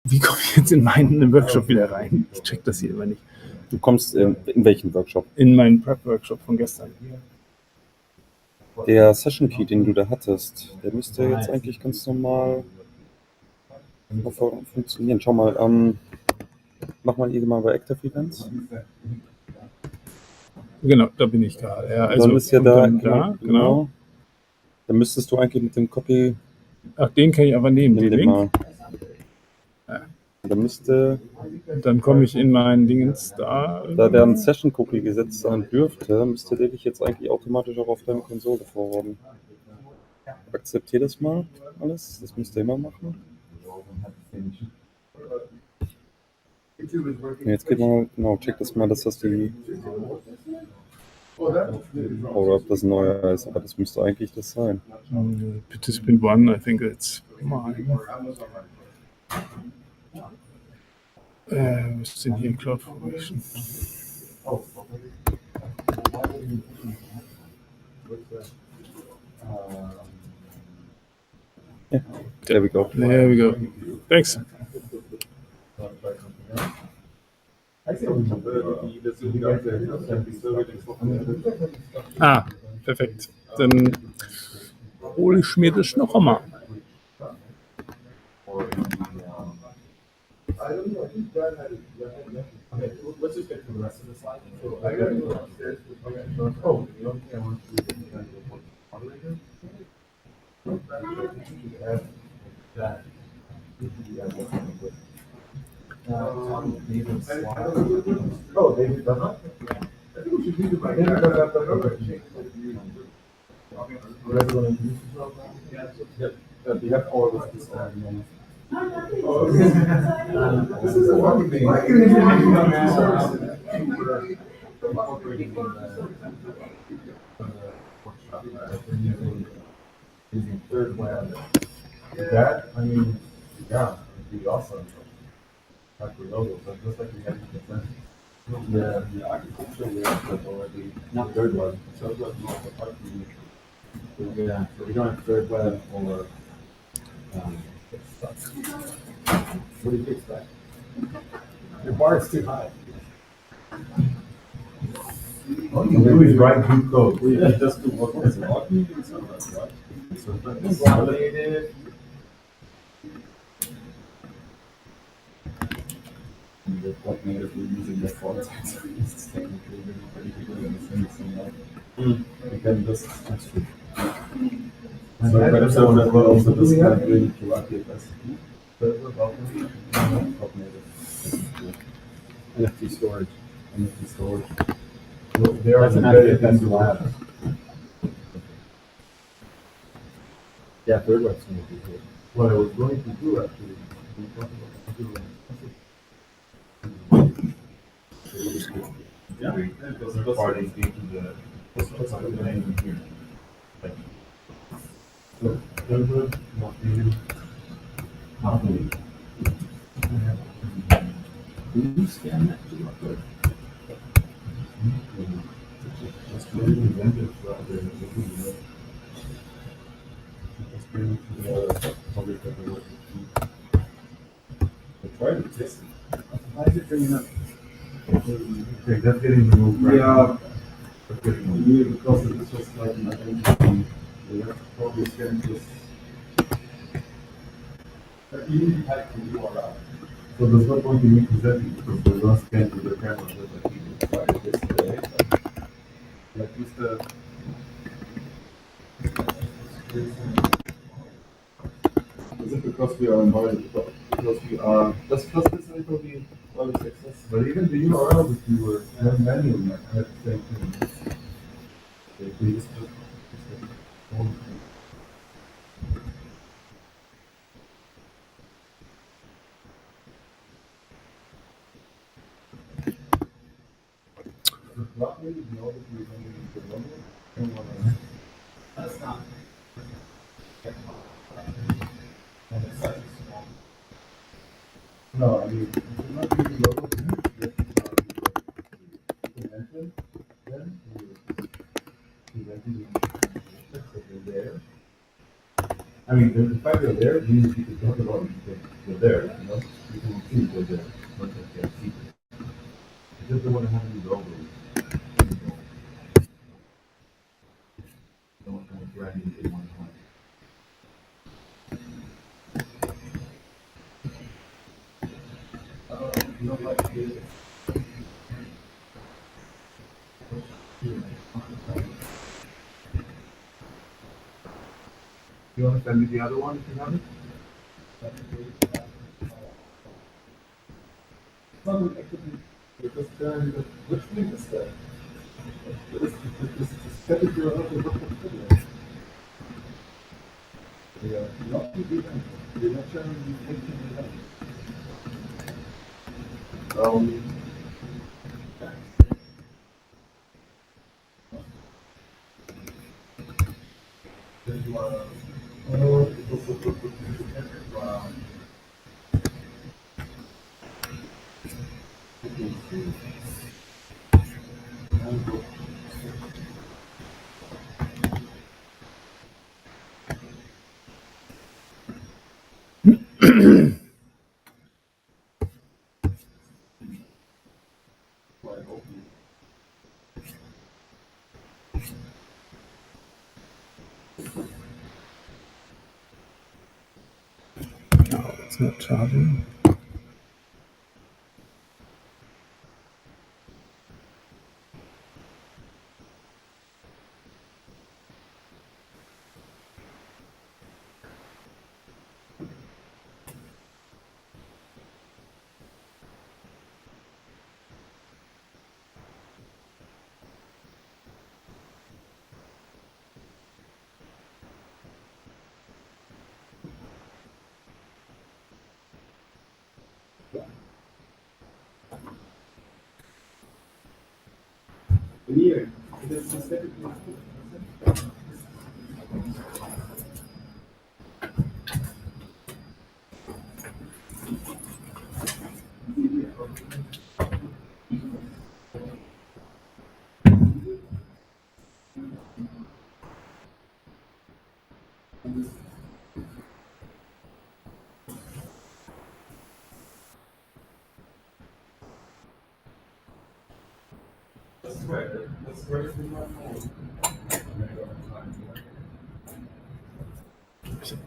Wie komme ich jetzt in meinen Workshop wieder rein? Ich check das hier immer nicht. Du kommst in welchen Workshop? In meinen Prep-Workshop von gestern. Der Session Key, den du da hattest, der müsste jetzt eigentlich ganz normal funktionieren. Schau mal, mach mal eben mal bei Active Events. Genau, da bin ich gerade. Ja, also Dann ist ja und da, dann genau. Dann müsstest du eigentlich mit dem Copy. Ach, den kann ich aber nehmen, den Link. Mal. Ja. Da müsste. Dann komme ich in meinen Dingens da. Da der ein Session Cookie gesetzt sein dürfte, müsste der dich jetzt eigentlich automatisch auch auf deine Konsole forwarden. Akzeptier das mal alles. Das müsst ihr immer machen. Jetzt geht mal, genau, check das mal, dass das die. Oder ob das neuer ist, aber das müsste eigentlich das sein. Participant 1, I think it's mine. Was ist denn hier Cloud Formation? Yeah, there we go. There we go. Thanks. Ah, perfekt. Dann hole ich mir das noch einmal. Using third web. That, I mean, yeah, it'd be awesome. Like the logos, like just like we had in the front. The architecture we have already, not third web, third web not the part yeah, so we don't have third web or what do you expect? Your bar is too high. All you do is write good code. We just do what was automated and stuff like that. So that's automated. And the what native we're using the font size. It's technically pretty good in the sense that we can just actually. So but if someone will also just kind of really to AWS. What native. NFT storage. NFT storage. There are embedded in lab. Yeah, third web's going to be good. What I was going to do actually, yeah, because the party into the what's the name here. So third web, not needed. Happily. Can you scan that to look good? It's really inventive out there. It's been public that work. Try to test it. Why is it bringing up? Okay, that's getting removed, right? Yeah. Because it's just like an identity. We have to probably scan this. You need to type the URL. So there's no point in me presenting because we're not scanned with the camera. Like people try to test today. Like Mr. Is it because we are invited? Because we are. Does this will be always success? But even the URL that we were manually had the same thing. They just That's not. No, I mean, if you're not using logo, you can mention, then you presenting there. I mean, the fact they're there means you can talk about it because they're there, you know? You can see they're there, not that they're secret. I just don't want to have any logos. Don't want to brand new in one time. You don't like it. You want to send me the other one if you have it? Well, actually, because then, which link is that? This is category of the book of video. Yeah, not to be done. You're not showing the link to the link. Then you are, wow. No, it's not charging. Here, this is category. That's right. That's right from my phone. Bitte.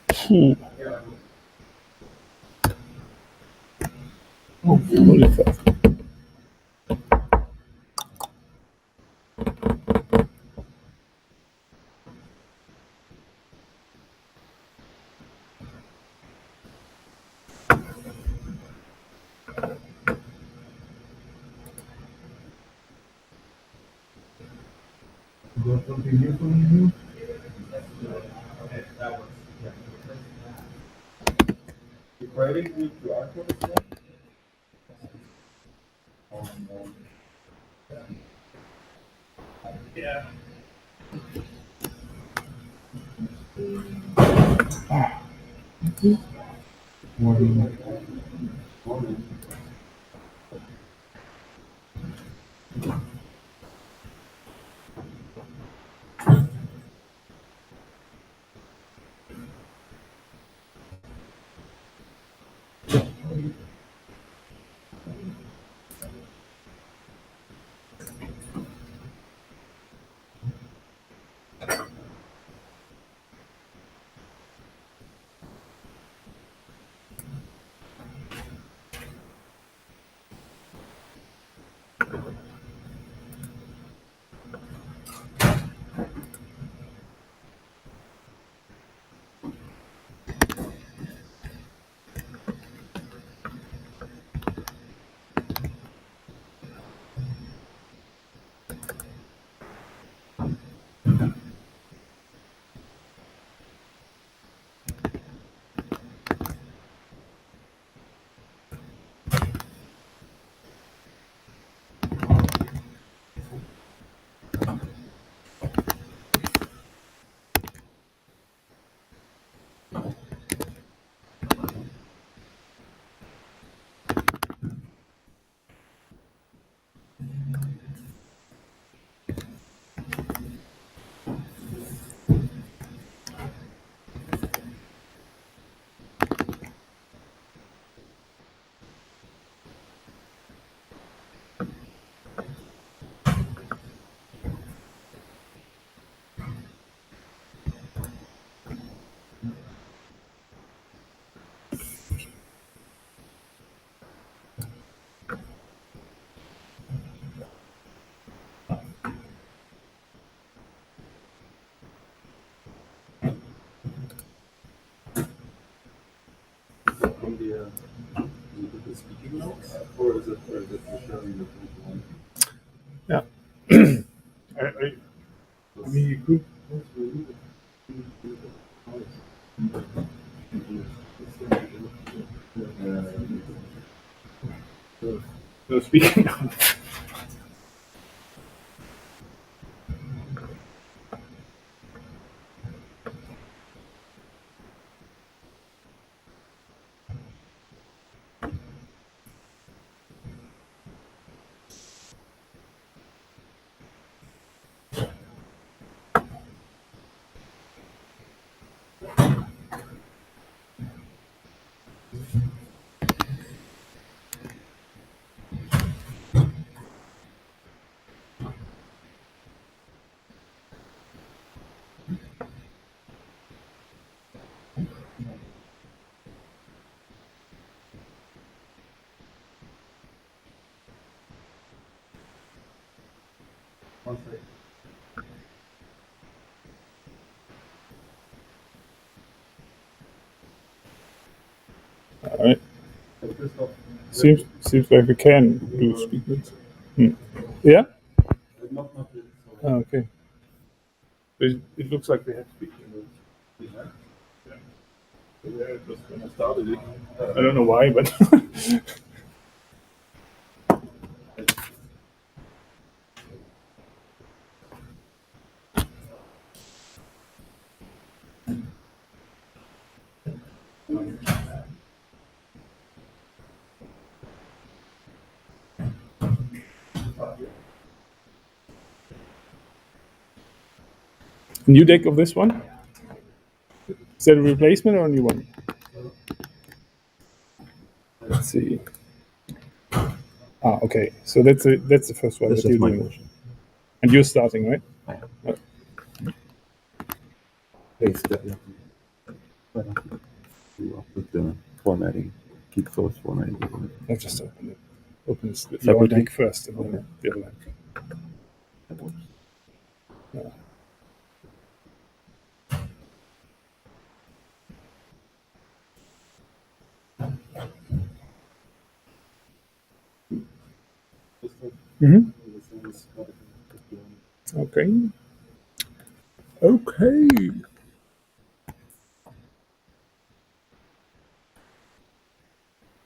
Puh. Oh, holy fuck. You got something new for me? You writing the QR code as well? Morning. Morning. From the speaking notes, or is it the sharing the one? Yeah. I mean, you could. No, speaking of. One second. All right. Christoph, Seems like we can do speak notes. Yeah. not yet. Oh, okay. It looks like we have speaking notes. Yeah. Yeah, it was when I started it. I don't know why, but. New deck of this one? Is that a replacement or a new one? Let's see. Ah, okay. So that's the first one This that is you're my doing. version. And you're starting, right? Paste that. With the formatting. Keep source formatting. I'll just open it. Open this, your Separately? deck first and then Okay. the other one. That works. Yeah. Christoph, Mm-hmm. this is what it is. Okay. Okay.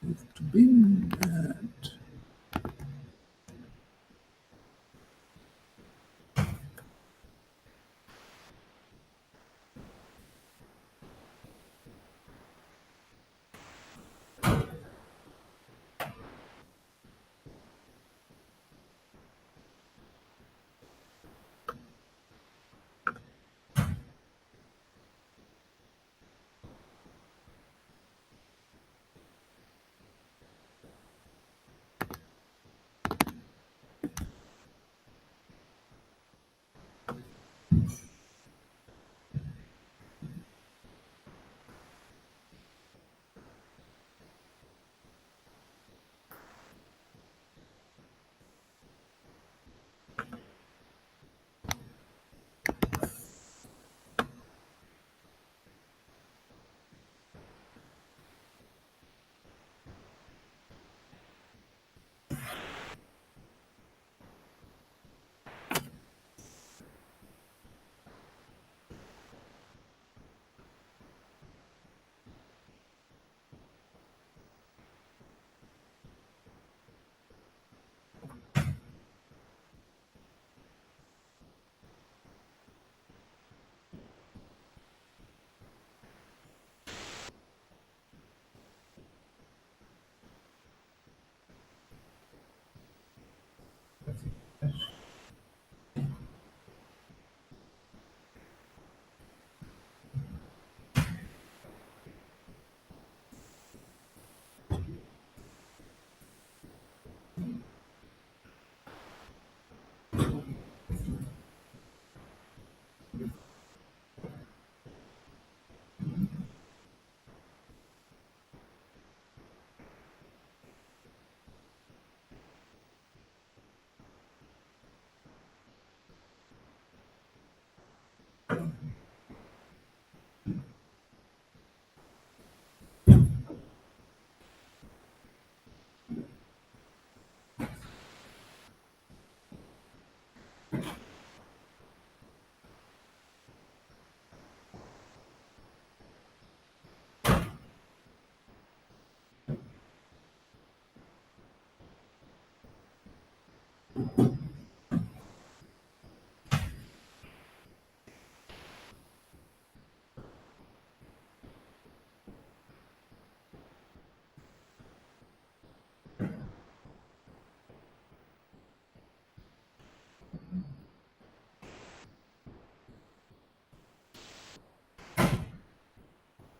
Move to Bing and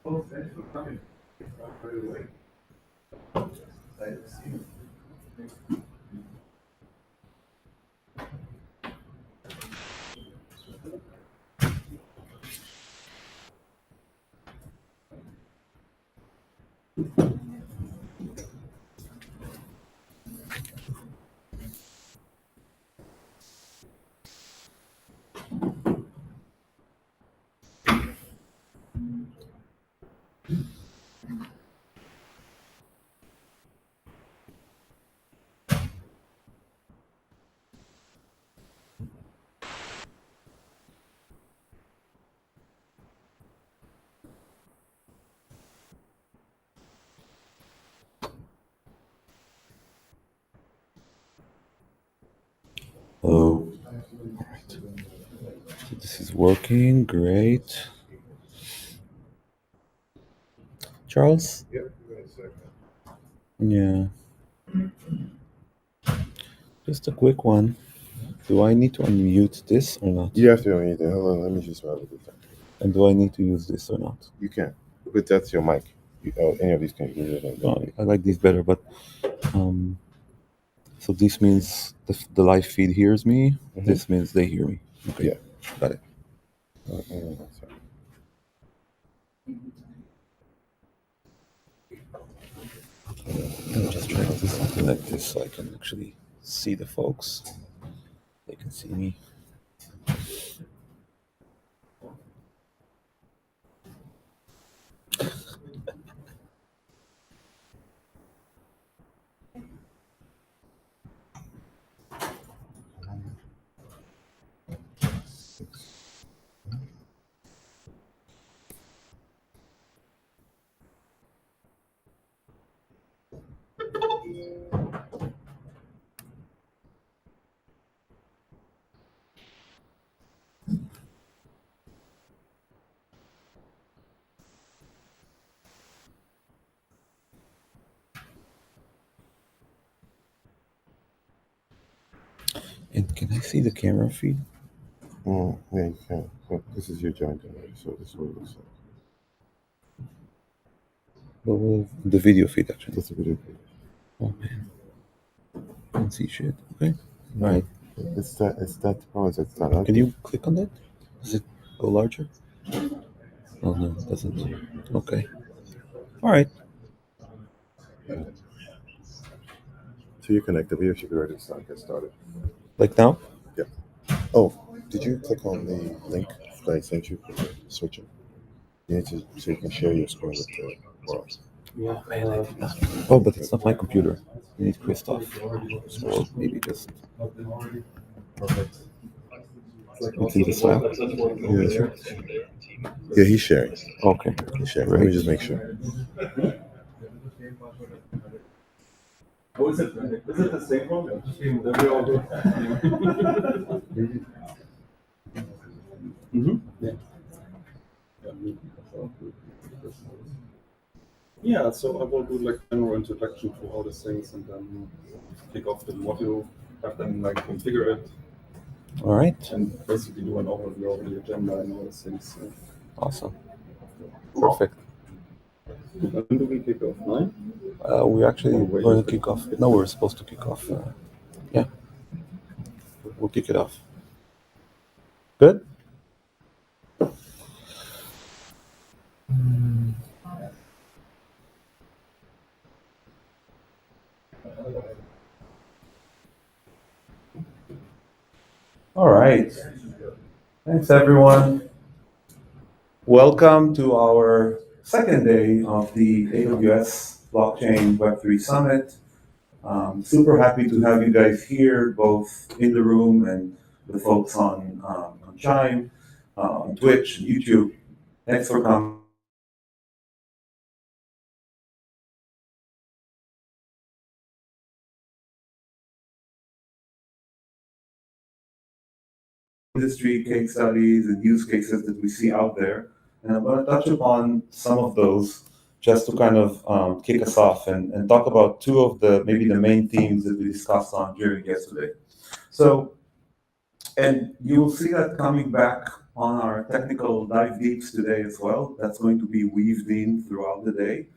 Oh, thanks for coming. By the way. I see you. Oh, right. So this is working great. Charles? Yep, give me a second. Yeah. Just a quick one. Do I need to unmute this or not? You have to unmute it. Hold on, let me just write it down. And do I need to use this or not? You can, but that's your mic. Any of these can use it. No, I like these better, but so this means the live feed hears me. Mhm. This means they hear me. Okay. Yeah. Got it. Sorry. Let me just try to do something like this so I can actually see the folks. They can see me. And can I see the camera feed? Oh, yeah, you can. But this is your joint already, so this is what it looks like. The video feed, actually. That's a video. Oh, man. Can't see shit. Okay. All right. It's that. Oh, it's that ugly. Can you click on that? Does it go larger? Oh, no, it doesn't. Okay. All right. So you connect the video, you could already get started. Like now? Oh, did you click on the link that I sent you for the switching? You need to, so you can share your screen with the world. Yeah, man, I did not. Oh, but it's not my computer. You need Christoph. So maybe just. It's in this file. Yeah, sure. Yeah, he's sharing. Okay. He's sharing. Let me just make sure. Oh, is it the same one? That we all do? Yeah. Yeah, so I will do like general introduction to all these things and then kick off the module, have them like configure it, All right. and basically do an overview of the agenda and all these things. So. Awesome. Perfect. When do we kick off? 9? We're actually going to kick off. No, we're supposed to kick off. Yeah. We'll kick it off. Good? All right. Thanks, everyone. Welcome to our second day of the AWS Blockchain Web3 Summit. Super happy to have you guys here, both in the room and the folks on Chime, on Twitch, and YouTube. Thanks for coming. Industry case studies and use cases that we see out there. And I'm going to touch upon some of those just to kind of kick us off and talk about two of the maybe the main themes that we discussed on during yesterday. So, and you will see that coming back on our technical dive deeps today as well. That's going to be weaved in throughout the day.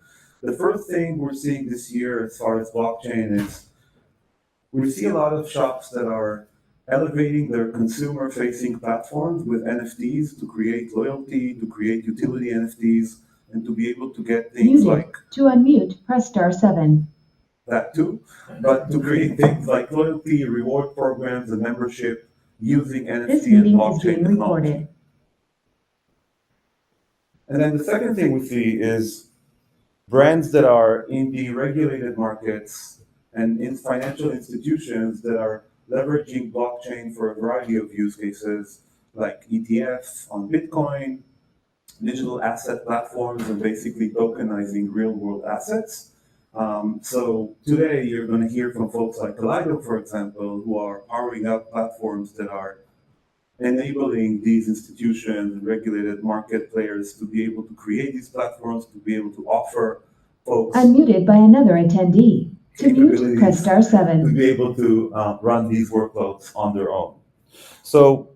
The first thing we're seeing this year as far as blockchain is we see a lot of shops that are elevating their consumer-facing platforms with NFTs to create loyalty, to create utility NFTs, and to be able to get things like... To unmute, press star 7. That too, but to create things like loyalty, reward programs, and membership using NFT This and meeting is blockchain being technology. recorded. And then the second thing we see is brands that are in the regulated markets and in financial institutions that are leveraging blockchain for a variety of use cases like ETFs on Bitcoin, digital asset platforms, and basically tokenizing real world assets. So today you're going to hear from folks like Kaleido, for example, who are powering up platforms that are enabling these institutions and regulated market players to be able to create these platforms, to be able to offer folks Unmuted by another attendee. To mute, press star to 7. be able to run these workloads on their own. So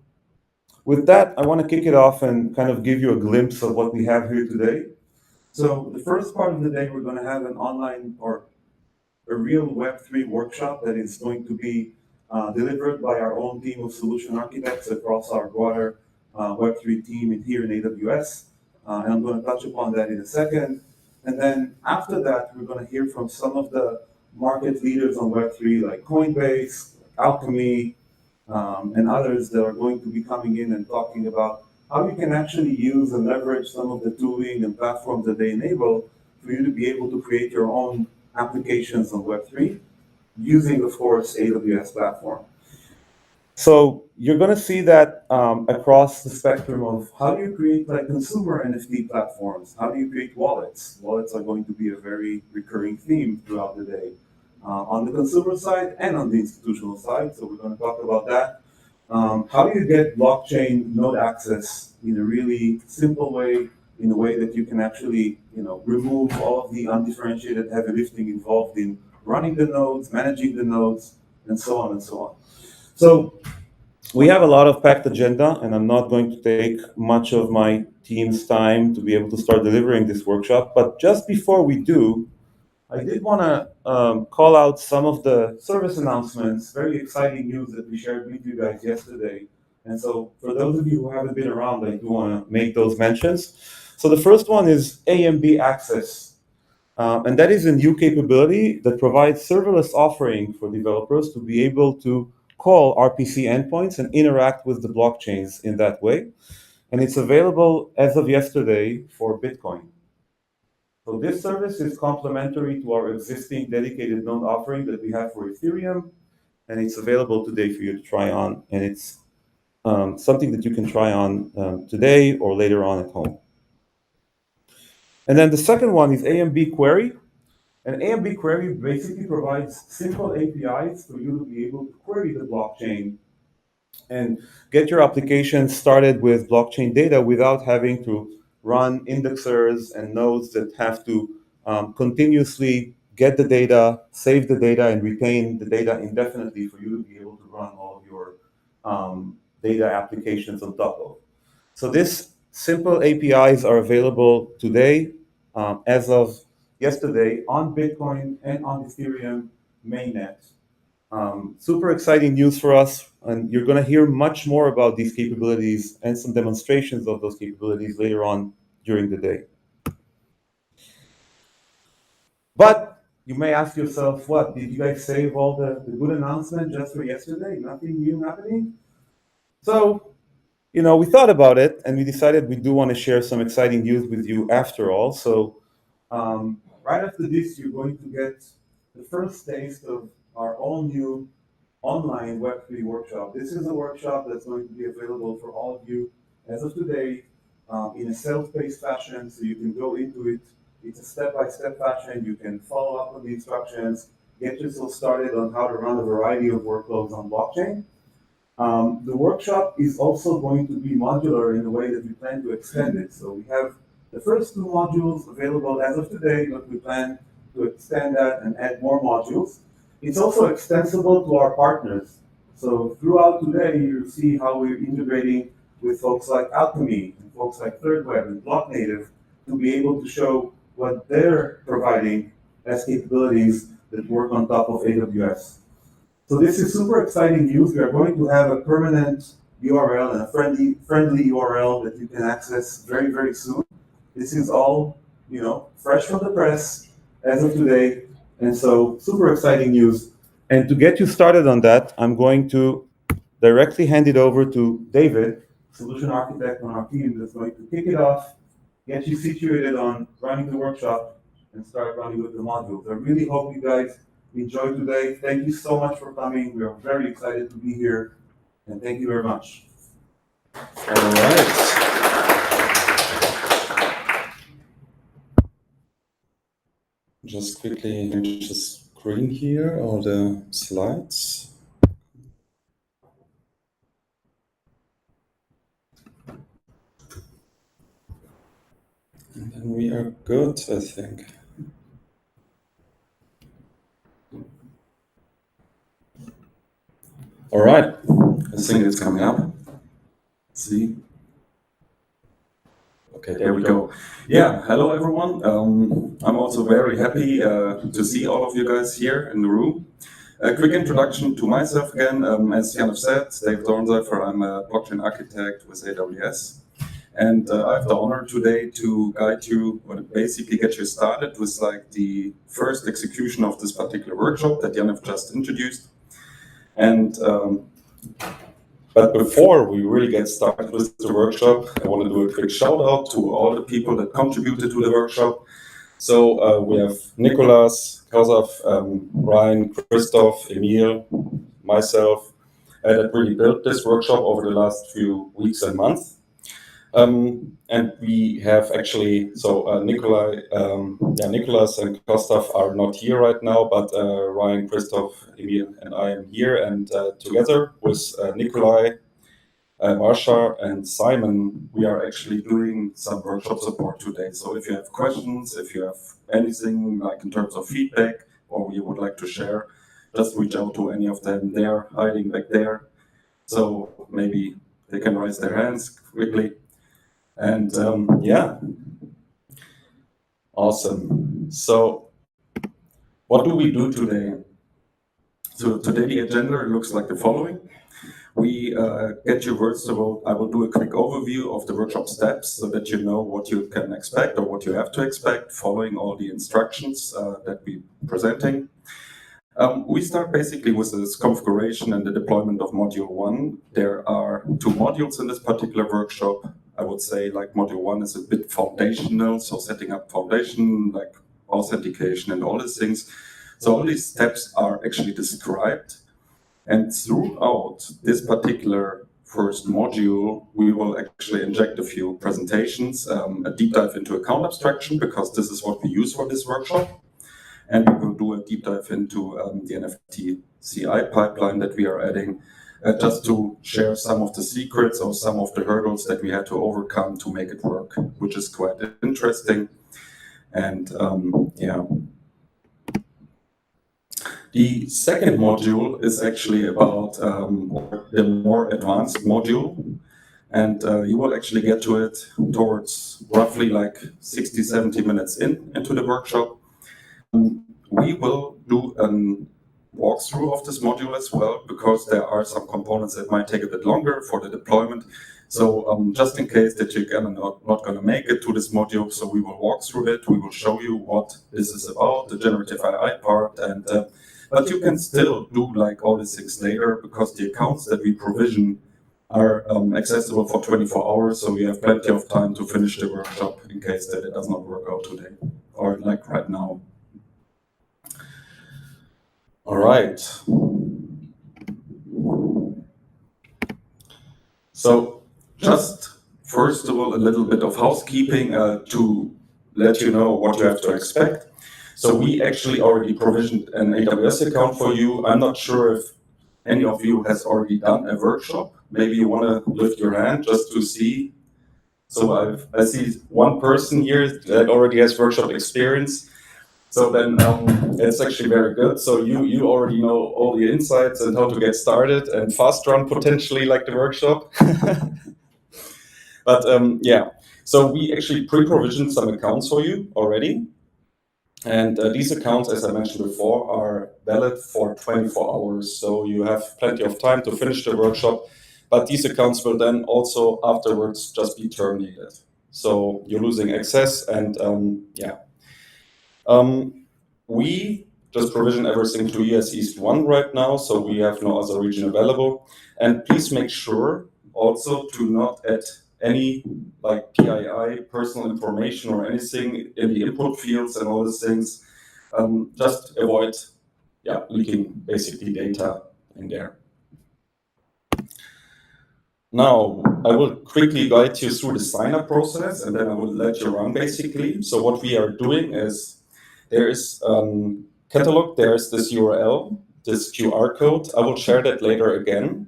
with that, I want to kick it off and kind of give you a glimpse of what we have here today. So the first part of the day, we're going to have an online or a real Web3 workshop that is going to be delivered by our own team of solution architects across our broader Web3 team here in AWS. And I'm going to touch upon that in a second. And then after that, we're going to hear from some of the market leaders on Web3 like Coinbase, Alchemy, and others that are going to be coming in and talking about how you can actually use and leverage some of the tooling and platforms that they enable for you to be able to create your own applications on Web3 using, of course, AWS platform. So you're going to see that across the spectrum of how do you create like consumer NFT platforms? How do you create wallets? Wallets are going to be a very recurring theme throughout the day. on the consumer side and on the institutional side. So we're going to talk about that. How do you get blockchain node access in a really simple way, in a way that you can actually, remove all of the undifferentiated heavy lifting involved in running the nodes, managing the nodes, and so on and so on. So we have a lot of packed agenda, and I'm not going to take much of my team's time to be able to start delivering this workshop. But just before we do, I did want to call out some of the service announcements, very exciting news that we shared with you guys yesterday. And so for those of you who haven't been around, I do want to make those mentions. So the first one is AMB Access. And that is a new capability that provides serverless offering for developers to be able to call RPC endpoints and interact with the blockchains in that way. And it's available as of yesterday for Bitcoin. So this service is complementary to our existing dedicated node offering that we have for Ethereum, and it's available today for you to try on. And it's something that you can try on today or later on at home. And then the second one is AMB Query. And AMB Query basically provides simple APIs for you to be able to query the blockchain and get your application started with blockchain data without having to run indexers and nodes that have to continuously get the data, save the data, and retain the data indefinitely for you to be able to run all of your data applications on top of. So these simple APIs are available today, as of yesterday, on Bitcoin and on Ethereum mainnet. Super exciting news for us, and you're going to hear much more about these capabilities and some demonstrations of those capabilities later on during the day. But you may ask yourself, what, did you guys save all the good announcement just for yesterday? Nothing new happening? So, we thought about it, and we decided we do want to share some exciting news with you after all. So right after this, you're going to get the first taste of our all-new online Web3 workshop. This is a workshop that's going to be available for all of you as of today in a self-paced fashion, so you can go into it. It's a step-by-step fashion. You can follow up on the instructions, get yourself started on how to run a variety of workloads on blockchain. The workshop is also going to be modular in the way that we plan to extend it. So we have the first two modules available as of today, but we plan to extend that and add more modules. It's also extensible to our partners. So throughout today, you'll see how we're integrating with folks like Alchemy and folks like ThirdWeb and BlockNative to be able to show what they're providing as capabilities that work on top of AWS. So this is super exciting news. We are going to have a permanent URL and a friendly URL that you can access very, very soon. This is all, fresh from the press as of today. And so super exciting news. And to get you started on that, I'm going to directly hand it over to David, solution architect on our team, that's going to kick it off, get you situated on running the workshop, and start running with the modules. I really hope you guys enjoy today. Thank you so much for coming. We are very excited to be here, and thank you very much. All right. Just quickly change the screen here, all the slides. And then we are good, I think. All right, I think it's coming up. Let's see. Okay, there we go. Yeah, hello everyone. I'm also very happy to see all of you guys here in the room. A quick introduction to myself again. As Jan said, David Dornseifer, I'm a blockchain architect with AWS. And I have the honor today to guide you, or basically get you started with the first execution of this particular workshop that Jan just introduced. And but before we really get started with the workshop, I want to do a quick shout out to all the people that contributed to the workshop. So we have Nicolas, Kazaf, Ryan, Christoph, Emil, myself, that really built this workshop over the last few weeks and months. And we have actually, so Nicholas and Kostov are not here right now, but Ryan, Christoph, Emil, and I am here. And together with Nikolai, Marsha, and Simon, we are actually doing some workshop support today. So if you have questions, if you have anything like in terms of feedback, or you would like to share, just reach out to any of them. They're hiding back there. So maybe they can raise their hands quickly. And yeah, awesome. So what do we do today? So today the agenda looks like the following. We get you first of all, I will do a quick overview of the workshop steps so that you know what you can expect or what you have to expect following all the instructions that we're presenting. We start basically with this configuration and the deployment of module 1. There are 2 modules in this particular workshop. I would say like module 1 is a bit foundational, so setting up foundation, like authentication and all these things. So all these steps are actually described. And throughout this particular first module, we will actually inject a few presentations, a deep dive into account abstraction, because this is what we use for this workshop. And we will do a deep dive into the NFT CI pipeline that we are adding, just to share some of the secrets or some of the hurdles that we had to overcome to make it work, which is quite interesting. And yeah. The second module is actually about the more advanced module. And you will actually get to it towards roughly like 60, 70 minutes into the workshop. We will do a walkthrough of this module as well, because there are some components that might take a bit longer for the deployment. So just in case that you're not going to make it to this module, so we will walk through it. We will show you what this is about, the generative AI part, and but you can still do like all these things later, because the accounts that we provision are accessible for 24 hours. So you have plenty of time to finish the workshop in case that it does not work out today or like right now. All right. So just first of all, a little bit of housekeeping to let you know what you have to expect. So we actually already provisioned an AWS account for you. I'm not sure if any of you has already done a workshop. Maybe you want to lift your hand just to see. So I see one person here that already has workshop experience. So then it's actually very good. So you already know all the insights and how to get started and fast run potentially like the workshop. But yeah, so we actually pre-provisioned some accounts for you already. And these accounts, as I mentioned before, are valid for 24 hours. So you have plenty of time to finish the workshop. But these accounts will then also afterwards just be terminated. So you're losing access and yeah. We just provision everything to ES East 1 right now, so we have no other region available. And please make sure also to not add any like PII, personal information or anything in the input fields and all these things. Just avoid leaking basically data in there. Now, I will quickly guide you through the sign-up process, and then I will let you run basically. So what we are doing is, there is catalog, there's this URL, this QR code. I will share that later again.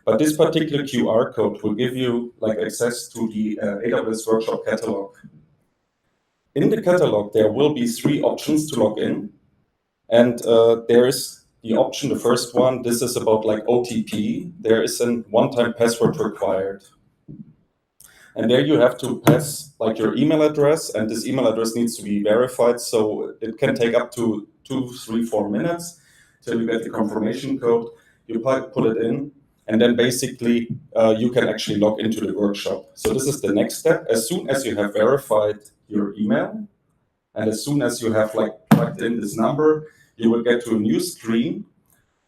But this particular QR code will give you like access to the AWS Workshop catalog. In the catalog, there will be 3 options to log in. And there is the option, the first one, this is about like OTP. There is a one-time password required. And there you have to pass like your email address, and this email address needs to be verified. So it can take up to 2, 3, 4 minutes till you get the confirmation code. You put it in, and then basically you can actually log into the workshop. So this is the next step. As soon as you have verified your email, and as soon as you have like plugged in this number, you will get to a new screen.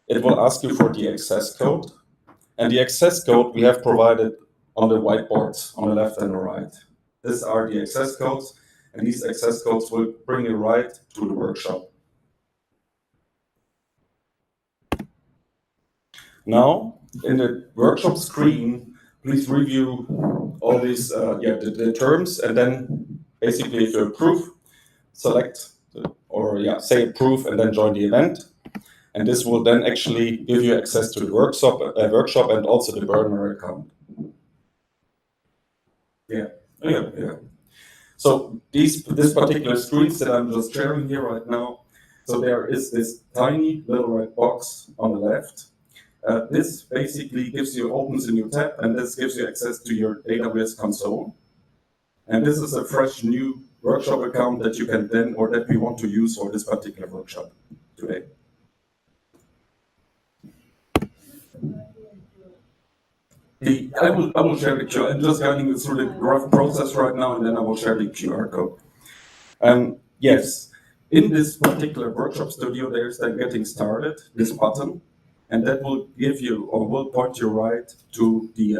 It will ask you for the access code. And the access code we have provided on the whiteboards on the left and the right. These are the access codes, and these access codes will bring you right to the workshop. Now, in the workshop screen, please review all these the terms, and then basically if you approve, select say approve and then join the event. And this will then actually give you access to the workshop and also the burner account. Yeah. So this particular screens that I'm just sharing here right now, so there is this tiny little red box on the left. This basically opens a new tab, and this gives you access to your AWS console. And this is a fresh new workshop account that you can then, or that we want to use for this particular workshop today. I will share the QR. I'm just guiding you through the rough process right now, and then I will share the QR code. Yes, in this particular workshop studio, there's then getting started, this button, and that will give you or will point you right to the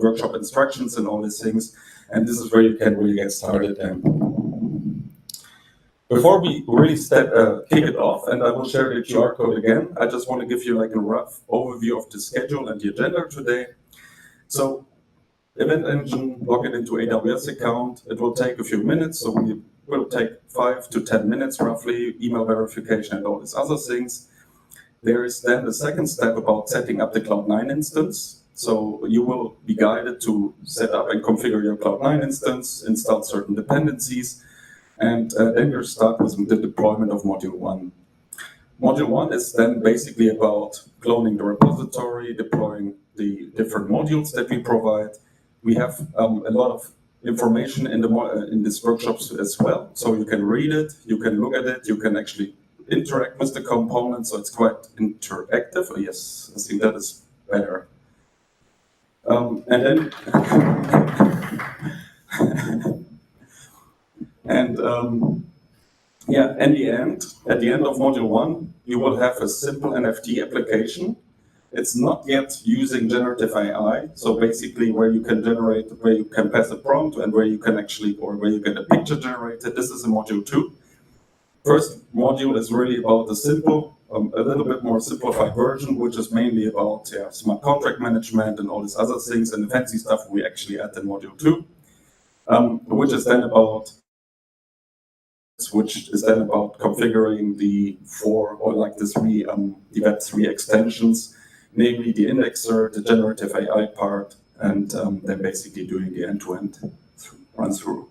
workshop instructions and all these things. And this is where you can really get started. Before we really kick it off, and I will share the QR code again, I just want to give you like a rough overview of the schedule and the agenda today. So, Event Engine, log in into AWS account. It will take a few minutes, so we will take 5 to 10 minutes roughly, email verification and all these other things. There is then the second step about setting up the Cloud9 instance. So you will be guided to set up and configure your Cloud9 instance, install certain dependencies, and then you start with the deployment of Module 1. Module 1 is then basically about cloning the repository, deploying the different modules that we provide. We have a lot of information in these workshops as well, so you can read it, you can look at it, you can actually interact with the components, so it's quite interactive. Oh, yes, I think that is better. And then at the end of Module 1, you will have a simple NFT application. It's not yet using generative AI, so basically where you can pass a prompt and where you can where you get a picture generated. This is in Module 2. First module is really about the simple, a little bit more simplified version, which is mainly about smart contract management and all these other things, and the fancy stuff we actually add in Module 2, which is then about configuring the Web3 extensions, namely the indexer, the generative AI part, and then basically doing the end-to-end run-through.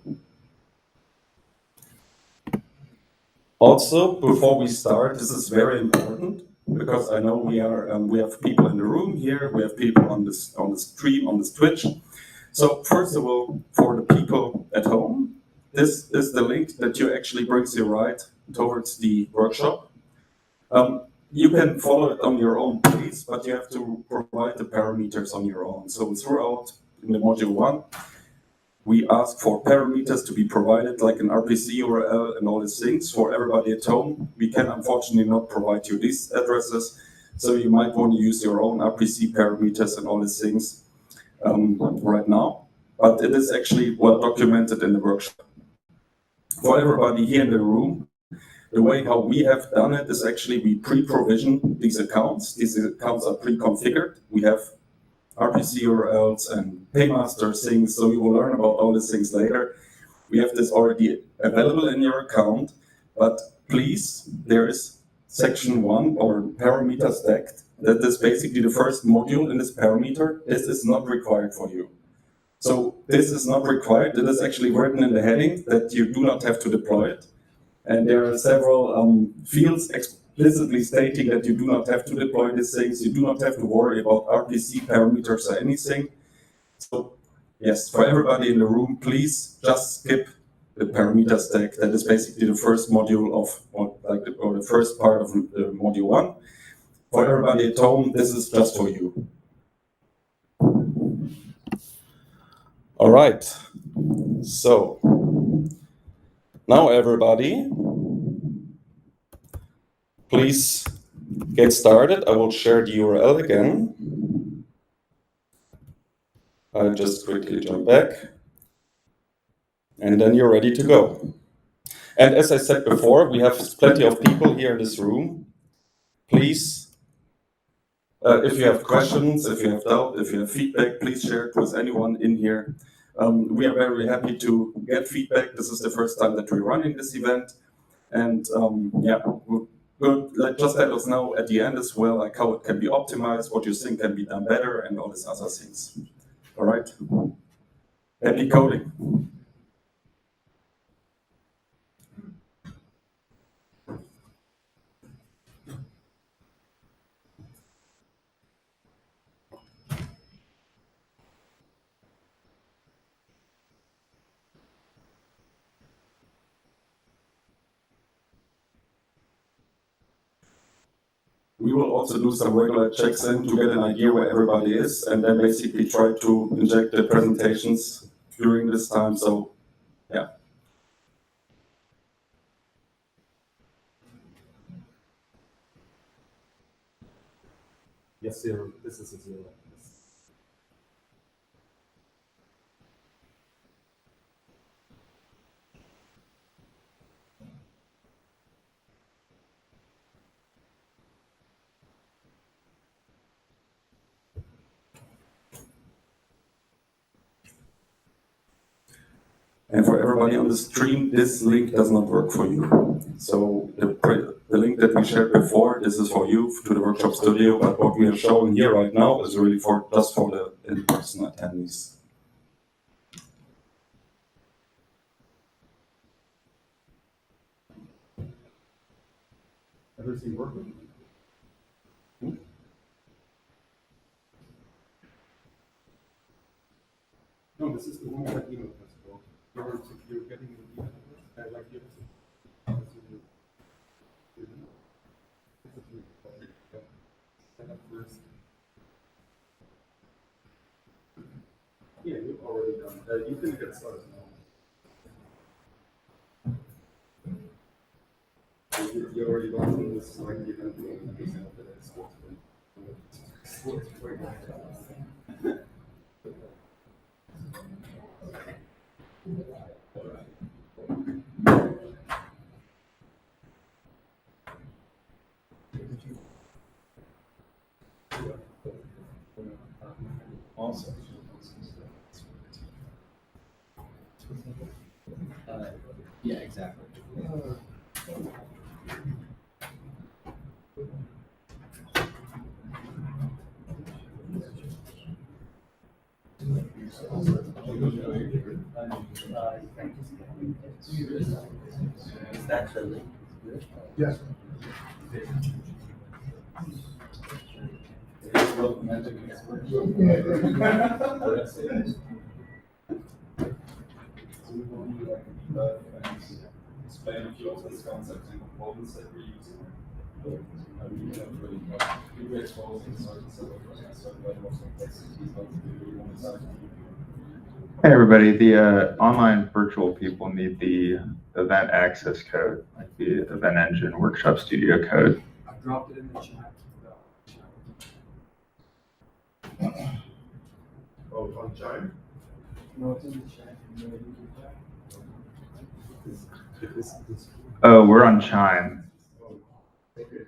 Also, before we start, this is very important because I know we have people in the room here, we have people on the stream, on this Twitch. So first of all, for the people at home, this is the link that actually brings you right towards the workshop. You can follow it on your own pace, but you have to provide the parameters on your own. So throughout in the Module 1, we ask for parameters to be provided, like an RPC URL and all these things. For everybody at home, we can unfortunately not provide you these addresses, so you might want to use your own RPC parameters and all these things right now. But it is actually well documented in the workshop. For everybody here in the room, the way how we have done it is actually we pre-provision these accounts. These accounts are pre-configured. We have RPC URLs and paymaster things, so you will learn about all these things later. We have this already available in your account, but please, there is section 1 or parameter stacked. That is basically the first module in this parameter. This is not required for you. So this is not required. It is actually written in the heading that you do not have to deploy it. And there are several fields explicitly stating that you do not have to deploy these things. You do not have to worry about RPC parameters or anything. So yes, for everybody in the room, please just skip the parameter stack. That is basically the first module or the first part of the Module 1. For everybody at home, this is just for you. All right. So now everybody, please get started. I will share the URL again. I'll just quickly jump back. And then you're ready to go. And as I said before, we have plenty of people here in this room. Please If you have questions, if you have doubt, if you have feedback, please share it with anyone in here. We are very happy to get feedback. This is the first time that we're running this event. And yeah, just let us know at the end as well, like how it can be optimized, what you think can be done better, and all these other things. All right. Happy coding. We will also do some regular checks in to get an idea where everybody is, and then basically try to inject the presentations during this time. So, yeah. Yes, zero. This is a zero. And for everybody on the stream, this link does not work for you. So the link that we shared before, this is for you to the workshop studio, but what we are showing here right now is really just for the in-person attendees. Everything working? No, this is the one that email us. You're getting an email. I like yours. Set up first. Yeah, you've already done. You can get started now. You already gone through this like event and understand that it's Awesome. Yeah, exactly. Is that the link? Yes. Explain a few of these concepts and components that we're using. We're exposing certain level of complexity, but we really want to. Hey everybody, the online virtual people need the event access code, like the event engine workshop studio code. I dropped it in the chat. Oh, on Chime? No, it's in the chat. Oh, we're on Chime. Okay.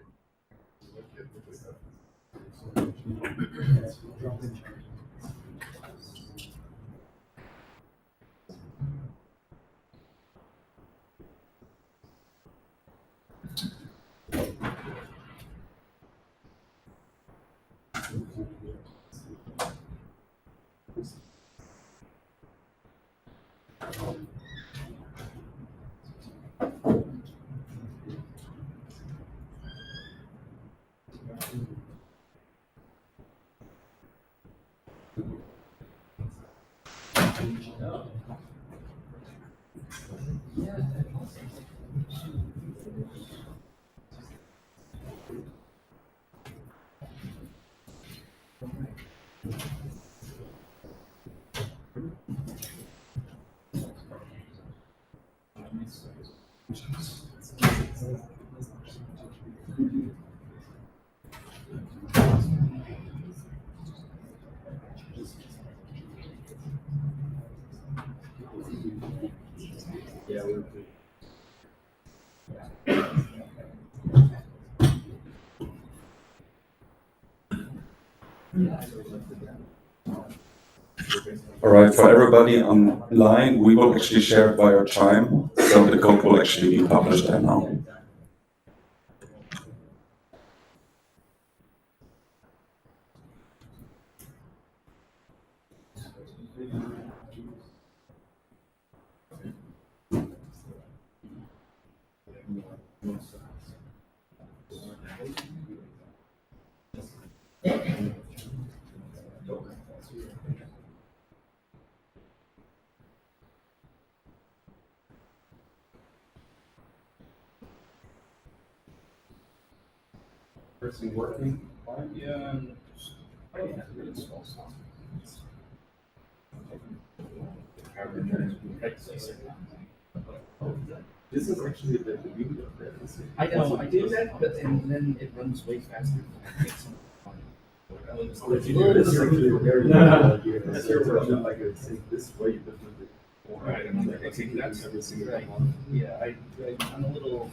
Yeah, we're good. All right, for everybody online, we will actually share it via Chime, so the code will actually be published there now. Person working, yeah. Really small stuff. This is actually the beauty of this. I know, I did that, but and then it runs way faster. This is actually a very good idea. That's your version, like it's this way differently. Right, and I think that's every single one. Yeah, I'm a little.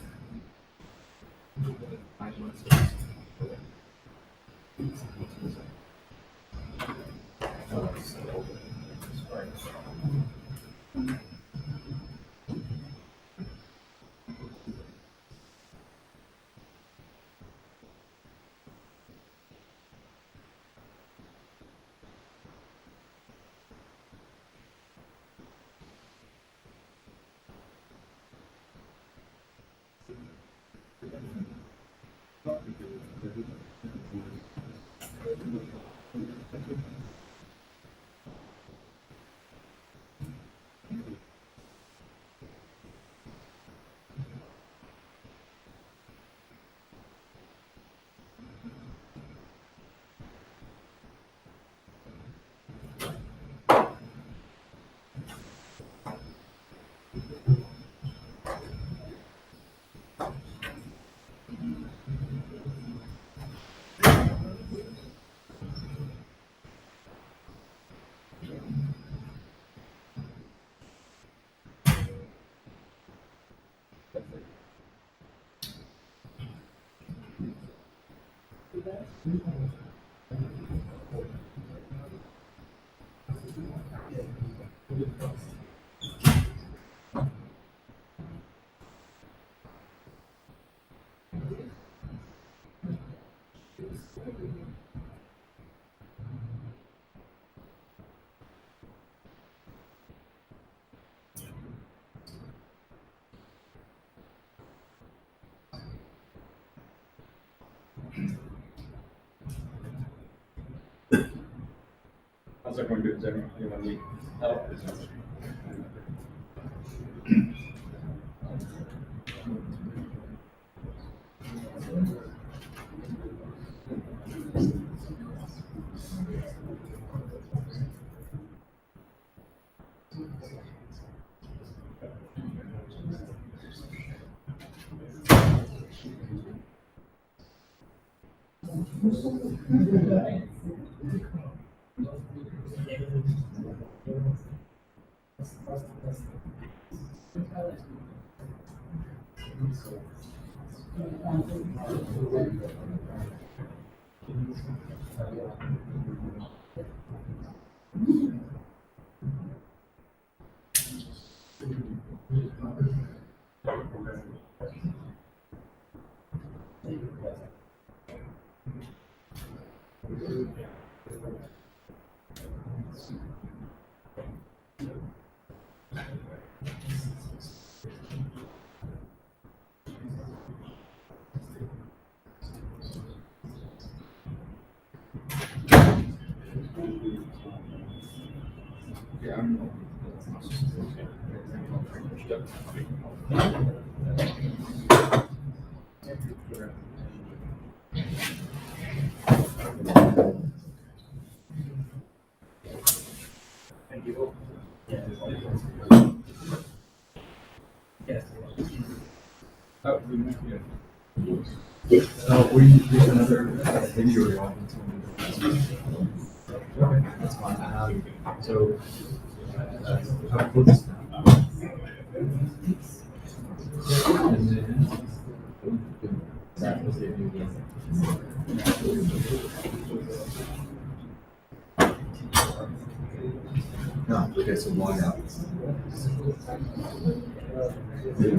How's everyone doing? Does anyone need help? Yeah, Thank you. Yes. Oh, we use another video recording. Okay, that's fine. So, I'll put this down. And then, that was it. No, okay, so log out. Is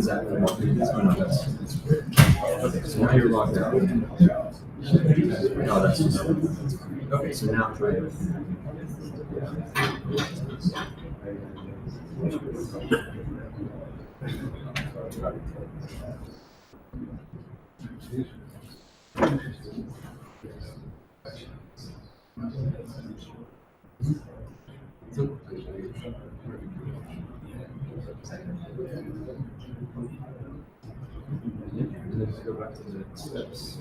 that, oh no, that's, okay, so now you're logged out. No, that's just, okay, so now try it. Go back to the steps.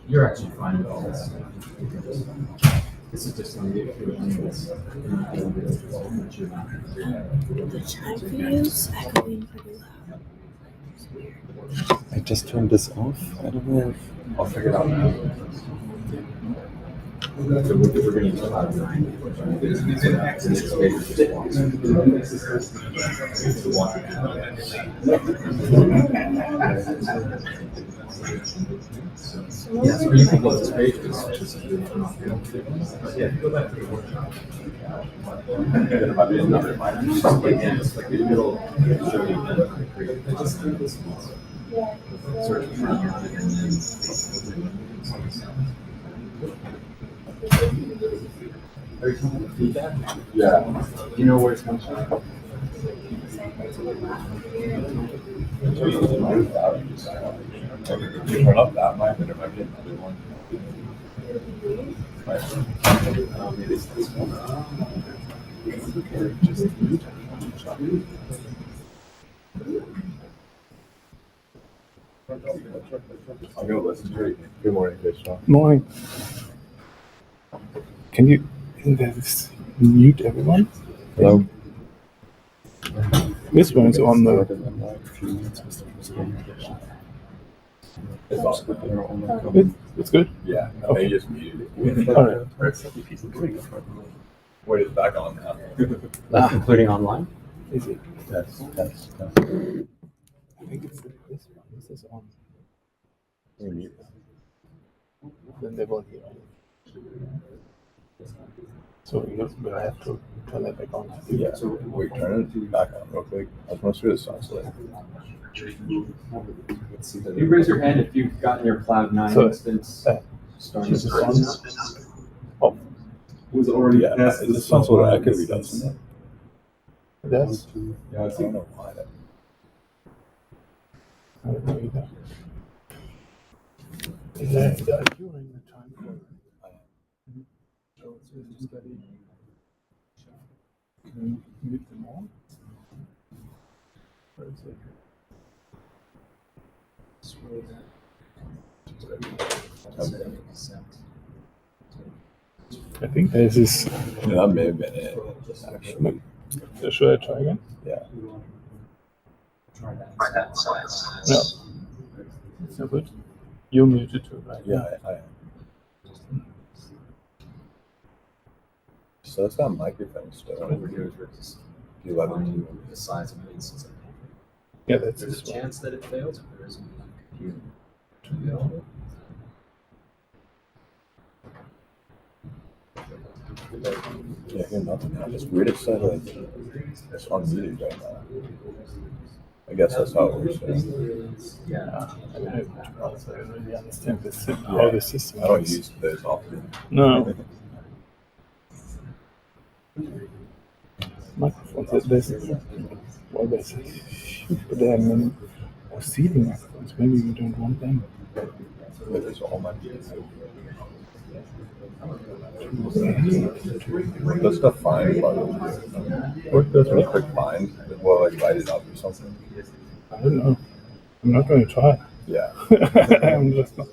You're actually fine with all this. This is just going to get through I just turned this off. I don't know if I'll figure it out now. So we're going to use about 9. Yeah, so you can go to this page. Yeah, go back to the workshop. There might be another minor. Again, it's like the middle. Just do this one. Search for and then. Are you talking about feedback? Yeah. Do you know where it's coming from? You turn up that mic, there might be another one. Maybe it's this one. I'll go listen to it. Good morning, Krishna. Morning. Can you mute everyone? hello. This one is on the. It's good. Yeah, Okay. they just muted it. All right. Wait, it's back on now. Including online? Is it? Yes. I think it's this one. This is on. Then they won't hear. So you have to turn it back on. Yeah, so wait, turn it back on real quick. I was going to do this song later. You raise your hand if you've gotten your Cloud 9 So, instance started. Is this on now? Oh, Was already Yeah, this sounds a little echoey, doesn't it? that's. Yeah, I don't know why that. I don't know either. Is that during the time for? So it's study. Can you mute them all? Or is it? Swear that. I think this is. Yeah, that may have been it. Actually. Should I try again? Yeah. No. It's no good. You're muted too, right? Yeah, I am. So it's got microphone still. Do you let them The size of the instance. Yeah, that's There's this a one. chance that it fails if there isn't a computer. Yeah, hear nothing now. It's weird. It said like it's unmuted right now. I guess that's how it works. Yeah. I don't really understand this, how the system I don't works. use those often. No. Microphones, well, there's but there are many ceiling microphones. Maybe we don't want them. But it's all my people. Does the find button? What does Can you click find? Will like light it up or something? I don't know. I'm not going to try. Yeah. I'm just not.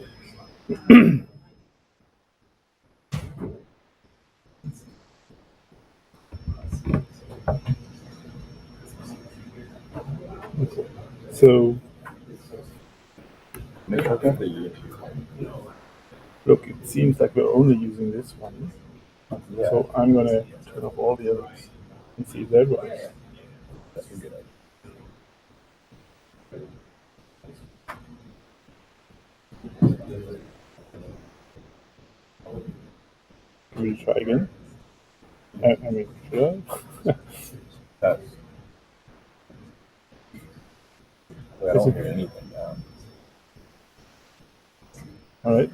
Okay. So, look, it seems like we're only using this one. Yeah. So I'm going to turn off all the others and see if that works. That's a good idea. Can we try again? I mean, should I? That's, I don't hear anything now. All right.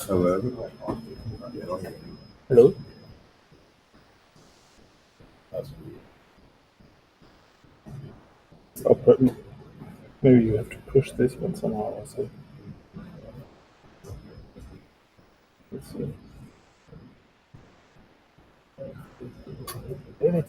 Hello? Yeah, I don't hear anything. Hello? That's weird. Oh, but maybe you have to push this one somehow also. Let's see. Damn it.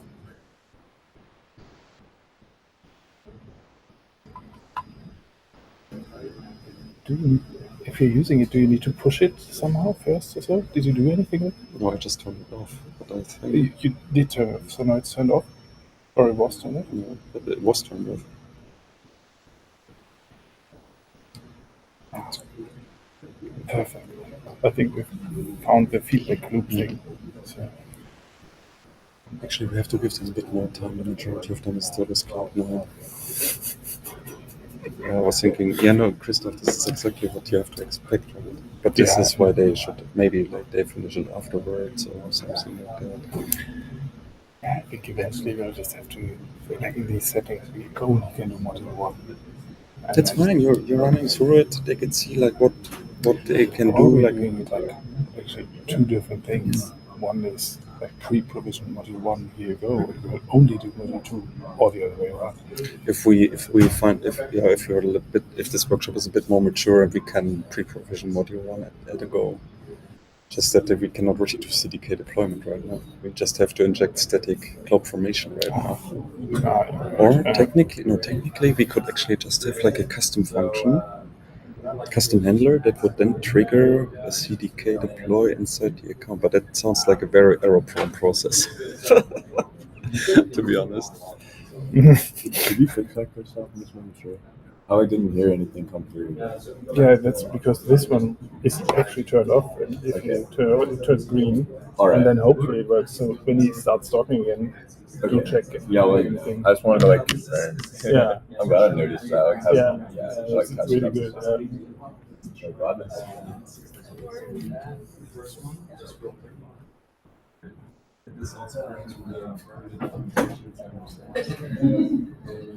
If you're using it, do you need to push it somehow first or so? Did you do anything with it? No, I just turned it off. But I think You did turn it off, so now it's turned off? Or it was turned off? yeah, but it was turned off. Perfect. I think we've found the feedback loop thing. So, Actually, we have to give them a bit more time. The majority of them is still with Cloud 9. Yeah, I was thinking, yeah, no, Christoph, this is exactly what you have to expect from it. But this Yeah. is why they should maybe like they finish it afterwards or something like that. I think eventually we'll just have to, like in these settings, we only can do module 1. And That's then fine. You're running through it. They can see like what they can do. Probably Like doing it like actually two different things. One is like pre-provision module 1, here you go, and we'll only do module 2, or the other way around. if we find if you're a little bit if this workshop is a bit more mature and we can pre-provision module 1 at a go. Just that we cannot really do CDK deployment right now. We just have to inject static cloud formation right now. Or technically we could actually just have like a custom function, custom handler that would then trigger a CDK deploy inside the account. But that sounds like a very error-prone process. To be honest. Did you fix that, Christoph? I'm just making sure. Oh, I didn't hear anything come through. Yeah, that's because this one is actually turned off, and if you turn it on, it turns green, All right. and then hopefully it works. So when he starts talking again, you Okay. check it. Yeah, like, anything. I just wanted to like compare. Yeah. I'm glad I noticed that. Like, It's really good. Oh, God.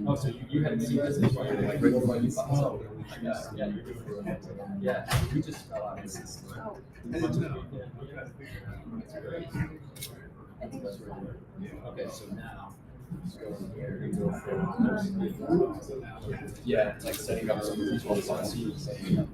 Oh, so you hadn't seen this before? Like, yeah, we just fell out of the system. Okay, so now. Yeah, it's like setting up some controls on setting up.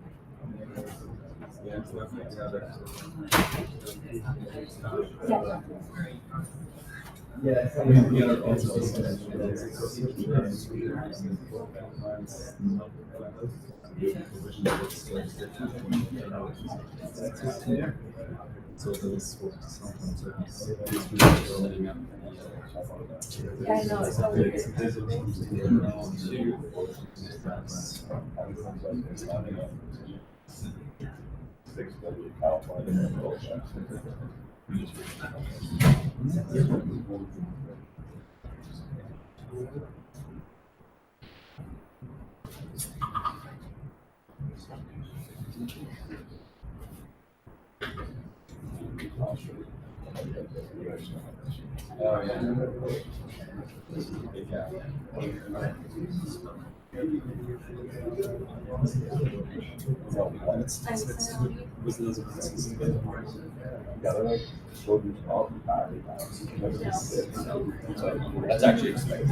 That's actually expected.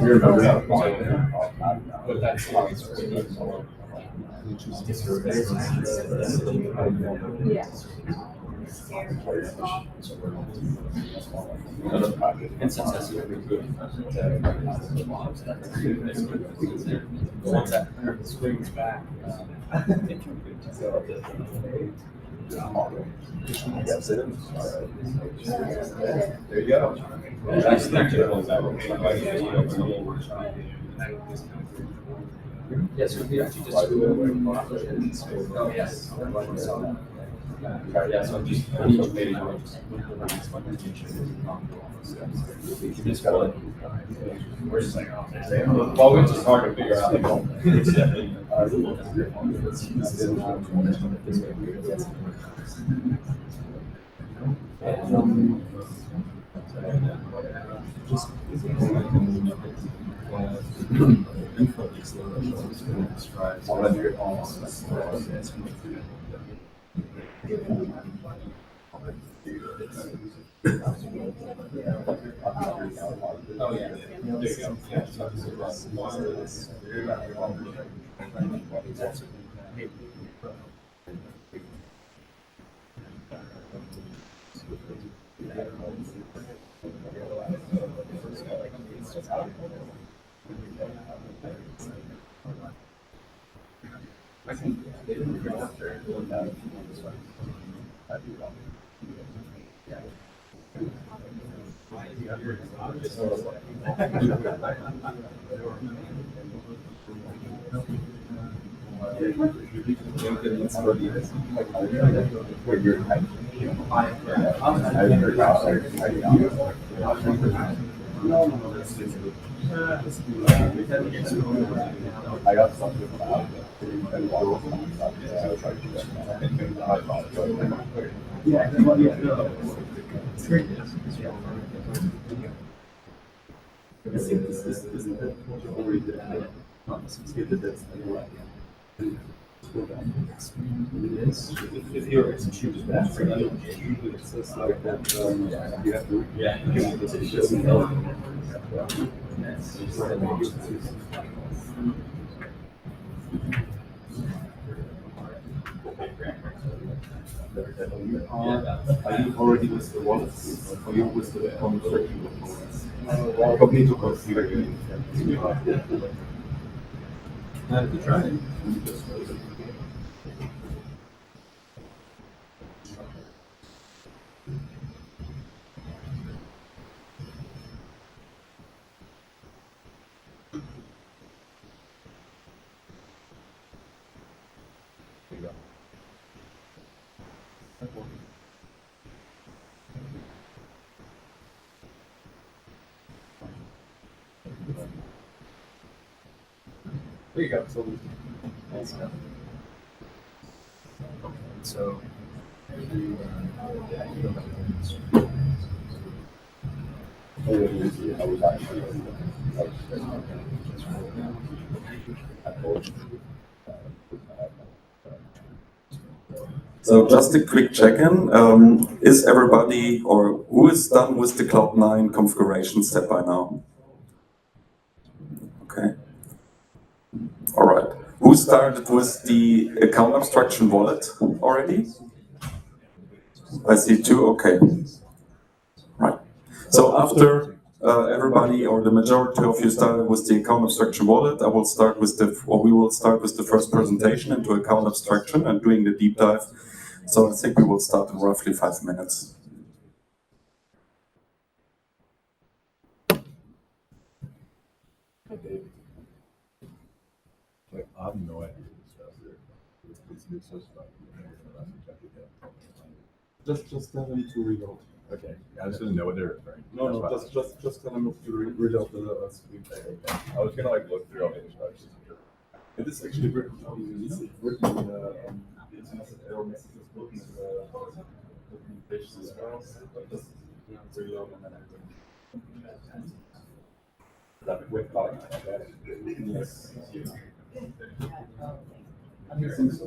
But that's how it's Yeah. And success is really good. Once that swings back, it can be There you go. Yes, we actually just. Oh, yes. Yeah, so just, I need to maybe just. Just gotta. We're just like, well, it's just hard to figure out. Oh, yeah. There you go. I got something about if you're executed that, it's just like that, you have to, yeah. Are you already with the wallets? Or you with the construction wallets? Probably to consider. I have to try. There you go. So, So just a quick check-in. Is everybody or who is done with the Cloud9 configuration step by now? Okay. All right. Who started with the account abstraction wallet already? I see two. Okay. Right. So after everybody or the majority of you started with the account abstraction wallet, I will start with we will start with the first presentation into account abstraction and doing the deep dive. So I think we will start in roughly 5 minutes. I have no idea. Just tell them to reload. Okay, I just didn't know what they were referring to. No, just tell them to reload the screen. Okay. I was gonna like look through all the instructions. It is actually written. It's written it's error messages written in the documentation as well. But just reload and then that with button. Yes. I think so.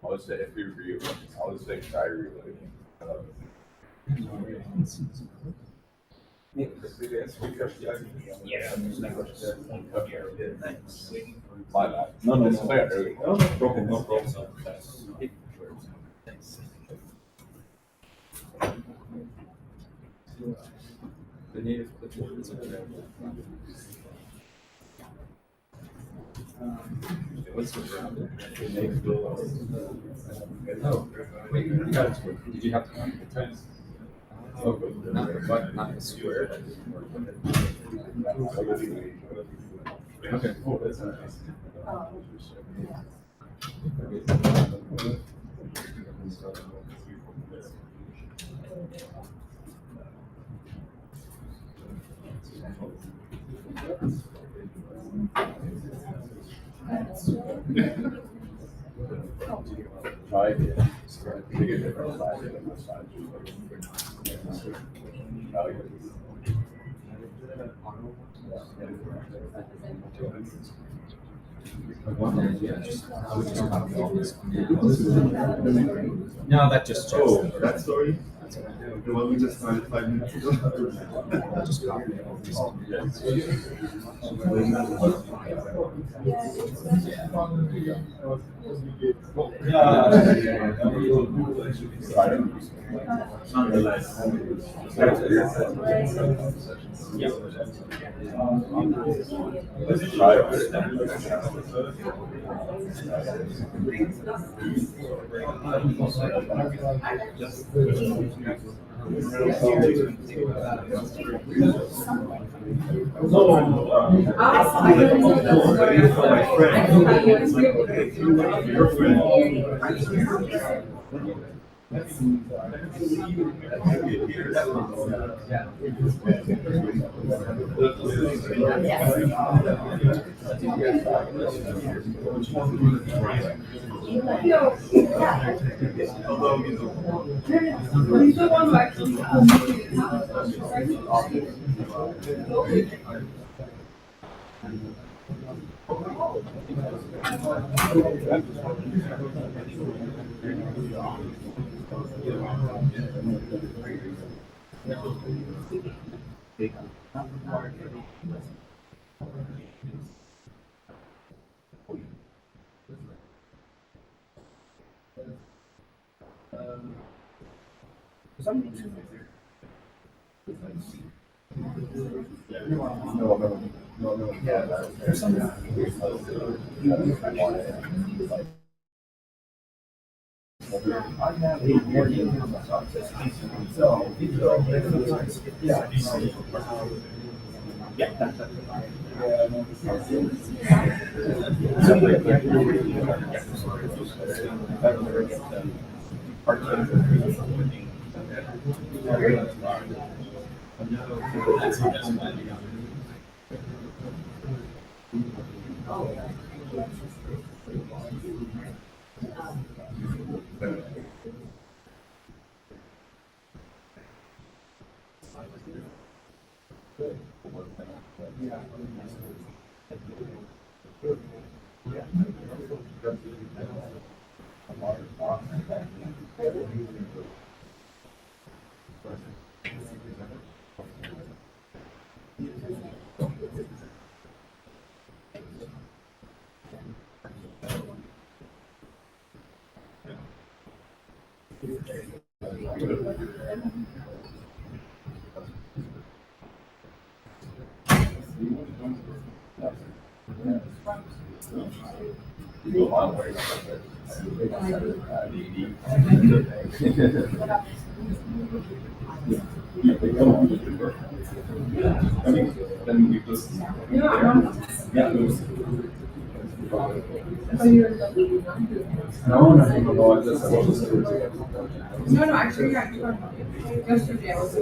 I'll just say if we review, I'll just say try reloading. My bad. No, it's fair. No problem. The native clipboard is available. What's around it? The native clipboard. Oh, wait, did you have to copy the text? Oh, not the button, not the square. Okay. Oh, that's nice. No, that just checks. Oh, that story? The one we just started 5 minutes ago? Just copy it over. No, actually, yeah, yesterday I was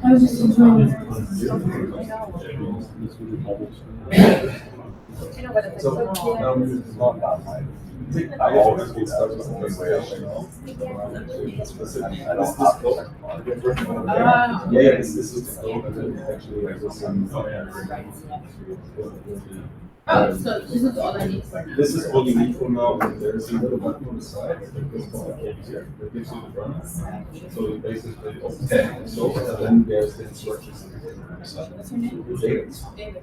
I was just enjoying I always get stuck with the way this is the code, and then actually there's some. Oh, so this is all I need for now. This is all you need for now. There's a little button on the side that goes here that gives you the runner. So you basically open it, so and then there's the instructions. What's your name? David. David.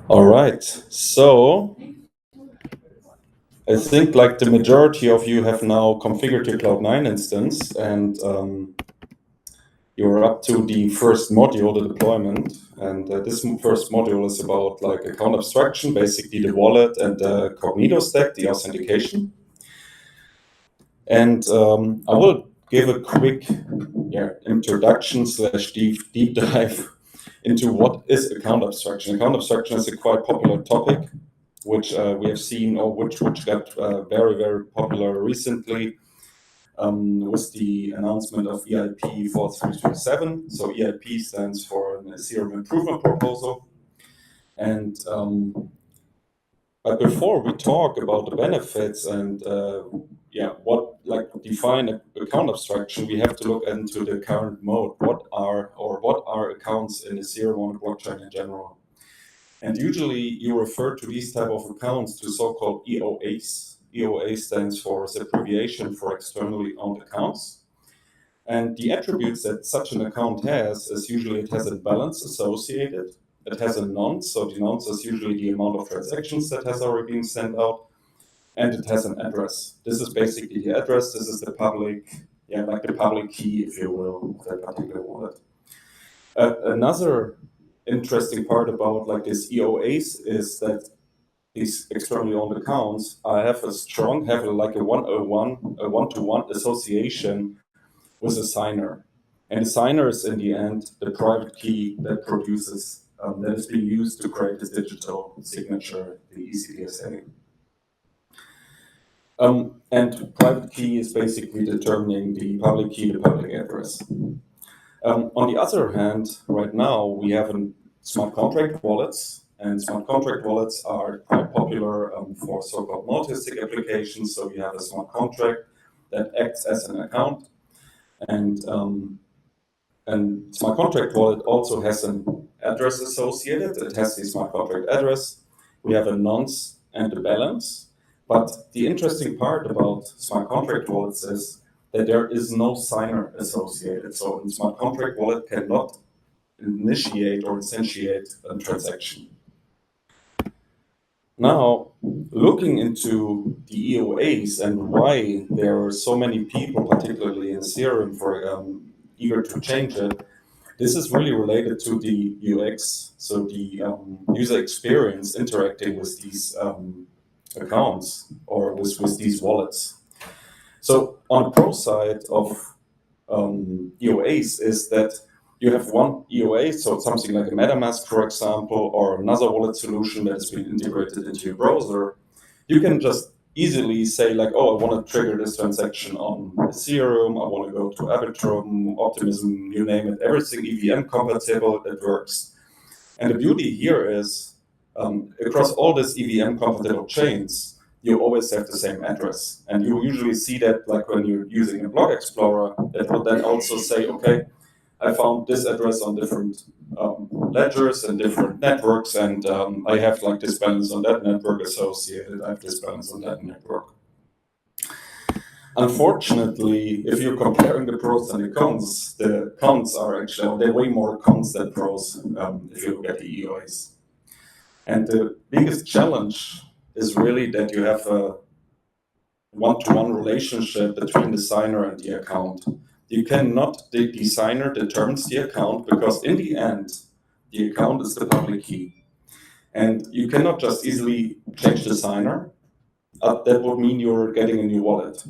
All right, so I think like the majority of you have now configured your Cloud9 instance, and you're up to the first module, the deployment. And this first module is about like account abstraction, basically the wallet and the Cognito stack, the authentication. And I will give a quick introduction / deep dive into what is account abstraction. Account abstraction is a quite popular topic, which we have seen, or which got very, very popular recently with the announcement of EIP 4327. So EIP stands for an Ethereum Improvement Proposal. And but before we talk about the benefits and what like define account abstraction, we have to look into the current mode. What are accounts in Ethereum on blockchain in general? And usually you refer to these type of accounts to so-called EOAs. EOA stands for its abbreviation for externally owned accounts. And the attributes that such an account has is usually it has a balance associated. It has a nonce, so the nonce is usually the amount of transactions that has already been sent out. And it has an address. This is basically the address. This is the public, like the public key, if you will, of that particular wallet. Another interesting part about like this EOAs is that these externally owned accounts have like a one-to-one association with a signer. And the signer is in the end the private key that produces, that is being used to create this digital signature, the ECDSA. And private key is basically determining the public key, the public address. On the other hand, right now we have smart contract wallets, and smart contract wallets are quite popular for so-called multi-sig applications. So you have a smart contract that acts as an account, and smart contract wallet also has an address associated. It has the smart contract address. We have a nonce and a balance. But the interesting part about smart contract wallets is that there is no signer associated. So a smart contract wallet cannot initiate or instantiate a transaction. Now, looking into the EOAs and why there are so many people, particularly in Ethereum, eager to change it, this is really related to the UX, so the user experience interacting with these accounts or with these wallets. So on the pro side of EOAs is that you have one EOA, so something like a MetaMask, for example, or another wallet solution that has been integrated into your browser. You can just easily say like, oh, I want to trigger this transaction on Ethereum, I want to go to Arbitrum, Optimism, you name it, everything EVM compatible that works. And the beauty here is across all these EVM compatible chains, you always have the same address. And you usually see that like when you're using a block explorer, that will then also say, okay, I found this address on different ledgers and different networks, and I have like this balance on that network associated, I have this balance on that network. Unfortunately, if you're comparing the pros and the cons are actually, there are way more cons than pros if you look at the EOAs. And the biggest challenge is really that you have a one-to-one relationship between the signer and the account. You cannot, the signer determines the account because in the end, the account is the public key. And you cannot just easily change the signer. That would mean you're getting a new wallet.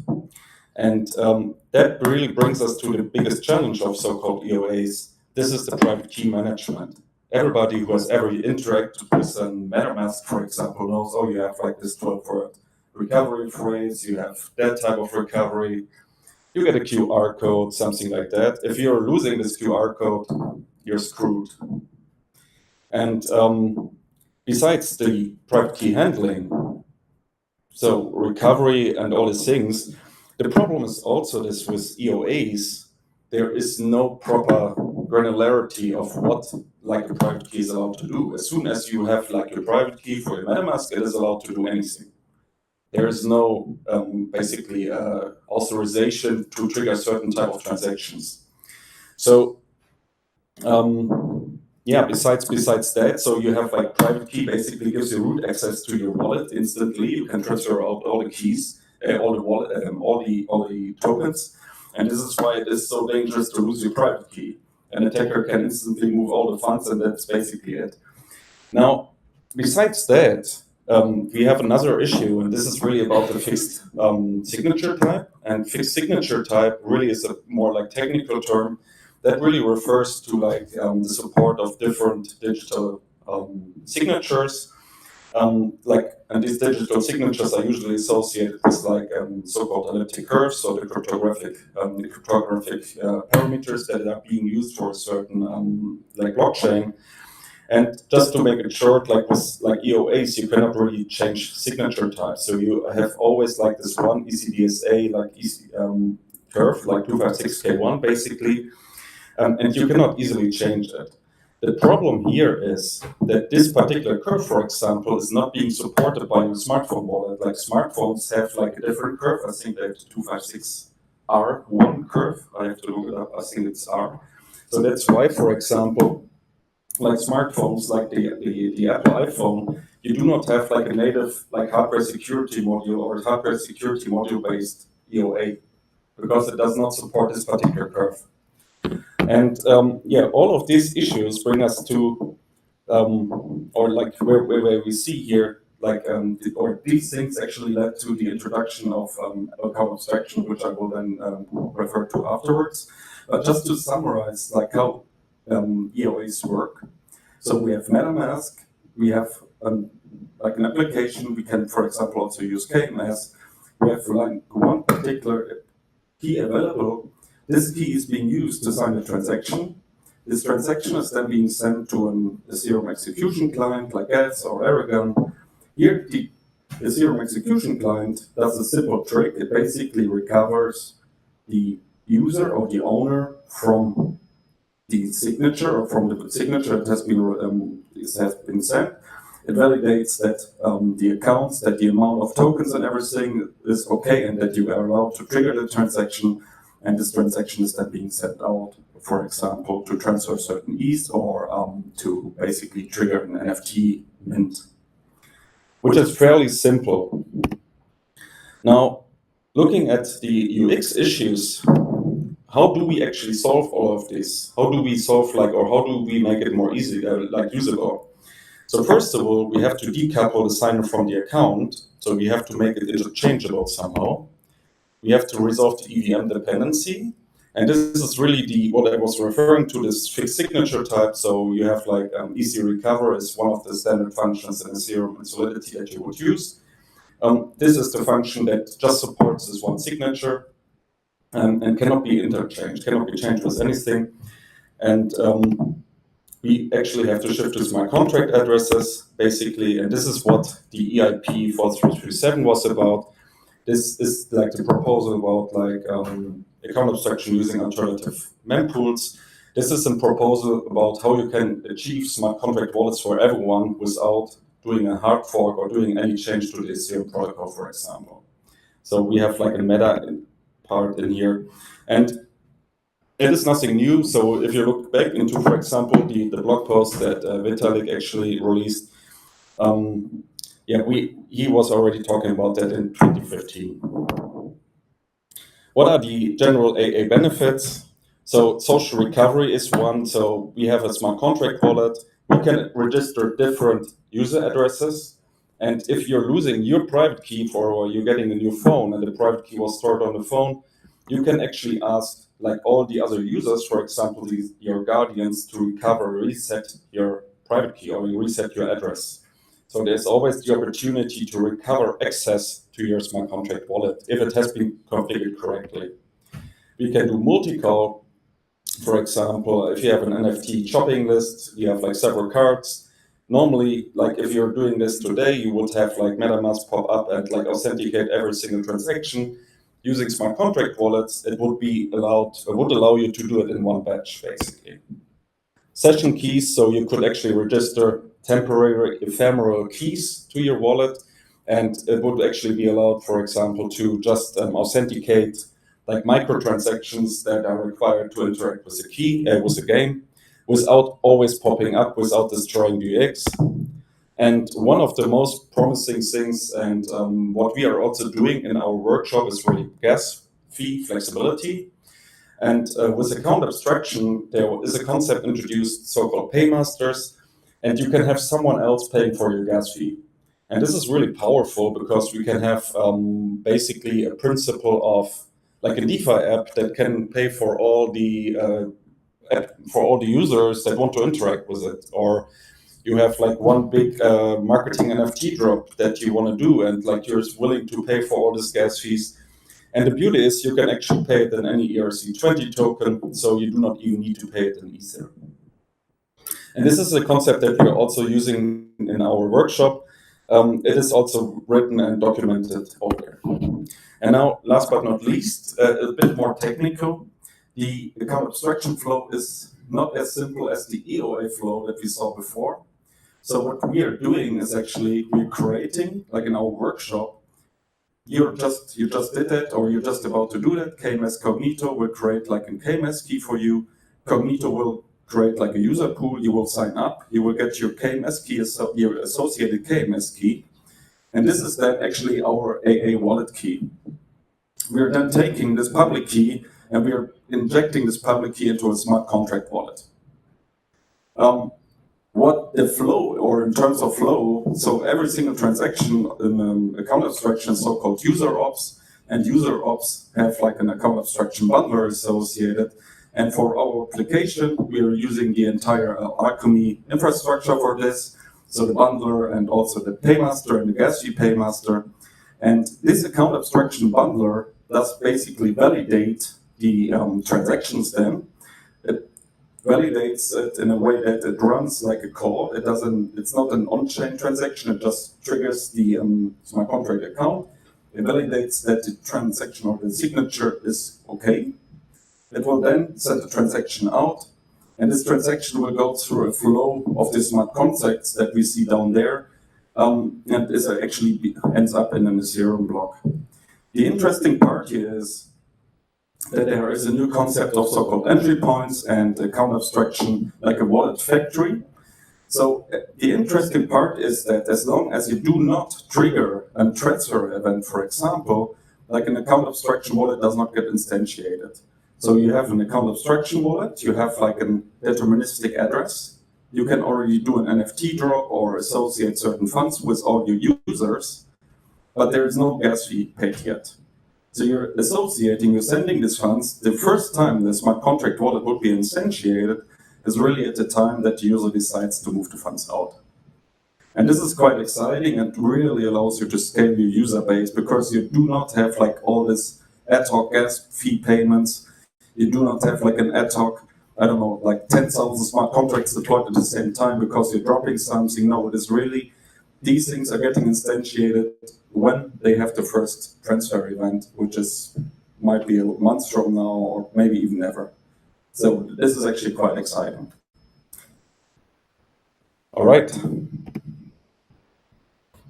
And that really brings us to the biggest challenge of so-called EOAs. This is the private key management. Everybody who has ever interacted with a MetaMask, for example, knows, oh, you have like this 12-word recovery phrase, you have that type of recovery. You get a QR code, something like that. If you're losing this QR code, you're screwed. And besides the private key handling, so recovery and all these things, The problem is also this with EOAs, there is no proper granularity of what like a private key is allowed to do. As soon as you have like your private key for your MetaMask, it is allowed to do anything. There is no basically authorization to trigger certain type of transactions. So yeah, besides that, so you have like private key basically gives you root access to your wallet instantly. You can transfer out all the keys, all the tokens, and this is why it is so dangerous to lose your private key. An attacker can instantly move all the funds, and that's basically it. Now, besides that, we have another issue, and this is really about the fixed signature type. And fixed signature type really is a more like technical term that really refers to like the support of different digital signatures. And these digital signatures are usually associated with like so-called elliptic curves, so the cryptographic parameters that are being used for a certain like blockchain. And just to make it short, like with like EOAs, you cannot really change signature type. So you have always like this one ECDSA like curve, like 256K1 basically, and you cannot easily change it. The problem here is that this particular curve, for example, is not being supported by your smartphone wallet. Like smartphones have like a different curve. I think they have the 256R1 curve. I have to look it up. I think it's R. So that's why, for example, like smartphones, like the Apple iPhone, you do not have like a native like hardware security module or hardware security module based EOA because it does not support this particular curve. And yeah, all of these issues bring us to, or like where we see here, like, or these things actually led to the introduction of account abstraction, which I will then refer to afterwards. But just to summarize, like how EOAs work. So we have MetaMask, we have like an application, we can, for example, also use KMS. We have like one particular key available. This key is being used to sign a transaction. This transaction is then being sent to an Ethereum execution client like Gas or Aragon. Here, the Ethereum execution client does a simple trick. It basically recovers the user or the owner from the signature or from the signature that has been sent. It validates that the accounts, that the amount of tokens and everything is okay, and that you are allowed to trigger the transaction. And this transaction is then being sent out, for example, to transfer certain ETH or to basically trigger an NFT mint, which is fairly simple. Now, looking at the UX issues, how do we actually solve all of this? How do we solve like, or how do we make it more easy, like usable? So first of all, we have to decouple the signer from the account. So we have to make it interchangeable somehow. We have to resolve the EVM dependency. And this is really what I was referring to, this fixed signature type. So you have like easy recover is one of the standard functions in Ethereum and Solidity that you would use. This is the function that just supports this one signature and cannot be interchanged, cannot be changed with anything. And we actually have to shift to smart contract addresses, basically. And this is what the EIP 4337 was about. This is like the proposal about like account abstraction using alternative mempools. This is a proposal about how you can achieve smart contract wallets for everyone without doing a hard fork or doing any change to the Ethereum protocol, for example. So we have like a meta part in here. And it is nothing new. So if you look back into, for example, the blog post that Vitalik actually released, yeah, he was already talking about that in 2015. What are the general AA benefits? So social recovery is one. So we have a smart contract wallet. We can register different user addresses. And if you're losing your private key or you're getting a new phone and the private key was stored on the phone, you can actually ask like all the other users, for example, your guardians, to recover, reset your private key or reset your address. So there's always the opportunity to recover access to your smart contract wallet if it has been configured correctly. We can do multi-call. For example, if you have an NFT shopping list, you have like several cards. Normally, like if you're doing this today, you would have like MetaMask pop up and like authenticate every single transaction. using smart contract wallets, it would allow you to do it in one batch, basically. Session keys, so you could actually register temporary ephemeral keys to your wallet, and it would actually be allowed, for example, to just authenticate like microtransactions that are required to interact with a game, without always popping up, without destroying the UX. And one of the most promising things, and what we are also doing in our workshop, is really gas fee flexibility. And with account abstraction, there is a concept introduced, so-called paymasters, and you can have someone else paying for your gas fee. And this is really powerful because we can have basically a principle of like a DeFi app that can pay for all the users that want to interact with it. Or you have like one big marketing NFT drop that you want to do, and like you're willing to pay for all these gas fees. And the beauty is you can actually pay it in any ERC20 token, so you do not even need to pay it in Ether. And this is a concept that we're also using in our workshop. It is also written and documented out there. And now, last but not least, a bit more technical. The account abstraction flow is not as simple as the EOA flow that we saw before. So what we are doing is actually we're creating, like in our workshop, you just did that, or you're just about to do that. KMS Cognito will create like a KMS key for you. Cognito will create like a user pool. You will sign up. You will get your KMS key, your associated KMS key. And this is then actually our AA wallet key. We're then taking this public key and we're injecting this public key into a smart contract wallet. What the flow, or in terms of flow, so every single transaction in account abstraction is so-called user ops, and user ops have like an account abstraction bundler associated. And for our application, we are using the entire Alchemy infrastructure for this, so the bundler and also the paymaster and the gas fee paymaster. And this account abstraction bundler does basically validate the transactions then. It validates it in a way that it runs like a call. It's not an on-chain transaction, it just triggers the smart contract account. It validates that the transaction or the signature is okay. It will then send the transaction out, and this transaction will go through a flow of the smart contracts that we see down there, and this actually ends up in an Ethereum block. The interesting part here is that there is a new concept of so-called entry points and account abstraction, like a wallet factory. So the interesting part is that as long as you do not trigger a transfer event, for example, like an account abstraction wallet does not get instantiated. So you have an account abstraction wallet, you have like a deterministic address, you can already do an NFT drop or associate certain funds with all your users, but there is no gas fee paid yet. So you're sending these funds. The first time the smart contract wallet would be instantiated is really at the time that the user decides to move the funds out. And this is quite exciting and really allows you to scale your user base, because you do not have like all this ad hoc gas fee payments. You do not have like an ad hoc, I don't know, like 10,000 smart contracts deployed at the same time because you're dropping something. No, it is really, these things are getting instantiated when they have the first transfer event, which might be a month from now or maybe even never. So this is actually quite exciting. All right.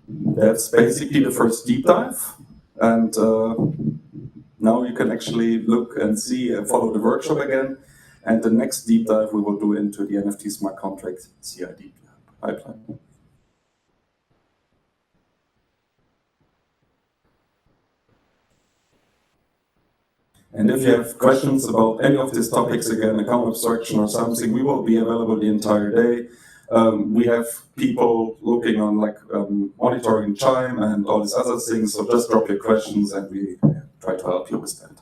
That's basically the first deep dive. And now you can actually look and see and follow the workshop again. And the next deep dive we will do into the NFT smart contract CID pipeline. And if you have questions about any of these topics, again, account abstraction or something, we will be available the entire day. We have people looking on like monitoring Chime and all these other things, so just drop your questions and we try to help you with that.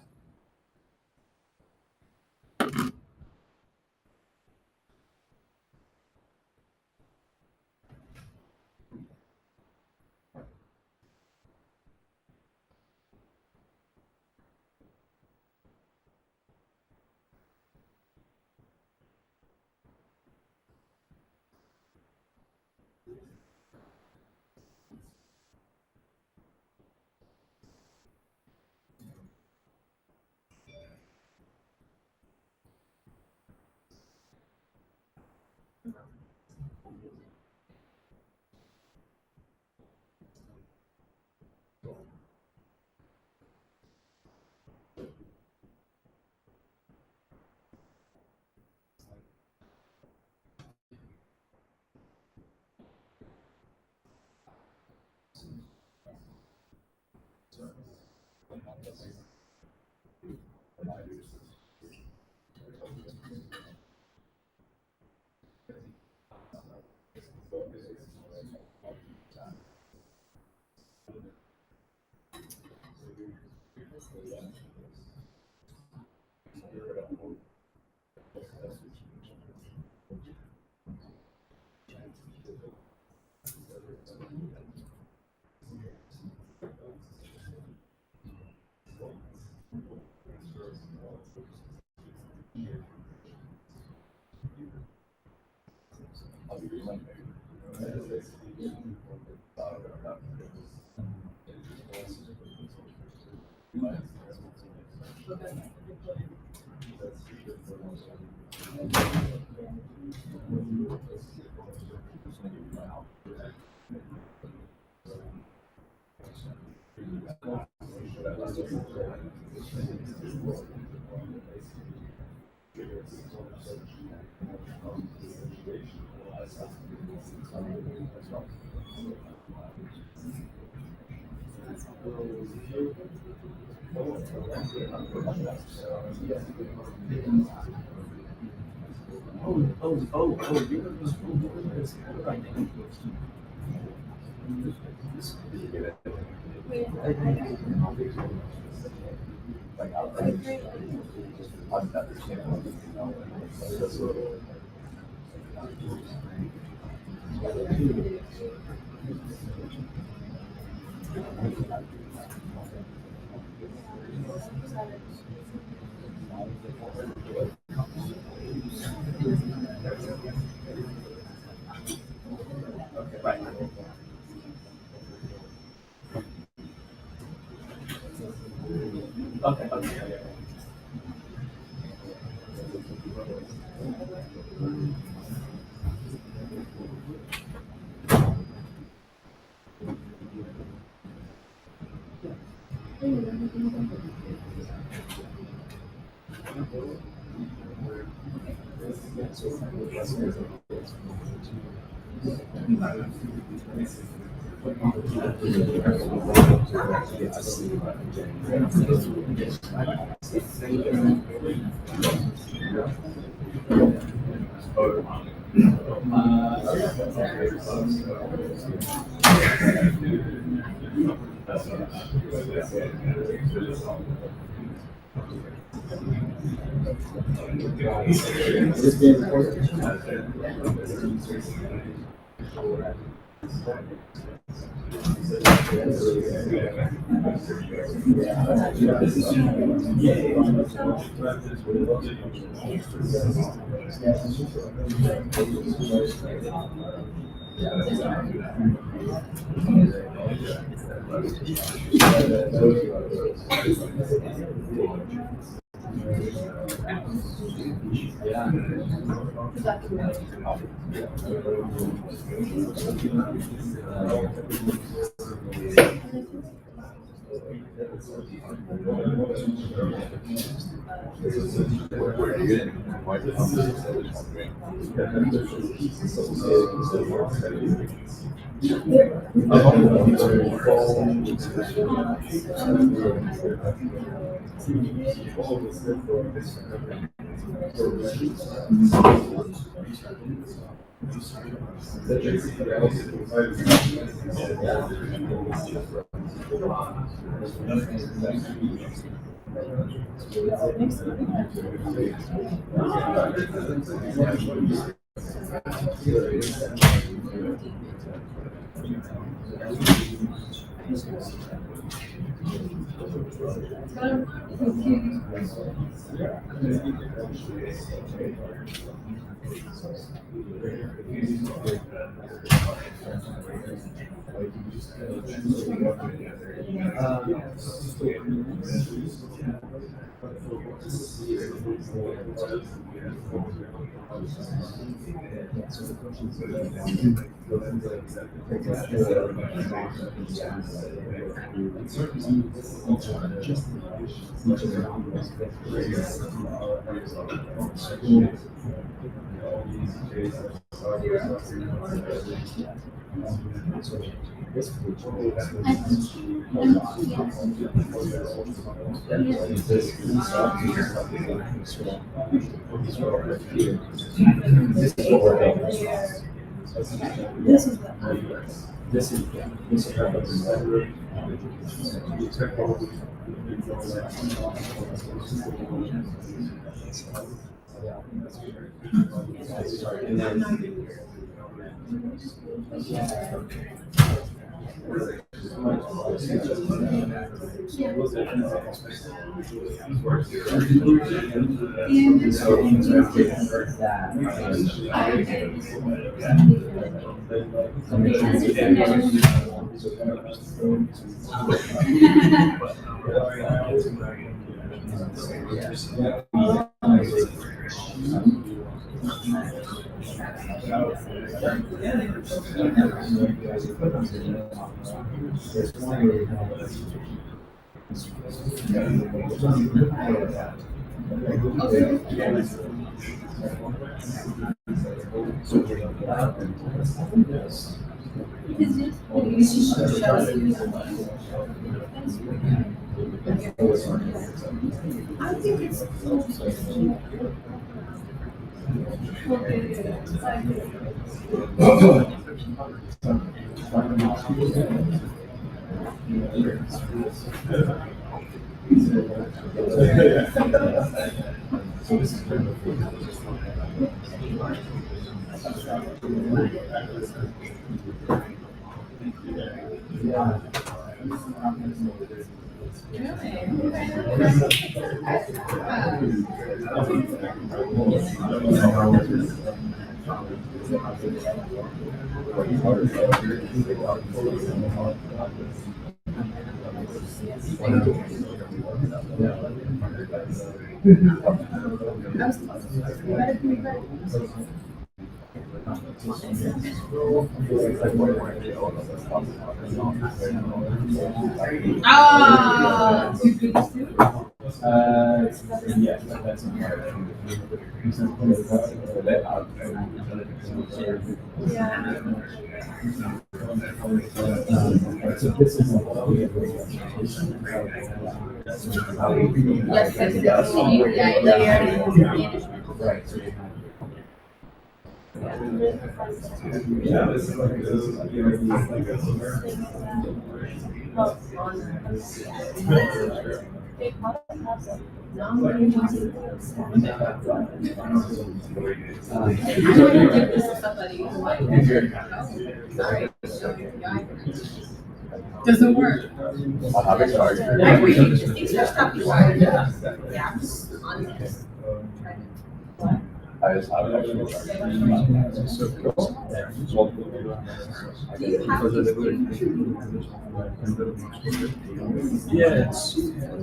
Doesn't work. I agree. Things are stuff you want. Yeah. I'm just on this. I just have it actually. Do you have to Yeah, it's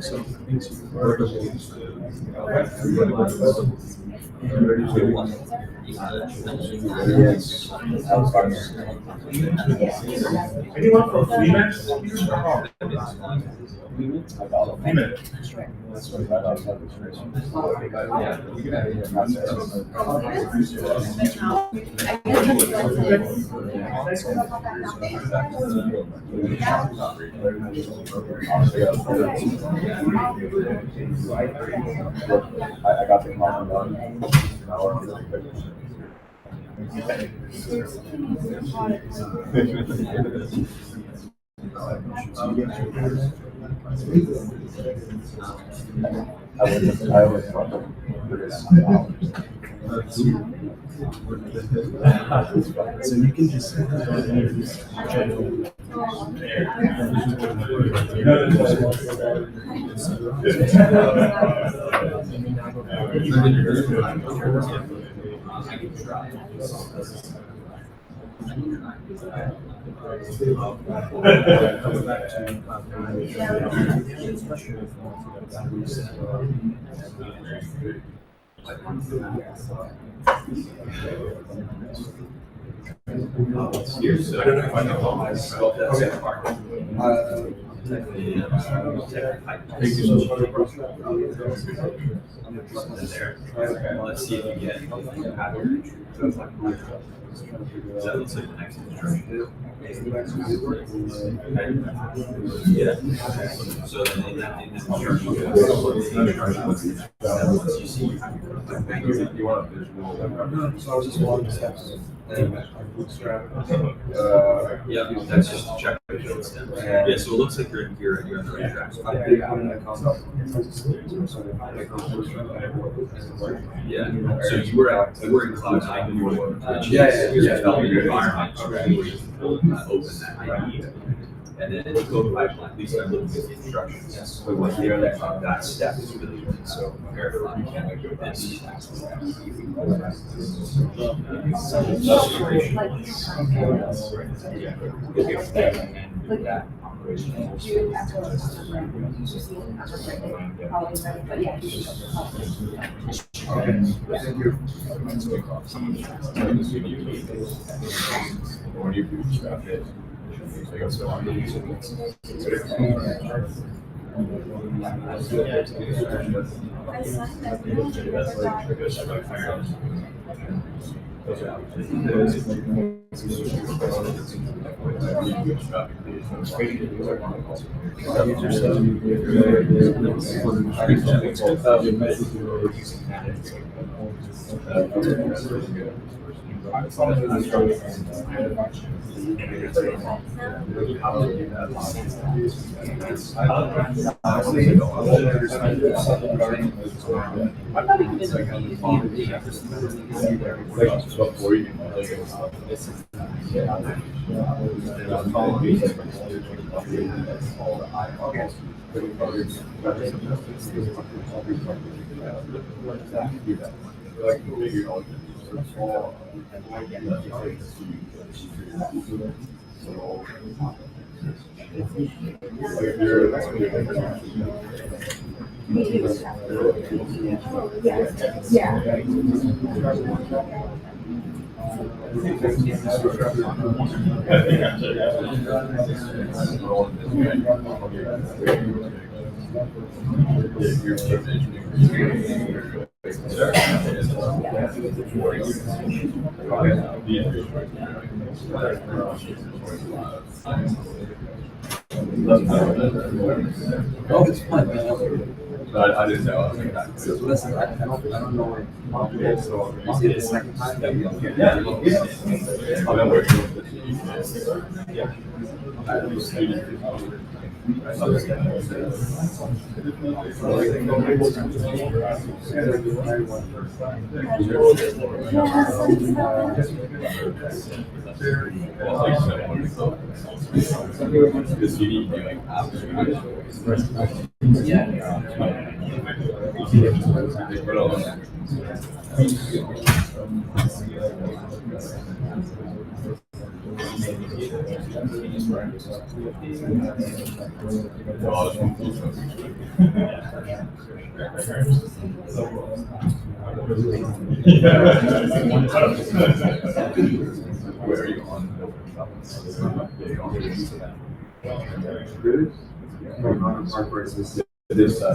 some things you Anyone from Freeman? I got the comment on. So you can just Let's see if you get That looks like the next instruction. Yeah. So then in that instruction, you see. You want a visual? So I was just wanting steps. Bootstrap. Yeah, that's just to check the code steps. Yeah, so it looks like you're on the right track. Yeah, so you were in Cloud9 before, which is your environment where you open that IDE. And then in the code pipeline, at least I'm looking at the instructions. That step is really good. So verify this. When you bootstrap it, Oh, it's fun. I didn't know. So listen, I don't know where. So you see the second time that we don't get Where are you on? This I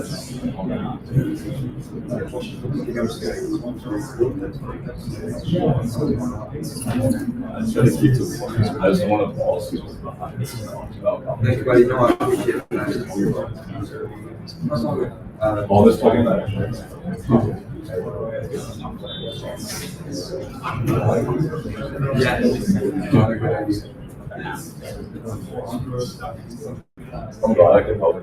just want to pause. Everybody know I appreciate All this talking about. I'm glad I can help.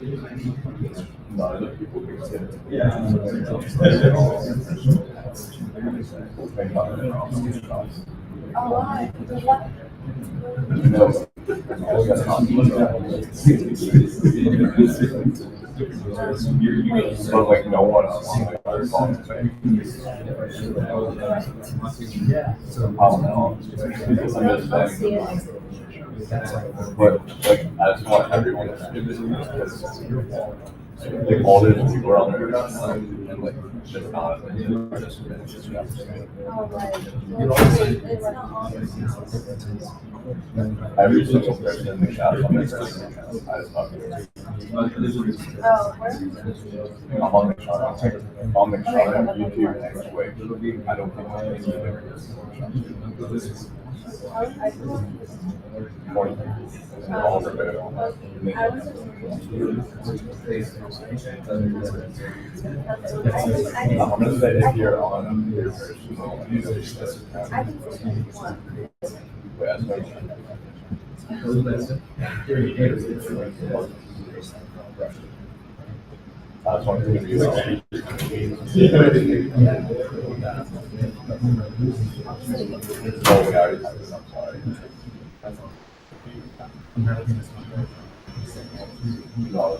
None of the people can sit. But like no one else on the other phone. But like I just want everyone to do this because like all the people are on there and like just not. Every single person in the chat on this, I just love you. I'm on the chart on YouTube next week. I don't think I'm going to be there. All over there. I'm gonna say if you're on your that's one thing to be oh, we already have this, I'm sorry. No,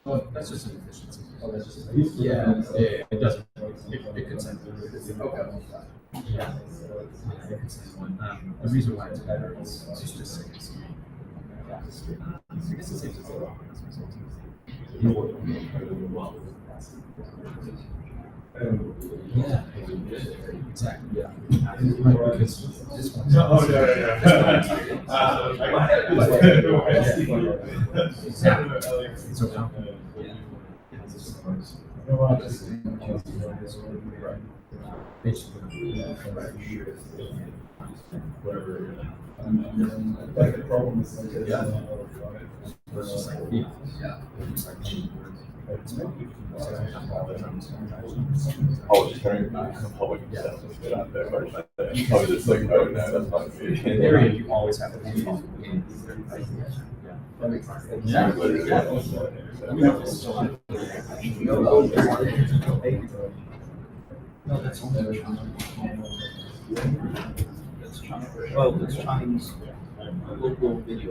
Well, that's just an efficiency. Yeah, it doesn't. It could send. Okay. Yeah. The reason why it's better is it's just seconds. I guess it's yeah, exactly. Yeah, because this one. Oh whatever. Like the problem is like it's just like oh, just carrying public acceptance out there. I was just like, oh no, that's not me. In area, you always have to be on. Yeah. No, that's only well, it's Chinese local video.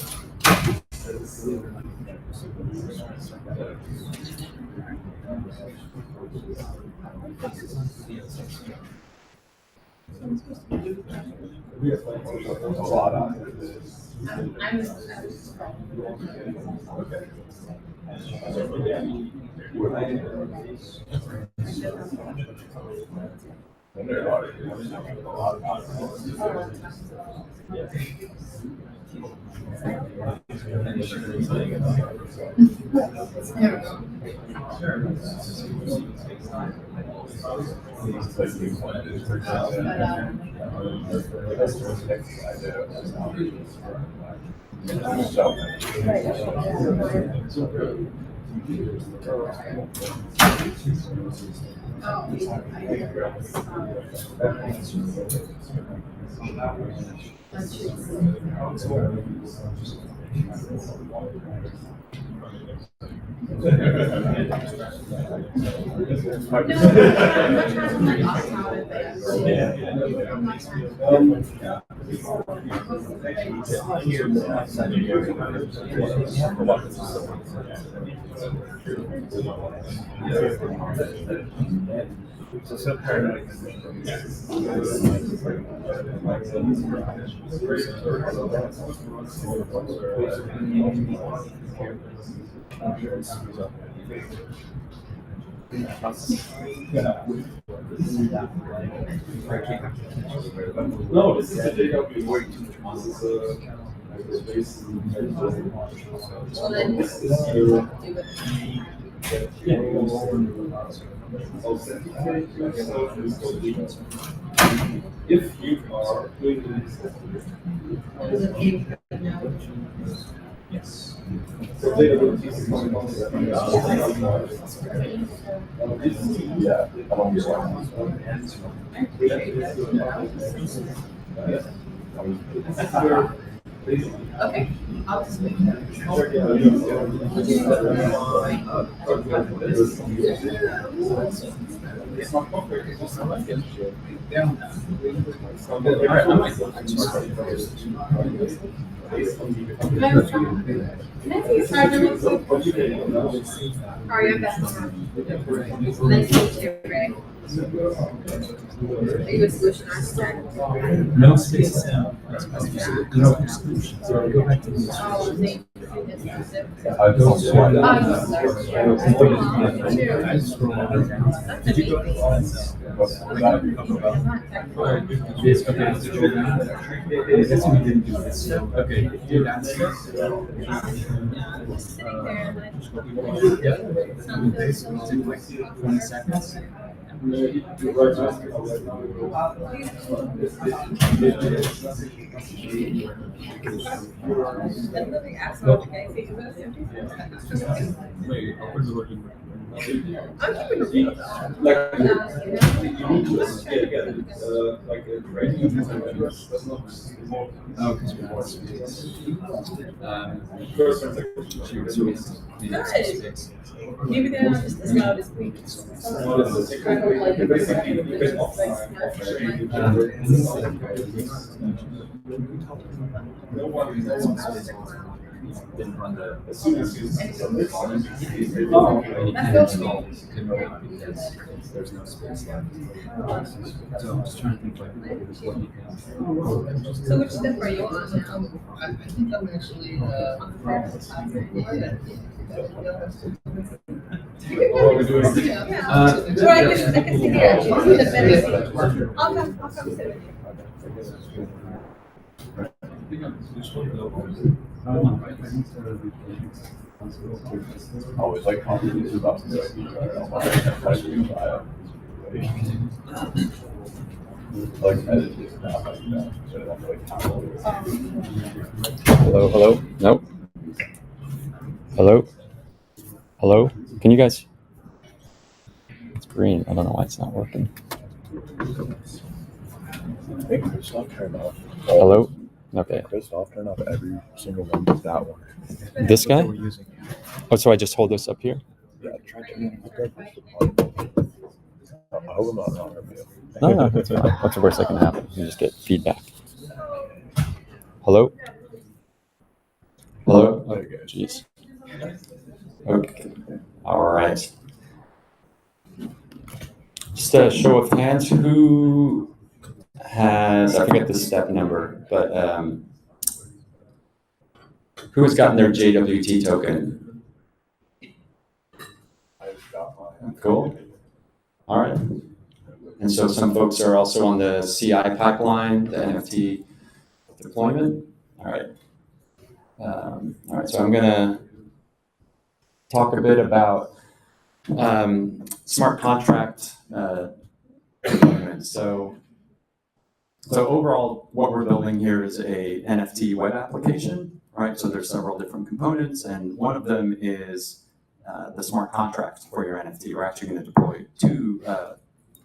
No, this is a JW way too much. This is if you are doing yes. Yeah, along your Okay. I'll just make Can I see your card number? Sorry, I'm back. Nice to meet you, Ray. Are you a solution architect? no space now. No solutions. Go back to the Oh, thank you. I don't sweat. Did you go? Yes, okay, so go down. That's what we didn't do this. Okay, do that. Yeah. Take like 20 seconds. Maybe they're not just as loud as we. Didn't run the as soon as you That feels me. there's no space left. So I'm just trying to think like what you can. So which step are you on now? I think I'm actually On the first? what we're doing. Or I can sit here actually. The better. I'll come sit with you. Always like conversations about like meditation. Hello, hello? Nope. Hello? Hello? Can you guys? It's green. I don't know why it's not working. Hey, Christoph turned off. Hello? Okay. Christoph turned off every single one but that one. This guy? We're using. Oh, so I just hold this up here? Yeah, try turning it up. I hope I'm not wrong. No, that's fine. What's the worst that can happen? You just get feedback. Hello? Hello? Oh, jeez. Okay. All right. Just a show of hands. Who has, I forget the step number, but who has gotten their JWT token? Cool. All right. And so some folks are also on the CI pipeline, the NFT deployment. All right. All right, so I'm going to talk a bit about smart contract deployment. So overall, what we're building here is a NFT web application, right? So there's several different components, and one of them is the smart contract for your NFT. We're actually going to deploy two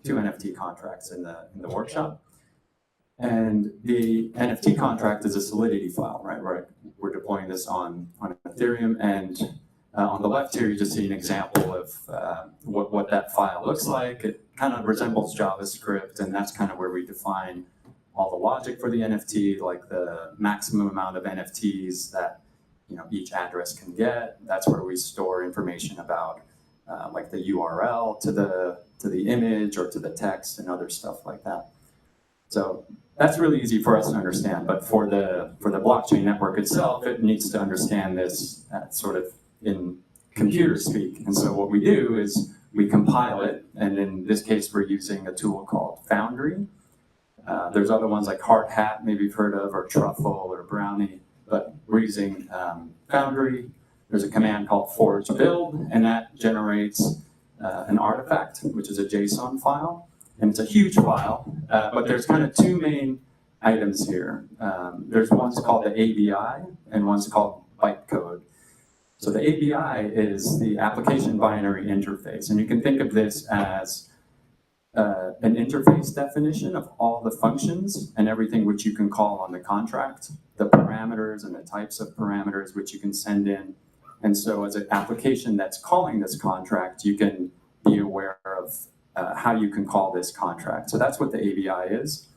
NFT contracts in the workshop. And the NFT contract is a Solidity file, right? We're deploying this on Ethereum, and on the left here, you just see an example of what that file looks like. It kind of resembles JavaScript, and that's kind of where we define all the logic for the NFT, like the maximum amount of NFTs that each address can get. That's where we store information about like the URL to the image or to the text and other stuff like that. So that's really easy for us to understand, but for the blockchain network itself, it needs to understand this sort of in computer speak. And so what we do is we compile it, and in this case, we're using a tool called Foundry. There's other ones like Hard Hat, maybe you've heard of, or Truffle or Brownie, but we're using Foundry. There's a command called forge build, and that generates an artifact, which is a JSON file. And it's a huge file, but there's kind of two main items here. There's one's called the ABI, and one's called bytecode. So the ABI is the application binary interface, and you can think of this as an interface definition of all the functions and everything which you can call on the contract, the parameters and the types of parameters which you can send in. And so as an application that's calling this contract, you can be aware of how you can call this contract. So that's what the ABI is.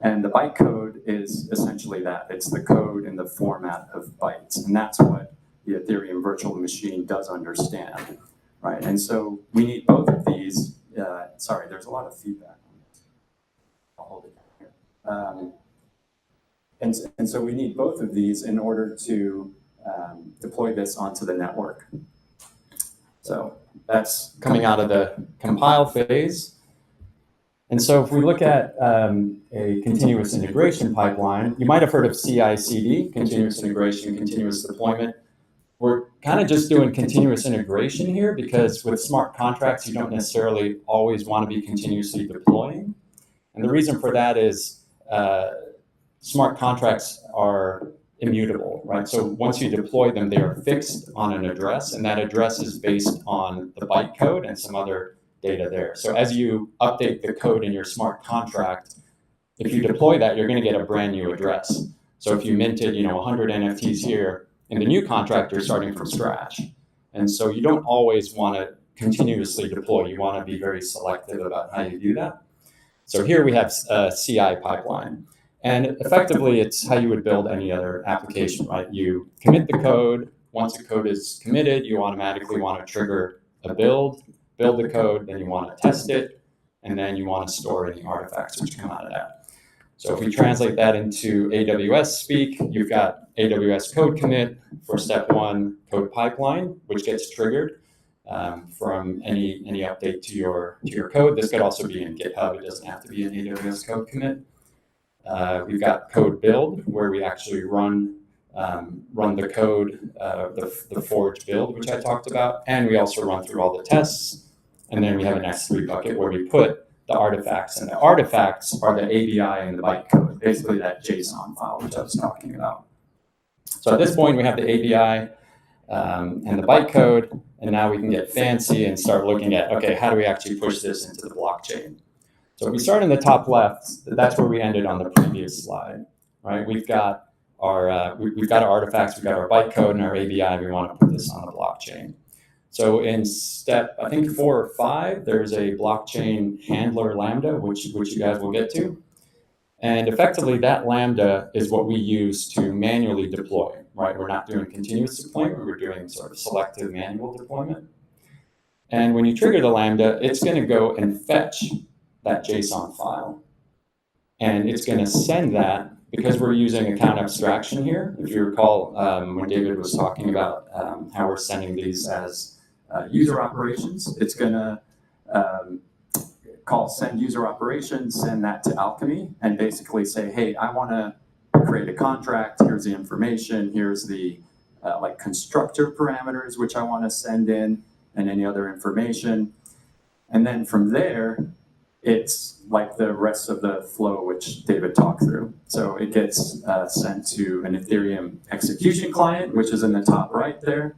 And the bytecode is essentially that. It's the code in the format of bytes. And that's what the Ethereum virtual machine does understand, right? And so we need both of these. Sorry, there's a lot of feedback on this. I'll hold it here. And so we need both of these in order to deploy this onto the network. So that's coming out of the compile phase. And so if we look at a continuous integration pipeline, you might have heard of CI/CD, continuous integration, continuous deployment. We're kind of just doing continuous integration here because with smart contracts, you don't necessarily always want to be continuously deploying. And the reason for that is smart contracts are immutable, right? So once you deploy them, they are fixed on an address, and that address is based on the bytecode and some other data there. So as you update the code in your smart contract, if you deploy that, you're going to get a brand new address. So if you minted, 100 NFTs here, in the new contract, you're starting from scratch. And so you don't always want to continuously deploy. You want to be very selective about how you do that. So here we have a CI pipeline. And effectively, it's how you would build any other application, right? You commit the code. Once the code is committed, you automatically want to trigger a build the code, then you want to test it, and then you want to store any artifacts which come out of that. So if we translate that into AWS speak, you've got AWS code commit for step one code pipeline, which gets triggered from any update to your code. This could also be in GitHub. It doesn't have to be an AWS code commit. We've got code build, where we actually run the code, the forge build, which I talked about, and we also run through all the tests. And then we have an S3 bucket where we put the artifacts, and the artifacts are the ABI and the bytecode, basically that JSON file which I was talking about. So at this point, we have the ABI and the bytecode, and now we can get fancy and start looking at, okay, how do we actually push this into the blockchain? So if we start in the top left, that's where we ended on the previous slide, right? We've got our artifacts, we've got our bytecode and our ABI. We want to put this on the blockchain. So in step, I think 4 or 5, there's a blockchain handler Lambda, which you guys will get to. And effectively, that Lambda is what we use to manually deploy, right? We're not doing continuous deployment. We're doing sort of selective manual deployment. And when you trigger the Lambda, it's going to go and fetch that JSON file. And it's going to send that, because we're using account abstraction here. If you recall, when David was talking about how we're sending these as user operations, it's going to call send user operations, send that to Alchemy, and basically say, hey, I want to create a contract. Here's the information. Here's the like constructor parameters, which I want to send in, and any other information. And then from there, it's like the rest of the flow, which David talked through. So it gets sent to an Ethereum execution client, which is in the top right there.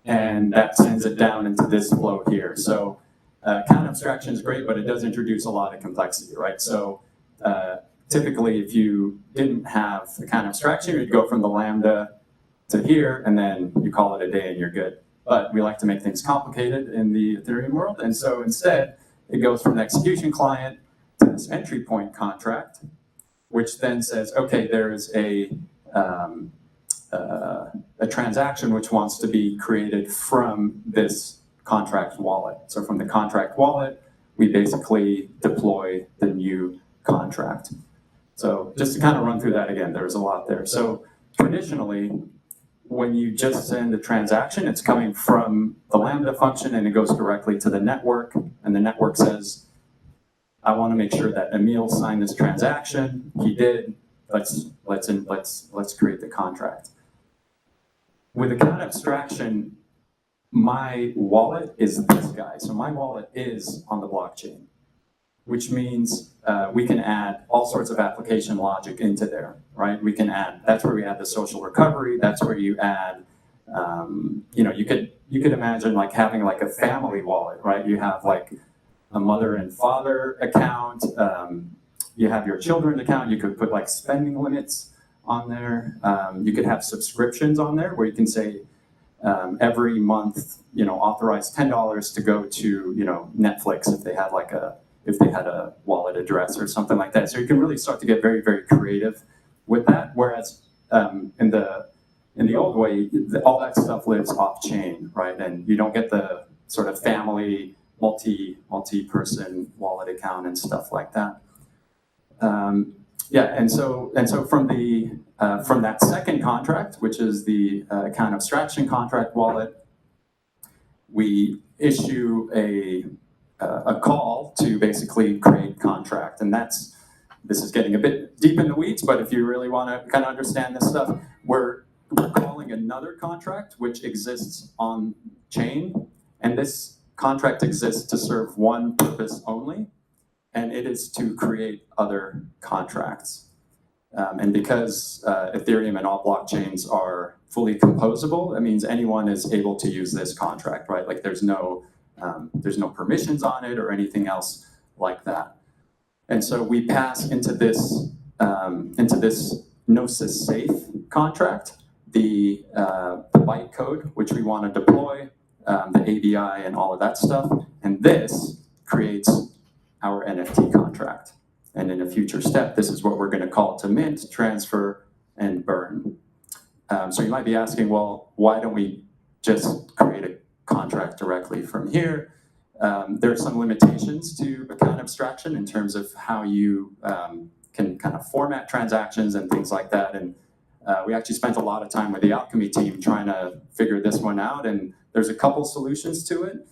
And that sends it down into this flow here. So account abstraction is great, but it does introduce a lot of complexity, right? So typically, if you didn't have account abstraction, you'd go from the Lambda to here, and then you call it a day and you're good. But we like to make things complicated in the Ethereum world. And so instead, it goes from an execution client to this entry point contract, which then says, okay, there's a transaction which wants to be created from this contract wallet. So from the contract wallet, we basically deploy the new contract. So just to kind of run through that again, there's a lot there. So traditionally, when you just send a transaction, it's coming from the Lambda function and it goes directly to the network. And the network says, I want to make sure that Emil signed this transaction. He did. Let's create the contract. With account abstraction, my wallet is this guy. So my wallet is on the blockchain, which means we can add all sorts of application logic into there, right? We can add, that's where we add the social recovery. That's where you add, you could imagine like having like a family wallet, right? You have like a mother and father account. You have your children account. You could put like spending limits on there. You could have subscriptions on there where you can say every month, authorize $10 to go to, Netflix if they had a wallet address or something like that. So you can really start to get very, very creative with that. Whereas in the old way, all that stuff lives off chain, right? And you don't get the sort of family multi-person wallet account and stuff like that. And so from that second contract, which is the account abstraction contract wallet, we issue a call to basically create contract. And this is getting a bit deep in the weeds, but if you really want to kind of understand this stuff, we're calling another contract which exists on chain. And this contract exists to serve one purpose only, and it is to create other contracts. And because Ethereum and all blockchains are fully composable, that means anyone is able to use this contract, right? Like there's no permissions on it or anything else like that. And so we pass into this Gnosis safe contract, the bytecode which we want to deploy, the ABI and all of that stuff, and this creates our NFT contract. And in a future step, this is what we're going to call to mint, transfer, and burn. So you might be asking, well, why don't we just create a contract directly from here? There are some limitations to account abstraction in terms of how you can kind of format transactions and things like that. And we actually spent a lot of time with the Alchemy team trying to figure this one out. And there's a couple solutions to it.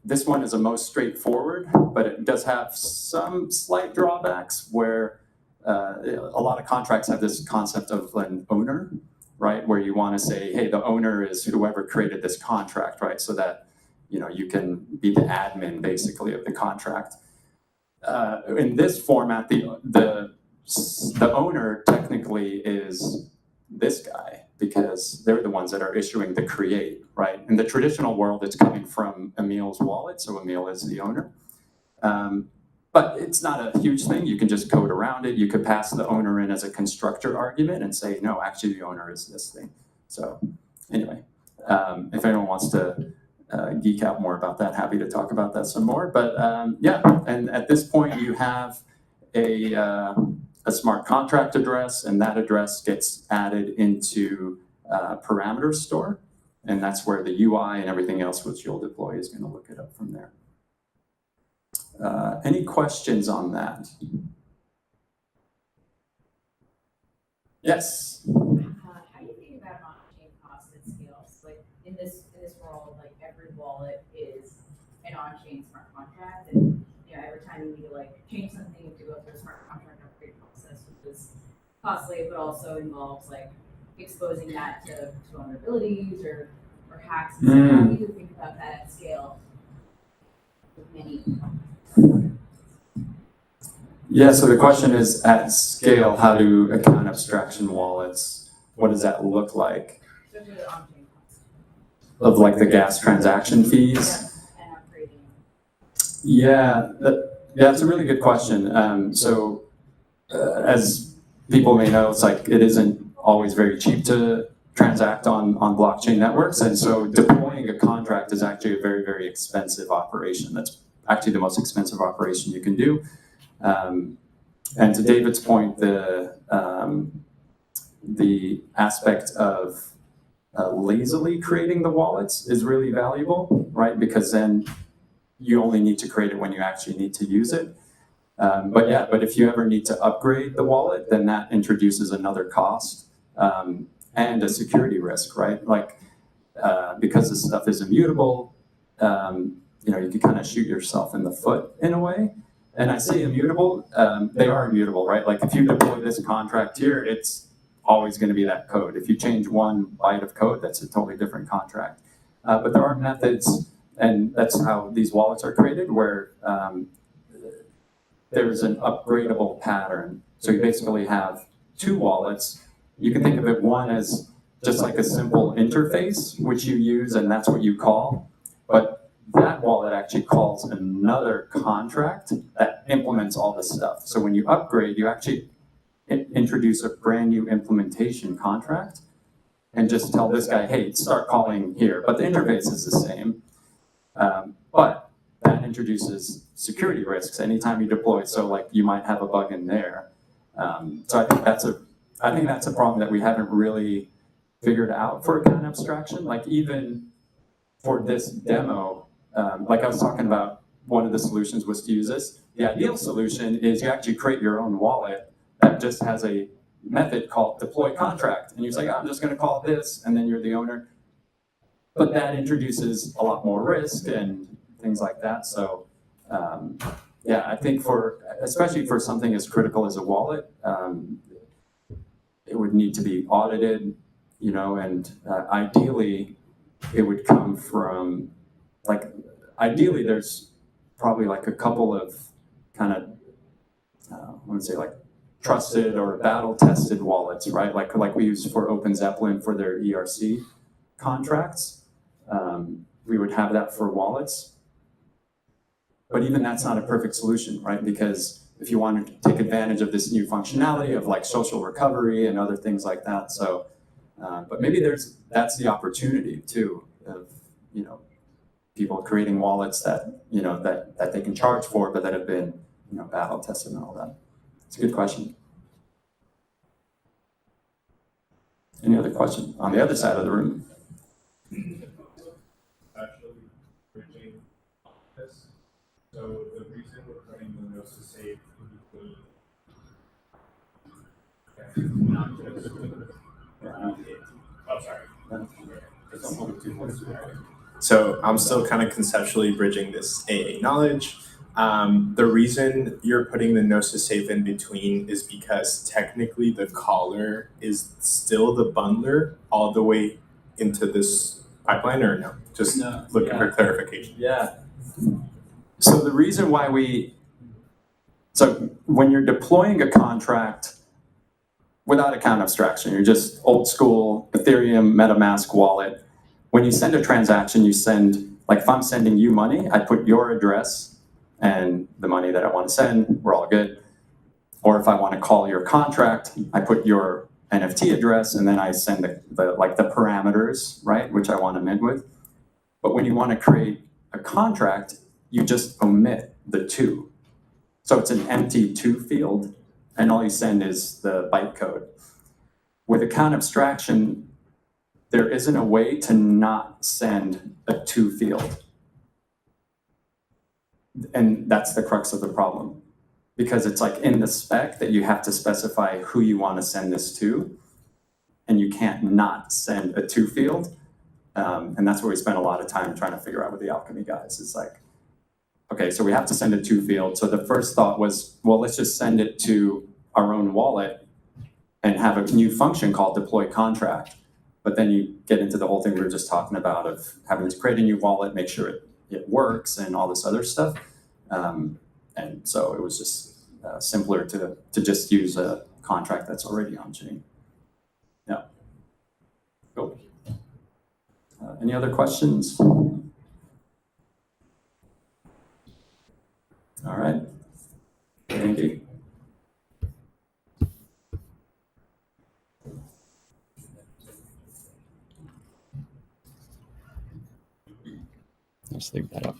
This one is the most straightforward, but it does have some slight drawbacks where a lot of contracts have this concept of an owner, right? Where you want to say, hey, the owner is whoever created this contract, right? So that you can be the admin basically of the contract. In this format, the owner technically is this guy, because they're the ones that are issuing the create, right? In the traditional world, it's coming from Emil's wallet, so Emil is the owner. But it's not a huge thing. You can just code around it. You could pass the owner in as a constructor argument and say, no, actually the owner is this thing. So anyway, if anyone wants to geek out more about that, happy to talk about that some more. But yeah, and at this point you have a smart contract address, and that address gets added into parameter store. And that's where the UI and everything else which you'll deploy is going to look it up from there. Any questions on that? Yes? How do you think about on-chain costs and scales? Like in this world, like every wallet is an on-chain smart contract, and every time you need to like change something, you have to go through a smart contract upgrade process, which is costly, but also involves like exposing that to vulnerabilities or hacks. So how do you think about that at scale with many? Yeah, so the question is, at scale, how do account abstraction wallets, what does that look like? Especially the on-chain costs. Of like the gas transaction fees? And upgrading. Yeah, that's a really good question. As people may know, it's like it isn't always very cheap to transact on blockchain networks. And so deploying a contract is actually a very, very expensive operation. That's actually the most expensive operation you can do. And to David's point, the aspect of lazily creating the wallets is really valuable, right? Because then you only need to create it when you actually need to use it. But if you ever need to upgrade the wallet, then that introduces another cost and a security risk, right? Like because this stuff is immutable, you can kind of shoot yourself in the foot in a way. And I say immutable, they are immutable, right? Like if you deploy this contract here, it's always going to be that code. If you change one byte of code, that's a totally different contract. But there are methods, and that's how these wallets are created, where there's an upgradable pattern. So you basically have two wallets. You can think of it one as just like a simple interface, which you use, and that's what you call. But that wallet actually calls another contract that implements all this stuff. So when you upgrade, you actually introduce a brand new implementation contract and just tell this guy, hey, start calling here. But the interface is the same. But that introduces security risks anytime you deploy. So like you might have a bug in there. So I think that's a problem that we haven't really figured out for account abstraction. Like even for this demo, like I was talking about, one of the solutions was to use this. The ideal solution is you actually create your own wallet that just has a method called deploy contract. And you say, I'm just going to call this, and then you're the owner. But that introduces a lot more risk and things like that. So I think especially for something as critical as a wallet, it would need to be audited, and ideally it would come from, ideally there's probably like a couple of kind of, I would say like trusted or battle-tested wallets, right? Like we use for OpenZeppelin for their ERC contracts. We would have that for wallets. But even that's not a perfect solution, right? Because if you want to take advantage of this new functionality of like social recovery and other things like that. So, but maybe that's the opportunity too of, people creating wallets that, that they can charge for, but that have been, battle tested and all that. It's a good question. Any other question on the other side of the room? Actually, bridging this. So the reason we're putting the notes to save in between, not just. I'm sorry. So I'm still kind of conceptually bridging this AA knowledge. The reason you're putting the notes to save in between is because technically the caller is still the bundler all the way into this pipeline, or no? Just looking for clarification. Yeah. So the reason why so when you're deploying a contract without account abstraction, you're just old school Ethereum MetaMask wallet. When you send a transaction, you send, like if I'm sending you money, I put your address and the money that I want to send, we're all good. Or if I want to call your contract, I put your NFT address and then I send the parameters, right, which I want to mint with. But when you want to create a contract, you just omit the two. So it's an empty to field, and all you send is the bytecode. With account abstraction, there isn't a way to not send a to field. And that's the crux of the problem. Because it's like in the spec that you have to specify who you want to send this to, and you can't not send a to field. And that's where we spent a lot of time trying to figure out with the Alchemy guys. It's like, okay, so we have to send it to field. So the first thought was, well, let's just send it to our own wallet and have a new function called deploy contract. But then you get into the whole thing we were just talking about of having to create a new wallet, make sure it works and all this other stuff. And so it was just simpler to just use a contract that's already on chain. Yeah. Cool. Any other questions? All right. Thank you. Let's leave that up.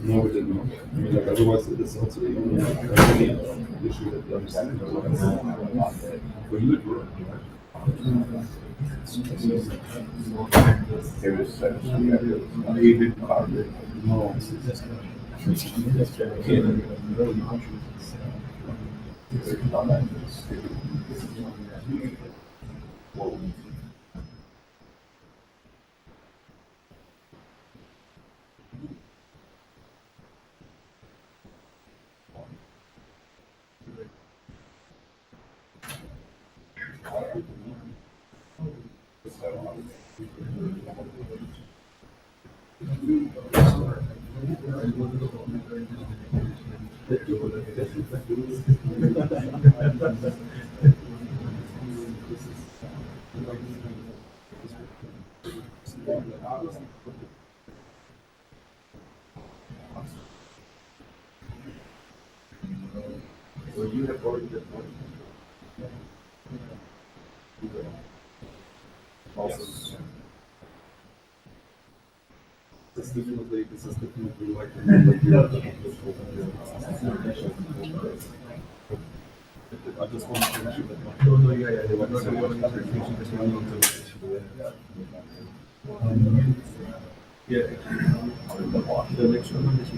No, we didn't. I mean, like, otherwise, it's also the only issue that the other side has. But you would work, So you have already done also. This is definitely like I just want to mention that. No, yeah. The next one is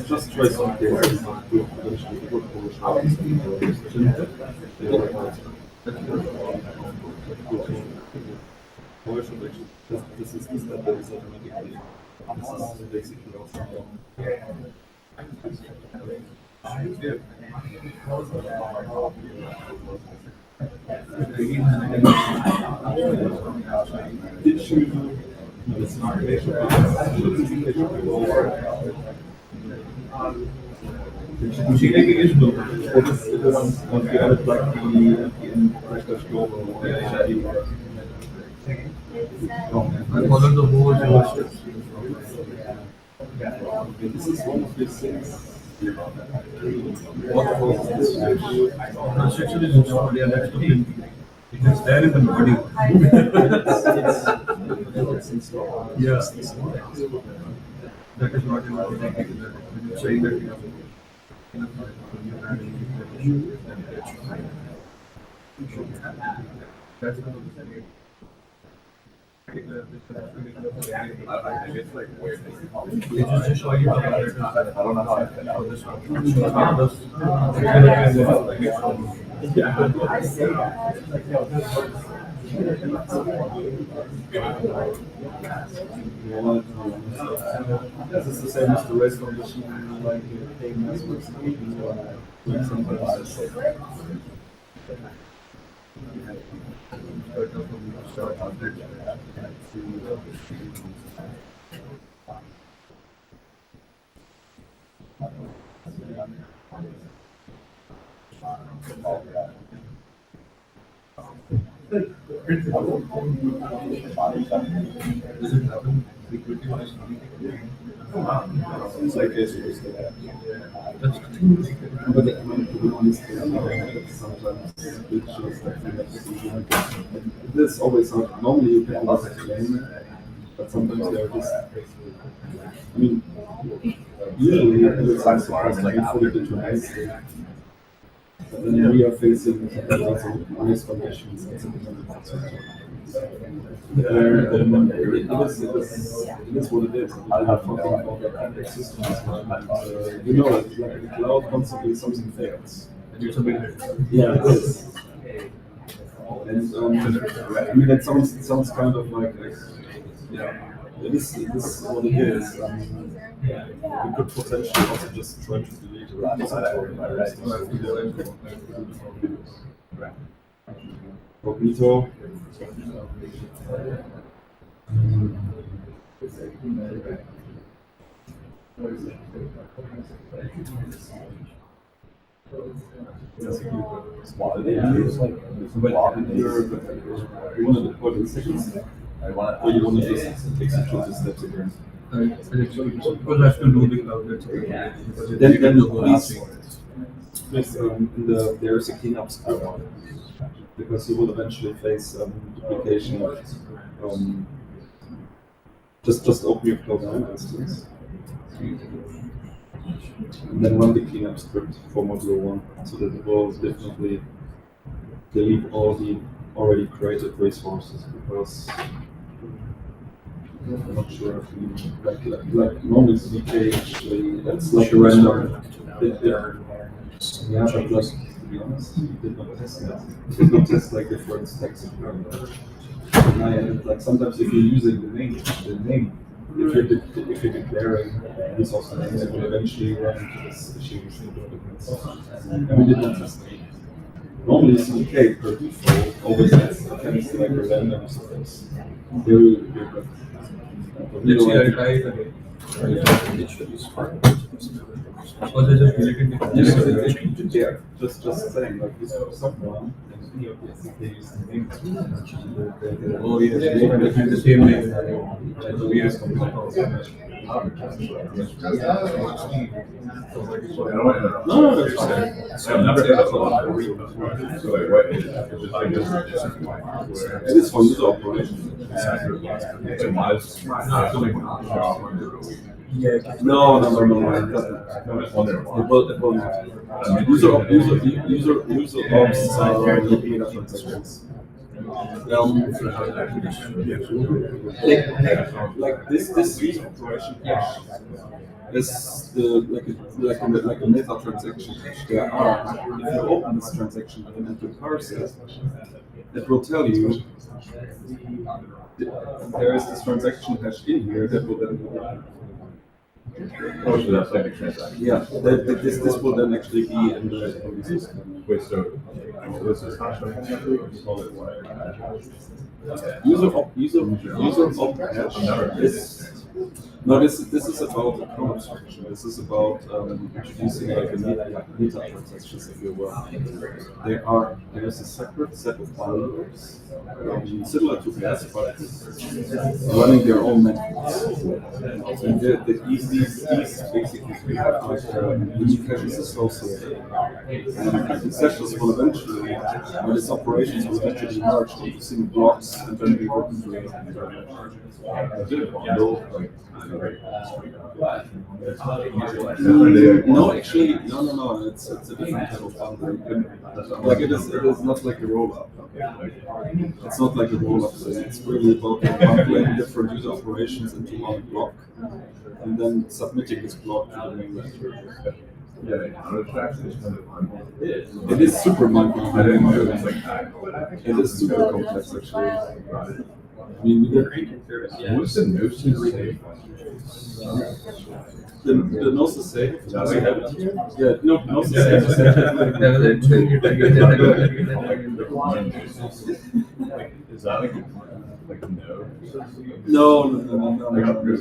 just try some cases. This is the step that is automatically. This is basically also. This is one of these things. What causes construction is already it is there in the body. Yeah. That is not in saying that that's I don't know how I can out this one. This is the same as the rest of the machine, like paying networks and sometimes it's like this. But to be honest, sometimes it shows that this always normally you can always explain, but sometimes they're just. I mean, usually it's like fully digitalized. But then we are facing also honest conditions and something it is what it is. I have talking about the complex systems. You know, like the cloud constantly something fails. Yeah, it is. And I mean, that sounds kind of like yeah. It is what it is. We could potentially also just try to delete it. Cognito. Or you want to just execute the steps again? Because I have to do the cloud. Then please, there's a cleanup script because you will eventually face duplication of just open your cloud instance and then run the cleanup script for module 1 so that it will definitely delete all the already created resources because I'm not sure if you, like normal CDK, actually, that's like a random. Yeah, but like, to be honest, we did not test that. We did not test like different stacks of parameters. And like sometimes if you're using the name, if you're declaring resource names, it will eventually run into this issue with duplicates. And we did not test it. Normally CDK per default always has attempts like a random surface. Very good. Yeah, just saying, like this was someone, and they use the name. Oh, yeah, they the same name. AWS No, that's I've never had a lot of repo. So, it is for user operation. No. It will not. User ops are data transactions. Like this user operation hash is like a meta transaction hash. There are, if you open this transaction and you parse it, it will tell you there is this transaction hash in here that will then Oh, so that's like a transaction. yeah, this will then actually be in the system. Wait, so this is hash call it what? User op hash is no. This is about the code abstraction. This is about introducing like a meta transactions, if you will. There is a separate set of binders similar to gas, but running their own methods. And these basically we have like unique caches associated. And these sessions will eventually, when these operations will eventually merge into single blocks and then be written to No, actually, no. It's a different type of bundle. Like it is not like a roll-up. It's not like a roll-up thing. It's really about bundling different user operations into one block and then submitting this block to the mainland. It is super mind-blowing. It is super complex, actually. I mean, what's the notion safe? The Gnosis safe. Yeah, no, Gnosis safe. Is that like no? No.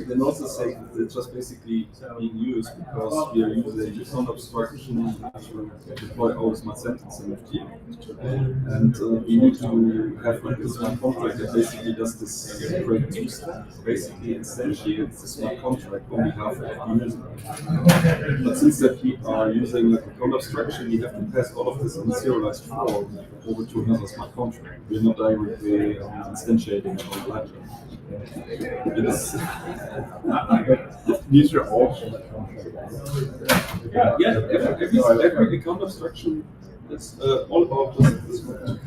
The Gnosis safe is just basically being used because we are using some abstraction to deploy all smart sentence NFT. And we need to have like this smart contract that basically does this create two steps. Basically instantiates the smart contract on behalf of the user. But since that we are using like a code abstraction, we have to pass all of this in serialized form over to another smart contract. We're not directly instantiating it on ledger. It is. These are all. Yeah, every account abstraction is all about just this one.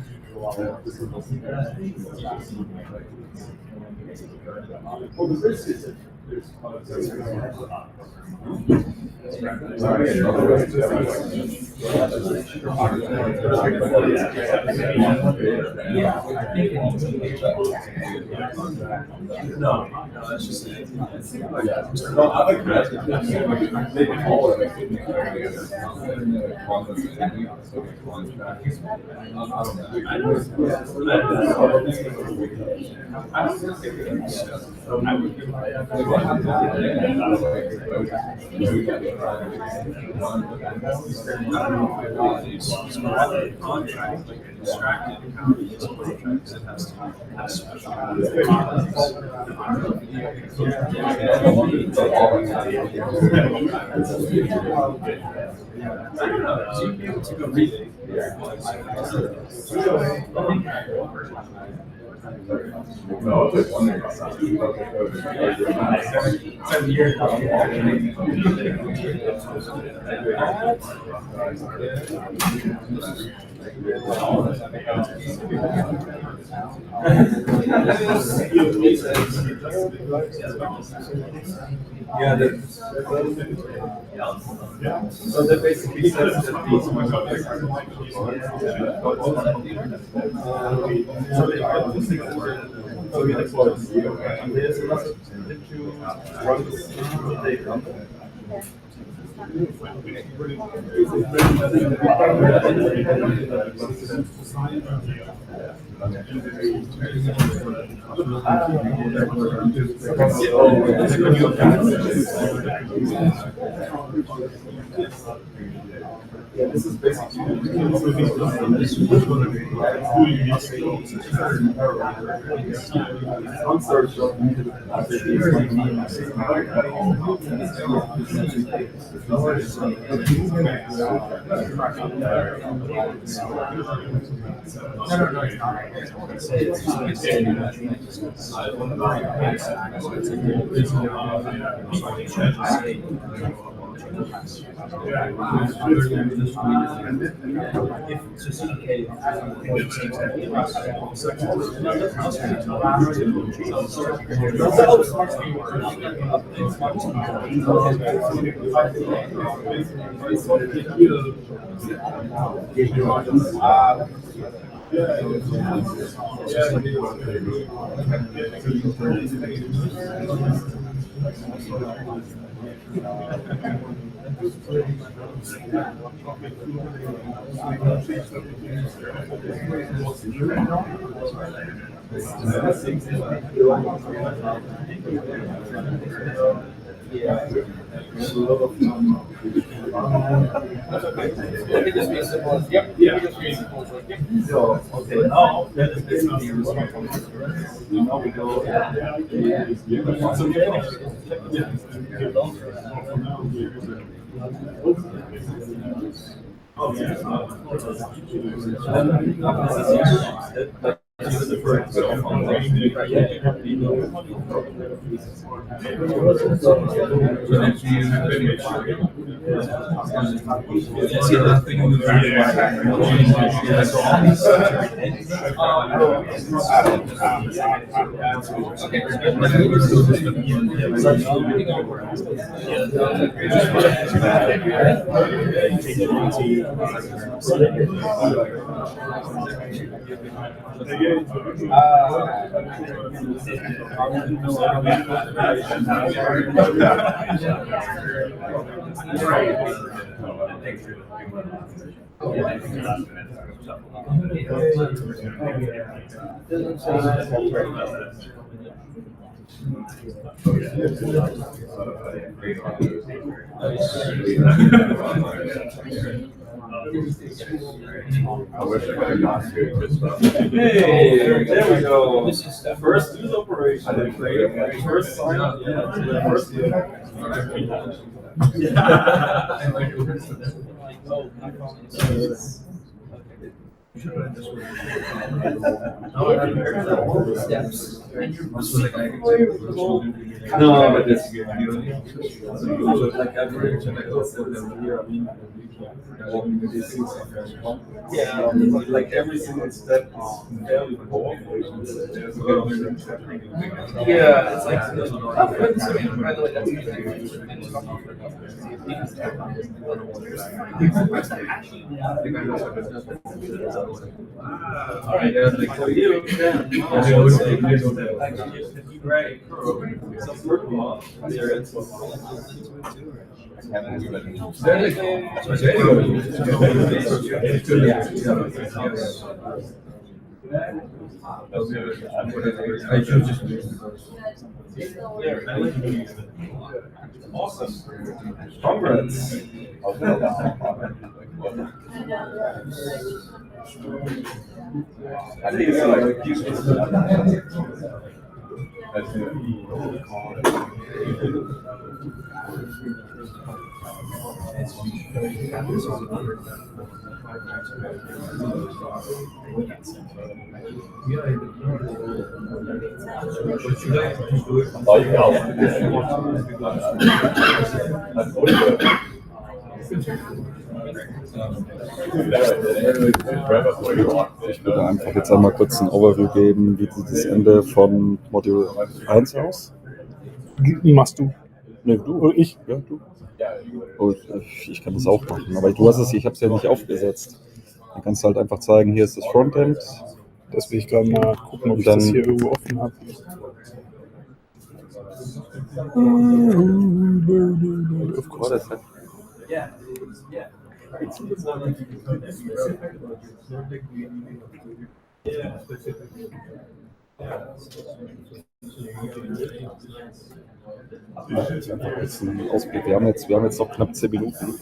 No, that's just it. No, I like that. They can all of it. Contract, like abstracted contracts that has to have special so you'd be able to go read it. No, it's like 1 year. 7 years. Yeah, so that basically says that these yeah, this is basically So, okay, now that is basically now we go. Hey, there we go. This is the first news operation. First sign up. Yeah, first. No, but it's good. Like I've heard here. I mean, yeah, like every single step is fairly poor. Yeah, it's like. By the way, all right, like for you, right? So first of all, there is. Awesome. Congrats. I think it's like Oh, you can also do this if you want to. Ich würde einfach jetzt einmal kurz ein Overview geben, wie sieht das Ende von Module 1 aus? Machst du? Ne, du. Oder ich? Ja, du. Oh, ich kann das auch machen, aber du hast es, ich habe es ja nicht aufgesetzt. Dann kannst du halt einfach zeigen, hier ist das Frontend. Das will ich gerade mal gucken, ob ich dann, das hier irgendwo offen habe. Of course, das hat. Jetzt einfach ein bisschen Ausblick. Wir haben jetzt noch knapp 10 Minuten.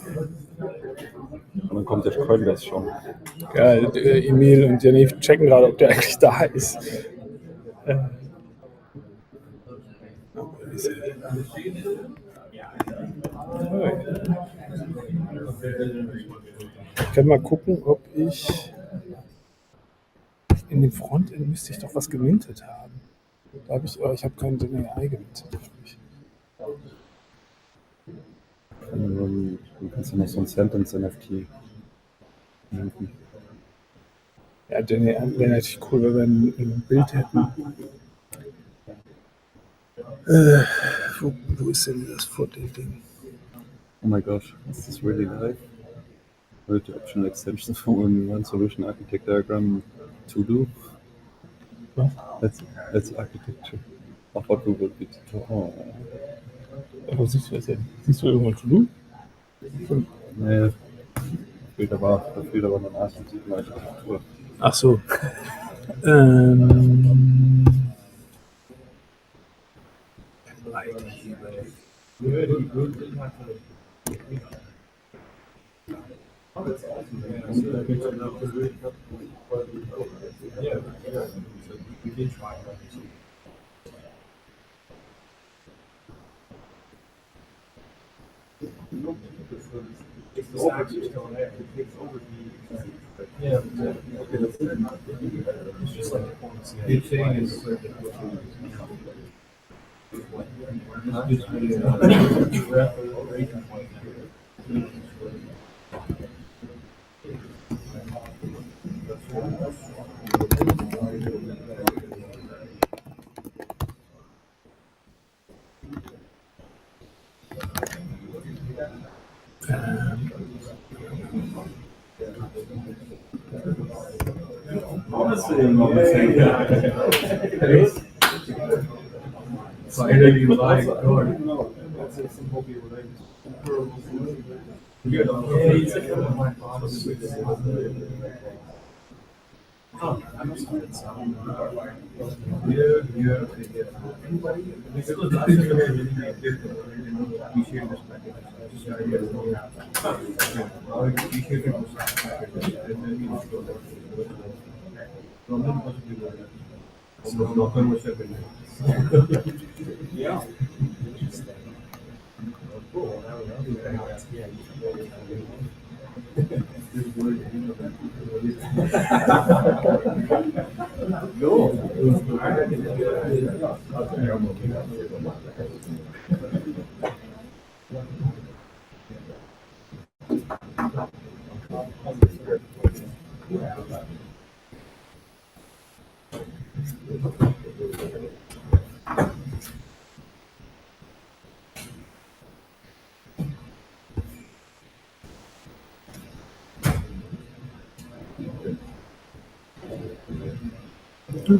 Und dann kommt der Coinbase schon. Ja, Emil und Janif checken gerade, ob der eigentlich da ist. Ich kann mal gucken, ob ich in dem Frontend müsste ich doch was gemintet haben. Da habe ich habe keinen DNI gemintet. Dann kannst du noch so ein Sentence-NFT minten. Ja, DNI wäre natürlich cool, wenn wir ein Bild hätten. Wo ist denn das Frontend-Ding? Oh my gosh, is this really live? With the optional extensions for one solution architect diagram to do? That's architecture. Of what we will be to. Oh. Wo siehst du das denn? Siehst du irgendwo To Do? Nee, da fehlt aber eine Architektur. Ach so.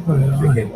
Finally, like, yeah.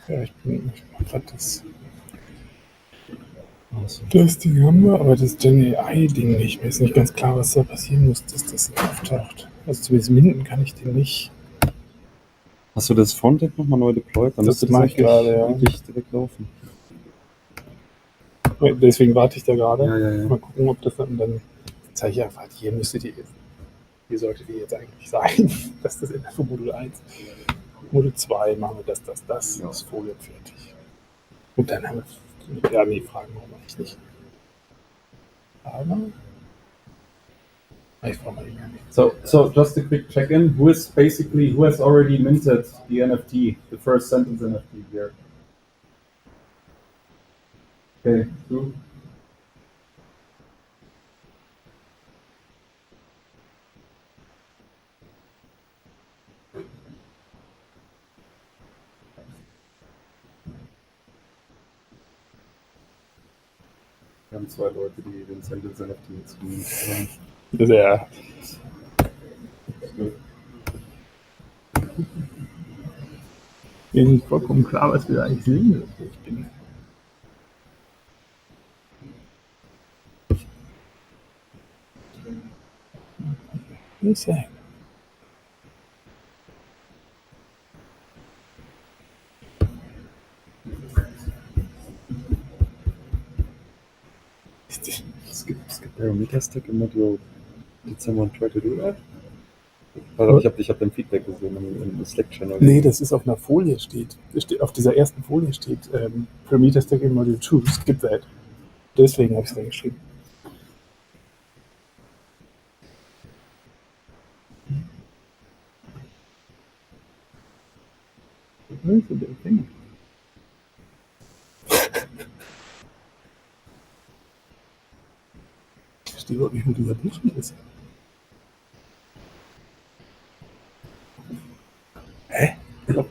Ja, ich mach grad das Ding haben wir, aber das Gen AI-Ding nicht. Mir ist nicht ganz klar, was da passieren muss, dass das auftaucht. Also zumindest minden kann ich den nicht. Hast du das Frontend nochmal neu deployed? Dann Das müsste mache ich gerade, ja. eigentlich direkt laufen. Deswegen warte ich da gerade. Ja. Mal gucken, ob das dann zeige ich einfach, hier sollte die jetzt eigentlich sein. Das ist das Ende von Modul 1. Modul 2 machen wir das. Ja. Das Folie fertig. Und dann haben wir, ja, nee, Fragen brauchen wir eigentlich nicht. Aber ich frage mal gar nicht. So just a quick check-in. Who has already minted the NFT, the first sentence NFT here? Okay, two. Wir haben 2 Leute, die den Sentence NFT jetzt haben. Das ist ja. Mir ist nicht vollkommen klar, was wir da eigentlich sehen. Ich bin. Ist ja. Es gibt Parameter-Stack im Modul. Did someone try to do that? Also ich hab dein Feedback gesehen im Slack-Channel. Nee, das ist auf einer Folie auf dieser ersten Folie steht Parameter Stack in Module 2, skip that. Deswegen habe ich es reingeschrieben. Was ist denn der Ding? Ich verstehe überhaupt nicht, wo dieser Bildschirm ist. Hä? Ach,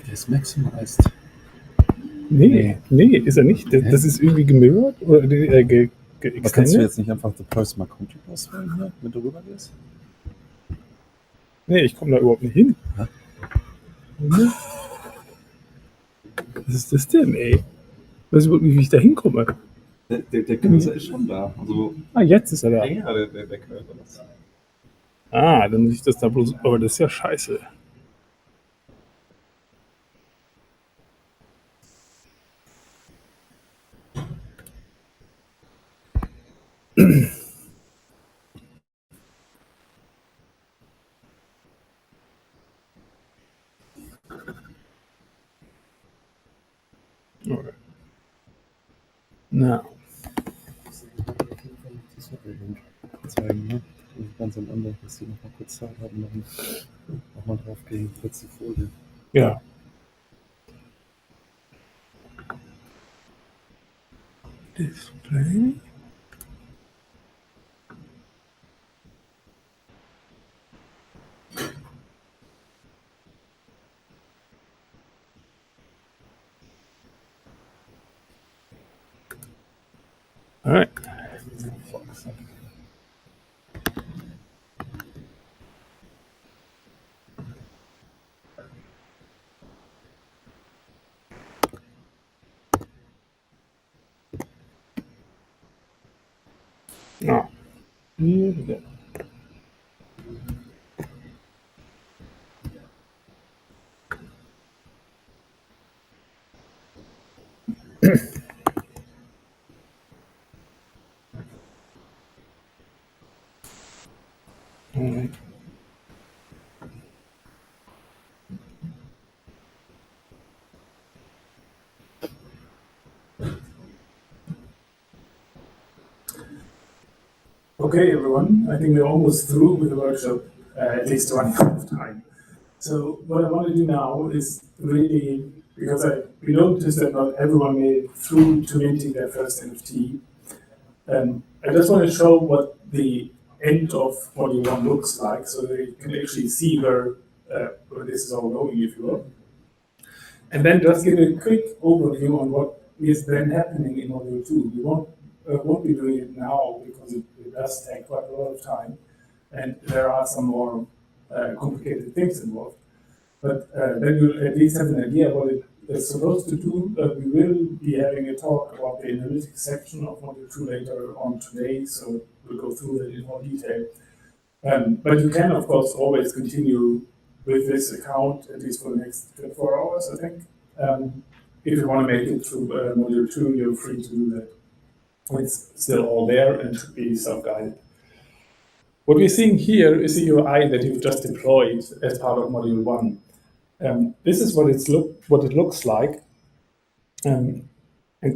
der ist maximized. Nee, ist er nicht. Das ist irgendwie gemirrored oder Aber kannst du jetzt nicht einfach Deploy Smart Contract auswählen hier, wenn du rüber gehst? Nee, ich komme da überhaupt nicht hin. Hä? Was ist das denn, ey? Ich weiß überhaupt nicht, wie ich da hinkomme. Der Cursor ist schon da. Also, jetzt ist er da. Ja, der Cursor ist. Dann muss ich das da bloß. Aber das ist ja scheiße. Okay. Na, Zeigen, ne? Ganz am Ende, dass die noch mal kurz Zeit haben, noch mal drauf gehen, letzte Folie. ja. Display. All right. Ah. Here we go. All right. Okay, everyone. I think we're almost through with the workshop, at least running out of time. So what I want to do now is really, because we noticed that not everyone made it through to minting their first NFT. I just want to show what the end of Module 1 looks like, so that you can actually see where this is all going, if you will. And then just give a quick overview on what is then happening in Module 2. We won't be doing it now because it does take quite a lot of time, and there are some more complicated things involved. But then you'll at least have an idea what it is supposed to do. We will be having a talk about the analytics section of Module 2 later on today, so we'll go through that in more detail. But you can, of course, always continue with this account, at least for the next 24 hours, I think. If you want to make it through Module 2, you're free to do that. It's still all there and should be self-guided. What we're seeing here is the UI that you've just deployed as part of Module 1. This is what it looks like. And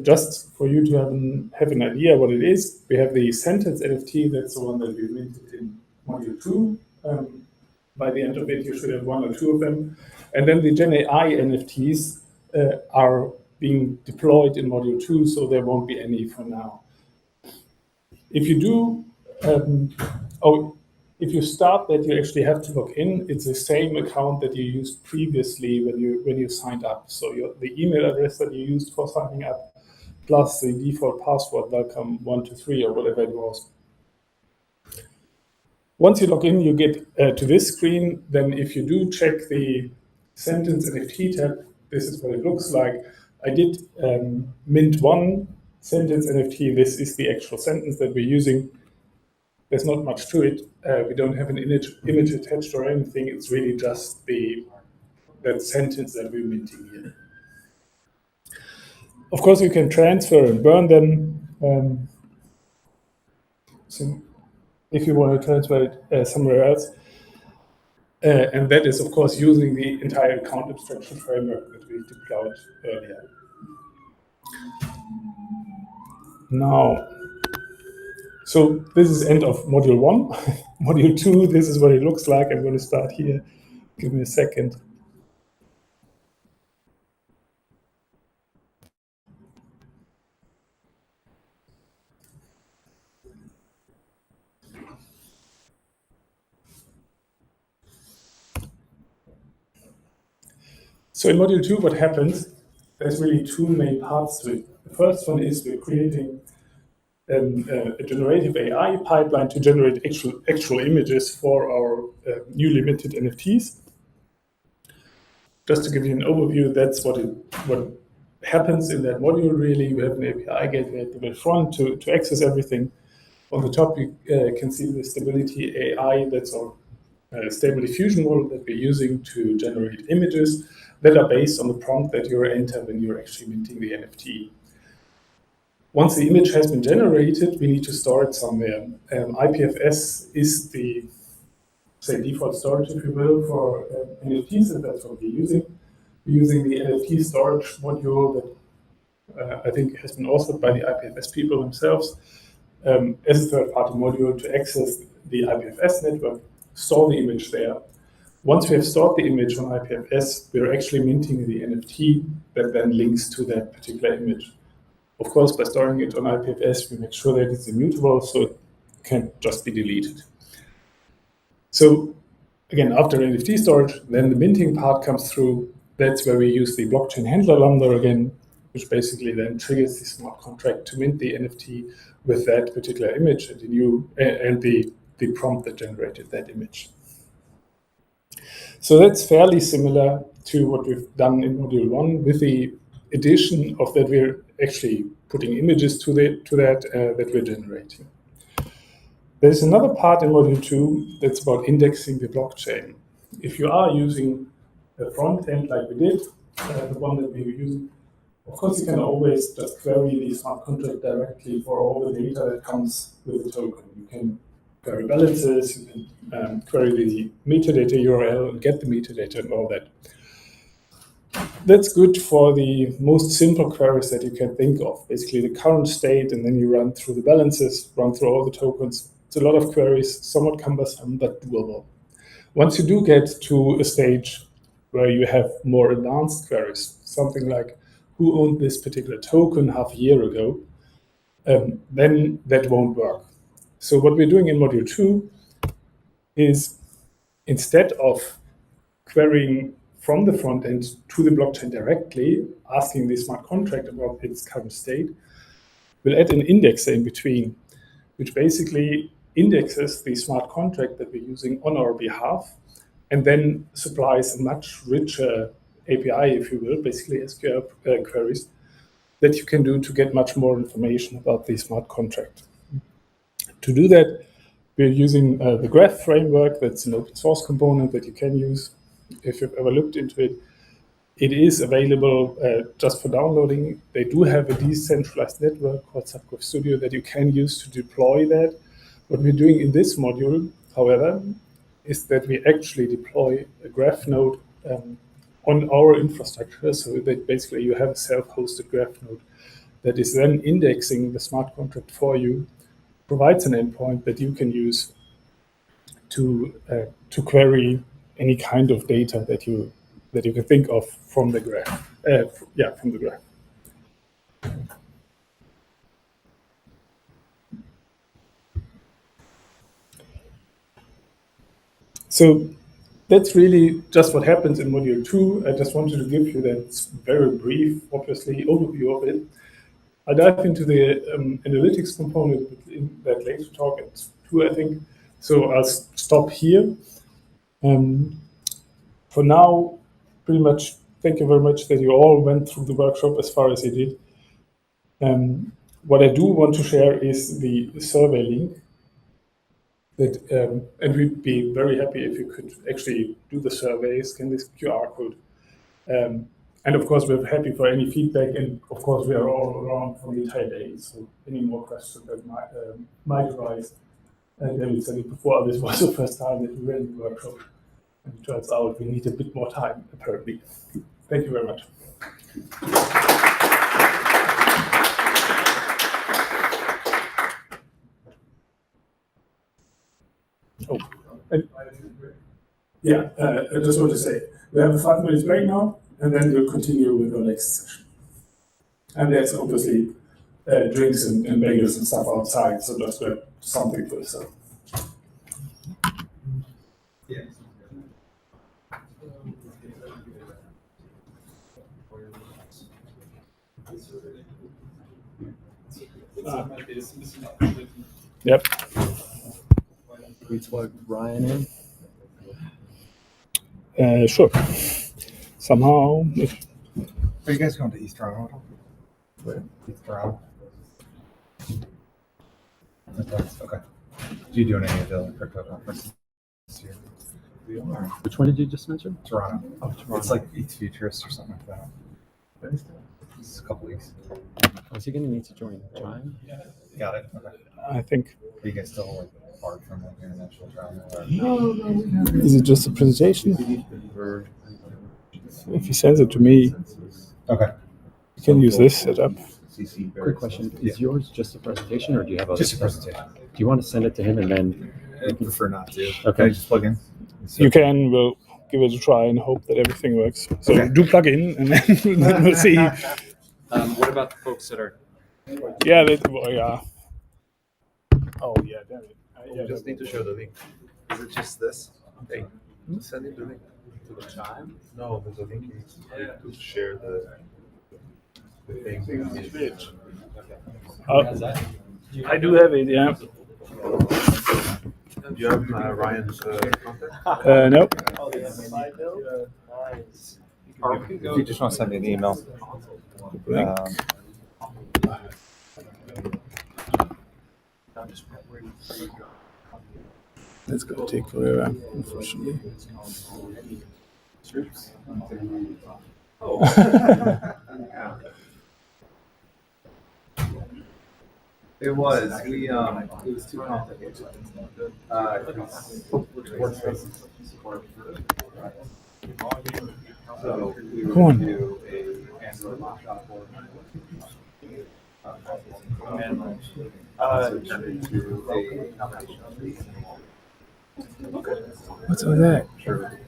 just for you to have an idea what it is, we have the sentence NFT, that's the one that we minted in Module 2. By the end of it, you should have one or two of them. And then the Gen AI NFTs are being deployed in Module 2, so there won't be any for now. If you do, if you start that, you actually have to log in. It's the same account that you used previously when you signed up. So the email address that you used for signing up, plus the default password, welcome123 or whatever it was. Once you log in, you get to this screen. Then if you do check the sentence NFT tab, this is what it looks like. I did mint one sentence NFT. This is the actual sentence that we're using. There's not much to it. We don't have an image attached or anything. It's really just that sentence that we're minting here. Of course, you can transfer and burn them. So if you want to transfer it somewhere else. And that is, of course, using the entire account abstraction framework that we deployed earlier. Now, so this is end of Module 1. Module 2, this is what it looks like. I'm going to start here. Give me a second. So in Module 2, what happens, there's really two main parts to it. The first one is we're creating a generative AI pipeline to generate actual images for our newly minted NFTs. Just to give you an overview, that's what happens in that module, really. We have an API gateway at the very front to access everything. On the top, you can see the Stability AI, that's our Stable Diffusion model that we're using to generate images that are based on the prompt that you enter when you're actually minting the NFT. Once the image has been generated, we need to store it somewhere. IPFS is the default storage, if you will, for NFTs, and that's what we're using. We're using the NFT storage module that I think has been authored by the IPFS people themselves, as a third-party module to access the IPFS network, store the image there. Once we have stored the image on IPFS, we're actually minting the NFT that then links to that particular image. Of course, by storing it on IPFS, we make sure that it's immutable, so it can't just be deleted. So again, after NFT storage, then the minting part comes through. That's where we use the blockchain handler lambda again, which basically then triggers the smart contract to mint the NFT with that particular image and the prompt that generated that image. So that's fairly similar to what we've done in module 1, with the addition of that we're actually putting images to that we're generating. There's another part in module 2 that's about indexing the blockchain. If you are using a front end like we did, the one that we were using, of course you can always just query the smart contract directly for all the data that comes with the token. You can query balances, you can query the metadata URL and get the metadata and all that. That's good for the most simple queries that you can think of. Basically the current state, and then you run through the balances, run through all the tokens. It's a lot of queries, somewhat cumbersome, but doable. Once you do get to a stage where you have more advanced queries, something like who owned this particular token half a year ago, then that won't work. So what we're doing in module 2 is, instead of querying from the front end to the blockchain directly, asking the smart contract about its current state, we'll add an indexer in between, which basically indexes the smart contract that we're using on our behalf, and then supplies a much richer API, if you will, basically SQL queries, that you can do to get much more information about the smart contract. To do that, we're using the Graph framework. That's an open source component that you can use. If you've ever looked into it, it is available just for downloading. They do have a decentralized network called Subgraph Studio that you can use to deploy that. What we're doing in this module, however, is that we actually deploy a graph node on our infrastructure, so that basically you have a self-hosted graph node that is then indexing the smart contract for you, provides an endpoint that you can use to query any kind of data that you can think of from the graph. From the graph. So that's really just what happens in module 2. I just wanted to give you that very brief, obviously, overview of it. I'll dive into the analytics component in that later talk at 2, I think. So I'll stop here. For now, pretty much, thank you very much that you all went through the workshop as far as you did. What I do want to share is the survey link. And we'd be very happy if you could actually do the survey, scan this QR code. And of course, we're happy for any feedback, and of course, we are all around for the entire day. So any more questions that might arise. David said it before, this was the first time that we were in the workshop. And it turns out we need a bit more time, apparently. Thank you very much. Oh, and, yeah, I just want to say, we have a 5 minutes break now, and then we'll continue with our next session. And there's obviously drinks and bagels and stuff outside, so just grab something for yourself. Yeah. Yep. We plug Ryan in? Sure. Somehow. Are you guys going to East Toronto? East Toronto? Okay. Do you do any of the crypto conferences this year? We are. Which one did you just mention? Toronto. Oh, Toronto. It's like East Futurist or something like that. When is that? It's a couple weeks. Is he going to need to join? Ryan? Got it. Okay. I think. Are you guys still like far from like international travel? No. Is it just a presentation? If he sends it to me. Okay. You can use this setup. Quick question: is yours just a presentation, or do you have other Just a stuff? presentation. Do you want to send it to him and then? I prefer not to. Okay. Can I just plug in? You can. We'll give it a try and hope that everything works. So Okay. do plug in, and then we'll see. What about the folks that are? Yeah. Yeah. Oh yeah, damn it. You just need to show the link. Is it just this? Hey, send him the link to the chime. No, there's a link you need to share the thing. I do have it. Yeah. Do you have Ryan's contact? No. If you just want to send me an email. That's gonna take forever, unfortunately. It was. It was too complicated. Workspaces. So we were Come on. going to do a Android laptop for and turn it into a combination of these. What's all that? Sure.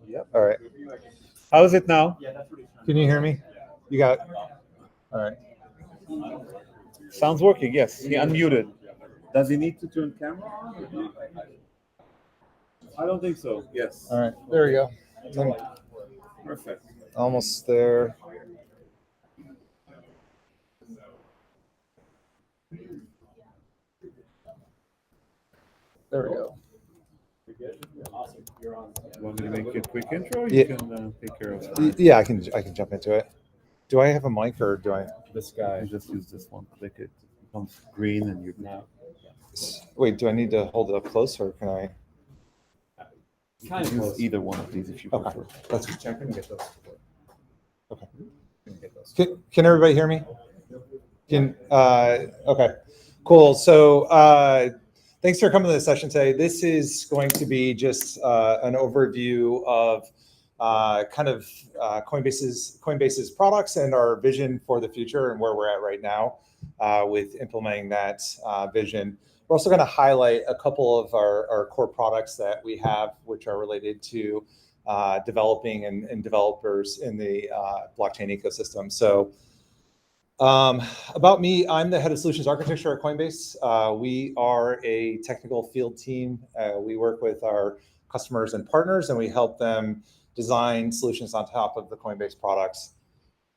Yep. All right. How is it now? Can you hear me? You got it? All right. Sounds working, yes. He unmuted. Does he need to turn camera on? I don't think so. Yes. All right. There we go. Perfect. Almost there. There we go. Awesome. You're on. You want me to make a quick intro? Yeah. You can take care of it. Yeah, I can jump into it. Do I have a mic or do I? This guy. You just use this one. Click it. It becomes green, and you now. Wait, do I need to hold it up close or can I? Kind of use either one of these if you prefer. That's Check and get those. okay. Get those. Can everybody hear me? Okay, cool. So thanks for coming to the session today. This is going to be just an overview of Coinbase's products and our vision for the future and where we're at right now with implementing that vision. We're also going to highlight a couple of our core products that we have, which are related to developing and developers in the blockchain ecosystem. So about me, I'm the head of solutions architecture at Coinbase. We are a technical field team. We work with our customers and partners, and we help them design solutions on top of the Coinbase products.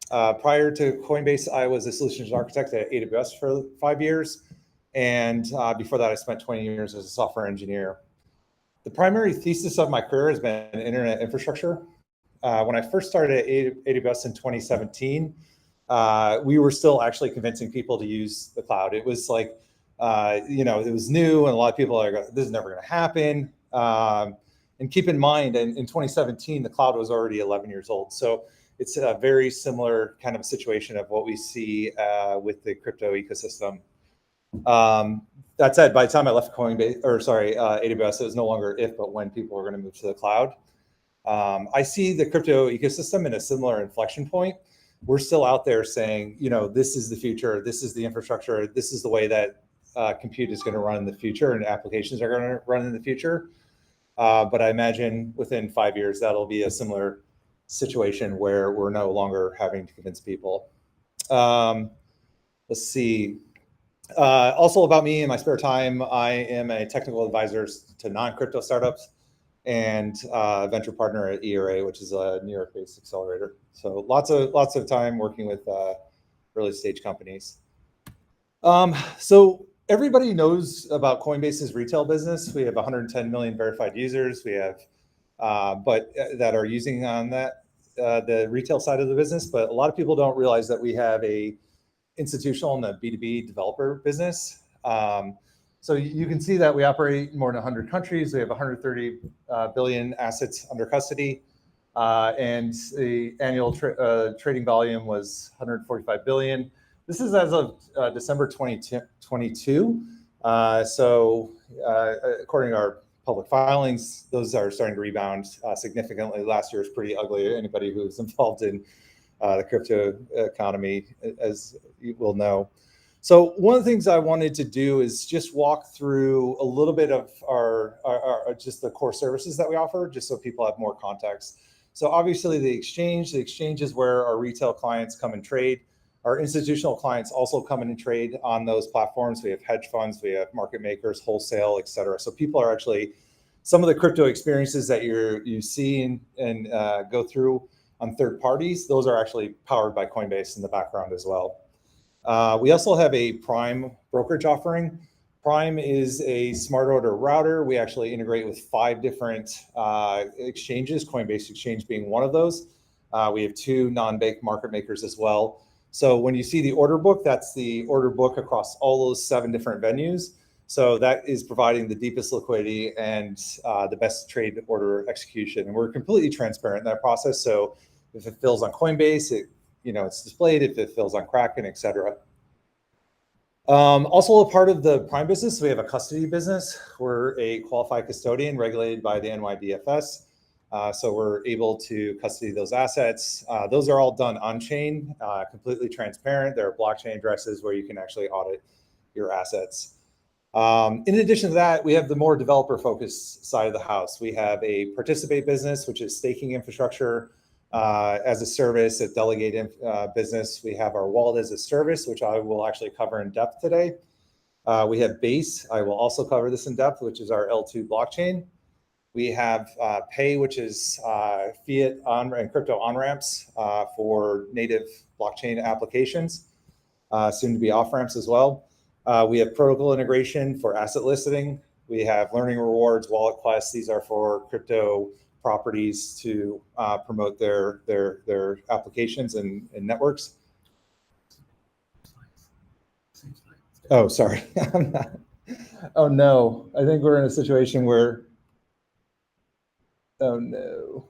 Prior to Coinbase, I was a solutions architect at AWS for 5 years. And before that, I spent 20 years as a software engineer. The primary thesis of my career has been internet infrastructure. When I first started at AWS in 2017, we were still actually convincing people to use the cloud. It was like, it was new, and a lot of people are like, this is never going to happen. And keep in mind, in 2017, the cloud was already 11 years old. So it's a very similar kind of situation of what we see with the crypto ecosystem. That said, by the time I left AWS, it was no longer if, but when people were going to move to the cloud. I see the crypto ecosystem in a similar inflection point. We're still out there saying, this is the future, this is the infrastructure, this is the way that compute is going to run in the future and applications are going to run in the future. But I imagine within 5 years, that'll be a similar situation where we're no longer having to convince people. Let's see. Also about me in my spare time, I am a technical advisor to non-crypto startups and venture partner at ERA, which is a New York-based accelerator. So lots of time working with early stage companies. So everybody knows about Coinbase's retail business. We have 110 million verified users. We have, that are using on that the retail side of the business. But a lot of people don't realize that we have a institutional and a B2B developer business. So you can see that we operate in more than 100 countries. We have 130 billion assets under custody, and the annual trading volume was 145 billion. This is as of December 2022. So according to our public filings, those are starting to rebound significantly. Last year was pretty ugly. Anybody who's involved in the crypto economy, as you will know. So one of the things I wanted to do is just walk through a little bit of our just the core services that we offer, just so people have more context. So obviously the exchange is where our retail clients come and trade. Our institutional clients also come in and trade on those platforms. We have hedge funds, we have market makers, wholesale, et cetera. So people are actually, some of the crypto experiences that you see and go through on third parties, those are actually powered by Coinbase in the background as well. We also have a Prime brokerage offering. Prime is a smart order router. We actually integrate with 5 different exchanges, Coinbase Exchange being one of those. We have 2 non-bank market makers as well. So when you see the order book, that's the order book across all those 7 different venues. So that is providing the deepest liquidity and the best trade order execution. And we're completely transparent in that process. So if it fills on Coinbase, it's displayed. If it fills on Kraken, et cetera. Also a part of the Prime business, we have a custody business. We're a qualified custodian regulated by the NYDFS. So we're able to custody those assets. Those are all done on-chain, completely transparent. There are blockchain addresses where you can actually audit your assets. In addition to that, we have the more developer-focused side of the house. We have a Participate business, which is staking infrastructure as a service, a delegate business. We have our wallet as a service, which I will actually cover in depth today. We have Base. I will also cover this in depth, which is our L2 blockchain. We have Pay, which is fiat and crypto on-ramps for native blockchain applications, soon to be off-ramps as well. We have protocol integration for asset listing. We have learning rewards, wallet quests. These are for crypto properties to promote their applications and networks. Oh, sorry. Oh no, I think we're in a situation where, oh no.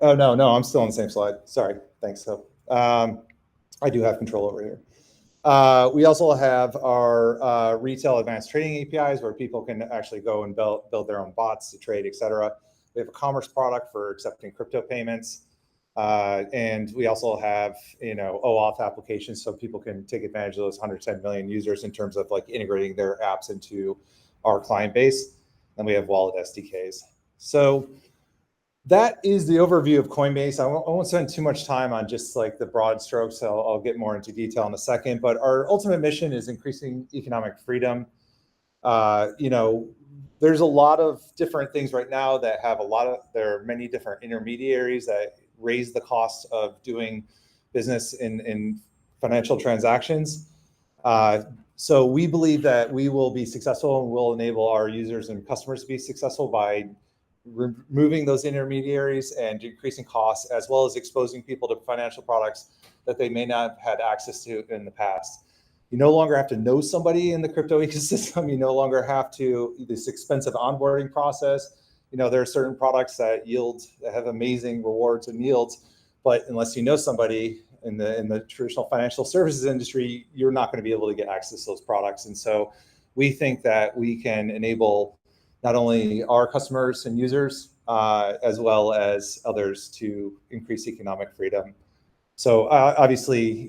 Oh no, I'm still on the same slide. Sorry, thanks. So I do have control over here. We also have our retail advanced trading APIs where people can actually go and build their own bots to trade, etc. We have a commerce product for accepting crypto payments. And we also have, OAuth applications so people can take advantage of those 110 million users in terms of like integrating their apps into our client base. And we have wallet SDKs. So that is the overview of Coinbase. I won't spend too much time on just like the broad strokes. I'll get more into detail in a second, but our ultimate mission is increasing economic freedom. There's a lot of different things right now that have there are many different intermediaries that raise the cost of doing business in financial transactions. So we believe that we will be successful and will enable our users and customers to be successful by removing those intermediaries and decreasing costs, as well as exposing people to financial products that they may not have had access to in the past. You no longer have to know somebody in the crypto ecosystem. You no longer have to this expensive onboarding process. There are certain products that have amazing rewards and yields, but unless you know somebody in the traditional financial services industry, you're not going to be able to get access to those products. And so we think that we can enable not only our customers and users, as well as others to increase economic freedom. So obviously,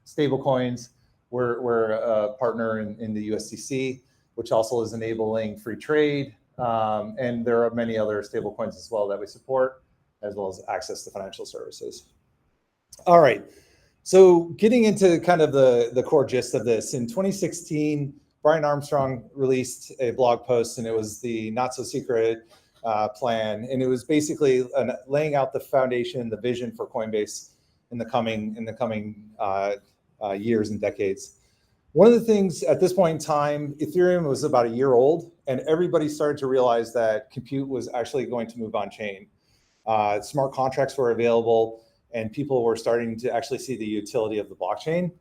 stable coins, we're a partner in the USDC, which also is enabling free trade. And there are many other stable coins as well that we support, as well as access to financial services. All right, so getting into kind of the core gist of this, in 2016, Brian Armstrong released a blog post, and it was the not so secret plan, and it was basically laying out the foundation, the vision for Coinbase in the coming years and decades. One of the things at this point in time, Ethereum was about a year old, and everybody started to realize that compute was actually going to move on chain. Smart contracts were available, and people were starting to actually see the utility of the blockchain.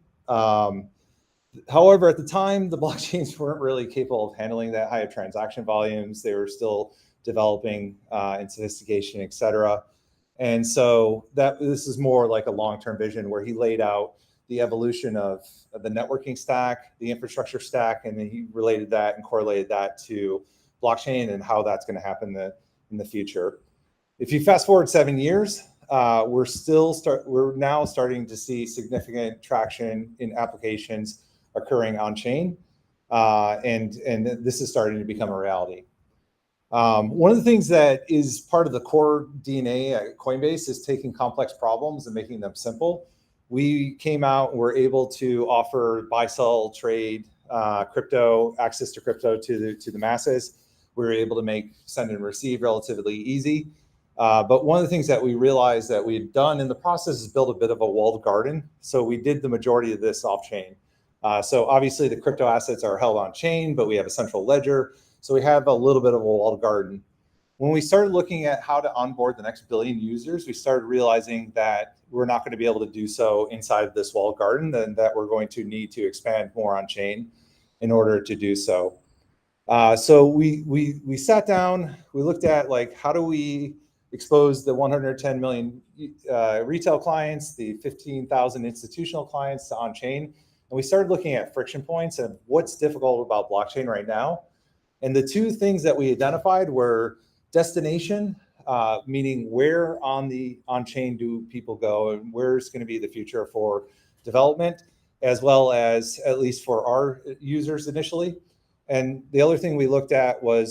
However, at the time, the blockchains weren't really capable of handling that high of transaction volumes. They were still developing in sophistication, et cetera. And so this is more like a long-term vision where he laid out the evolution of the networking stack, the infrastructure stack, and then he related that and correlated that to blockchain and how that's going to happen in the future. If you fast forward 7 years, we're now starting to see significant traction in applications occurring on chain, and this is starting to become a reality. One of the things that is part of the core DNA at Coinbase is taking complex problems and making them simple. We came out and were able to offer buy, sell, trade, crypto, access to crypto to the masses. We were able to make send and receive relatively easy. But one of the things that we realized that we had done in the process is build a bit of a walled garden. So we did the majority of this off chain. So obviously the crypto assets are held on chain, but we have a central ledger. So we have a little bit of a walled garden. When we started looking at how to onboard the next billion users, we started realizing that we're not going to be able to do so inside of this walled garden, and that we're going to need to expand more on chain in order to do so. So we sat down, we looked at like, how do we expose the 110 million retail clients, the 15,000 institutional clients to on-chain. And we started looking at friction points and what's difficult about blockchain right now. And the two things that we identified were destination, meaning where on chain do people go and where's going to be the future for development, as well as, at least for our users initially. And the other thing we looked at wallet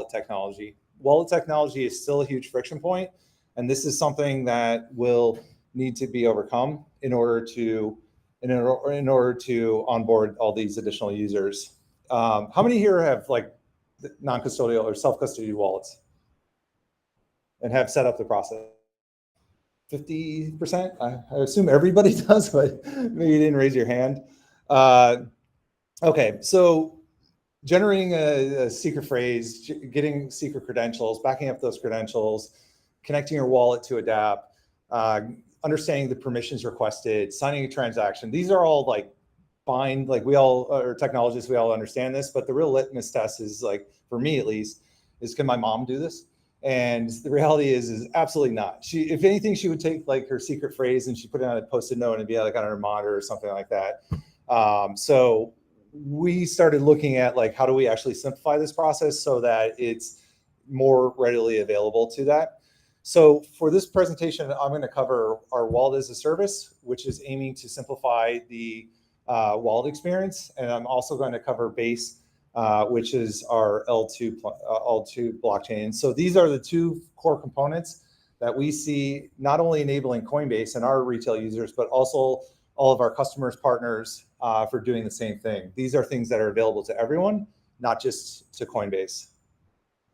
technology. Wallet technology is still a huge friction point, and this is something that will need to be overcome in order to onboard all these additional users. How many here have like non-custodial or self-custody wallets and have set up the process? 50%? I assume everybody does, but maybe you didn't raise your hand. Okay, so generating a secret phrase, getting secret credentials, backing up those credentials, connecting your wallet to a dApp, understanding the permissions requested, signing a transaction. These are all like fine, like we all are technologists, we all understand this, but the real litmus test is, like, for me at least, is can my mom do this? And the reality is absolutely not. If anything, she would take like her secret phrase and she put it on a Post-it note and it'd be like on her monitor or something like that. So we started looking at like, how do we actually simplify this process so that it's more readily available to that? So for this presentation, I'm going to cover our wallet as a service, which is aiming to simplify the wallet experience. And I'm also going to cover Base, which is our L2 blockchain. So these are the two core components that we see not only enabling Coinbase and our retail users, but also all of our customers, partners for doing the same thing. These are things that are available to everyone, not just to Coinbase.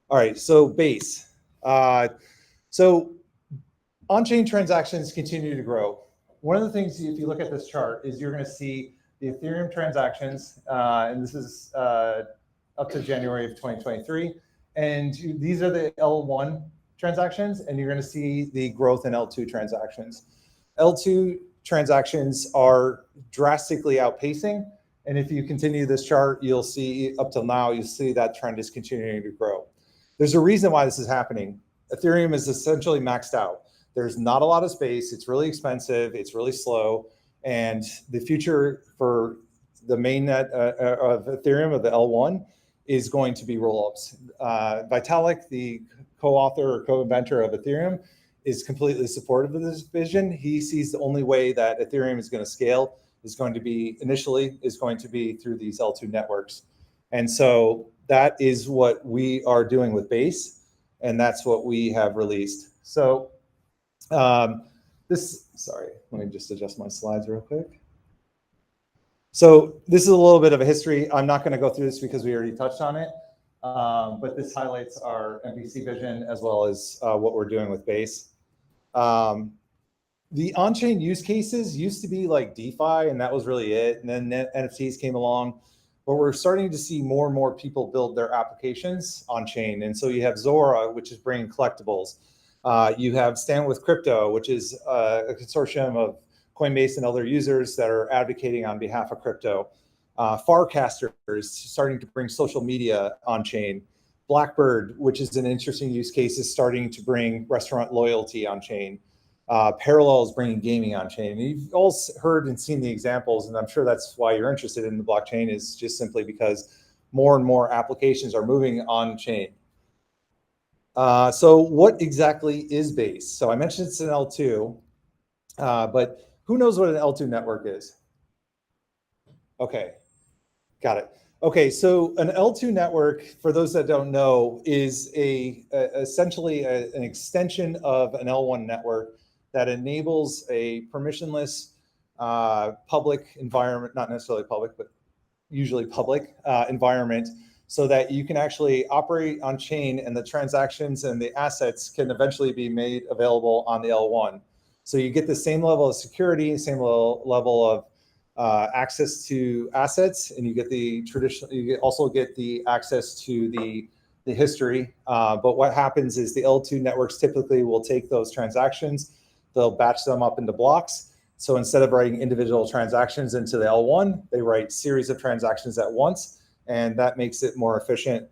All right, so Base. So on-chain transactions continue to grow. One of the things, if you look at this chart, is you're going to see the Ethereum transactions, and this is up to January of 2023. And these are the L1 transactions, and you're going to see the growth in L2 transactions. L2 transactions are drastically outpacing. And if you continue this chart, you'll see up till now, you'll see that trend is continuing to grow. There's a reason why this is happening. Ethereum is essentially maxed out. There's not a lot of space. It's really expensive. It's really slow. And the future for the mainnet of Ethereum, of the L1, is going to be rollups. Vitalik, the co-author or co-inventor of Ethereum, is completely supportive of this vision. He sees the only way that Ethereum is going to scale is going to be through these L2 networks. And so that is what we are doing with Base, and that's what we have released. So sorry, let me just adjust my slides real quick. So this is a little bit of a history. I'm not going to go through this because we already touched on it, but this highlights our MVC vision as well as what we're doing with Base. The on-chain use cases used to be like DeFi, and that was really it. And then NFTs came along, but we're starting to see more and more people build their applications on-chain. And so you have Zora, which is bringing collectibles. You have Stand With Crypto, which is a consortium of Coinbase and other users that are advocating on behalf of crypto. Farcaster is starting to bring social media on-chain. Blackbird, which is an interesting use case, is starting to bring restaurant loyalty on-chain. Parallel is bringing gaming on-chain. You've all heard and seen the examples, and I'm sure that's why you're interested in the blockchain, is just simply because more and more applications are moving on-chain. So what exactly is Base? So I mentioned it's an L2, but who knows what an L2 network is? Okay, got it. Okay, so an L2 network, for those that don't know, is essentially an extension of an L1 network that enables a permissionless public environment, not necessarily public, but usually public environment, so that you can actually operate on chain and the transactions and the assets can eventually be made available on the L1. So you get the same level of security, same level of access to assets, and you get the traditional. You also get the access to the history. But what happens is the L2 networks typically will take those transactions, they'll batch them up into blocks. So instead of writing individual transactions into the L1, they write series of transactions at once, and that makes it more efficient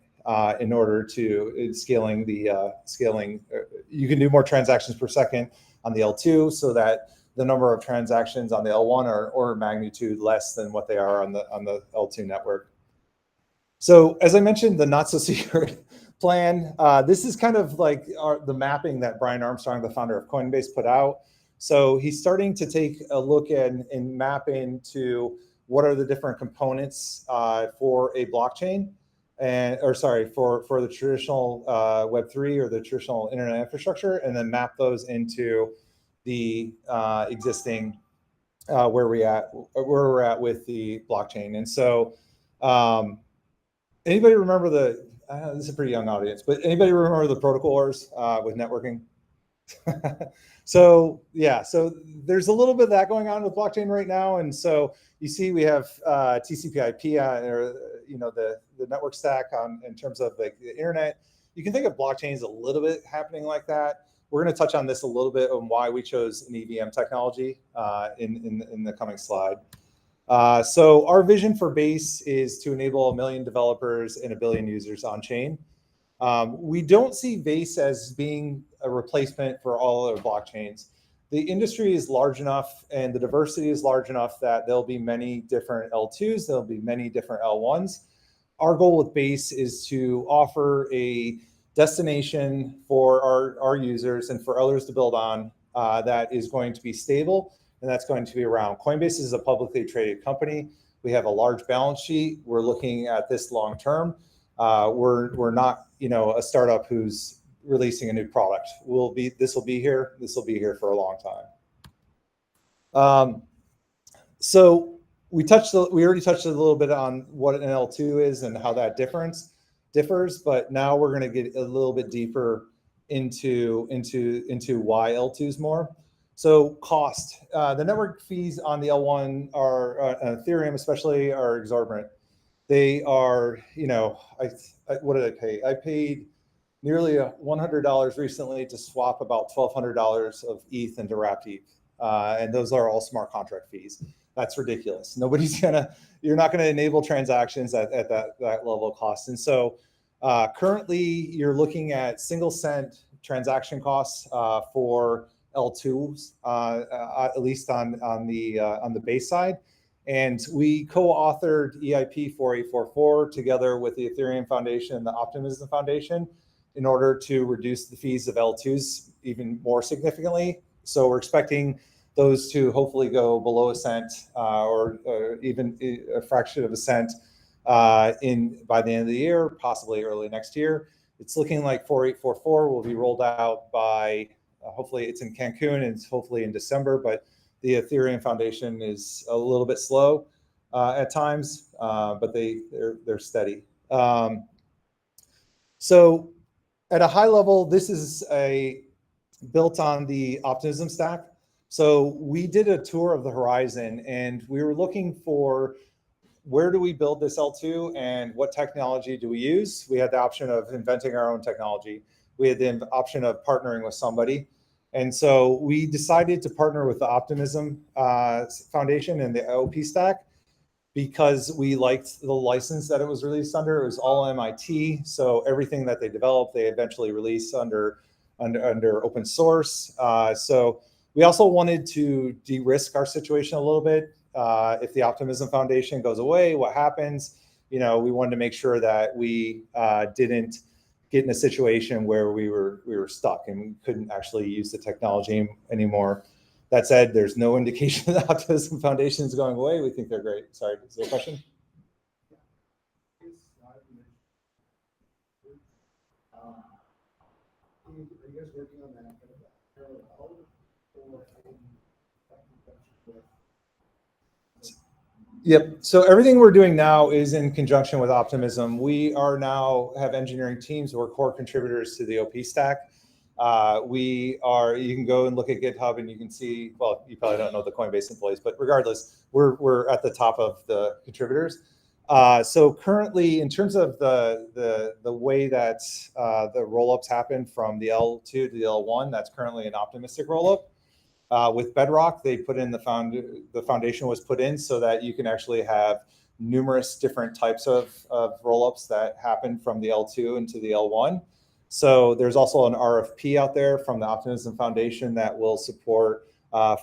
in order to scaling the scaling. You can do more transactions per second on the L2, so that the number of transactions on the L1 are order of magnitude less than what they are on the L2 network. So as I mentioned, the not so secret plan, this is kind of like the mapping that Brian Armstrong, the founder of Coinbase, put out. So he's starting to take a look at and map into what are the different components for a blockchain, for the traditional Web3 or the traditional internet infrastructure, and then map those into the existing where we're at with the blockchain. And so, anybody remember this is a pretty young audience, but anybody remember the protocol wars with networking? So there's a little bit of that going on with blockchain right now. And so you see we have TCP/IP or the network stack in terms of like the internet. You can think of blockchains a little bit happening like that. We're going to touch on this a little bit on why we chose an EVM technology in the coming slide. So our vision for Base is to enable 1 million developers and 1 billion users on chain. We don't see Base as being a replacement for all other blockchains. The industry is large enough and the diversity is large enough that there'll be many different L2s, there'll be many different L1s. Our goal with Base is to offer a destination for our users and for others to build on that is going to be stable, and that's going to be around. Coinbase is a publicly traded company. We have a large balance sheet. We're looking at this long term. We're not, a startup who's releasing a new product. This will be here for a long time. So we already touched a little bit on what an L2 is and how that differs, but now we're going to get a little bit deeper into why L2s more. So cost, the network fees on the L1 are Ethereum especially are exorbitant. They are, what did I pay? I paid nearly $100 recently to swap about $1,200 of ETH into wrapped ETH. And those are all smart contract fees. That's ridiculous. You're not gonna enable transactions at that level of cost. And so currently you're looking at single cent transaction costs for L2s, at least on the base side. And we co-authored EIP 4844 together with the Ethereum Foundation and the Optimism Foundation in order to reduce the fees of L2s even more significantly. So we're expecting those to hopefully go below a cent or even a fraction of a cent by the end of the year, possibly early next year. It's looking like 4844 will be rolled out by, hopefully it's in Cancun and it's hopefully in December, but the Ethereum Foundation is a little bit slow at times, but they're steady. So at a high level, this is built on the Optimism stack. So we did a tour of the horizon and we were looking for where do we build this L2 and what technology do we use? We had the option of inventing our own technology. We had the option of partnering with somebody. And so we decided to partner with the Optimism Foundation and the OP stack because we liked the license that it was released under. It was all MIT. So everything that they developed, they eventually released under open source. So we also wanted to de-risk our situation a little bit. If the Optimism Foundation goes away, what happens? We wanted to make sure that we didn't get in a situation where we were stuck and we couldn't actually use the technology anymore. That said, there's no indication that the Optimism Foundation is going away. We think they're great. Sorry, is there a question? Are you guys working on that? Yep. So everything we're doing now is in conjunction with Optimism. We have engineering teams who are core contributors to the OP stack. You can go and look at GitHub and you can see, well, you probably don't know the Coinbase employees, but regardless, we're at the top of the contributors. So currently, in terms of the way that the rollups happen from the L2 to the L1, that's currently an optimistic rollup. With Bedrock, they put in the foundation was put in so that you can actually have numerous different types of rollups that happen from the L2 into the L1. So there's also an RFP out there from the Optimism Foundation that will support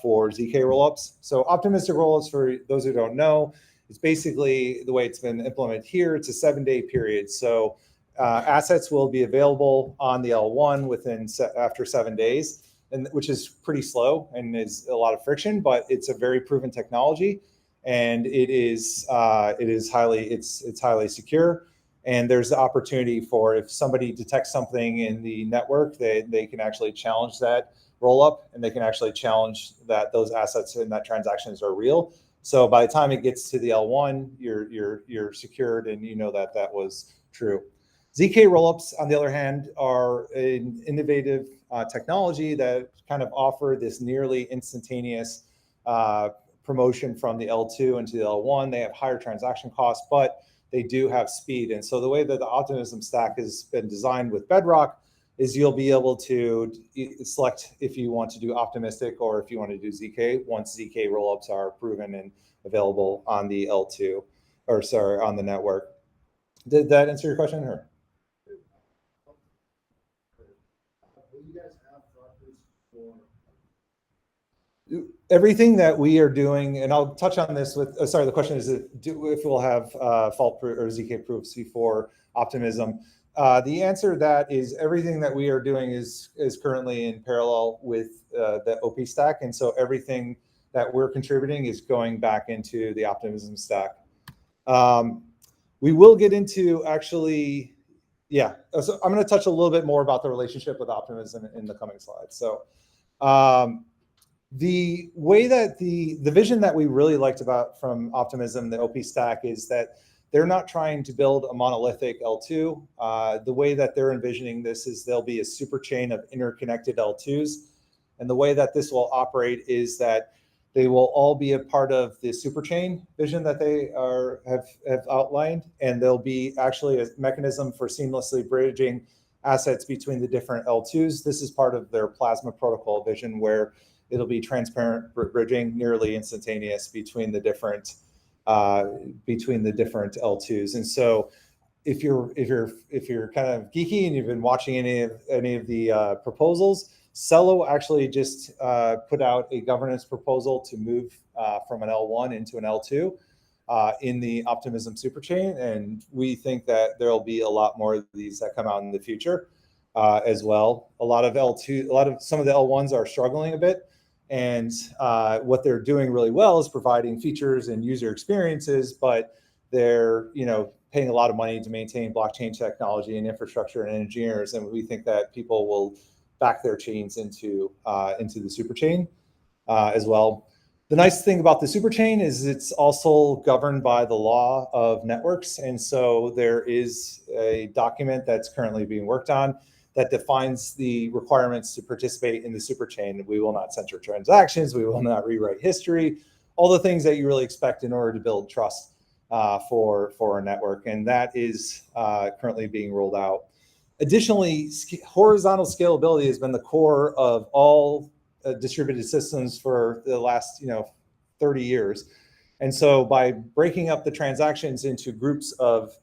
for ZK rollups. So optimistic rollups, for those who don't know, it's basically the way it's been implemented here. It's a 7-day period. So assets will be available on the L1 after 7 days. and which is pretty slow and is a lot of friction, but it's a very proven technology, and it's highly secure. And there's the opportunity for, if somebody detects something in the network, they can actually challenge that roll up, and they can actually challenge that those assets in that transactions are real. So by the time it gets to the L1, you're secured, and you know that that was true. ZK rollups, on the other hand, are an innovative technology that kind of offer this nearly instantaneous promotion from the L2 into the L1. They have higher transaction costs, but they do have speed. And so the way that the Optimism stack has been designed with Bedrock is you'll be able to select if you want to do optimistic or if you want to do ZK once ZK rollups are proven and available on the L2, or sorry, on the network. Did that answer your question? Or? Will you guys have drivers for Everything that we are doing, and I'll touch on this with, sorry, the question is if we'll have fault proof or ZK proofs before Optimism. The answer to that is everything that we are doing is currently in parallel with the OP stack. And so everything that we're contributing is going back into the Optimism stack. We will get into actually, yeah, so I'm going to touch a little bit more about the relationship with Optimism in the coming slides. So the way that the vision that we really liked about from Optimism, the OP stack, is that they're not trying to build a monolithic L2. The way that they're envisioning this is there'll be a super chain of interconnected L2s. And the way that this will operate is that they will all be a part of the super chain vision that they have outlined. And there'll be actually a mechanism for seamlessly bridging assets between the different L2s. This is part of their Plasma protocol vision, where it'll be transparent bridging, nearly instantaneous between the different L2s. And so if you're kind of geeky and you've been watching any of the proposals, Celo actually just put out a governance proposal to move from an L1 into an L2 in the Optimism superchain, and we think that there'll be a lot more of these that come out in the future as well. Some of the L1s are struggling a bit, and what they're doing really well is providing features and user experiences, but they're paying a lot of money to maintain blockchain technology and infrastructure and engineers, and we think that people will back their chains into the superchain as well. The nice thing about the superchain is it's also governed by the law of networks, and so there is a document that's currently being worked on that defines the requirements to participate in the superchain. We will not censor transactions. We will not rewrite history. All the things that you really expect in order to build trust for a network, and that is currently being rolled out. Additionally, horizontal scalability has been the core of all distributed systems for the last 30 years. And so by breaking up the transactions into groups of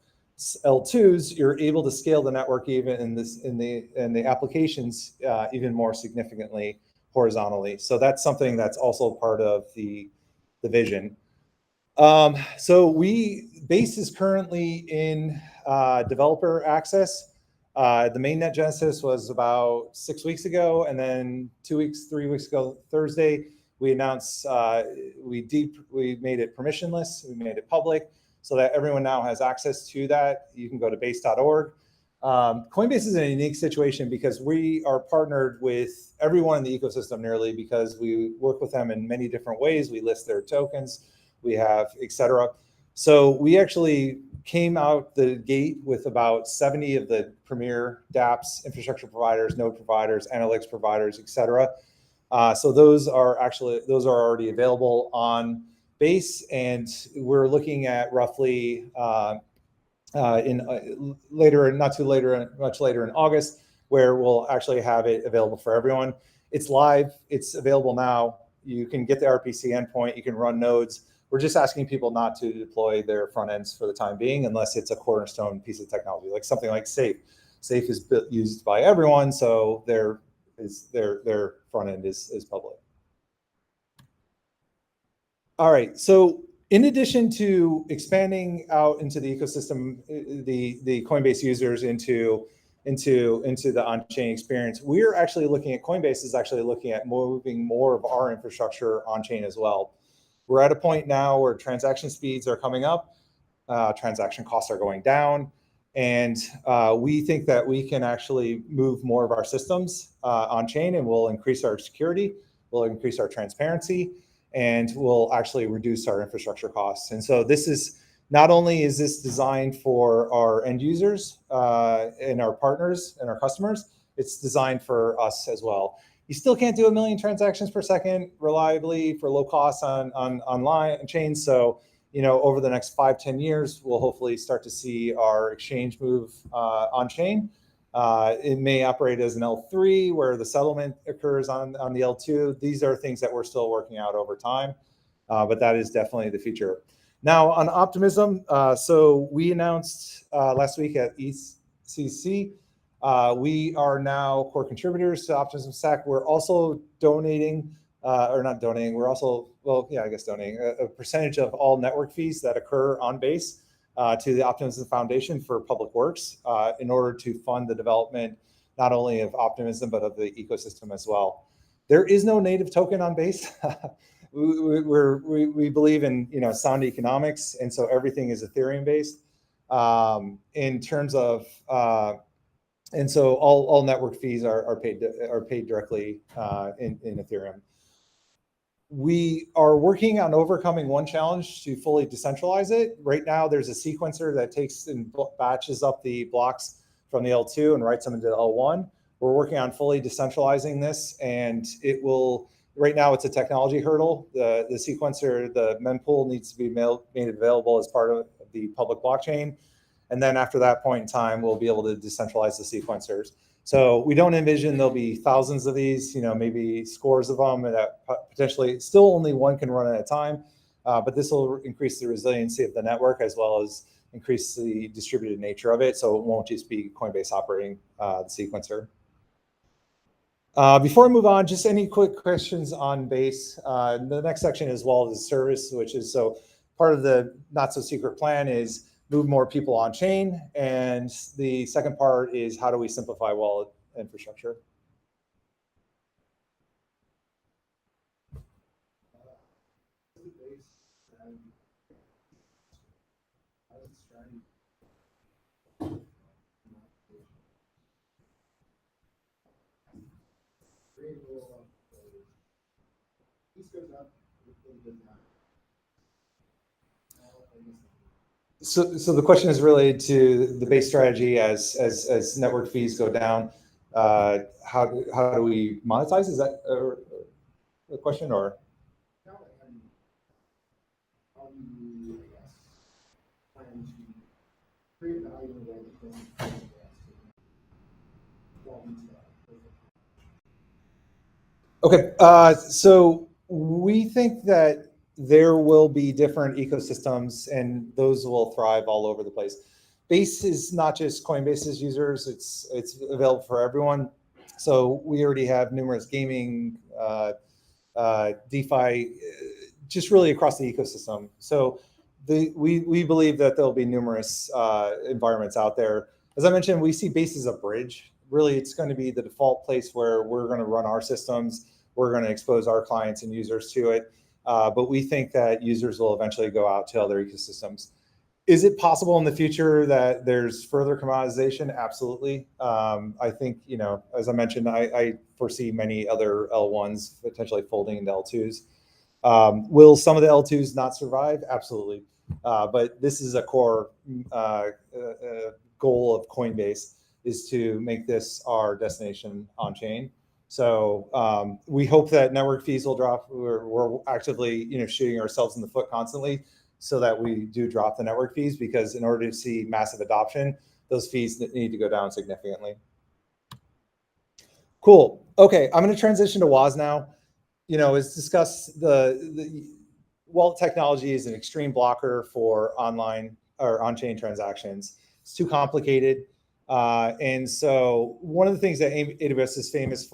L2s, you're able to scale the network even in the applications even more significantly horizontally. So that's something that's also part of the vision. So Base is currently in developer access. The mainnet genesis was about 6 weeks ago, and then 3 weeks ago, Thursday, we announced we made it permissionless. We made it public so that everyone now has access to that. You can go to base.org. Coinbase is in a unique situation because we are partnered with everyone in the ecosystem nearly, because we work with them in many different ways. We list their tokens, we have, etc. So we actually came out the gate with about 70 of the premier dApps, infrastructure providers, node providers, analytics providers, etc. So those are already available on Base, and we're looking at roughly much later in August, where we'll actually have it available for everyone. It's live, it's available now. You can get the RPC endpoint, you can run nodes. We're just asking people not to deploy their front ends for the time being, unless it's a cornerstone piece of technology, like something like Safe. Safe is used by everyone, so their front end is public. All right, so in addition to expanding out into the ecosystem, the Coinbase users into into the on-chain experience. We're actually looking at, Coinbase is actually looking at moving more of our infrastructure on-chain as well. We're at a point now where transaction speeds are coming up, transaction costs are going down, and we think that we can actually move more of our systems on-chain, and we'll increase our security, we'll increase our transparency, and we'll actually reduce our infrastructure costs. And so this is, not only is this designed for our end users and our partners and our customers, it's designed for us as well. You still can't do 1 million transactions per second reliably for low costs on online chains. So, over the next 5-10 years, we'll hopefully start to see our exchange move on chain. It may operate as an L3 where the settlement occurs on the L2. These are things that we're still working out over time, but that is definitely the future. Now on Optimism, so we announced last week at ECC, we are now core contributors to Optimism Stack. We're also donating, or not donating, we're also, well, yeah, I guess donating a percentage of all network fees that occur on Base to the Optimism Foundation for Public Works in order to fund the development not only of Optimism, but of the ecosystem as well. There is no native token on Base. we believe in sound economics, and so everything is Ethereum based in terms of and so all network fees are paid directly in Ethereum. We are working on overcoming one challenge to fully decentralize it. Right now, there's a sequencer that takes and batches up the blocks from the L2 and writes them into L1. We're working on fully decentralizing this, and it will. Right now, it's a technology hurdle. The sequencer, the mempool, needs to be made available as part of the public blockchain. And then after that point in time, we'll be able to decentralize the sequencers. So we don't envision there'll be thousands of these, maybe scores of them, and that potentially still only one can run at a time. But this will increase the resiliency of the network as well as increase the distributed nature of it. So it won't just be Coinbase operating the sequencer. Before I move on, just any quick questions on Base. The next section is Wallet as a Service, which is so part of the not so secret plan is move more people on chain. And the second part is how do we simplify wallet infrastructure? So the question is related to the Base strategy as network fees go down. How do we monetize? Is that a question or? Okay, so we think that there will be different ecosystems and those will thrive all over the place. Base is not just Coinbase's users, it's available for everyone. So we already have numerous gaming, DeFi, just really across the ecosystem. So we believe that there'll be numerous environments out there. As I mentioned, we see Base as a bridge. Really, it's going to be the default place where we're going to run our systems. We're going to expose our clients and users to it. But we think that users will eventually go out to other ecosystems. Is it possible in the future that there's further commoditization? Absolutely. I think, as I mentioned, I foresee many other L1s potentially folding into L2s. Will some of the L2s not survive? Absolutely. But this is a core goal of Coinbase is to make this our destination on chain. So we hope that network fees will drop. We're actively, shooting ourselves in the foot constantly so that we do drop the network fees, because in order to see massive adoption, those fees need to go down significantly. Cool. Okay, I'm going to transition to Woz now. As discussed, the wallet technology is an extreme blocker for online or on-chain transactions. It's too complicated. And so one of the things that AWS is famous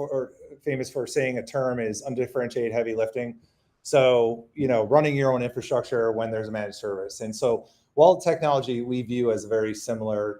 for saying a term is undifferentiated heavy lifting. So, running your own infrastructure when there's a managed service. And so wallet technology we view as a very similar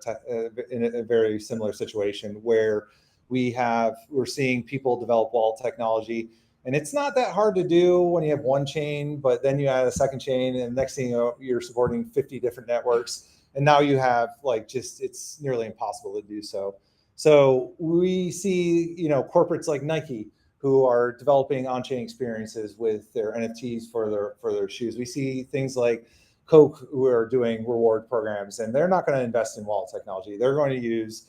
in a very similar situation where we're seeing people develop wallet technology, and it's not that hard to do when you have one chain, but then you add a second chain, and next thing you know, you're supporting 50 different networks, and now you have it's nearly impossible to do so. So we see corporates like Nike who are developing on-chain experiences with their NFTs for their shoes. We see things like Coke who are doing reward programs, and they're not going to invest in wallet technology. They're going to use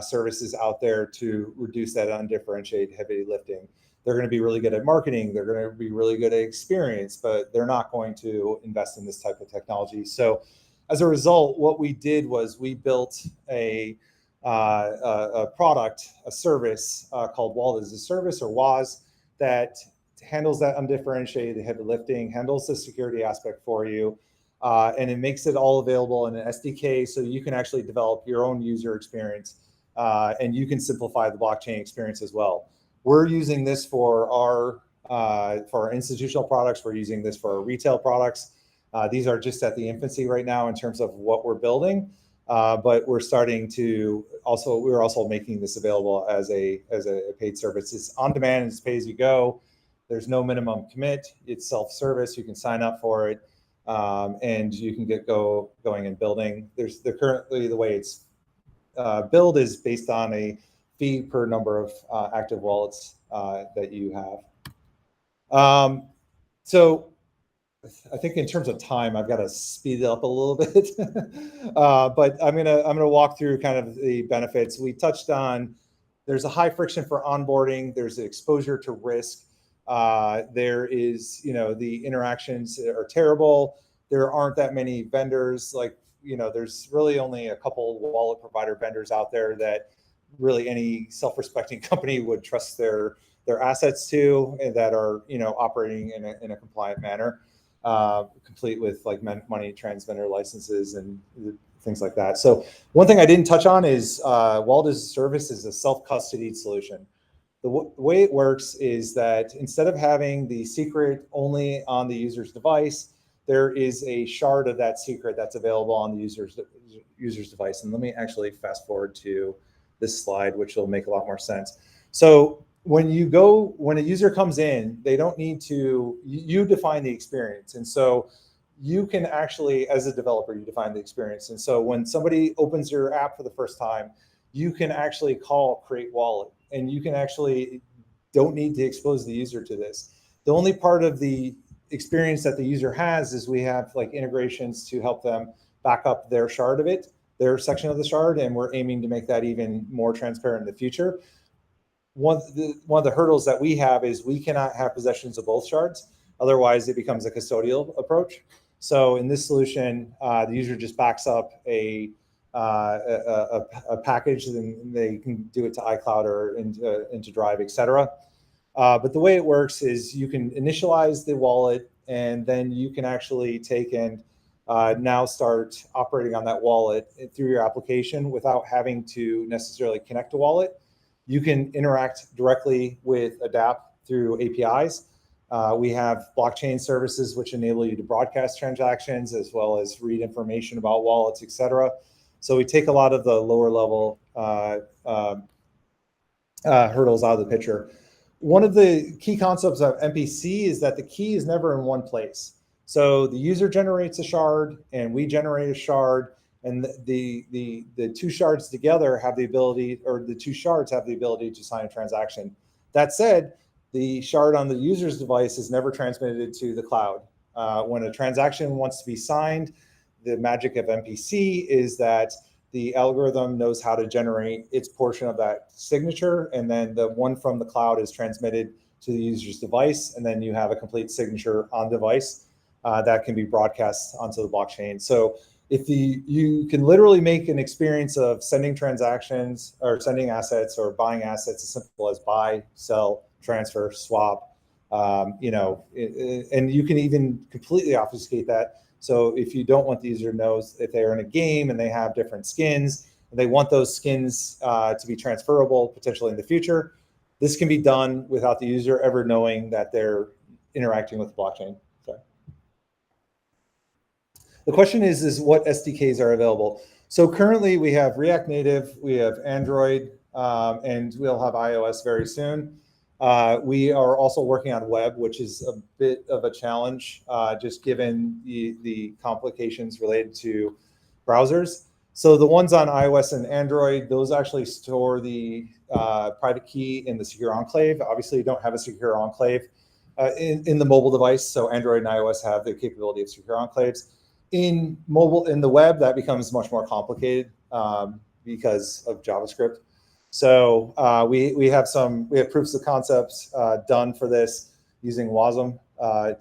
services out there to reduce that undifferentiated heavy lifting. They're going to be really good at marketing. They're going to be really good at experience, but they're not going to invest in this type of technology. So as a result, what we did was we built a product, a service called Wallet as a Service, or WAS, that handles that undifferentiated heavy lifting, handles the security aspect for you, and it makes it all available in an SDK, so you can actually develop your own user experience, and you can simplify the blockchain experience as well. We're using this for our institutional products. We're using this for our retail products. These are just at the infancy right now in terms of what we're building. But we're starting to we're also making this available as a paid service. It's on demand, it's pay as you go. There's no minimum commit. It's self-service. You can sign up for it, and you can get going and building. Currently the way it's billed is based on a fee per number of active wallets that you have. So I think in terms of time, I've got to speed it up a little bit, but I'm gonna walk through kind of the benefits. We touched on there's a high friction for onboarding. There's exposure to risk. There is, the interactions are terrible. There aren't that many vendors. There's really only a couple wallet provider vendors out there that really any self-respecting company would trust their assets to, and that are operating in a compliant manner. Complete with money transmitter licenses and things like that. So one thing I didn't touch on is Wallet as a Service is a self-custodied solution. The way it works is that instead of having the secret only on the user's device, there is a shard of that secret that's available on the user's device. And let me actually fast forward to this slide, which will make a lot more sense. So when a user comes in, they don't need to, you define the experience. And so you can actually, as a developer, you define the experience. And so when somebody opens your app for the first time, you can actually call create wallet, and you can actually don't need to expose the user to this. The only part of the experience that the user has is we have integrations to help them back up their shard of it, their section of the shard, and we're aiming to make that even more transparent in the future. One of the hurdles that we have is we cannot have possessions of both shards. Otherwise, it becomes a custodial approach. So in this solution, the user just backs up a package, and they can do it to iCloud or into Drive, etc. But the way it works is you can initialize the wallet, and then you can actually take and now start operating on that wallet through your application without having to necessarily connect a wallet. You can interact directly with Adapt through APIs. We have blockchain services which enable you to broadcast transactions as well as read information about wallets, etc. So we take a lot of the lower level hurdles out of the picture. One of the key concepts of MPC is that the key is never in one place. So the user generates a shard, and we generate a shard, and the two shards together have the ability, or the two shards have the ability to sign a transaction. That said, the shard on the user's device is never transmitted to the cloud. When a transaction wants to be signed, the magic of MPC is that the algorithm knows how to generate its portion of that signature, and then the one from the cloud is transmitted to the user's device, and then you have a complete signature on device that can be broadcast onto the blockchain. So you can literally make an experience of sending transactions or sending assets or buying assets as simple as buy, sell, transfer, swap, and you can even completely obfuscate that. So if you don't want the user to know, if they're in a game and they have different skins, and they want those skins to be transferable potentially in the future, this can be done without the user ever knowing that they're interacting with the blockchain. The The question is what SDKs are available? So currently we have React Native, we have Android, and we'll have iOS very soon. We are also working on web, which is a bit of a challenge, just given the complications related to browsers. So the ones on iOS and Android, those actually store the private key in the secure enclave. Obviously, you don't have a secure enclave in the mobile device, so Android and iOS have the capability of secure enclaves. In the web, that becomes much more complicated because of JavaScript. So we have proofs of concepts done for this using WASM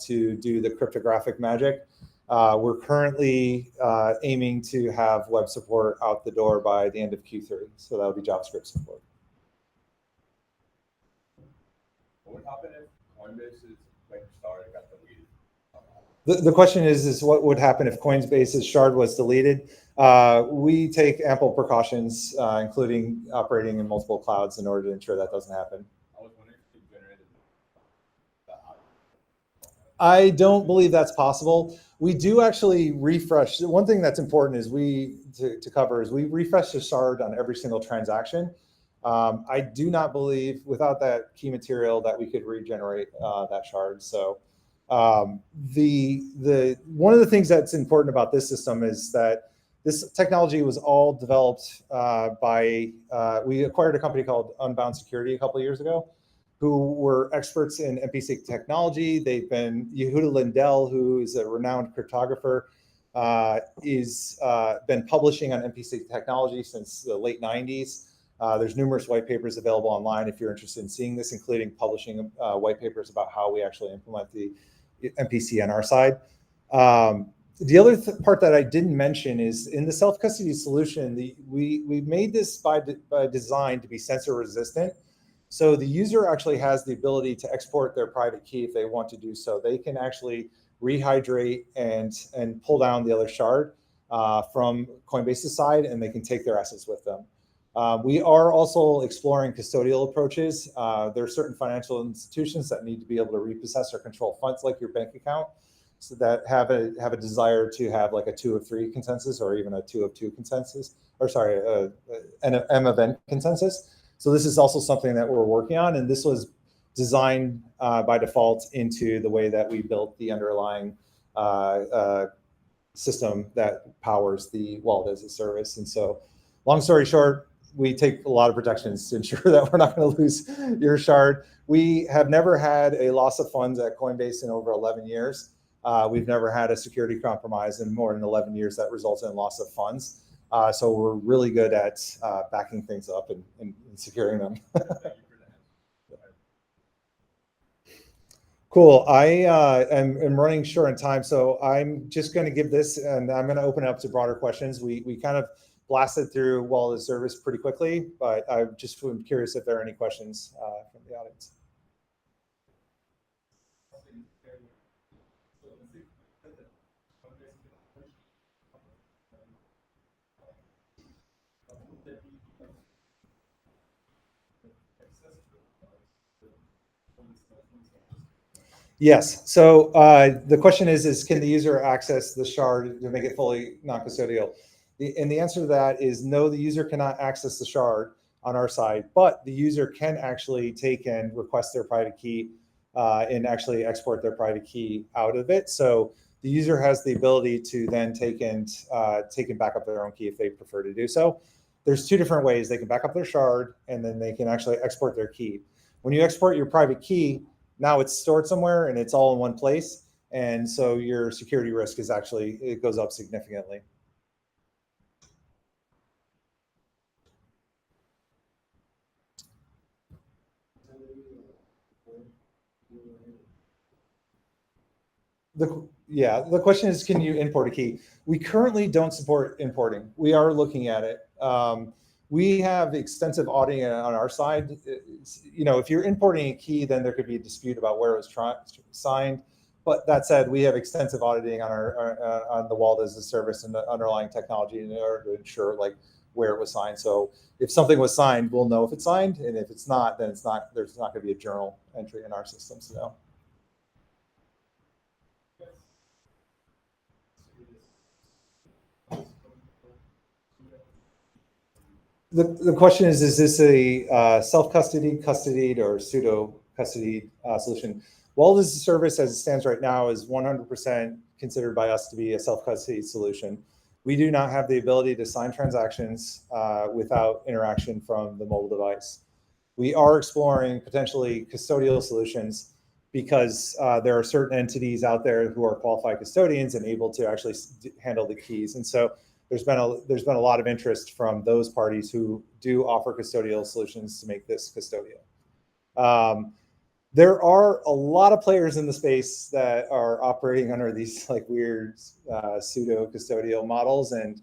to do the cryptographic magic. We're currently aiming to have web support out the door by the end of Q3. So that would be JavaScript support. What would happen if Coinbase's shard got deleted? The question is what would happen if Coinbase's shard was deleted? We take ample precautions, including operating in multiple clouds in order to ensure that doesn't happen. I was wondering if you generated that. I don't believe that's possible. We do actually refresh. One thing that's important is we refresh the shard on every single transaction. I do not believe without that key material that we could regenerate that shard. So one of the things that's important about this system is that this technology was all developed we acquired a company called Unbound Security a couple of years ago, who were experts in MPSig technology. They've been, Yehuda Lindell, who is a renowned cryptographer, been publishing on MPSig technology since the late 90s. There's numerous white papers available online if you're interested in seeing this, including publishing white papers about how we actually implement the MPC on our side. The other part that I didn't mention is in the self-custody solution, we made this by design to be sensor resistant. So the user actually has the ability to export their private key if they want to do so. They can actually rehydrate and pull down the other shard from Coinbase's side, and they can take their assets with them. We are also exploring custodial approaches. There are certain financial institutions that need to be able to repossess or control funds like your bank account, so that have a desire to have like a 2 of 3 consensus or even a 2 of 2 consensus, or sorry, an M of N consensus. So this is also something that we're working on, and this was designed by default into the way that we built the underlying system that powers the wallet as a service. And so, long story short, we take a lot of protections to ensure that we're not going to lose your shard. We have never had a loss of funds at Coinbase in over 11 years. We've never had a security compromise in more than 11 years that results in loss of funds. So we're really good at backing things up and securing them. Cool. I am running short on time, so I'm just going to give this, and I'm going to open it up to broader questions. We kind of blasted through Wallet as a Service pretty quickly, but I'm just curious if there are any questions from the audience. Yes. So the question is can the user access the shard to make it fully non-custodial? And the answer to that is no, the user cannot access the shard on our side, but the user can actually take and request their private key and actually export their private key out of it. So the user has the ability to then take and back up their own key if they prefer to do so. There's 2 different ways. They can back up their shard, and then they can actually export their key. When you export your private key, now it's stored somewhere and it's all in one place. And so your security risk is actually, it goes up significantly. The question is, can you import a key? We currently don't support importing. We are looking at it. We have extensive auditing on our side. If you're importing a key, then there could be a dispute about where it was signed. But that said, we have extensive auditing on on the Wallet as a Service and the underlying technology in order to ensure where it was signed. So if something was signed, we'll know if it's signed, and if it's not, then it's not. There's not going to be a journal entry in our system. So. The question is this a self-custodied, custodied, or pseudo-custodied solution? Wallet as a service, as it stands right now, is 100% considered by us to be a self-custodied solution. We do not have the ability to sign transactions without interaction from the mobile device. We are exploring potentially custodial solutions because there are certain entities out there who are qualified custodians and able to actually handle the keys. And so there's been a lot of interest from those parties who do offer custodial solutions to make this custodial. There are a lot of players in the space that are operating under these like weird pseudo custodial models, and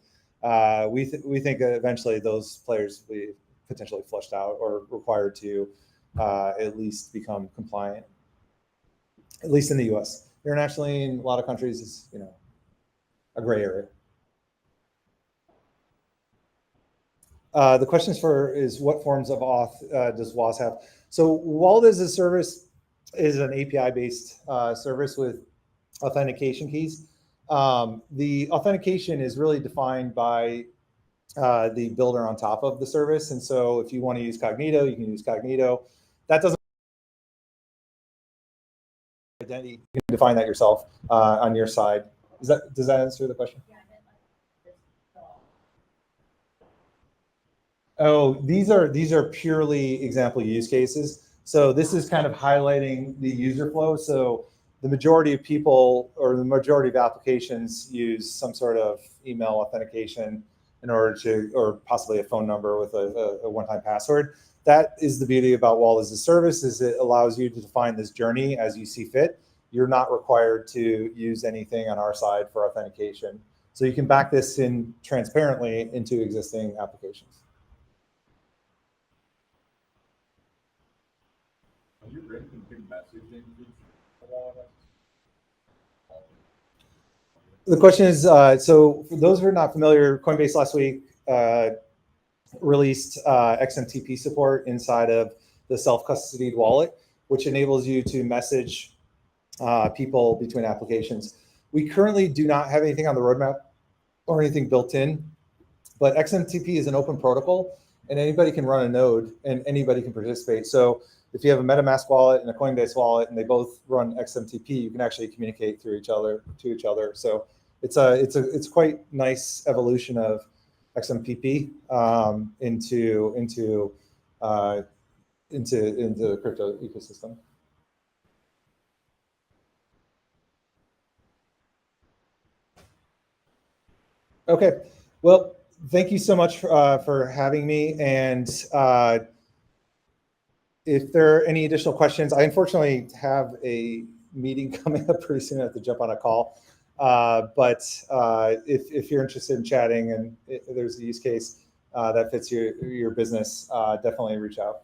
we think eventually those players will be potentially flushed out or required to at least become compliant. At least in the U.S. Internationally, in a lot of countries, it's a gray area. The question is what forms of auth does WAS have? So Wallet as a service is an API-based service with authentication keys. The authentication is really defined by the builder on top of the service. And so if you want to use Cognito, you can use Cognito. That doesn't identity. You can define that yourself on your side. Does that answer the question? Oh, these are purely example use cases. So this is kind of highlighting the user flow. So the majority of people or the majority of applications use some sort of email authentication in order to, or possibly a phone number with a one-time password. That is the beauty about Wallet as a service, is it allows you to define this journey as you see fit. You're not required to use anything on our side for authentication. So you can back this in transparently into existing applications. Are you ranking big messaging groups? The question is, so for those who are not familiar, Coinbase last week released XMTP support inside of the self-custodied wallet, which enables you to message people between applications. We currently do not have anything on the roadmap or anything built in, but XMTP is an open protocol, and anybody can run a node and anybody can participate. So if you have a MetaMask wallet and a Coinbase wallet and they both run XMTP, you can actually communicate through each other to each other. So it's quite nice evolution of XMPP into the crypto ecosystem. Okay, well, thank you so much for having me. And if there are any additional questions, I unfortunately have a meeting coming up pretty soon. I have to jump on a call. But if you're interested in chatting and there's a use case that fits your business, definitely reach out.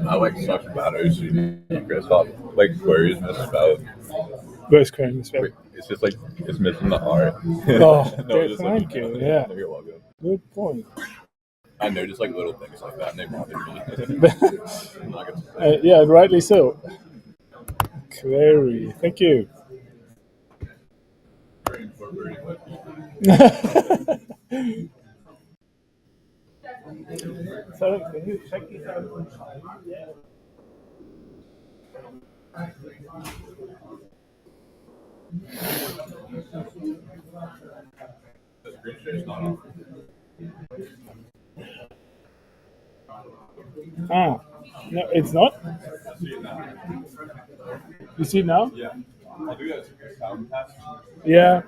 I like talking about OCD. Chris, like where is misspelled? Where's Chrome misspelled? It's just like it's missing the R. Oh, No, just thank you. Yeah, You're welcome. good point. I know just like little things like that, and they bother me. Yeah, rightly so. Query. Thank you. Sorry, can you check it out? The screen share is not on. Ah, no, it's not. I see it now. You see it now? Yeah. I'll do that sound test. Yeah.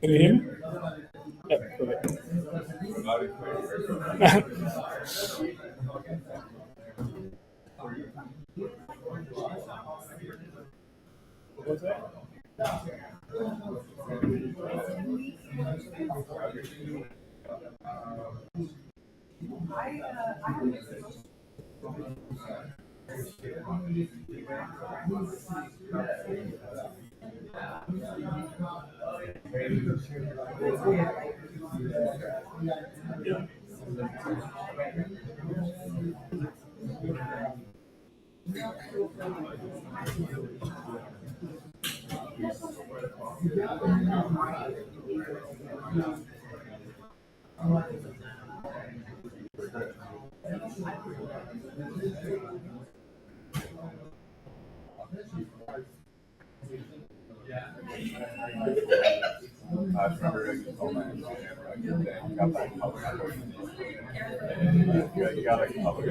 Can you hear me? Yeah, okay. What was that? I just remember I just told my engineer, like, you got that public you got like public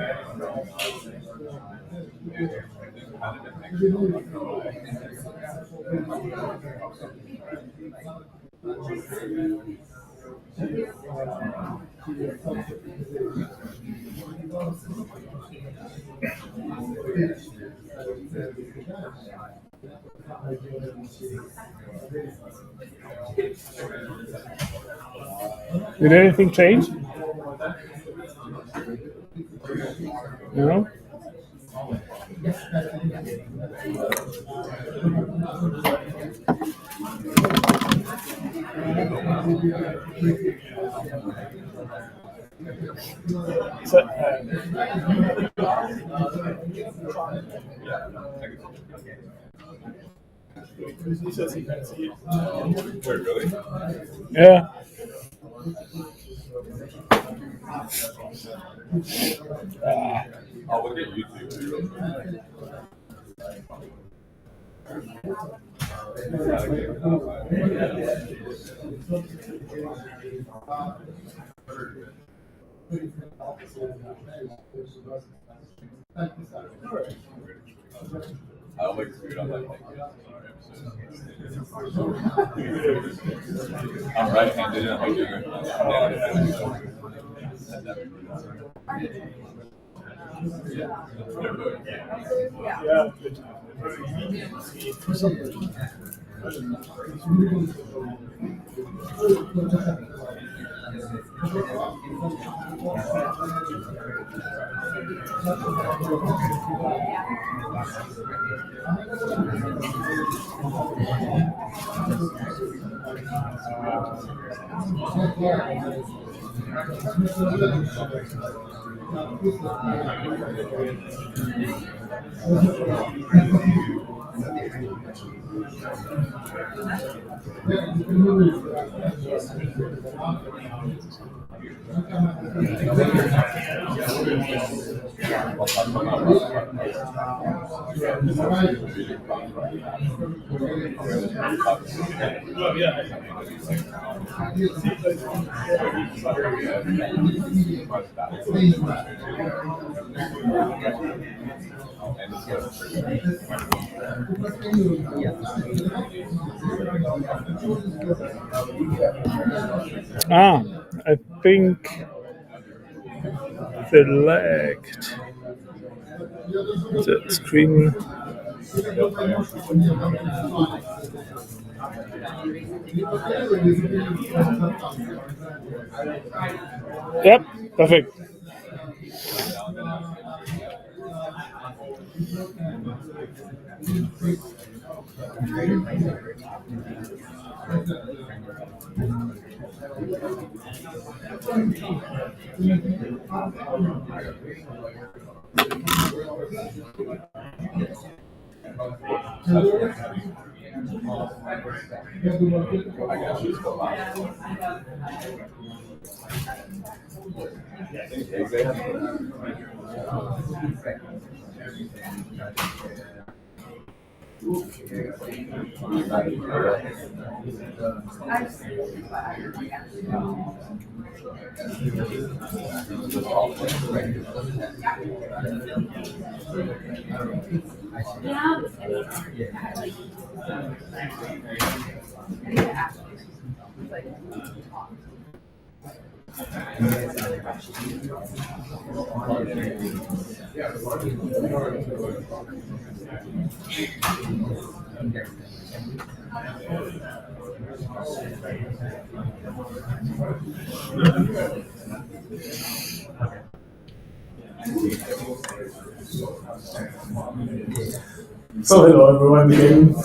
Did anything change? No? So, Wait, really? yeah. I'll look at YouTube real quick. I like food on that thing. I'm right-handed and I'm doing it. I think select the screen. Yep, perfect. So hello everyone again.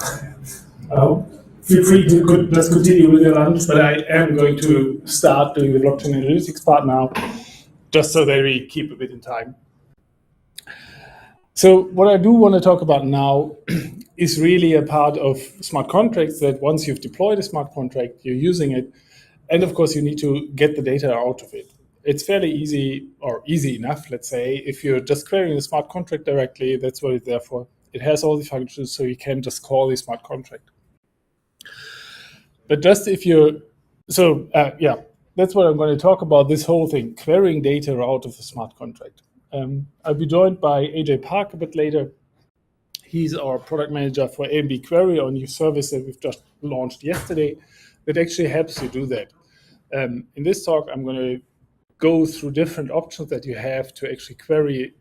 Feel free to just continue with your lunch, but I am going to start doing the blockchain analytics part now, just so that we keep a bit in time. So what I do want to talk about now is really a part of smart contracts that once you've deployed a smart contract, you're using it, and of course you need to get the data out of it. It's fairly easy, or easy enough, let's say, if you're just querying the smart contract directly, that's what it's there for. It has all the functions, so you can just call the smart contract. But just if you're, that's what I'm going to talk about, this whole thing, querying data out of the smart contract. I'll be joined by AJ Park a bit later. He's our product manager for AMB Query, our new service that we've just launched yesterday that actually helps you do that. In this talk, I'm going to go through different options that you have to actually query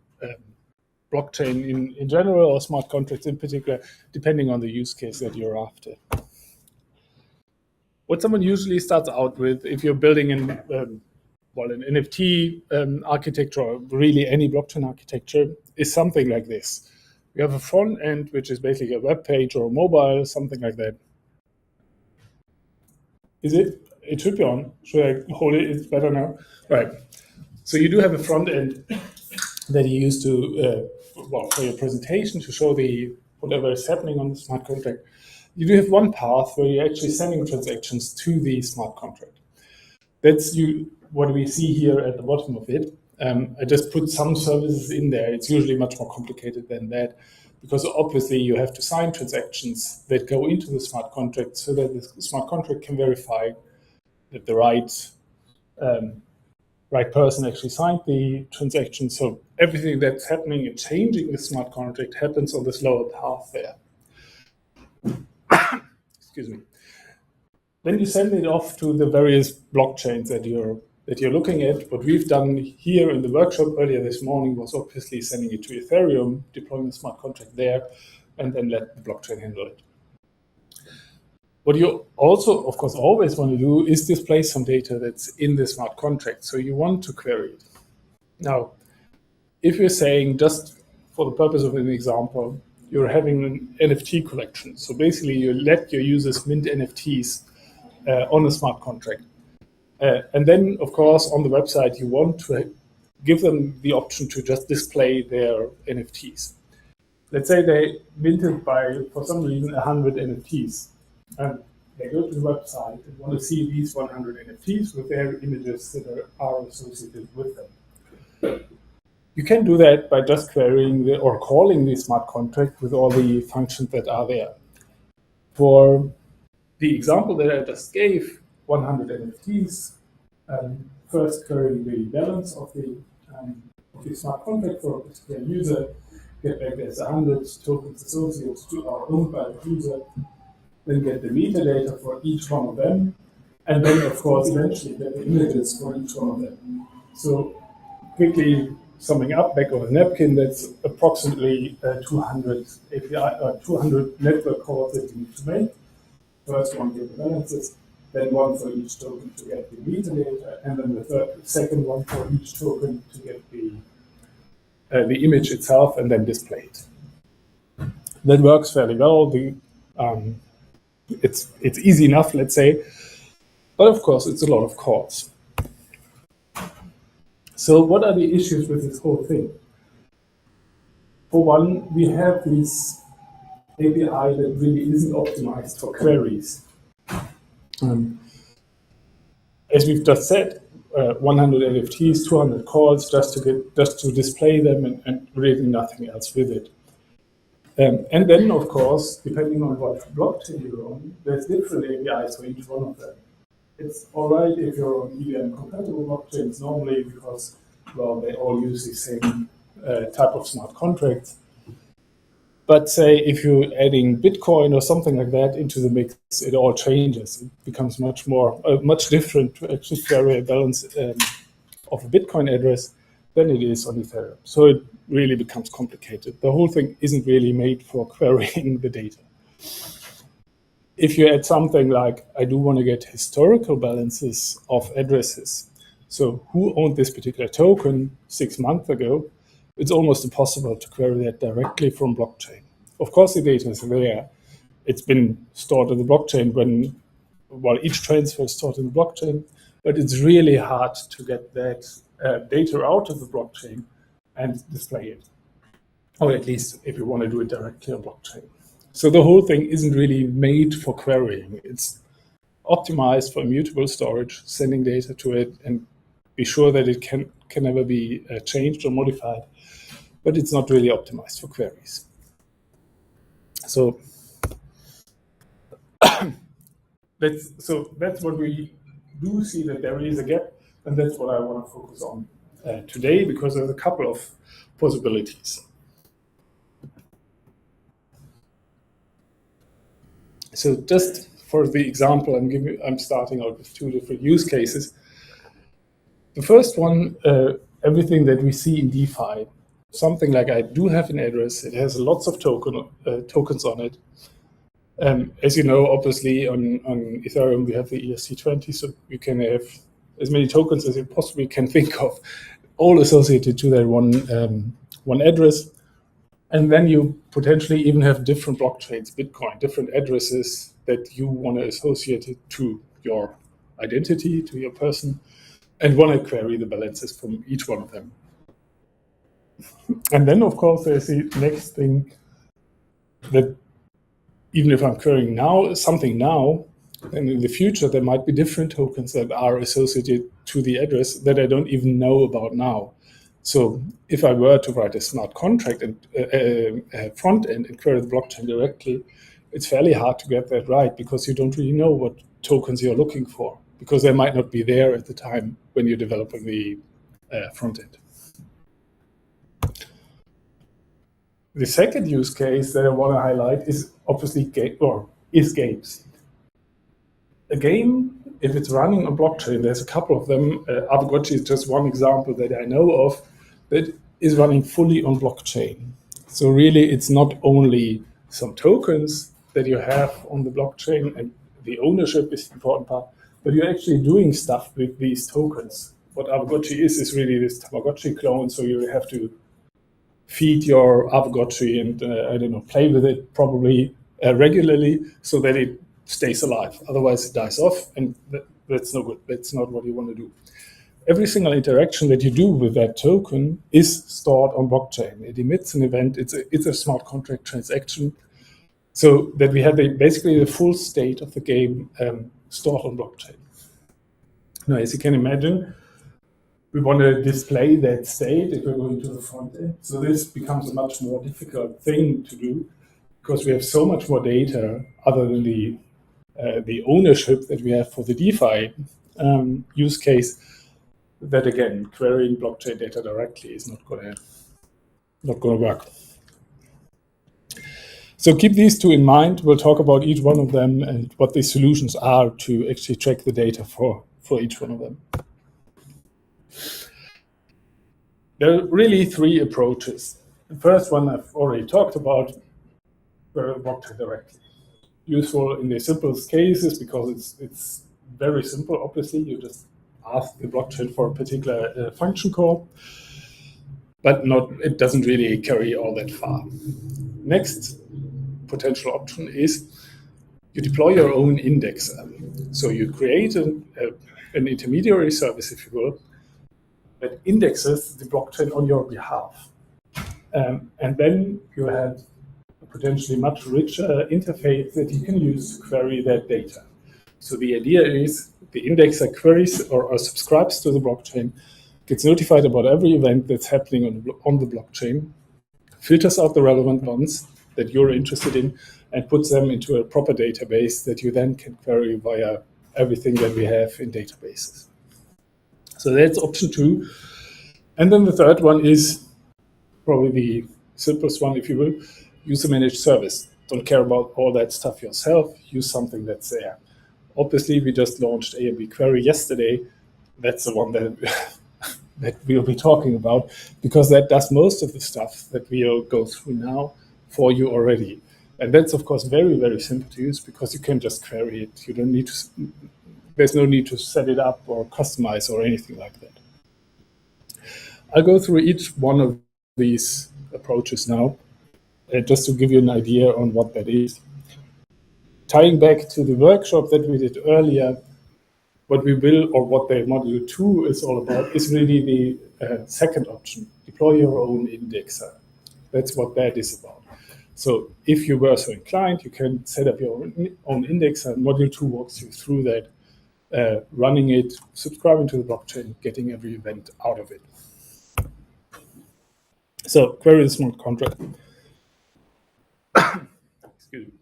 blockchain in general or smart contracts in particular, depending on the use case that you're after. What someone usually starts out with, if you're building an NFT architecture, or really any blockchain architecture, is something like this. We have a front end, which is basically a web page or a mobile, something like that. Is it? It should be on. Should I hold it? It's better now. Right. So you do have a front end that you use to, for your presentation to show whatever is happening on the smart contract. You do have one path where you're actually sending transactions to the smart contract. That's what we see here at the bottom of it. I just put some services in there. It's usually much more complicated than that, because obviously you have to sign transactions that go into the smart contract so that the smart contract can verify that the right person actually signed the transaction. So everything that's happening and changing the smart contract happens on this lower path there. Excuse me. Then you send it off to the various blockchains that you're looking at. What we've done here in the workshop earlier this morning was obviously sending it to Ethereum, deploying the smart contract there, and then let the blockchain handle it. What you also, of course, always want to do is display some data that's in the smart contract. So you want to query it. Now, if you're saying, just for the purpose of an example, you're having an NFT collection. So basically you let your users mint NFTs on a smart contract. And then, of course, on the website, you want to give them the option to just display their NFTs. Let's say they minted for some reason, 100 NFTs. And they go to the website and want to see these 100 NFTs with their images that are associated with them. You can do that by just querying or calling the smart contract with all the functions that are there. For the example that I just gave, 100 NFTs, first query the balance of the smart contract for a particular user, get back there's 100 tokens associated to or owned by the user, then get the metadata for each one of them, and then of course eventually get the images for each one of them. So quickly summing up, back on a napkin, that's approximately 200 API, 200 network calls that you need to make. First one get the balances, then one for each token to get the metadata, and then the second one for each token to get the image itself and then display it. That works fairly well. It's easy enough, let's say, but of course it's a lot of calls. So what are the issues with this whole thing? For one, we have this API that really isn't optimized for queries. As we've just said, 100 NFTs, 200 calls just to display them, and really nothing else with it. And then, of course, depending on what blockchain you're on, there's different APIs for each one of them. It's all right if you're on EVM compatible blockchains normally because, well, they all use the same type of smart contracts. But say if you're adding Bitcoin or something like that into the mix, it all changes. It becomes much different to actually query a balance of a Bitcoin address than it is on Ethereum. So it really becomes complicated. The whole thing isn't really made for querying the data. If you add something like, I do want to get historical balances of addresses, so who owned this particular token 6 months ago, it's almost impossible to query that directly from blockchain. Of course, the data is there. It's been stored in the blockchain while each transfer is stored in the blockchain, but it's really hard to get that data out of the blockchain and display it, or at least if you want to do it directly on blockchain. So the whole thing isn't really made for querying. It's optimized for immutable storage, sending data to it, and be sure that it can never be changed or modified, but it's not really optimized for queries. So that's what we do see, that there is a gap, and that's what I want to focus on today, because there's a couple of possibilities. So just for the example, I'm starting out with 2 different use cases. The first one, everything that we see in DeFi, something like I do have an address, it has lots of tokens on it. As you know, obviously on Ethereum we have the ERC20, so you can have as many tokens as you possibly can think of, all associated to that one address. And then you potentially even have different blockchains, Bitcoin, different addresses that you want to associate it to your identity, to your person, and want to query the balances from each one of them. And then, of course, there's the next thing, that even if I'm querying something now, then in the future there might be different tokens that are associated to the address that I don't even know about now. So if I were to write a smart contract and front end and query the blockchain directly, it's fairly hard to get that right, because you don't really know what tokens you're looking for, because they might not be there at the time when you're developing the front end. The second use case that I want to highlight is obviously games. A game, if it's running on blockchain, there's a couple of them. Avogotchi is just one example that I know of that is running fully on blockchain. So really, it's not only some tokens that you have on the blockchain, and the ownership is the important part, but you're actually doing stuff with these tokens. What Avogotchi is really this Tamagotchi clone, so you have to feed your Avogotchi and play with it probably regularly so that it stays alive. Otherwise it dies off, and that's no good. That's not what you want to do. Every single interaction that you do with that token is stored on blockchain. It emits an event. It's a smart contract transaction, so that we have basically the full state of the game stored on blockchain. Now, as you can imagine, we want to display that state if we're going to the front end. So this becomes a much more difficult thing to do because we have so much more data other than the ownership that we have for the DeFi use case, that again, querying blockchain data directly is not going to work. So keep these two in mind. We'll talk about each one of them and what the solutions are to actually track the data for each one of them. There are really three approaches. The first one I've already talked about, query blockchain directly. Useful in the simplest cases because it's very simple. Obviously, you just ask the blockchain for a particular function call, but it doesn't really carry all that far. Next potential option is you deploy your own indexer. So you create an intermediary service, if you will, that indexes the blockchain on your behalf. And then you have a potentially much richer interface that you can use to query that data. So the idea is the indexer queries or subscribes to the blockchain, gets notified about every event that's happening on the blockchain, filters out the relevant ones that you're interested in, and puts them into a proper database that you then can query via everything that we have in databases. So that's option 2. And then the third one is probably the simplest one, if you will. Use a managed service. Don't care about all that stuff yourself. Use something that's there. Obviously, we just launched AMB Query yesterday. That's the one that that we'll be talking about, because that does most of the stuff that we'll go through now for you already. And that's, of course, very, very simple to use because you can just query it. You don't need to, there's no need to set it up or customize or anything like that. I'll go through each one of these approaches now, just to give you an idea on what that is. Tying back to the workshop that we did earlier, what we will, or what the module 2 is all about, is really the second option, deploy your own indexer. That's what that is about. So if you were so inclined, you can set up your own indexer. Module 2 walks you through that, running it, subscribing to the blockchain, getting every event out of it. So query the smart contract. Excuse me.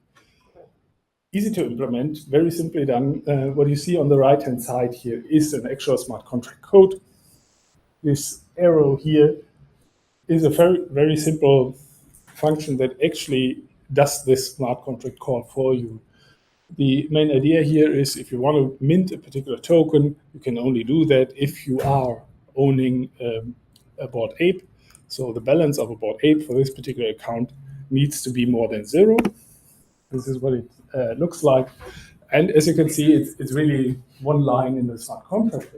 Easy to implement, very simply done. What you see on the right-hand side here is an actual smart contract code. This arrow here is a very, very simple function that actually does this smart contract call for you. The main idea here is if you want to mint a particular token, you can only do that if you are owning a Bored Ape. So the balance of a Bored Ape for this particular account needs to be more than 0. This is what it looks like. And as you can see, it's really one line in the smart contract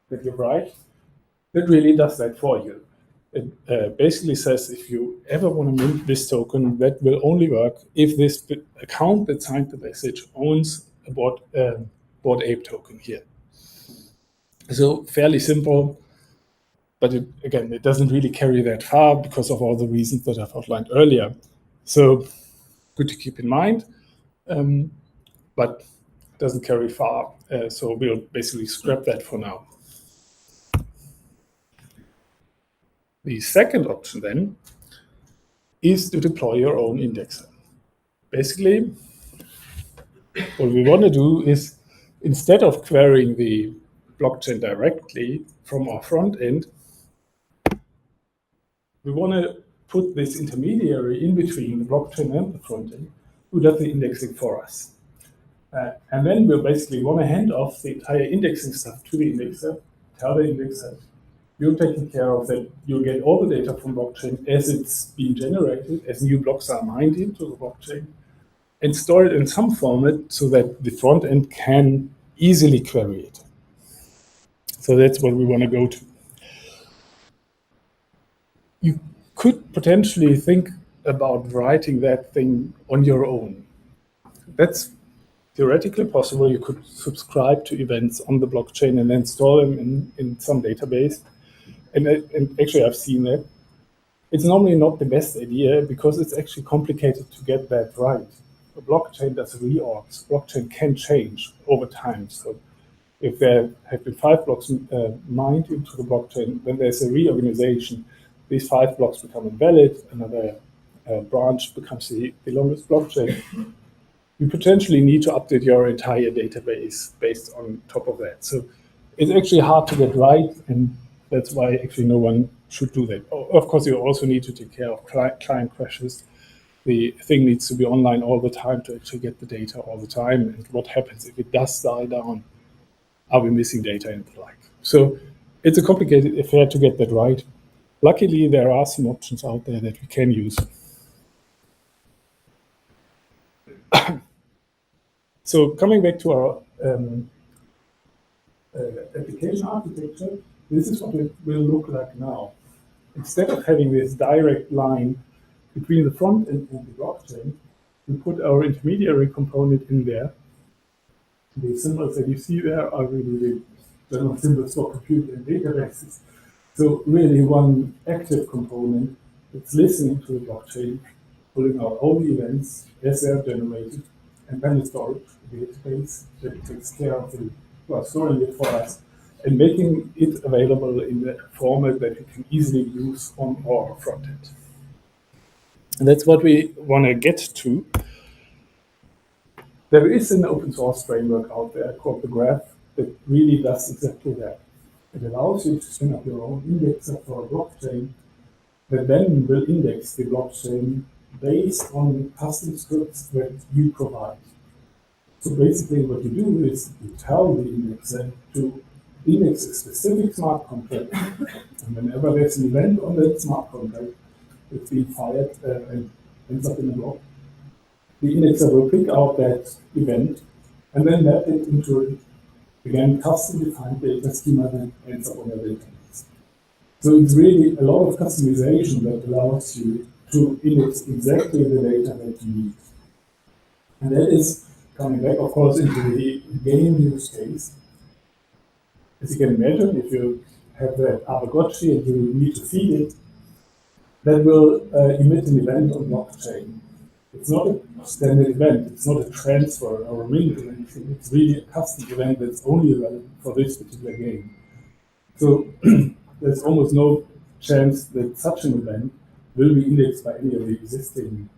that you write that really does that for you. It basically says if you ever want to mint this token, that will only work if this account that signed the message owns a Bored Ape token here. So fairly simple, but again, it doesn't really carry that far because of all the reasons that I've outlined earlier. So good to keep in mind, but doesn't carry far. So we'll basically scrap that for now. The second option then is to deploy your own indexer. Basically, what we want to do is, instead of querying the blockchain directly from our front end, we want to put this intermediary in between the blockchain and the front end who does the indexing for us. And then we'll basically want to hand off the entire indexing stuff to the indexer, tell the indexer, you're taking care of that. You'll get all the data from blockchain as it's being generated, as new blocks are mined into the blockchain, and store it in some format so that the front end can easily query it. So that's what we want to go to. You could potentially think about writing that thing on your own. That's theoretically possible. You could subscribe to events on the blockchain and then store them in some database. And actually, I've seen that. It's normally not the best idea because it's actually complicated to get that right. The blockchain does reorgs. Blockchain can change over time. So if there have been 5 blocks mined into the blockchain, then there's a reorganization. These 5 blocks become invalid, another branch becomes the longest blockchain. You potentially need to update your entire database based on top of that. So it's actually hard to get right, and that's why actually no one should do that. Of course, you also need to take care of client crashes. The thing needs to be online all the time to actually get the data all the time. And what happens if it does die down? Are we missing data and the like? So it's a complicated affair to get that right. Luckily, there are some options out there that we can use. So coming back to our application architecture, this is what it will look like now. Instead of having this direct line between the front end and the blockchain, we put our intermediary component in there. The symbols that you see there are really the general symbols for computer and databases. So really one active component that's listening to the blockchain, pulling out all the events as they are generated, and then stored in the database that takes care of storing it for us and making it available in the format that we can easily use on our front end. And that's what we want to get to. There is an open source framework out there called the Graph that really does exactly that. It allows you to spin up your own indexer for a blockchain that then will index the blockchain based on custom scripts that you provide. So basically what you do is you tell the indexer to index a specific smart contract, and whenever there's an event on that smart contract, it's being fired and ends up in a block, the indexer will pick out that event and then map it into, again, custom-defined data schema that ends up on your database. So it's really a lot of customization that allows you to index exactly the data that you need. And that is coming back, of course, into the game use case. As you can imagine, if you have that Tamagotchi and you need to feed it, that will emit an event on blockchain. It's not a standard event, it's not a transfer or a mint or anything, it's really a custom event that's only relevant for this particular game. So there's almost no chance that such an event will be indexed by any of the existing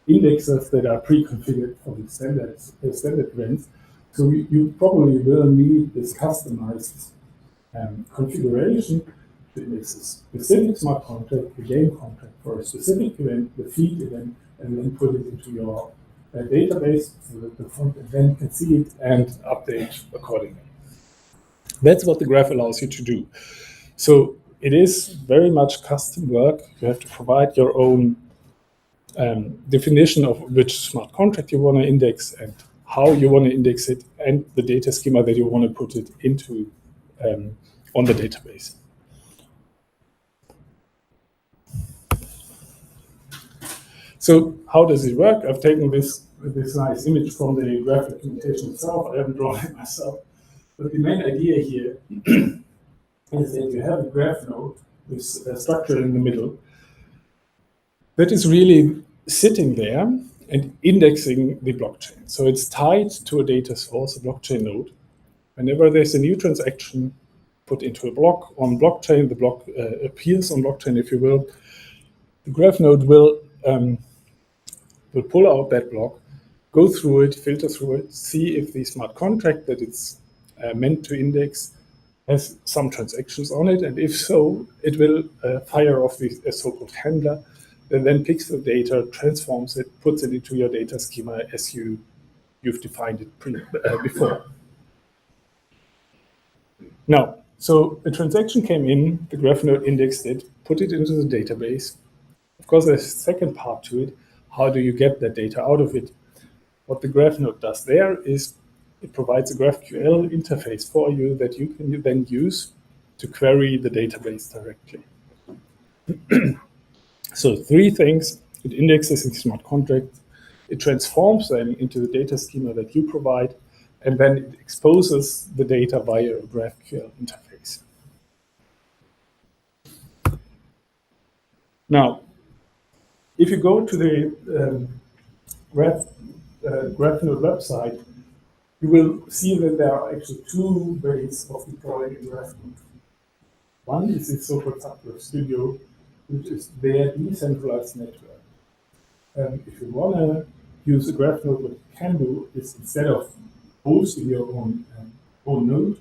indexers that are pre-configured for the standard events. So you probably will need this customized configuration to index a specific smart contract, the game contract for a specific event, the feed event, and then put it into your database so that the front end can see it and update accordingly. That's what the graph allows you to do. So it is very much custom work. You have to provide your own definition of which smart contract you want to index and how you want to index it and the data schema that you want to put it into on the database. So how does it work? I've taken this nice image from the graph documentation itself. I haven't drawn it myself. But the main idea here is that you have a graph node with a structure in the middle that is really sitting there and indexing the blockchain. So it's tied to a data source, a blockchain node. Whenever there's a new transaction put into a block on blockchain, the block appears on blockchain, if you will. The graph node will pull out that block, go through it, filter through it, see if the smart contract that it's meant to index has some transactions on it, and if so, it will fire off a so-called handler that then picks the data, transforms it, puts it into your data schema as you've defined it before. Now, so a transaction came in, the graph node indexed it, put it into the database. Of course, there's a second part to it. How do you get that data out of it? What the graph node does there is it provides a GraphQL interface for you that you can then use to query the database directly. So 3 things: it indexes in smart contracts, it transforms them into the data schema that you provide, and then it exposes the data via a GraphQL interface. Now, if you go to the GraphNode website, you will see that there are actually two ways of deploying a graph node. One is the so-called Subgraph Studio, which is their decentralized network. If you want to use a graph node, what you can do is instead of hosting your own node,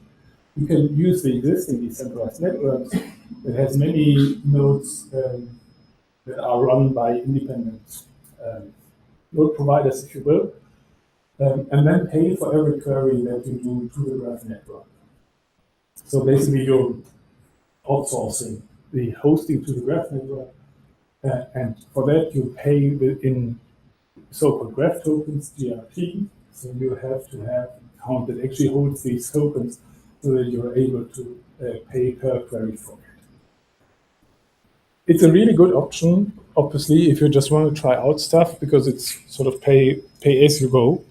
you can use the existing decentralized networks that has many nodes that are run by independent node providers, if you will, and then pay for every query that you do to the graph network. So basically, you're outsourcing the hosting to the graph network, and for that you pay in so-called graph tokens, GRT. So you have to have an account that actually holds these tokens so that you're able to pay per query for it. It's a really good option, obviously, if you just want to try out stuff, because it's sort of pay as you go.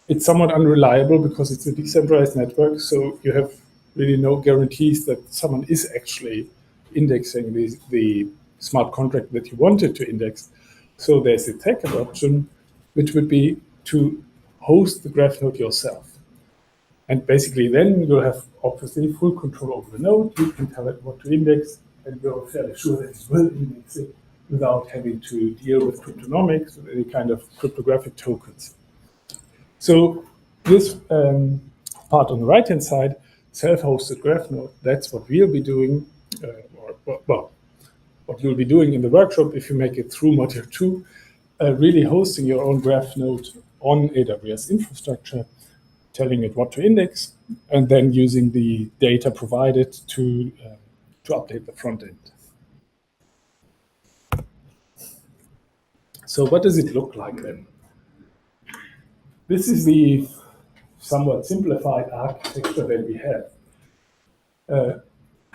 It's somewhat unreliable because it's a decentralized network, so you have really no guarantees that someone is actually indexing the smart contract that you wanted to index. So there's a second option, which would be to host the graph node yourself. And basically then you'll have obviously full control over the node. You can tell it what to index, and you're fairly sure that it will index it without having to deal with cryptonomics or any kind of cryptographic tokens. So this part on the right-hand side, self-hosted graph node, that's what we'll be doing, what you'll be doing in the workshop if you make it through module 2, really hosting your own graph node on AWS infrastructure, telling it what to index, and then using the data provided to update the front end. So what does it look like then? This is the somewhat simplified architecture that we have.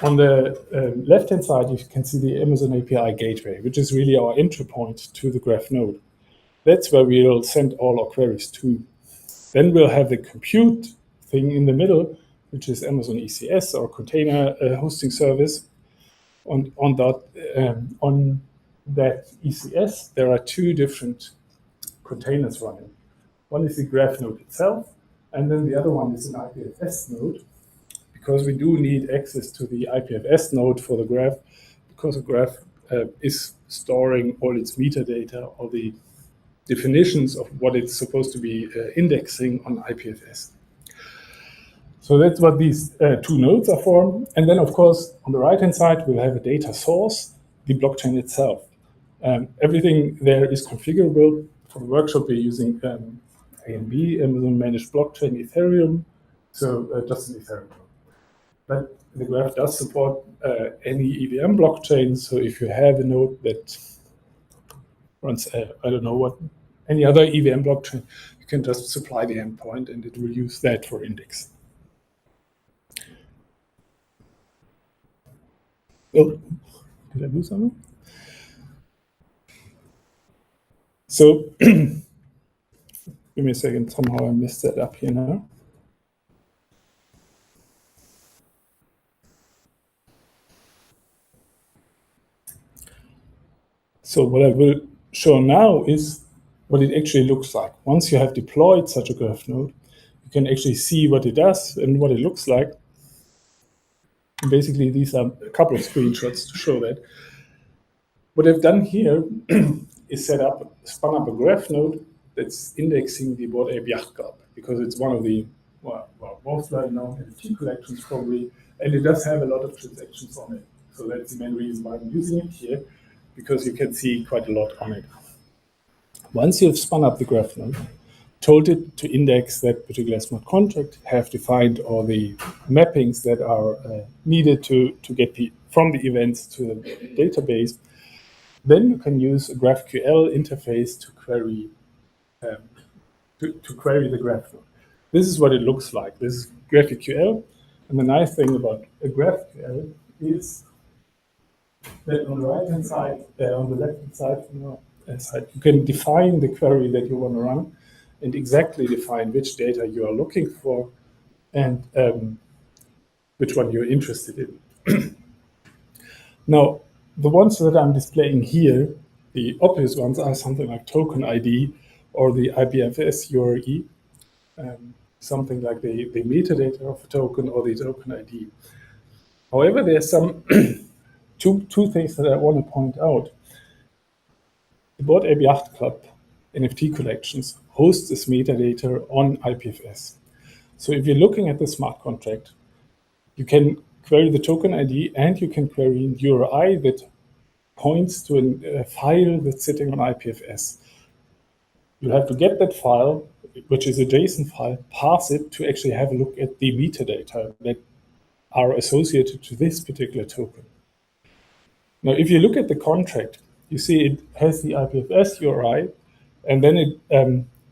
On the left-hand side, you can see the Amazon API gateway, which is really our entry point to the graph node. That's where we'll send all our queries to. Then we'll have the compute thing in the middle, which is Amazon ECS, or container hosting service. On that ECS, there are two different containers running. One is the graph node itself, and then the other one is an IPFS node, because we do need access to the IPFS node for the graph, because the graph is storing all its metadata, all the definitions of what it's supposed to be indexing on IPFS. So that's what these two nodes are for. And then, of course, on the right-hand side, we'll have a data source, the blockchain itself. Everything there is configurable. For the workshop, we're using AMB, Amazon Managed Blockchain, Ethereum, so just an Ethereum. But the graph does support any EVM blockchain, so if you have a node that runs, I don't know what, any other EVM blockchain, you can just supply the endpoint and it will use that for index. Oh, did I do something? So, give me a second, somehow I messed that up here now. So what I will show now is what it actually looks like. Once you have deployed such a graph node, you can actually see what it does and what it looks like. And basically, these are a couple of screenshots to show that. What I've done here is spun up a graph node that's indexing the Bored Ape Yacht Club, because it's one of the most well-known NFT collections probably, and it does have a lot of transactions on it. So that's the main reason why I'm using it here, because you can see quite a lot on it. Once you've spun up the graph node, told it to index that particular smart contract, have defined all the mappings that are needed to get from the events to the database, then you can use a GraphQL interface to query the graph node. This is what it looks like. This is GraphQL, and the nice thing about a GraphQL is that on the right-hand side, on the left-hand side, you can define the query that you want to run and exactly define which data you are looking for and which one you're interested in. Now, the ones that I'm displaying here, the obvious ones are something like token ID or the IPFS URI. something like the metadata of a token or the token ID. However, there's some two things that I want to point out. The Bored Ape Yacht Club NFT collections host this metadata on IPFS. So if you're looking at the smart contract, you can query the token ID and you can query an URI that points to a file that's sitting on IPFS. You have to get that file, which is a JSON file, parse it to actually have a look at the metadata that are associated to this particular token. Now, if you look at the contract, you see it has the IPFS URI, and then it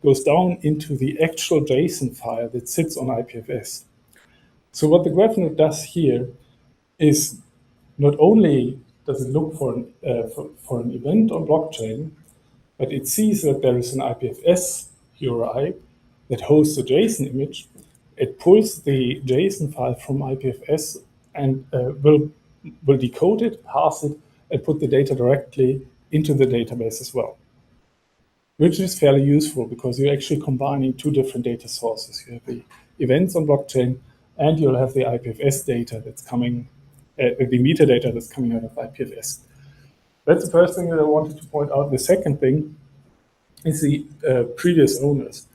goes down into the actual JSON file that sits on IPFS. So what the graph node does here is not only does it look for an event on blockchain, but it sees that there is an IPFS URI that hosts a JSON image. It pulls the JSON file from IPFS and will decode it, parse it, and put the data directly into the database as well, which is fairly useful because you're actually combining two different data sources. You have the events on blockchain, and you'll have the IPFS data that's coming, the metadata that's coming out of IPFS. That's the first thing that I wanted to point out. The second thing is the previous owners.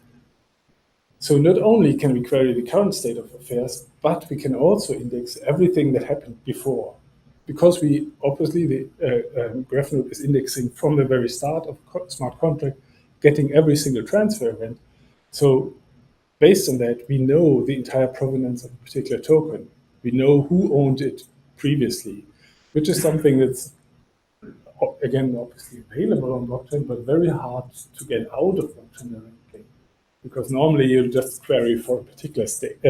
So not only can we query the current state of affairs, but we can also index everything that happened before. Because we obviously, the graph node is indexing from the very start of smart contract, getting every single transfer event. So based on that, we know the entire provenance of a particular token. We know who owned it previously, which is something that's, again, obviously available on blockchain, but very hard to get out of blockchain directly. Because normally you just query for a particular state,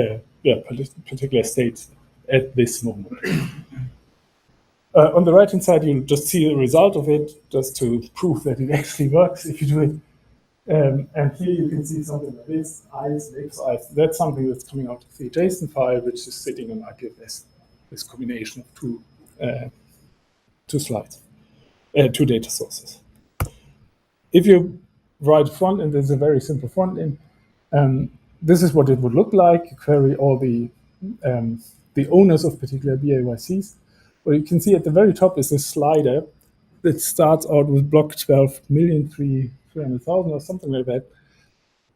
particular state at this moment. On the right-hand side, you'll just see the result of it, just to prove that it actually works if you do it. And here you can see something like this, eyes, lips, eyes. That's something that's coming out of the JSON file, which is sitting on IPFS. This combination of two data sources. If you write front end, there's a very simple front end. This is what it would look like. You query all the owners of particular BAYCs. What you can see at the very top is this slider that starts out with block 12,300,000 or something like that,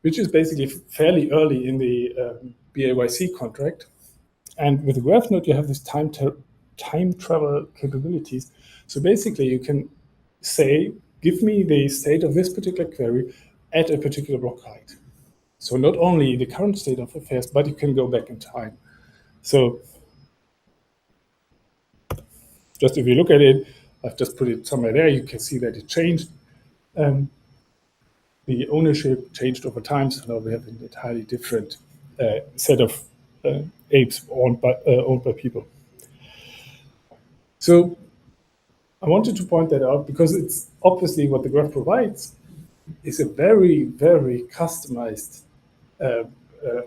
which is basically fairly early in the BAYC contract. And with the graph node, you have this time travel capabilities. So basically, you can say, give me the state of this particular query at a particular block height. So not only the current state of affairs, but you can go back in time. So just if you look at it, I've just put it somewhere there, you can see that it changed. The ownership changed over time, so now we have an entirely different set of apes owned by people. So I wanted to point that out because it's obviously what the graph provides is a very, very customized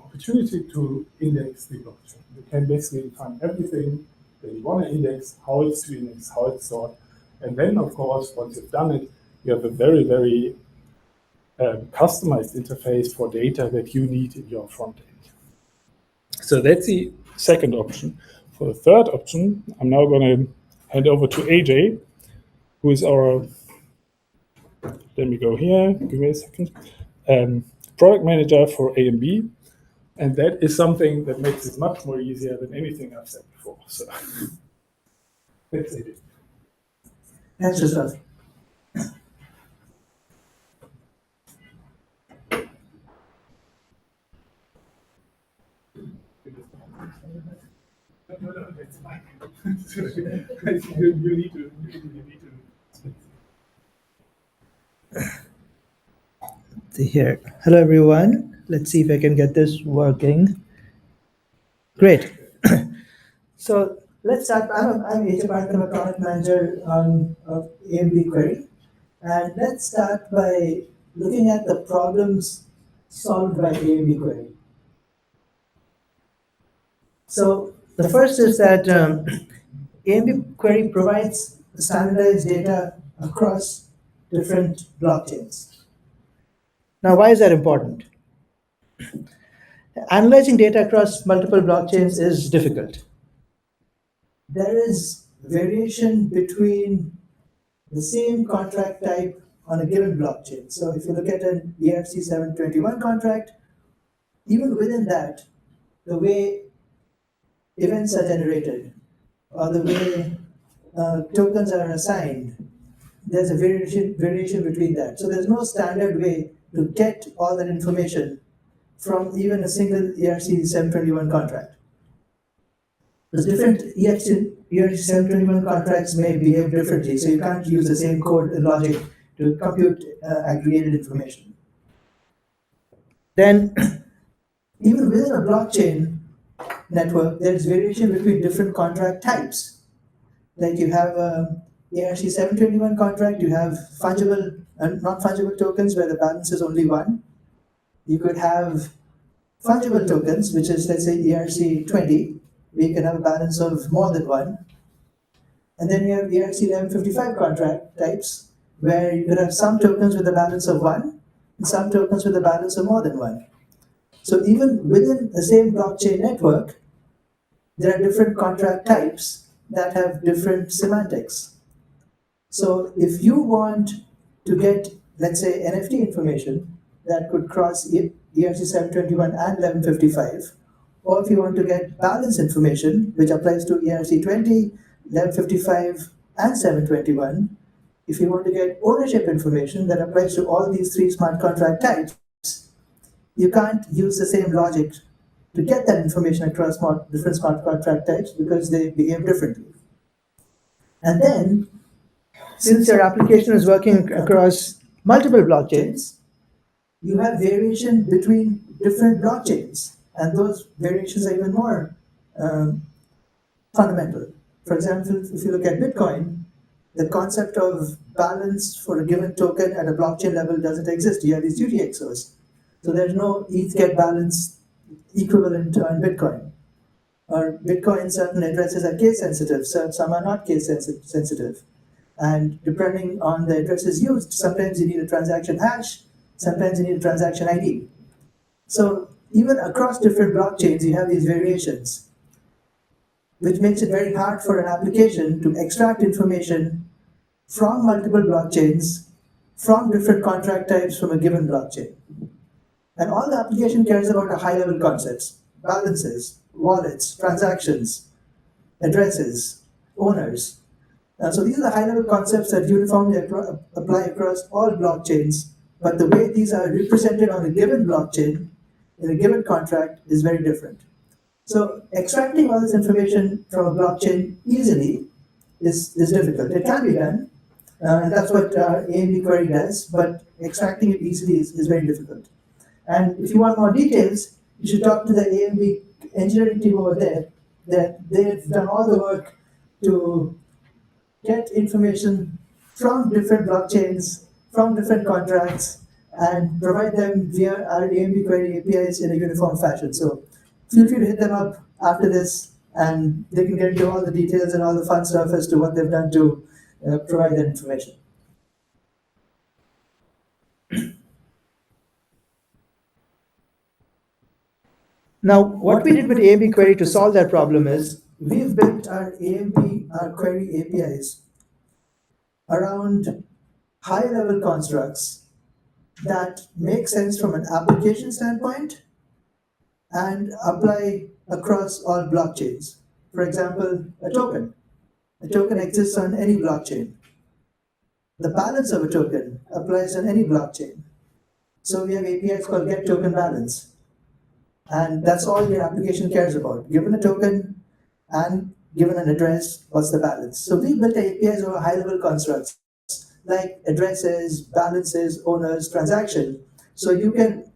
opportunity to index the blockchain. You can basically find everything that you want to index, how it's to index, how it's stored. And then, of course, once you've done it, you have a very, very customized interface for data that you need in your front end. So that's the second option. For the third option, I'm now going to hand over to AJ, who is our, let me go here, give me a second, product manager for A&B. And that is something that makes it much more easier than anything I've said before. So that's it. Thanks, Joseph. No, that's fine. you need to. Here. Hello, everyone. Let's see if I can get this working. Great. So let's start. I'm AJ Bharat, I'm a product manager on AMD Query. And let's start by looking at the problems solved by AMD Query. So the first is that AMD Query provides standardized data across different blockchains. Now, why is that important? analyzing data across multiple blockchains is difficult. There is variation between the same contract type on a given blockchain. So if you look at an ERC-721 contract, even within that, the way events are generated or the way tokens are assigned, there's a variation between that. So there's no standard way to get all that information from even a single ERC-721 contract. The different ERC-721 contracts may behave differently, so you can't use the same code and logic to compute aggregated information. Then, even within a blockchain network, there's variation between different contract types. Like you have a ERC-721 contract, you have fungible and non-fungible tokens where the balance is only one. You could have fungible tokens, which is, let's say, ERC-20, where you can have a balance of more than one. And then you have ERC-1155 contract types, where you could have some tokens with a balance of one, and some tokens with a balance of more than one. So even within the same blockchain network, there are different contract types that have different semantics. So if you want to get, let's say, NFT information that could cross ERC-721 and 1155, or if you want to get balance information, which applies to ERC-20, 1155, and 721, if you want to get ownership information that applies to all these three smart contract types, you can't use the same logic to get that information across different smart contract types because they behave differently. And then, since your application is working across multiple blockchains, you have variation between different blockchains, and those variations are even more fundamental. For example, if you look at Bitcoin, the concept of balance for a given token at a blockchain level doesn't exist. You have these UTXOs. So there's no ETH get balance equivalent on Bitcoin. Or Bitcoin, certain addresses are case sensitive, so some are not case sensitive. And depending on the addresses used, sometimes you need a transaction hash, sometimes you need a transaction ID. So even across different blockchains, you have these variations, which makes it very hard for an application to extract information from multiple blockchains, from different contract types from a given blockchain. And all the application cares about are high-level concepts: balances, wallets, transactions, addresses, owners. So these are the high-level concepts that uniformly apply across all blockchains, but the way these are represented on a given blockchain, in a given contract, is very different. So extracting all this information from a blockchain easily is difficult. It can be done, and that's what AMB query does, but extracting it easily is very difficult. And if you want more details, you should talk to the AMB engineering team over there, that they've done all the work to get information from different blockchains, from different contracts, and provide them via our AMB query APIs in a uniform fashion. So feel free to hit them up after this, and they can get into all the details and all the fun stuff as to what they've done to provide that information. Now, what we did with AMB query to solve that problem is we've built our query APIs around high-level constructs that make sense from an application standpoint and apply across all blockchains. For example, a token. A token exists on any blockchain. The balance of a token applies on any blockchain. So we have APIs called getTokenBalance. And that's all your application cares about. Given a token and given an address, what's the balance? So we built APIs over high-level constructs like addresses, balances, owners, transaction. So you can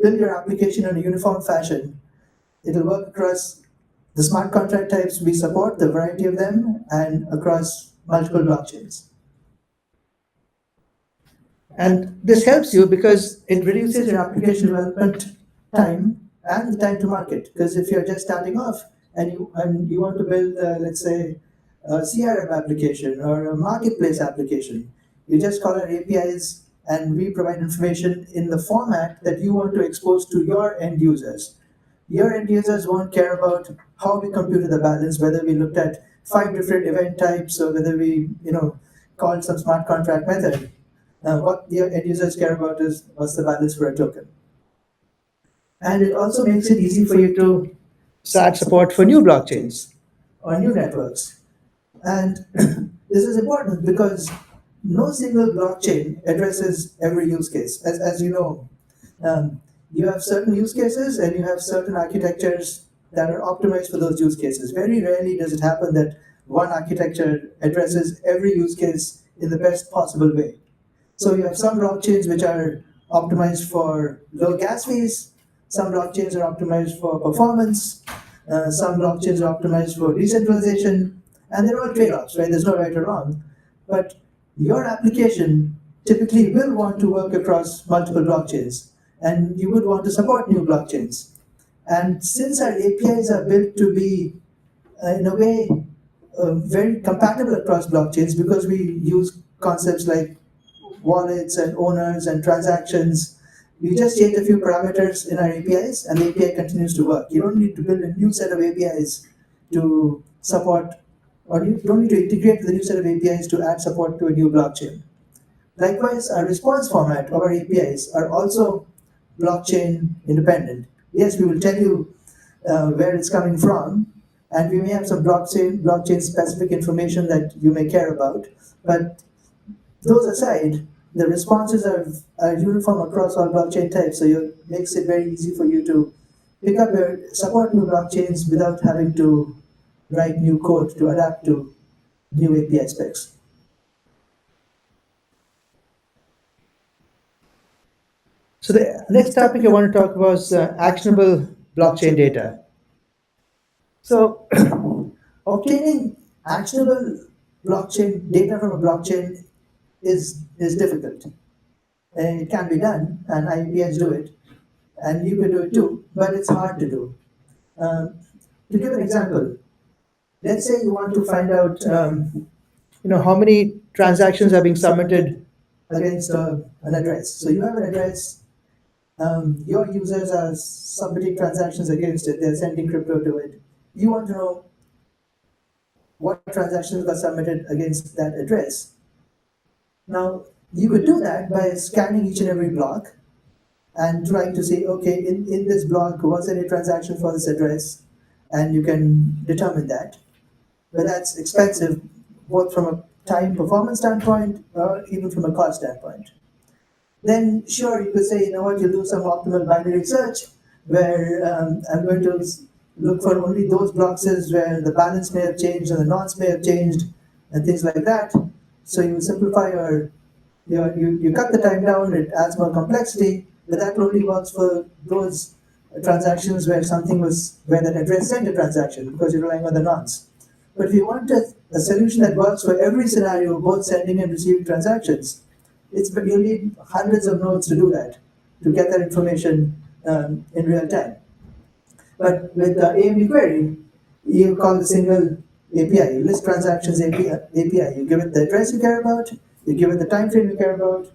build your application in a uniform fashion. It'll work across the smart contract types we support, the variety of them, and across multiple blockchains. And this helps you because it reduces your application development time and the time to market. Because if you're just starting off and you want to build, let's say, a CRM application or a marketplace application, you just call our APIs and we provide information in the format that you want to expose to your end users. your end users won't care about how we computed the balance, whether we looked at 5 different event types or whether we, called some smart contract method. What your end users care about is what's the balance for a token. And it also makes it easy for you to start support for new blockchains or new networks. And this is important because no single blockchain addresses every use case. As you know, you have certain use cases and you have certain architectures that are optimized for those use cases. Very rarely does it happen that one architecture addresses every use case in the best possible way. So you have some blockchains which are optimized for low gas fees, some blockchains are optimized for performance, some blockchains are optimized for decentralization, and they're all trade-offs, right? There's no right or wrong. But your application typically will want to work across multiple blockchains, and you would want to support new blockchains. And since our APIs are built to be, in a way, very compatible across blockchains, because we use concepts like wallets and owners and transactions, we just change a few parameters in our APIs and the API continues to work. You don't need to build a new set of APIs to support, or you don't need to integrate with a new set of APIs to add support to a new blockchain. Likewise, our response format of our APIs are also blockchain independent. Yes, we will tell you where it's coming from, and we may have some blockchain specific information that you may care about, but those aside, the responses are uniform across all blockchain types, so it makes it very easy for you to pick up your support new blockchains without having to write new code to adapt to new API specs. So the next topic I want to talk about is actionable blockchain data. So obtaining actionable blockchain data from a blockchain is difficult. And it can be done, and IPS do it, and you can do it too, but it's hard to do. To give an example, let's say you want to find out, how many transactions are being submitted against an address. So you have an address, your users are submitting transactions against it, they're sending crypto to it. You want to know what transactions got submitted against that address. Now, you could do that by scanning each and every block and trying to say, okay, in this block, was there a transaction for this address? And you can determine that. But that's expensive, both from a time performance standpoint or even from a cost standpoint. Then, sure, you could say, you know what, you'll do some optimal binary search where I'm going to look for only those blocks where the balance may have changed and the nonce may have changed and things like that. So you simplify you cut the time down, it adds more complexity, but that only works for those transactions where where that address sent a transaction because you're relying on the nonce. But if you want a solution that works for every scenario, both sending and receiving transactions, you need hundreds of nodes to do that, to get that information in real time. But with the AMD query, you call the single API, you list transactions API. You give it the address you care about, you give it the time frame you care about,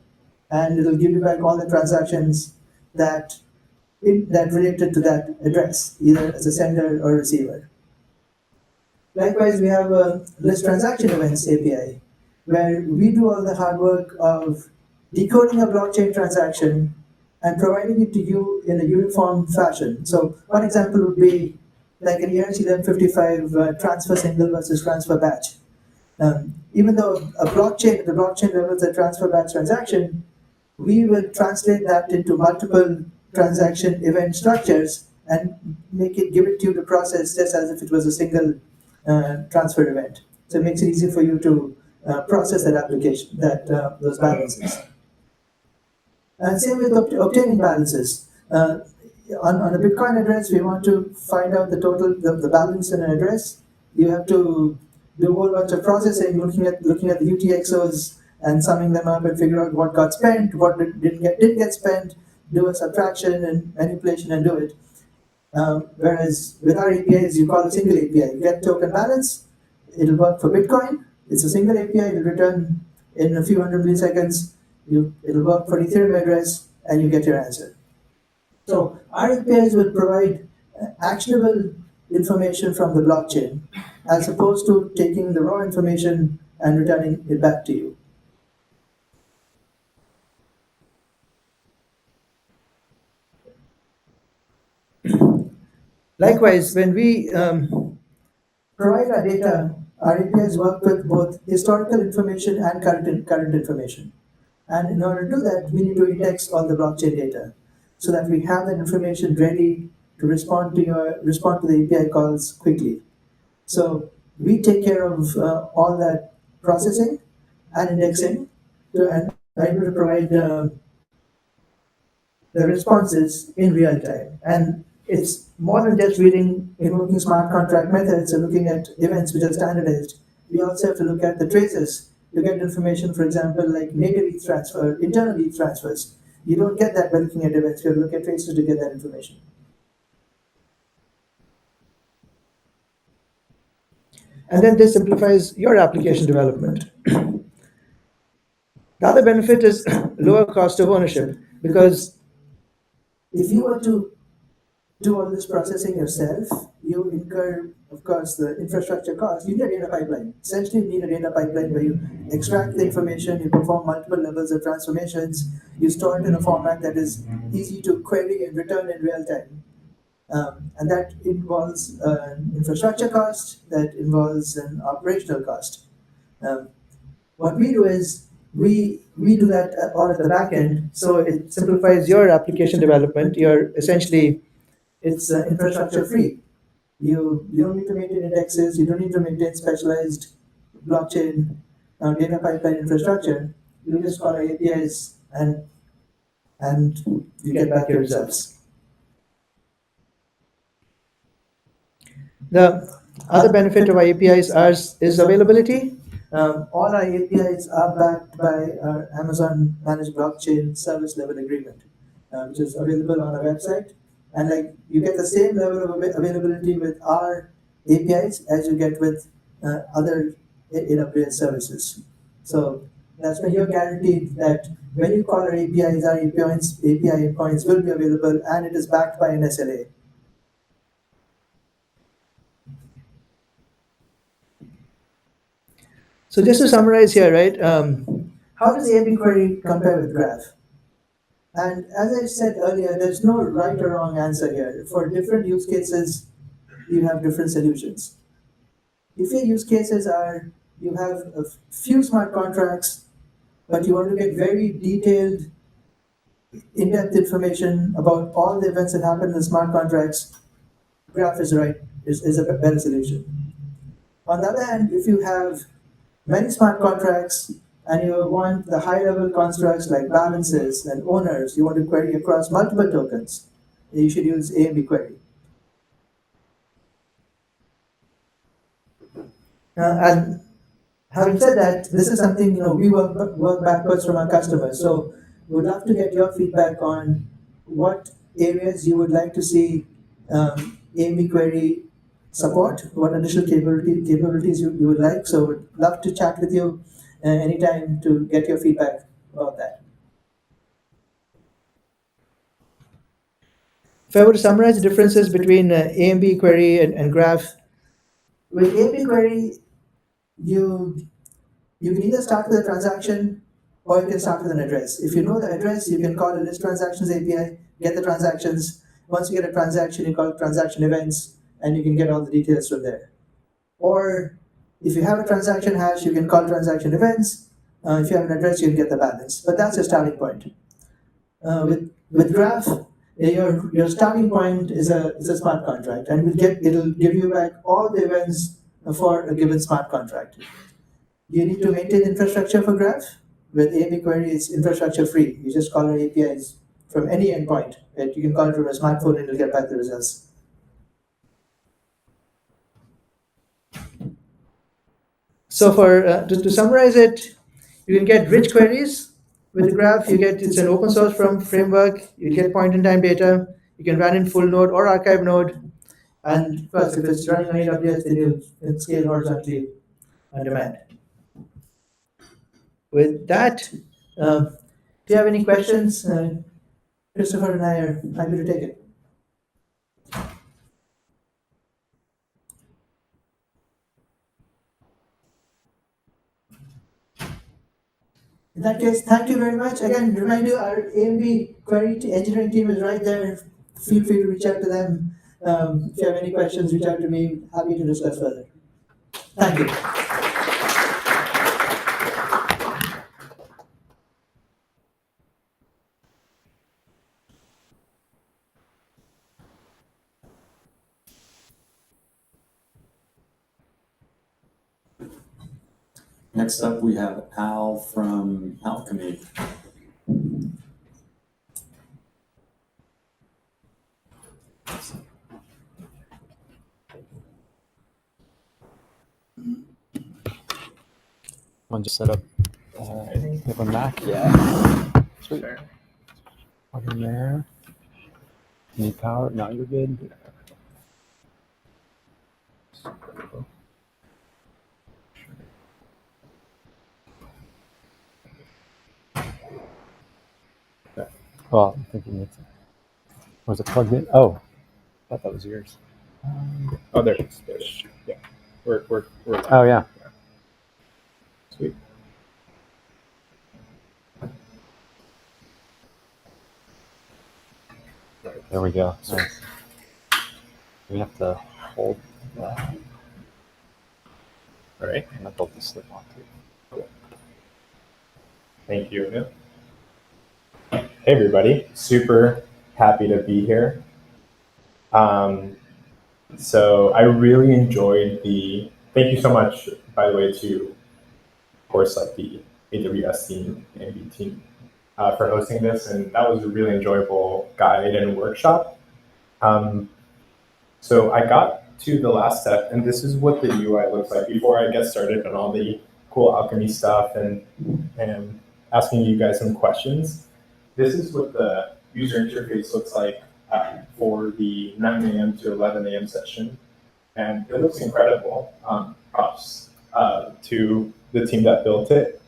and it'll give you back all the transactions that related to that address, either as a sender or receiver. Likewise, we have a list transaction events API, where we do all the hard work of decoding a blockchain transaction and providing it to you in a uniform fashion. So one example would be like an ERC-1155 transfer single versus transfer batch. Even though the blockchain level is a transfer batch transaction, we will translate that into multiple transaction event structures and give it to you to process just as if it was a single transfer event. So it makes it easy for you to process that application, those balances. And same with obtaining balances. On a Bitcoin address, we want to find out the balance in an address. You have to do a whole bunch of processing, looking at the UTXOs and summing them up and figure out what got spent, what didn't get spent, do a subtraction and manipulation and do it. Whereas with our APIs, you call a single API, get token balance, it'll work for Bitcoin. It's a single API, it'll return in a few hundred milliseconds. It'll work for Ethereum address, and you get your answer. So our APIs will provide actionable information from the blockchain, as opposed to taking the raw information and returning it back to you. Likewise, when we provide our data, our APIs work with both historical information and current information. And in order to do that, we need to index all the blockchain data so that we have that information ready to respond to the API calls quickly. So we take care of all that processing and indexing and are able to provide the responses in real time. And it's more than just invoking smart contract methods and looking at events which are standardized. We also have to look at the traces to get information, for example, like native ETH transfer, internal ETH transfers. You don't get that by looking at events. You have to look at traces to get that information. And then this simplifies your application development. The other benefit is lower cost of ownership, because if you were to do all this processing yourself, you incur, of course, the infrastructure cost. You need a data pipeline. Essentially, you need a data pipeline where you extract the information, you perform multiple levels of transformations, you store it in a format that is easy to query and return in real time. And that involves an infrastructure cost, that involves an operational cost. What we do is we do that all at the back end, so it simplifies your application development. It's infrastructure free. You don't need to maintain indexes, you don't need to maintain specialized blockchain data pipeline infrastructure. You just call APIs and you get back your results. The other benefit of our APIs is availability. All our APIs are backed by our Amazon Managed Blockchain Service Level Agreement, which is available on our website. And like you get the same level of availability with our APIs as you get with other AWS services. So that's when you're guaranteed that when you call our APIs, our API endpoints will be available, and it is backed by an SLA. So just to summarize here, right? How does AMB query compare with Graph? And as I said earlier, there's no right or wrong answer here. For different use cases, you have different solutions. If your use cases are, you have a few smart contracts, but you want to get very detailed, in-depth information about all the events that happen in the smart contracts, Graph is a better solution. On the other hand, if you have many smart contracts and you want the high-level constructs like balances and owners, you want to query across multiple tokens, you should use AMB query. And having said that, this is something we work backwards from our customers. So we'd love to get your feedback on what areas you would like to see AMB query support, what additional capabilities you would like. So we'd love to chat with you anytime to get your feedback about that. If I were to summarize the differences between AMB query and Graph, with AMB query, you can either start with a transaction or you can start with an address. If you know the address, you can call a list transactions API, get the transactions. Once you get a transaction, you call it transaction events, and you can get all the details from there. Or if you have a transaction hash, you can call transaction events. If you have an address, you can get the balance. But that's your starting point. With Graph, your starting point is a smart contract, and it'll give you back all the events for a given smart contract. You need to maintain infrastructure for Graph. With AMB query, it's infrastructure free. You just call our APIs from any endpoint. You can call it from a smartphone and it'll get back the results. So to summarize it, you can get rich queries. With Graph, it's an open source framework. You get point-in-time data. You can run in full node or archive node. And of course, if it's running on AWS, then you can scale horizontally on demand. With that, if you have any questions, Christopher and I are happy to take it. In that case, thank you very much. Again, remind you, our AMB query engineering team is right there. Feel free to reach out to them. If you have any questions, reach out to me. Happy to discuss further. Thank you. Next up, we have Al from Alchemy. One just set up. You have a Mac? Yeah. Sweet. Plug in there. Need power? No, you're good. Okay. Well, I'm thinking it's. Was it plugged in? Oh, I thought that was yours. Oh, there it is. There it is. Yeah. We're Oh, yeah. Sweet. There we go. Nice. We have to hold that. All right. And I built the slip on too. Cool. Thank you. Hey, everybody. Super happy to be here. So I really enjoyed thank you so much, by the way, to, of course, like the AWS team and the team for hosting this. And that was a really enjoyable guide and workshop. So I got to the last step, and this is what the UI looks like before I get started on all the cool Alchemy stuff and asking you guys some questions. This is what the user interface looks like for the 9 a.m. to 11 a.m. session. And it looks incredible. Props to the team that built it.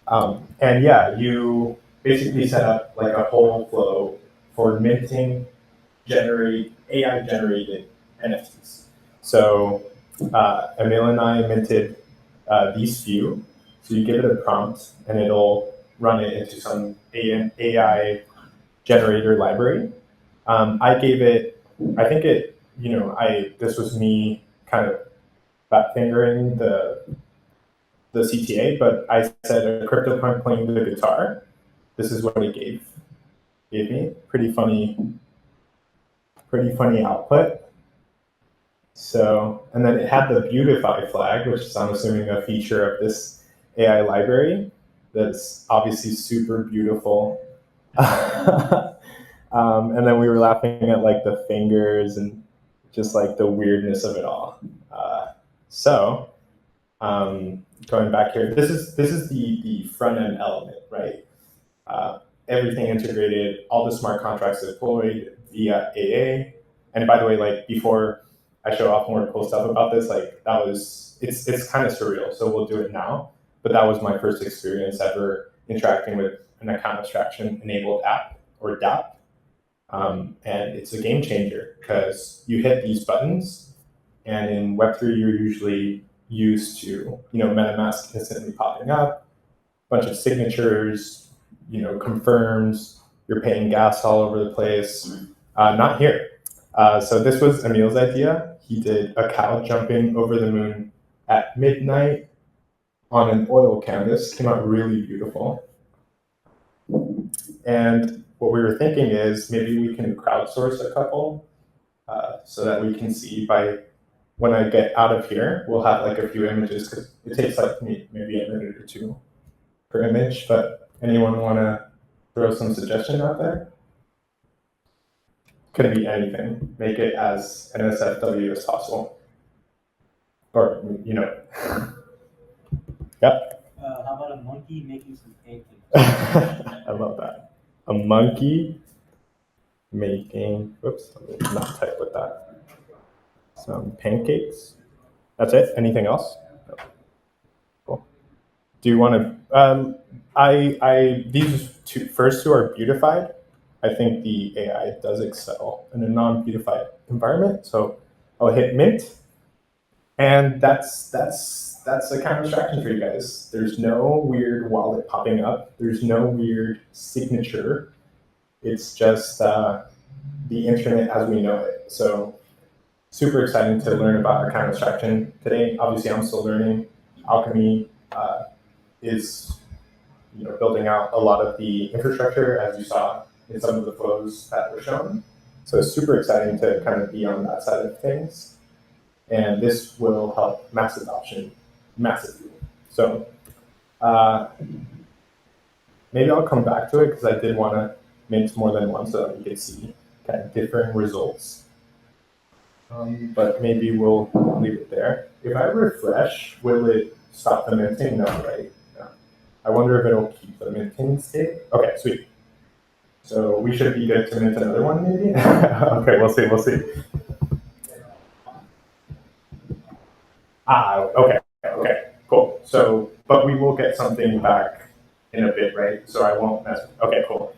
And yeah, you basically set up like a whole flow for minting AI generated NFTs. So Emil and I minted these few. So you give it a prompt and it'll run it into some AI generator library. I gave it, I think it, this was me kind of fat fingering the CTA, but I said a CryptoPunk playing the guitar. This is what it gave me. Pretty funny output. So, and then it had the Beautify flag, which is, I'm assuming, a feature of this AI library that's obviously super beautiful. And then we were laughing at like the fingers and just like the weirdness of it all. Going back here, this is the front end element, right? Everything integrated, all the smart contracts deployed via AA. And by the way, like before I show off more cool stuff about this, like that was, it's kind of surreal. So we'll do it now. But that was my first experience ever interacting with an account abstraction enabled app or dApp. And it's a game changer because you hit these buttons, and in Web3 you're usually used to, MetaMask instantly popping up, bunch of signatures, confirms, you're paying gas all over the place. Not here. So this was Emil's idea. He did a cow jumping over the moon at midnight on an oil canvas. Came out really beautiful. And what we were thinking is maybe we can crowdsource a couple so that we can see when I get out of here, we'll have like a few images because it takes like maybe a minute or two per image. But anyone want to throw some suggestion out there? Could be anything. Make it as NSFW as possible. Or, Yep. How about a monkey making some pancakes? I love that. A monkey making, whoops, let me not type with that. Some pancakes. That's it? Anything else? No. Cool. Do you want to, these first two are beautified. I think the AI does excel in a non-beautified environment. So I'll hit mint, And that's a counter abstraction for you guys. There's no weird wallet popping up. There's no weird signature. It's just the internet as we know it. So super exciting to learn about account abstraction today. Obviously, I'm still learning. Alchemy is building out a lot of the infrastructure, as you saw in some of the flows that were shown. So it's super exciting to kind of be on that side of things. And this will help mass adoption massively. So maybe I'll come back to it because I did want to mint more than one so that we could see kind of different results. But maybe we'll leave it there. If I refresh, will it stop the minting? No, right? No. I wonder if it'll keep the minting state. Okay, sweet. So we should be good to mint another one, maybe? Okay, we'll see. Okay, cool. So, but we will get something back in a bit, right? So I won't mess with, okay, cool.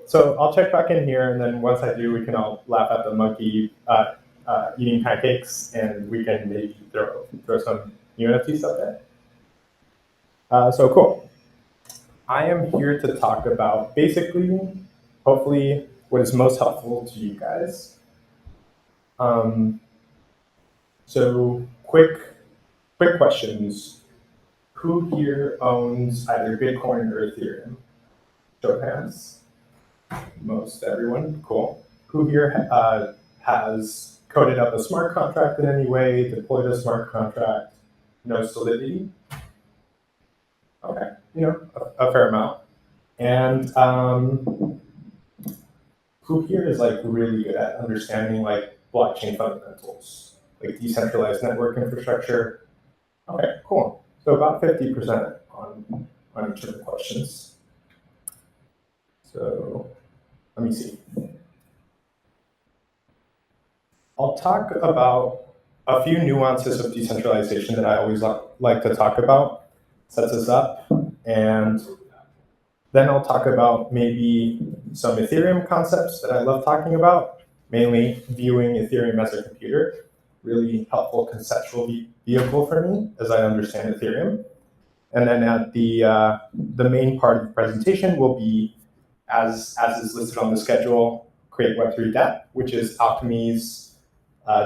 So I'll check back in here, and then once I do, we can all laugh at the monkey eating pancakes, and we can maybe throw some new NFT stuff there. So cool. I am here to talk about basically, hopefully, what is most helpful to you guys. So quick questions. Who here owns either Bitcoin or Ethereum? Show of hands. Most everyone, cool. Who here has coded up a smart contract in any way, deployed a smart contract, no solidity? Okay, a fair amount. And who here is like really good at understanding like blockchain fundamentals, like decentralized network infrastructure? Okay, cool. So about 50% on each of the questions. So let me see. I'll talk about a few nuances of decentralization that I always like to talk about, sets us up, and then I'll talk about maybe some Ethereum concepts that I love talking about, mainly viewing Ethereum as a computer, really helpful conceptual vehicle for me as I understand Ethereum. And then at the main part of the presentation will be, as is listed on the schedule, Create Web3 dApp, which is Alchemy's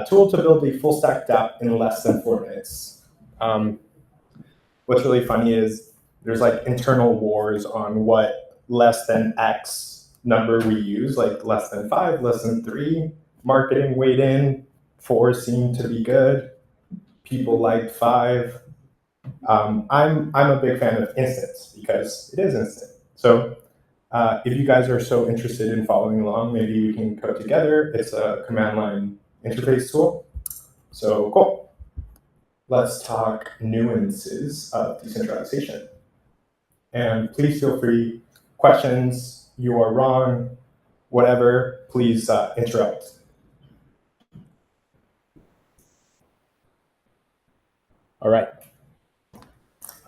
tool to build a full stack dApp in less than 4 minutes. What's really funny is there's like internal wars on what less than X number we use, like less than 5, less than 3. Marketing weighed in, 4 seemed to be good. People liked 5. I'm a big fan of instants because it is instant. So if you guys are so interested in following along, maybe we can code together. It's a command line interface tool. So cool. Let's talk nuances of decentralization. And please feel free, questions, you are wrong, whatever, please interrupt. All right.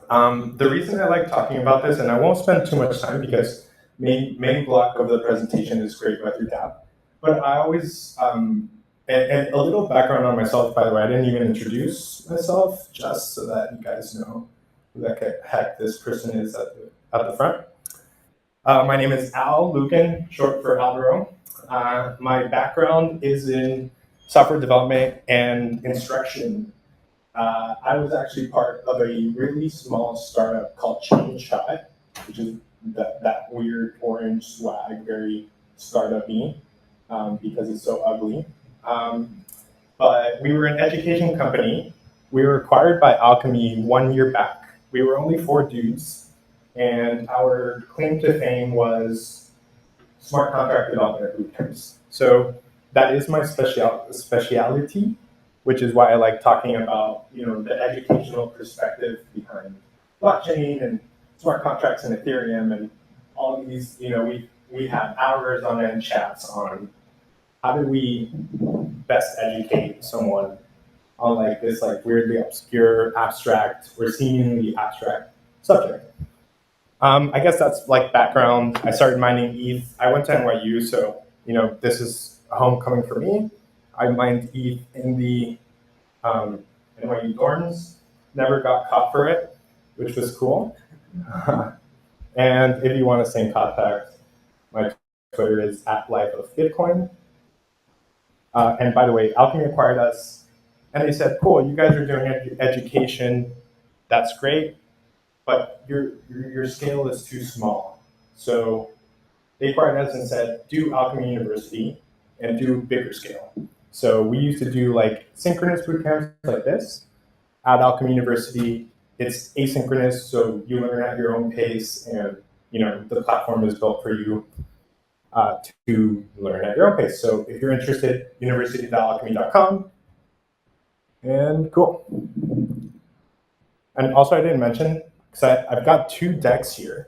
The reason I like talking about this, and I won't spend too much time because main block of the presentation is Create Web3 dApp, but I always, and a little background on myself, by the way, I didn't even introduce myself, just so that you guys know who the heck this person is at the front. My name is Al Lucan, short for Alvaro. My background is in software development and instruction. I was actually part of a really small startup called ChangeShot, which is that weird orange swag, very startup-y, because it's so ugly. But we were an education company. We were acquired by Alchemy 1 year back. We were only 4 dudes, and our claim to fame was smart contract development boot camps. So that is my specialty, which is why I like talking about the educational perspective behind blockchain and smart contracts and Ethereum and all these. We have hours on end chats on how do we best educate someone on like this like weirdly obscure, abstract, or seemingly abstract subject. I guess that's like background. I started mining ETH. I went to NYU, so this is a homecoming for me. I mined ETH in the NYU dorms. Never got caught for it, which was cool. And if you want to stay in contact, my Twitter is @lifeofbitcoin. And by the way, Alchemy acquired us, and they said, "Cool, you guys are doing education. That's great, but your scale is too small." So they acquired us and said, "Do Alchemy University and do bigger scale." So we used to do like synchronous boot camps like this at Alchemy University. It's asynchronous, so you learn at your own pace, and the platform is built for you to learn at your own pace. So if you're interested, university.alchemy.com. And cool. And also I didn't mention, because I've got 2 decks here.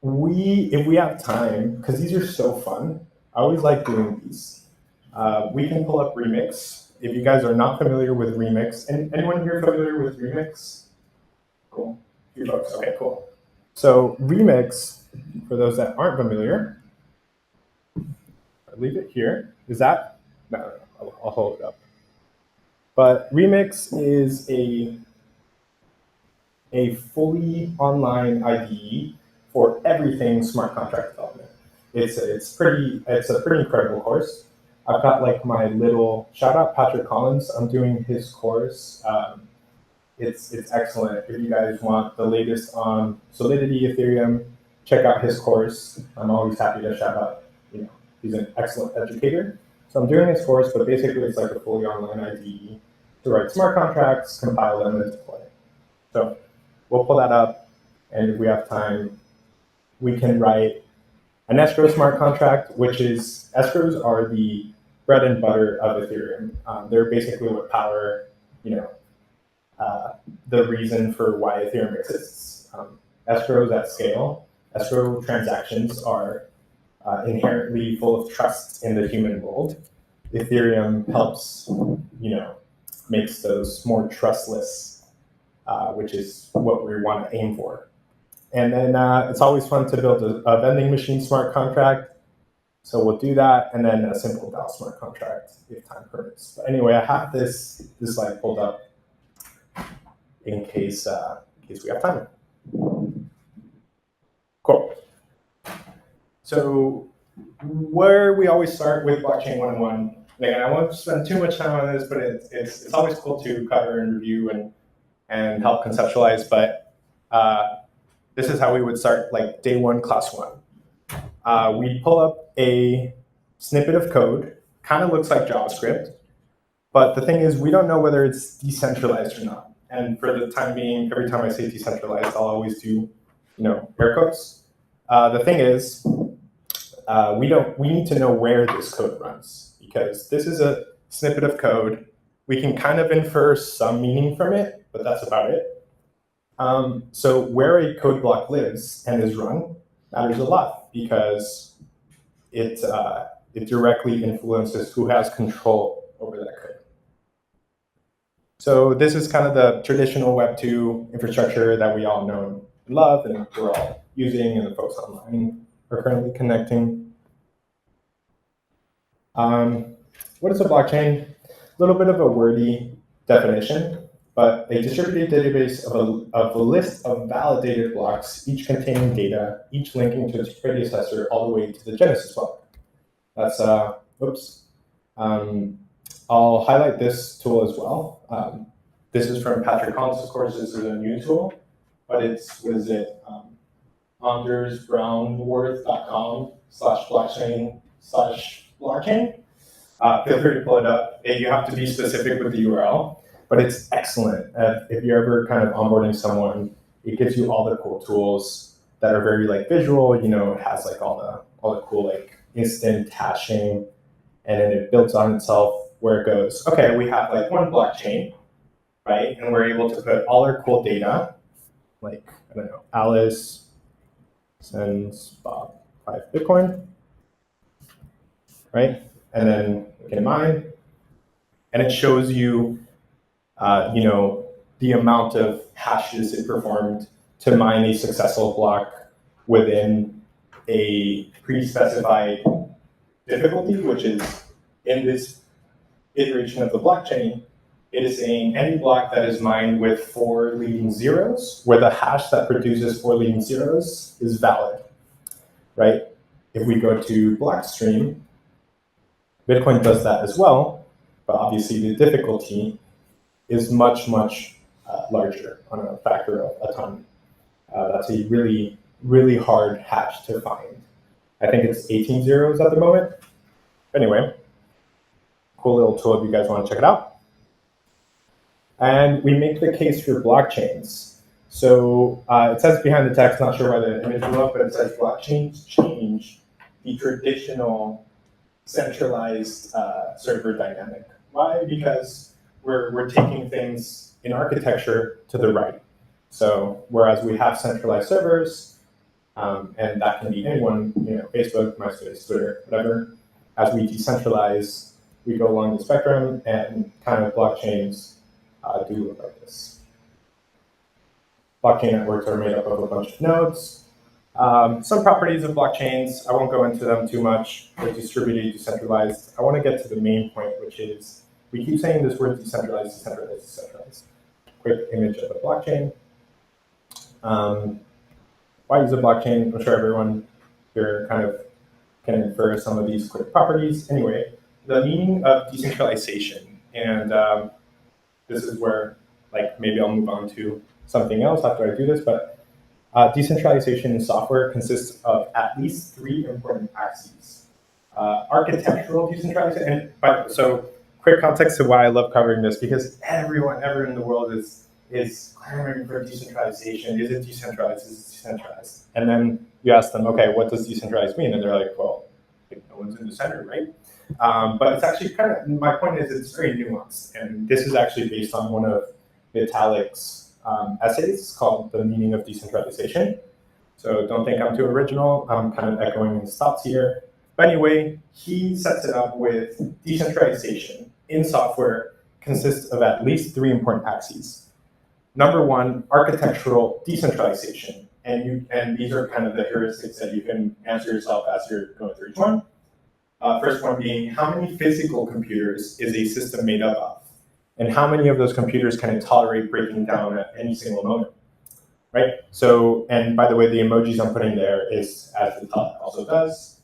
If we have time, because these are so fun, I always like doing these. We can pull up Remix. If you guys are not familiar with Remix, and anyone here familiar with Remix? Cool. You folks, okay, cool. So Remix, for those that aren't familiar, I'll leave it here. Is that? No, I'll hold it up. But Remix is a fully online IDE for everything smart contract development. It's a pretty incredible course. I've got like my little shout out Patrick Collins. I'm doing his course. It's excellent. If you guys want the latest on Solidity, Ethereum, check out his course. I'm always happy to shout out. He's an excellent educator. So I'm doing his course, but basically it's like a fully online IDE to write smart contracts, compile them, and deploy. So we'll pull that up, and if we have time, we can write an escrow smart contract, which is, escrows are the bread and butter of Ethereum. They're basically what power, the reason for why Ethereum exists. Escrows at scale, escrow transactions are inherently full of trust in the human world. Ethereum helps, makes those more trustless, which is what we want to aim for. And then it's always fun to build a vending machine smart contract. So we'll do that, and then a simple DAO smart contract if time permits. But anyway, I have this slide pulled up in case we have time. Cool. So where we always start with blockchain 101. Again, I won't spend too much time on this, but it's always cool to cover and review and help conceptualize. But this is how we would start, like day 1, class 1. We pull up a snippet of code, kind of looks like JavaScript, but the thing is we don't know whether it's decentralized or not. And for the time being, every time I say decentralized, I'll always do, air quotes. The thing is, we need to know where this code runs, because this is a snippet of code. We can kind of infer some meaning from it, but that's about it. So where a code block lives and is run matters a lot, because it directly influences who has control over that code. So this is kind of the traditional Web2 infrastructure that we all know and love, and we're all using, and the folks online are currently connecting. What is a blockchain? A little bit of a wordy definition, but a distributed database of a list of validated blocks, each containing data, each linking to its predecessor all the way to the genesis block. That's, oops. I'll highlight this tool as well. This is from Patrick Collins' of course. This is a new tool, but it's, what is it? AndersBrownworth.com/blockchain/blockchain. Feel free to pull it up. You have to be specific with the URL, but it's excellent. If you're ever kind of onboarding someone, it gives you all the cool tools that are very like visual. It has like all the cool like instant hashing, and then it builds on itself where it goes, okay, we have like one blockchain, right? And we're able to put all our cool data, like, I don't know, Alice sends Bob 5 Bitcoin, right? And then we can mine, and it shows you, the amount of hashes it performed to mine a successful block within a pre-specified difficulty, which is in this iteration of the blockchain, it is saying any block that is mined with 4 leading zeros, where the hash that produces 4 leading zeros is valid, right? If we go to Blockstream, Bitcoin does that as well, but obviously the difficulty is much, much larger on a factor of a ton. That's a really, really hard hash to find. I think it's 18 zeros at the moment. Anyway, cool little tool if you guys want to check it out. And we make the case for blockchains. So it says behind the text, not sure why the image blew up, but it says blockchains change the traditional centralized server dynamic. Why? Because we're taking things in architecture to the right. So whereas we have centralized servers, and that can be anyone, Facebook, MySpace, Twitter, whatever, as we decentralize, we go along the spectrum, and kind of blockchains do look like this. Blockchain networks are made up of a bunch of nodes. Some properties of blockchains, I won't go into them too much. They're distributed, decentralized. I want to get to the main point, which is, we keep saying this word decentralized, decentralized, decentralized. Quick image of a blockchain. Why use a blockchain? I'm sure everyone here kind of can infer some of these quick properties. Anyway, the meaning of decentralization, and this is where, maybe I'll move on to something else after I do this, but decentralization in software consists of at least 3 important axes. Architectural decentralization, so quick context to why I love covering this, because everyone in the world is clamoring for decentralization. Is it decentralized? Is it decentralized? And then you ask them, okay, what does decentralized mean? And they're like, well, no one's in the center, right? But it's actually my point is it's very nuanced. And this is actually based on one of Vitalik's essays called The Meaning of Decentralization. So don't think I'm too original. I'm kind of echoing his thoughts here. But anyway, he sets it up with decentralization in software consists of at least 3 important axes. Number 1, architectural decentralization. And these are kind of the heuristics that you can answer yourself as you're going through each one. First one being, how many physical computers is a system made up of? And how many of those computers can it tolerate breaking down at any single moment? Right? So, and by the way, the emojis I'm putting there is, as Vitalik also does,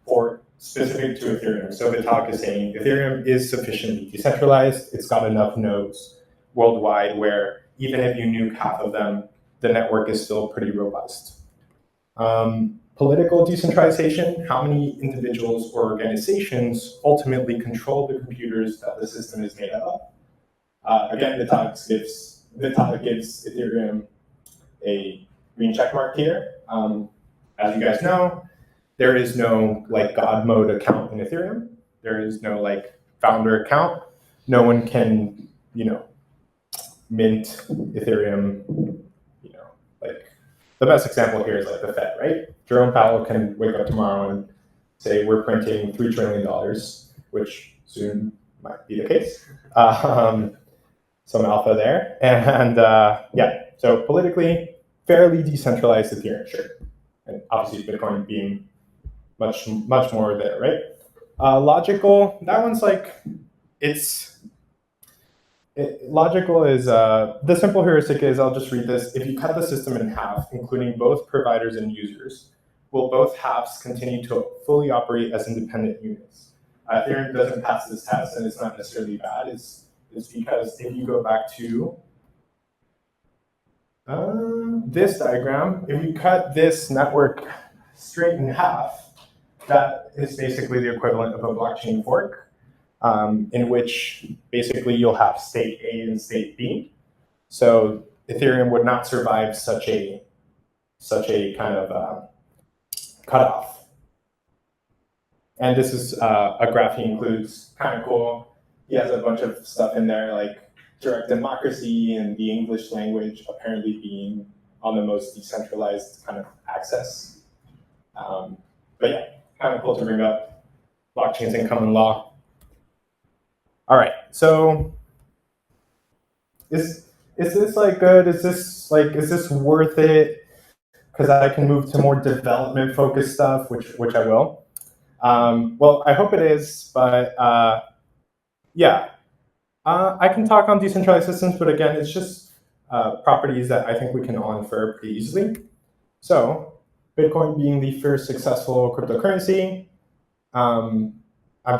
for specific to Ethereum. So Vitalik is saying Ethereum is sufficiently decentralized. It's got enough nodes worldwide where even if you nuke half of them, the network is still pretty robust. Political decentralization, how many individuals or organizations ultimately control the computers that the system is made up of? Again, Vitalik gives Ethereum a green check mark here. As you guys know, there is no God mode account in Ethereum. There is no founder account. No one can, mint Ethereum, the best example here is the Fed, right? Jerome Powell can wake up tomorrow and say, we're printing $3 trillion, which soon might be the case. Some alpha there. And yeah, so politically, fairly decentralized Ethereum, sure. And obviously Bitcoin being much more there, right? Logical, that one's logical is, the simple heuristic is, I'll just read this. If you cut the system in half, including both providers and users, will both halves continue to fully operate as independent units? Ethereum doesn't pass this test, and it's not necessarily bad. It's because if you go back to this diagram, if you cut this network straight in half, that is basically the equivalent of a blockchain fork. In which basically you'll have state A and state B. So Ethereum would not survive such a kind of cutoff. And this is a graph he includes, kind of cool. He has a bunch of stuff in there like direct democracy and the English language apparently being on the most decentralized kind of access. But yeah, kind of cool to bring up blockchains and common law. All right, so is this good? Is this worth it? Because I can move to more development focused stuff, which I will. Well, I hope it is, but Yeah, I can talk on decentralized systems, but again, it's just properties that I think we can all infer pretty easily. So Bitcoin being the first successful cryptocurrency, I'm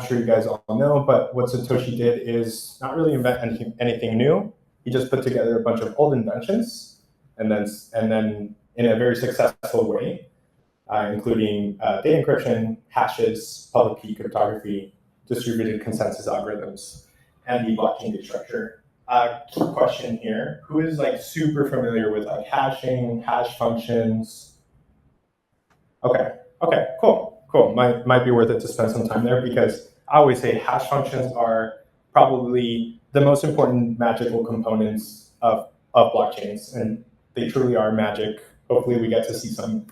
sure you guys all know, but what Satoshi did is not really invent anything new. He just put together a bunch of old inventions, and then in a very successful way, including data encryption, hashes, public key cryptography, distributed consensus algorithms, and the blockchain data structure. Key question here: who is like super familiar with like hashing, hash functions? Okay, cool. Might be worth it to spend some time there, because I always say hash functions are probably the most important magical components of blockchains, and they truly are magic. Hopefully we get to see some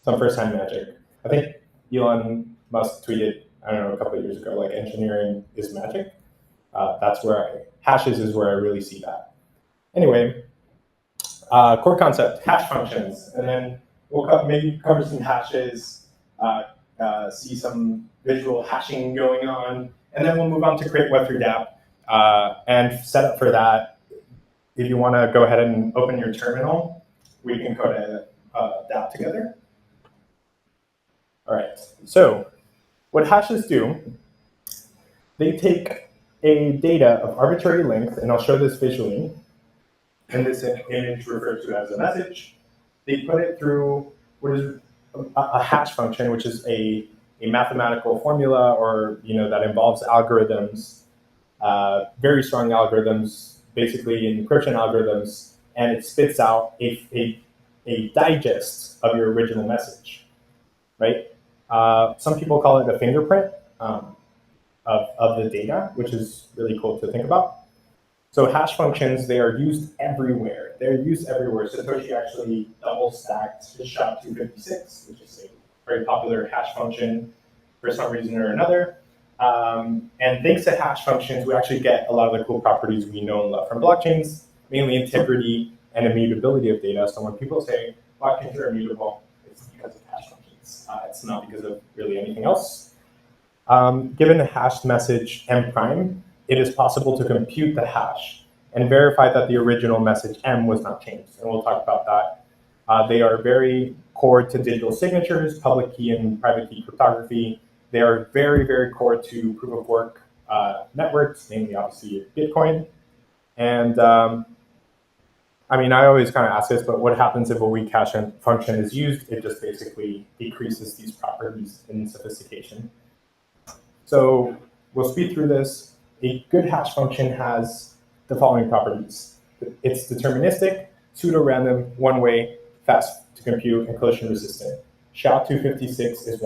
first-hand magic. I think Elon Musk tweeted, I don't know, a couple of years ago, like engineering is magic. That's where hashes is where I really see that. Anyway, core concept, hash functions, and then we'll maybe cover some hashes, see some visual hashing going on, and then we'll move on to create Web3 dApp and set up for that. If you want to go ahead and open your terminal, we can code a dApp together. All right, so what hashes do, they take a data of arbitrary length, and I'll show this visually, and this image referred to as a message. They put it through what is a hash function, which is a mathematical formula, or that involves algorithms, very strong algorithms, basically encryption algorithms, and it spits out a digest of your original message, right? Some people call it a fingerprint of the data, which is really cool to think about. So hash functions, they are used everywhere. They're used everywhere. Satoshi actually double stacked his SHA-256, which is a very popular hash function for some reason or another. And thanks to hash functions, we actually get a lot of the cool properties we know and love from blockchains, mainly integrity and immutability of data. So when people say blockchains are immutable, it's because of hash functions. It's not because of really anything else. Given the hashed message M prime, it is possible to compute the hash and verify that the original message M was not changed. And we'll talk about that. They are very core to digital signatures, public key and private key cryptography. They are very, very core to proof of work networks, namely obviously Bitcoin. And I mean, I always kind of ask this, but what happens if a weak hash function is used? It just basically decreases these properties in sophistication. So we'll speed through this. A good hash function has the following properties. It's deterministic, pseudo-random, one-way, fast to compute, and collision resistant. SHA-256 is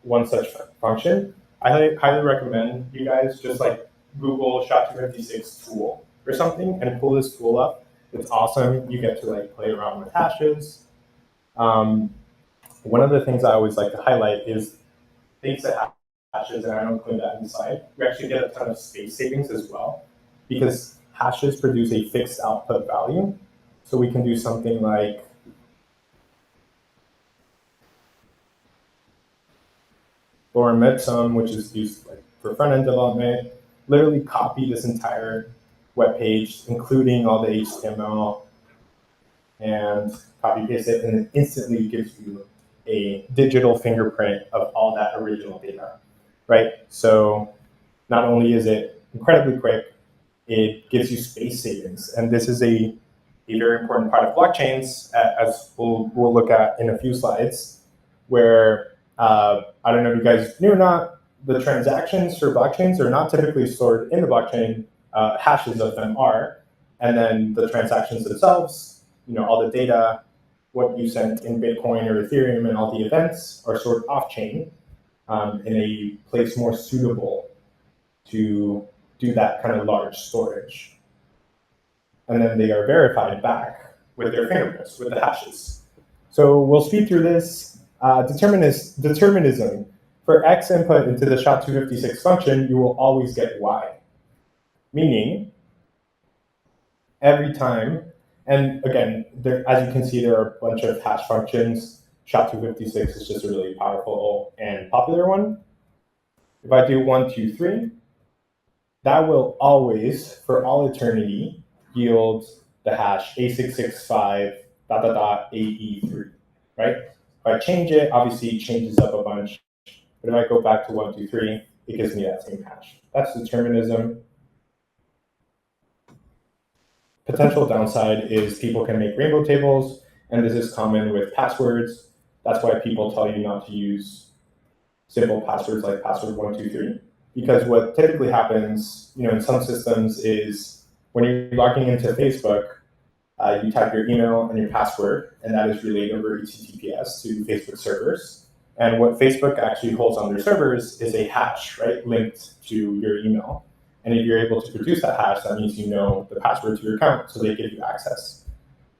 one such function. I highly recommend you guys just like Google SHA-256 tool or something and pull this tool up. It's awesome. You get to like play around with hashes. One of the things I always like to highlight is thanks to hashes, and I don't include that inside, we actually get a ton of space savings as well, because hashes produce a fixed output value. So we can do something like lorem which is used like for front-end development, literally copy this entire web page, including all the HTML, and copy paste it, and it instantly gives you a digital fingerprint of all that original data, right? So not only is it incredibly quick, it gives you space savings. And this is a very important part of blockchains, as we'll look at in a few slides, where I don't know if you guys knew or not, the transactions for blockchains are not typically stored in the blockchain. Hashes of them are, and then the transactions themselves, all the data, what you sent in Bitcoin or Ethereum, and all the events are stored off-chain in a place more suitable to do that kind of large storage. And then they are verified back with their fingerprints, with the hashes. So we'll speed through this. Determinism. For X input into the SHA-256 function, you will always get Y. Meaning, every time, and again, as you can see, there are a bunch of hash functions. SHA-256 is just a really powerful and popular one. If I do 1, 2, 3, that will always, for all eternity, yield the hash A665 ... right? If I change it, obviously it changes up a bunch. But if I go back to 1, 2, 3, it gives me that same hash. That's determinism. Potential downside is people can make rainbow tables, and this is common with passwords. That's why people tell you not to use simple passwords like password 1, 2, 3. Because what typically happens, in some systems is when you're logging into Facebook, you type your email and your password, and that is relayed over HTTPS to Facebook servers. And what Facebook actually holds on their servers is a hash, right, linked to your email. And if you're able to produce that hash, that means you know the password to your account, so they give you access.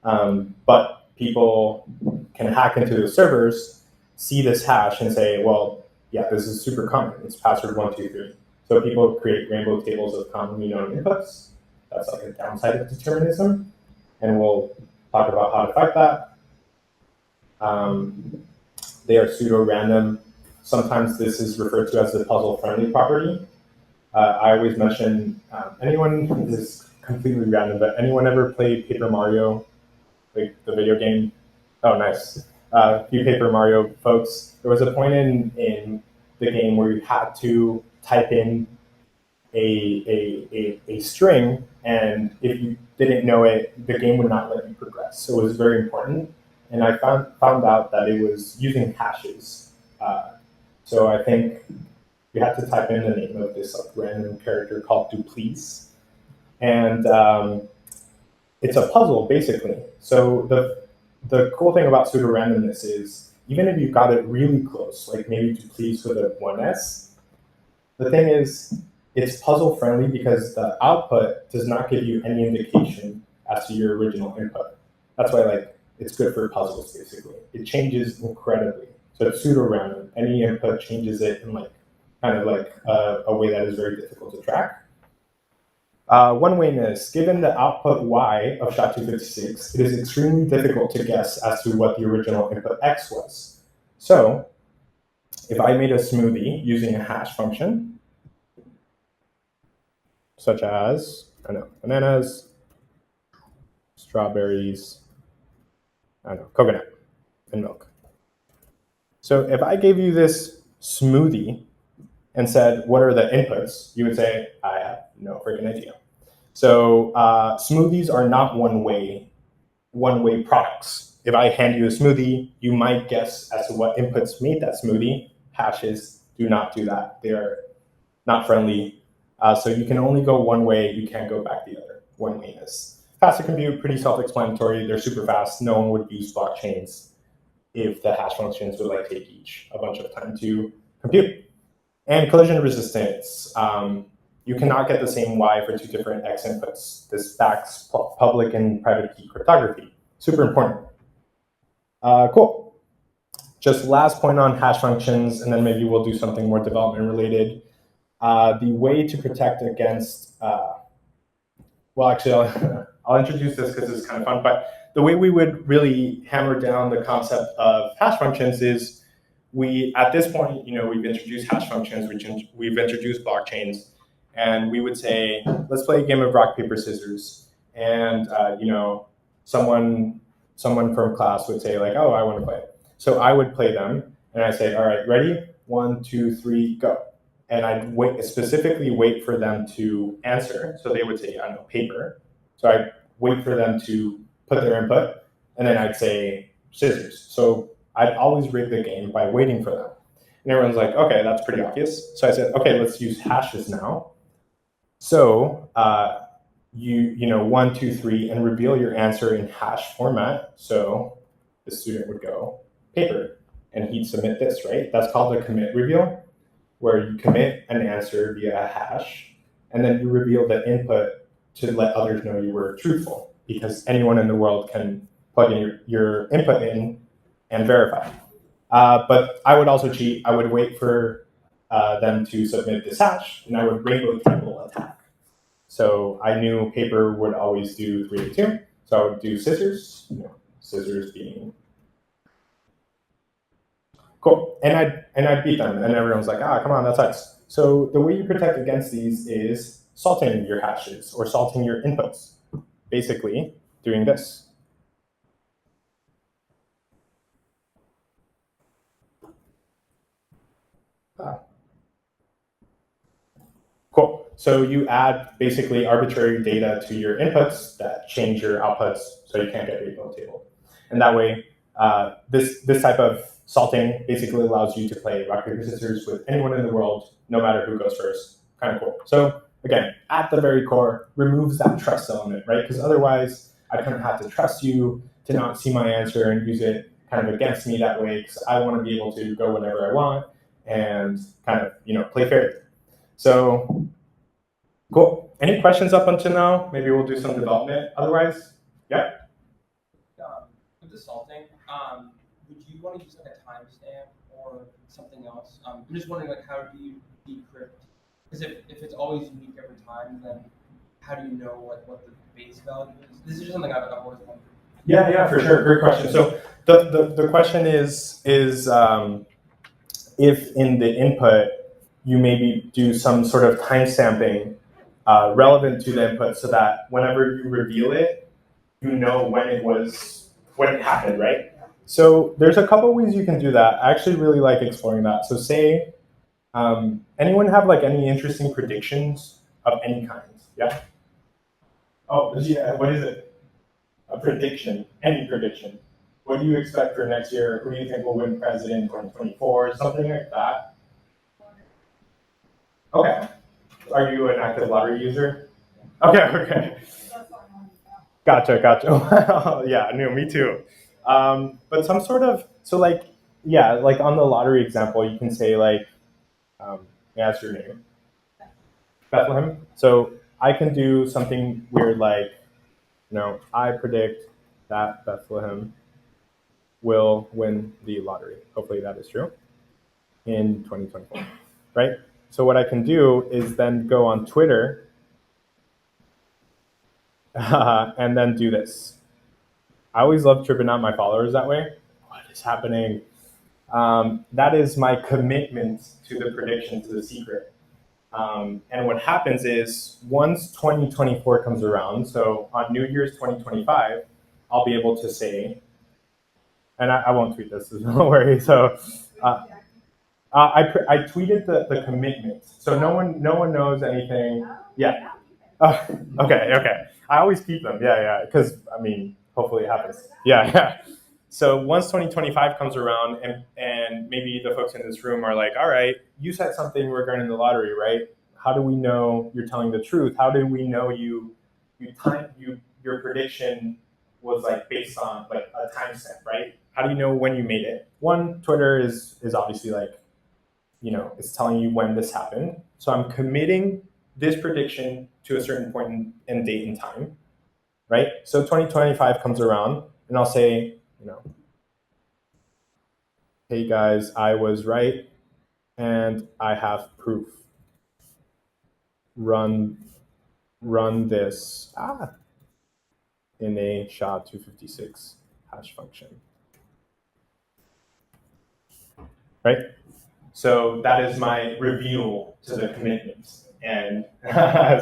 But people can hack into the servers, see this hash, and say, well, yeah, this is super common. It's password 1, 2, 3. So people create rainbow tables of commonly known inputs. That's like a downside of determinism. And we'll talk about how to fight that. They are pseudo-random. Sometimes this is referred to as the puzzle-friendly property. I always mention, this is completely random, but anyone ever played Paper Mario, like the video game? Oh, nice. You Paper Mario folks. There was a point in the game where you had to type in a string, and if you didn't know it, the game would not let you progress. So it was very important. And I found out that it was using hashes. So I think you had to type in the name of this random character called Duplice. And it's a puzzle, basically. So the cool thing about pseudo-randomness is, even if you got it really close, like maybe Duplice with a 1s, the thing is, it's puzzle friendly because the output does not give you any indication as to your original input. That's why it's good for puzzles, basically. It changes incredibly. So it's pseudo-random. Any input changes it in a way that is very difficult to track. One-wayness. Given the output Y of SHA-256, it is extremely difficult to guess as to what the original input X was. So if I made a smoothie using a hash function, such as, bananas, strawberries, coconut, and milk. So if I gave you this smoothie and said, what are the inputs? You would say, I have no freaking idea. So smoothies are not one-way products. If I hand you a smoothie, you might guess as to what inputs made that smoothie. Hashes do not do that. They are not friendly. So you can only go one way. You can't go back the other. One-wayness. Faster compute, pretty self-explanatory. They're super fast. No one would use blockchains if the hash functions would take each a bunch of time to compute. And collision resistance. You cannot get the same Y for two different X inputs. This backs public and private key cryptography. Super important. Cool. Just last point on hash functions, and then maybe we'll do something more development related. The way to protect against, well, actually, I'll introduce this because it's kind of fun, but the way we would really hammer down the concept of hash functions is at this point, we've introduced hash functions, we've introduced blockchains, and we would say, let's play a game of rock, paper, scissors. And, someone from class would say oh, I want to play. So I would play them, and I say, all right, ready? 1, 2, 3, go. And I'd specifically wait for them to answer. So they would say, I know, paper. So I'd wait for them to put their input, and then I'd say scissors. So I'd always rig the game by waiting for them. And everyone's like, okay, that's pretty obvious. So I said, okay, let's use hashes now. So 1, 2, 3, and reveal your answer in hash format. So the student would go paper, and he'd submit this, right? That's called a commit reveal, where you commit an answer via a hash, and then you reveal the input to let others know you were truthful, because anyone in the world can plug in your input in and verify. But I would also cheat. I would wait for them to submit this hash, and I would rainbow table attack. So I knew paper would always do 3 to 2, so I would do scissors, scissors being cool, and I'd beat them, and everyone's like, come on, that sucks. So the way you protect against these is salting your hashes or salting your inputs. Basically, doing this. Cool. So you add basically arbitrary data to your inputs that change your outputs so you can't get repo table. And that way, this type of salting basically allows you to play rock, paper, scissors with anyone in the world, no matter who goes first. Kind of cool. So again, at the very core, removes that trust element, right? Because otherwise, I kind of have to trust you to not see my answer and use it kind of against me that way, because I want to be able to go whenever I want and kind of, play fair. So, cool. Any questions up until now? Maybe we'll do some development. Otherwise, yeah. With the salting, would you want to use like a timestamp or something else? I'm just wondering, like, how do you decrypt? Because if it's always unique every time, then how do you know like what the base value is? This is just something I've always wondered. Yeah, for sure. Great question. So the question is if in the input you maybe do some sort of timestamping relevant to the input, so that whenever you reveal it, you know when it happened, right? So there's a couple ways you can do that. I actually really like exploring that. So say, anyone have like any interesting predictions of any kind? Yeah. Oh, yeah. What is it? A prediction. Any prediction. What do you expect for next year? Who do you think will win president in 2024? Something like that. Okay. Are you an active lottery user? Okay. Gotcha. Yeah, no, me too. But some sort of, so like, yeah, like on the lottery example, you can say like, that's your name. Bethlehem. So I can do something weird like, I predict that Bethlehem will win the lottery. Hopefully that is true in 2024, right? So what I can do is then go on Twitter and then do this. I always love tripping out my followers that way. What is happening? That is my commitment to the prediction, to the secret. And what happens is once 2024 comes around, so on New Year's 2025, I'll be able to say, and I won't tweet this, so don't worry. So I tweeted the commitment, so no one knows anything. Yeah. Okay. I always keep them. Yeah. Because I mean, hopefully it happens. Yeah. So once 2025 comes around, and maybe the folks in this room are like, all right, you said something regarding the lottery, right? How do we know you're telling the truth? How do we know your prediction was like based on like a timestamp, right? How do you know when you made it? One, Twitter is obviously like, it's telling you when this happened. So I'm committing this prediction to a certain point in date and time, right? So 2025 comes around and I'll say, hey guys, I was right and I have proof. Run this in a SHA-256 hash function, right? So that is my reveal to the commitments. And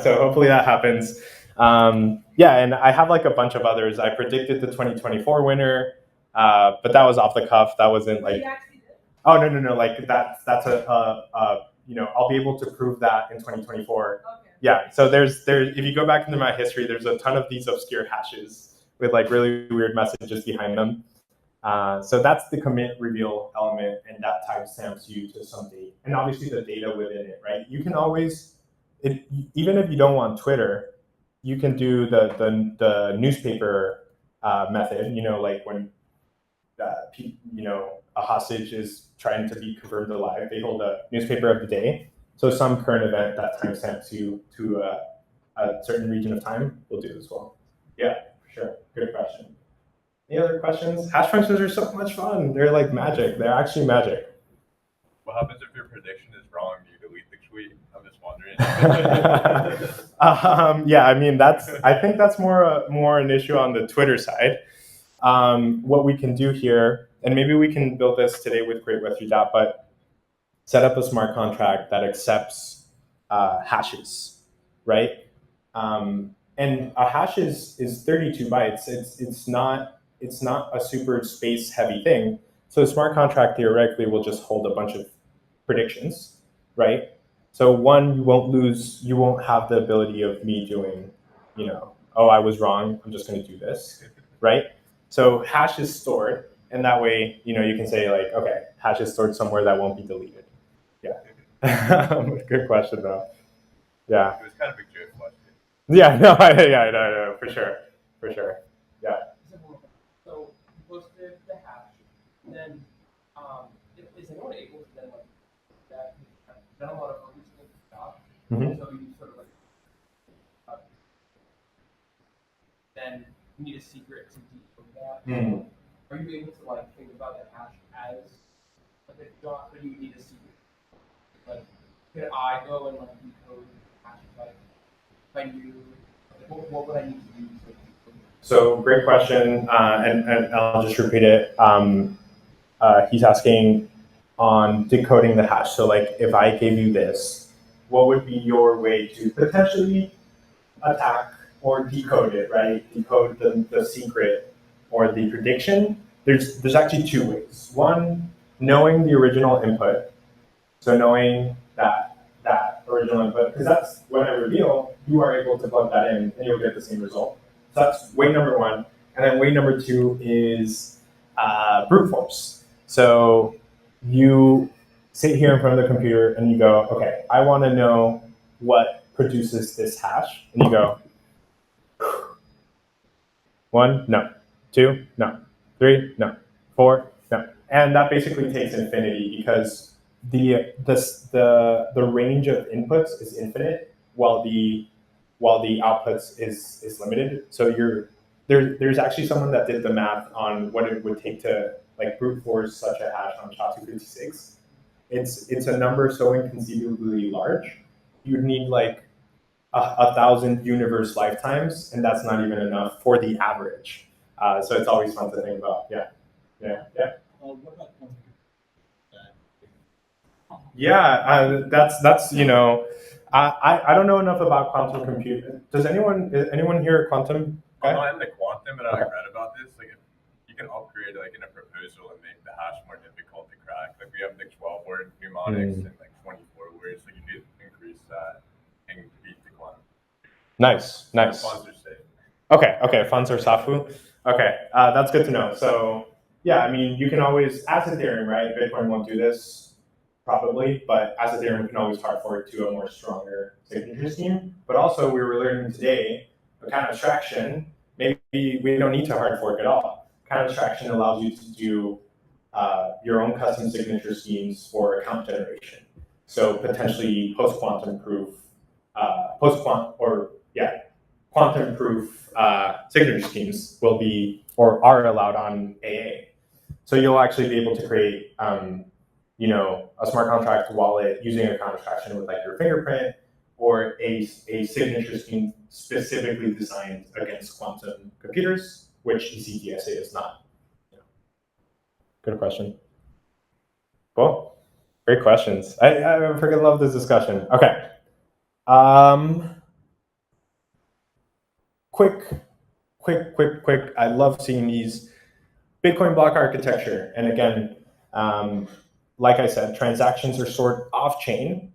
so hopefully that happens. Yeah, and I have like a bunch of others. I predicted the 2024 winner, but that was off the cuff. That wasn't like, oh, no. Like that's I'll be able to prove that in 2024. Okay. Yeah, so there's if you go back into my history, there's a ton of these obscure hashes with like really weird messages behind them. So that's the commit reveal element, and that timestamps you to some date. And obviously the data within it, right? You can always, even if you don't want Twitter, you can do the newspaper method, like when, a hostage is trying to be confirmed alive, they hold a newspaper of the day. So some current event that timestamps you to a certain region of time will do as well. Yeah, for sure. Good question. Any other questions? Hash functions are so much fun. They're like magic. They're actually magic. What happens if your prediction is wrong? Do you delete the tweet? I'm just wondering. Yeah, I mean I think that's more an issue on the Twitter side. What we can do here, and maybe we can build this today with Great Web3 DApp, but set up a smart contract that accepts hashes. right? And a hash is 32 bytes. It's not a super space heavy thing. So a smart contract theoretically will just hold a bunch of predictions, right? So one, you won't have the ability of me doing, oh, I was wrong, I'm just going to do this, right? So hash is stored, and that way, you can say like, okay, hash is stored somewhere that won't be deleted. Yeah. Good question though. Yeah. It was kind of a good question. Yeah, no, no, for sure. Yeah. So you posted the hash, then is anyone able to then like that? Then a lot of workers can stop. Mhm. So you sort of like then you need a secret to decode that. Mm. Are you able to like think about the hash as like a dot, or do you need a secret? Like, could I go and like decode the hash if I knew? Like, what would I need to do to decode it? So great question, and I'll just repeat it. He's asking on decoding the hash. So like, if I gave you this, what would be your way to potentially attack or decode it, right? Decode the secret or the prediction. There's actually two ways. One, knowing the original input. So knowing that original input, because that's when I reveal, you are able to plug that in and you'll get the same result. So that's way number one. And then way number two is brute force. So you sit here in front of the computer and you go, okay, I want to know what produces this hash. And you go, 1, no. 2, no. 3, no. 4, no. And that basically takes infinity because the range of inputs is infinite while the outputs is limited. So there's actually someone that did the math on what it would take to like brute force such a hash on SHA-256. It's a number so inconceivably large. You'd need like 1,000 universe lifetimes, and that's not even enough for the average. So it's always fun to think about. Yeah. What about quantum? Yeah, that's I don't know enough about quantum computing. Does anyone hear quantum? I'm not in the quantum, but I read about this. Like, if you can upgrade like in a proposal and make the hash more difficult to crack. Like we have the 12-word mnemonics and like 24 words, so you could increase that and beat the quantum. Nice. Funds are safe. Okay, funds are Safu. Okay, that's good to know. So yeah, I mean, you can always, as Ethereum, right? Bitcoin won't do this probably, but as Ethereum, you can always hard fork to a more stronger signature scheme. But also, we were learning today, account abstraction. Maybe we don't need to hard fork at all. Account abstraction allows you to do your own custom signature schemes for account generation. So potentially post-quantum proof, quantum proof signature schemes will be or are allowed on AA. So you'll actually be able to create, a smart contract wallet using account abstraction with like your fingerprint or a signature scheme specifically designed against quantum computers, which ECDSA is not. Good question. Cool. Great questions. I freaking love this discussion. Okay. Quick. I love seeing these Bitcoin block architecture. And again, like I said, transactions are stored off chain.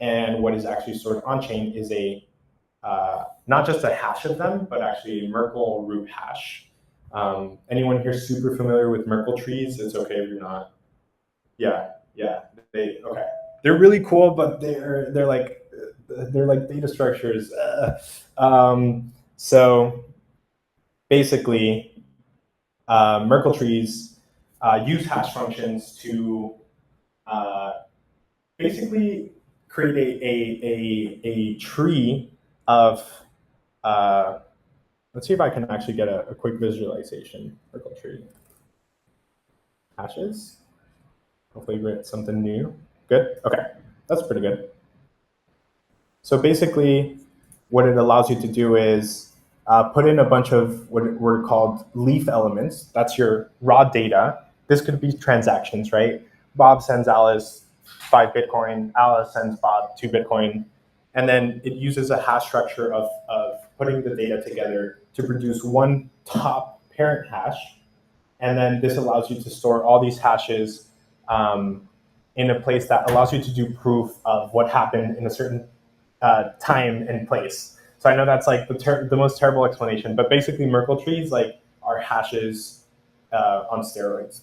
And what is actually stored on chain is not just a hash of them, but actually a Merkle root hash. Anyone here super familiar with Merkle trees? It's okay if you're not. Yeah. Okay. They're really cool, but they're like data structures. So basically, Merkle trees use hash functions to basically create a tree of. Let's see if I can actually get a quick visualization. Merkle tree hashes. Hopefully, we get something new. Good. Okay, that's pretty good. So basically, what it allows you to do is put in a bunch of what were called leaf elements. That's your raw data. This could be transactions, right? Bob sends Alice 5 Bitcoin. Alice sends Bob 2 Bitcoin. And then it uses a hash structure of putting the data together to produce one top parent hash. And then this allows you to store all these hashes in a place that allows you to do proof of what happened in a certain time and place. So I know that's like the most terrible explanation, but basically Merkle trees like are hashes on steroids.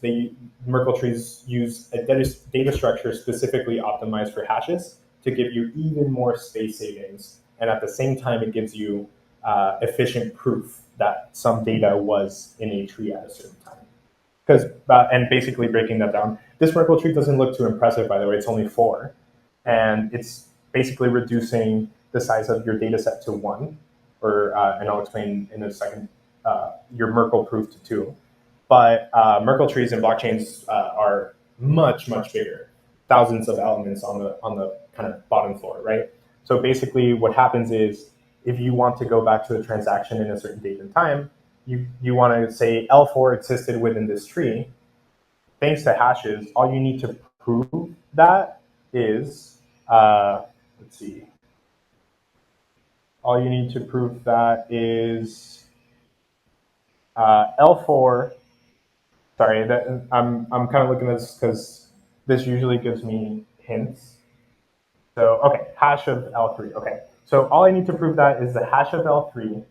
Merkle trees use a data structure specifically optimized for hashes to give you even more space savings, and at the same time it gives you efficient proof that some data was in a tree at a certain time. Because and basically breaking that down, this Merkle tree doesn't look too impressive, by the way. It's only 4, and it's basically reducing the size of your data set to 1, or and I'll explain in a second your Merkle proof to 2. But Merkle trees and blockchains are much bigger, thousands of elements on the kind of bottom floor, right? So basically, what happens is if you want to go back to a transaction in a certain date and time, you want to say L4 existed within this tree. Thanks to hashes, all you need to prove that is, let's see. All you need to prove that is L4. Sorry, I'm kind of looking at this because this usually gives me hints. So, okay, hash of L3. Okay, so all I need to prove that is the hash of L3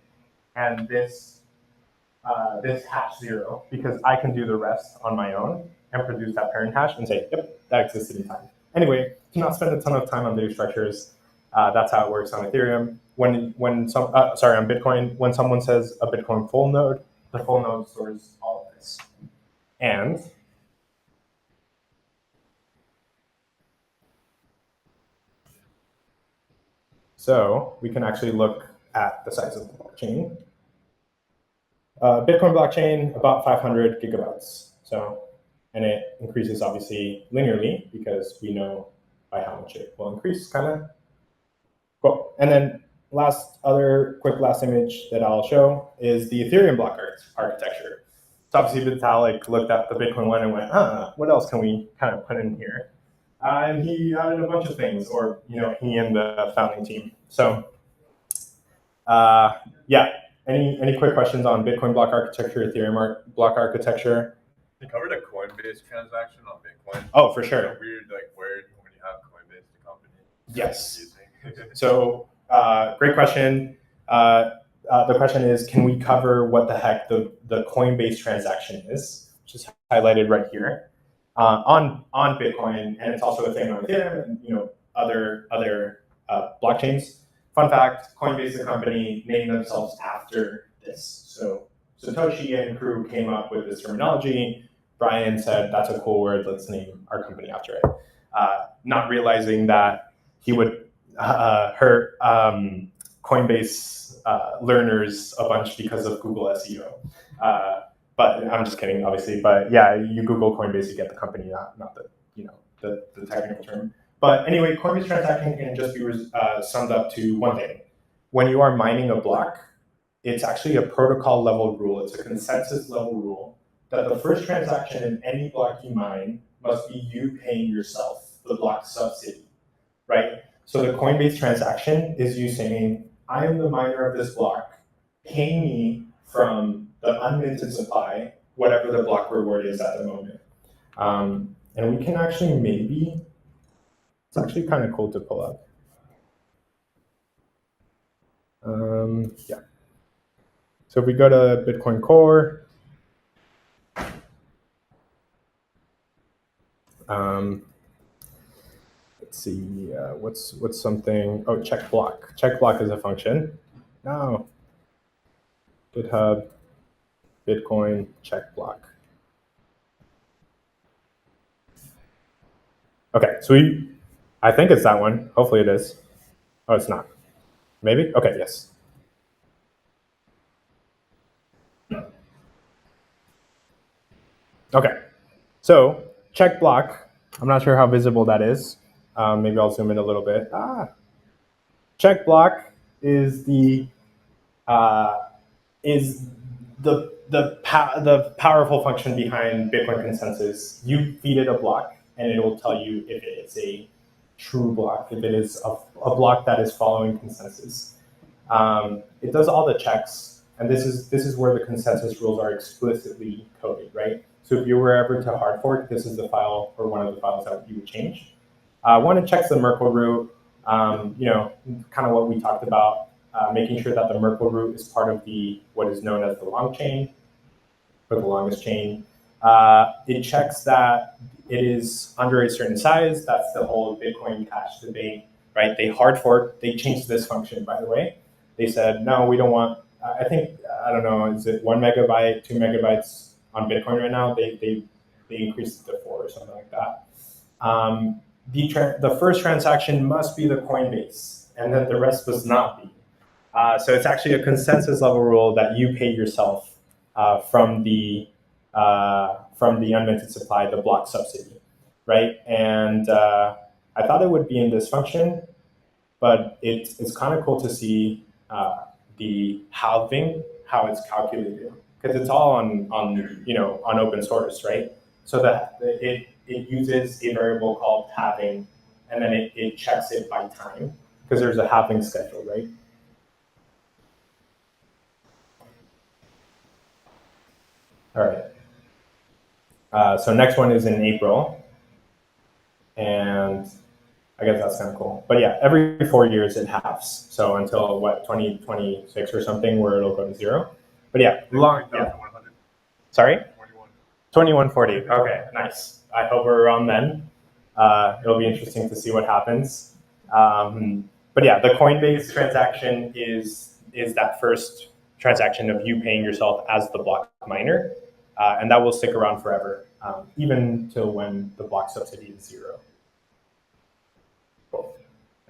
and this hash 0, because I can do the rest on my own and produce that parent hash and say, yep, that existed in time. Anyway, do not spend a ton of time on data structures. That's how it works on Ethereum. On Bitcoin, when someone says a Bitcoin full node, the full node stores all of this. And so we can actually look at the size of the blockchain. Bitcoin blockchain, about 500 gigabytes. So, and it increases obviously linearly because we know by how much it will increase, kind of. Cool. And then last image that I'll show is the Ethereum block architecture. So obviously Vitalik looked at the Bitcoin one and went, what else can we kind of put in here? And he added a bunch of things, or he and the founding team. So yeah, any quick questions on Bitcoin block architecture, Ethereum block architecture? You covered a Coinbase transaction on Bitcoin. Oh, for sure. It's a weird word when you have Coinbase, the company. Yes. So great question. The question is, can we cover what the heck the Coinbase transaction is, which is highlighted right here on Bitcoin, and it's also a thing on Ethereum and other blockchains. Fun fact: Coinbase, the company, named themselves after this. So Satoshi and crew came up with this terminology. Brian said, "That's a cool word. Let's name our company after it." Not realizing that he would hurt Coinbase learners a bunch because of Google SEO. But I'm just kidding, obviously. But yeah, you Google Coinbase, you get the company, not the technical term. But anyway, Coinbase transaction can just be summed up to one thing. When you are mining a block, it's actually a protocol level rule. It's a consensus level rule that the first transaction in any block you mine must be you paying yourself the block subsidy, right? So the Coinbase transaction is you saying, I am the miner of this block, pay me from the unminted supply, whatever the block reward is at the moment. And we can actually it's actually kind of cool to pull up. Yeah. So if we go to Bitcoin Core, let's see, what's something, check block. Check block is a function. No. GitHub, Bitcoin, check block. Okay, so I think it's that one. Hopefully it is. Oh, it's not. Maybe? Okay, yes. Okay, so check block. I'm not sure how visible that is. Maybe I'll zoom in a little bit. Check block is the powerful function behind Bitcoin consensus. You feed it a block, and it will tell you if it's a true block, if it is a block that is following consensus. It does all the checks, and this is where the consensus rules are explicitly coded, right? So if you were ever to hard fork, this is the file or one of the files that you would change. One, it checks the Merkle root, you know, kind of what we talked about, making sure that the Merkle root is part of what is known as the long chain, or the longest chain. It checks that it is under a certain size. That's the whole Bitcoin Cash debate, right? They hard forked, they changed this function, by the way. They said, no, we don't want, I think, I don't know, is it 1 megabyte, 2 megabytes on Bitcoin right now? They increased it to 4 or something like that. The first transaction must be the Coinbase, and then the rest must not be. So it's actually a consensus level rule that you pay yourself from the unminted supply, the block subsidy, right? And I thought it would be in this function, but it's kind of cool to see the halving, how it's calculated, because it's all on open source, right? So that it uses a variable called halving, and then it checks it by time, because there's a halving schedule, right? All right. So next one is in April, and I guess that's kind of cool. But yeah, every 4 years it halves. So until what, 2026 or something, where it'll go to 0. But yeah, yeah. Sorry? 2140. Okay, nice. I hope we're around then. It'll be interesting to see what happens. But yeah, the Coinbase transaction is that first transaction of you paying yourself as the block miner. And that will stick around forever, even till when the block subsidy is 0. Cool.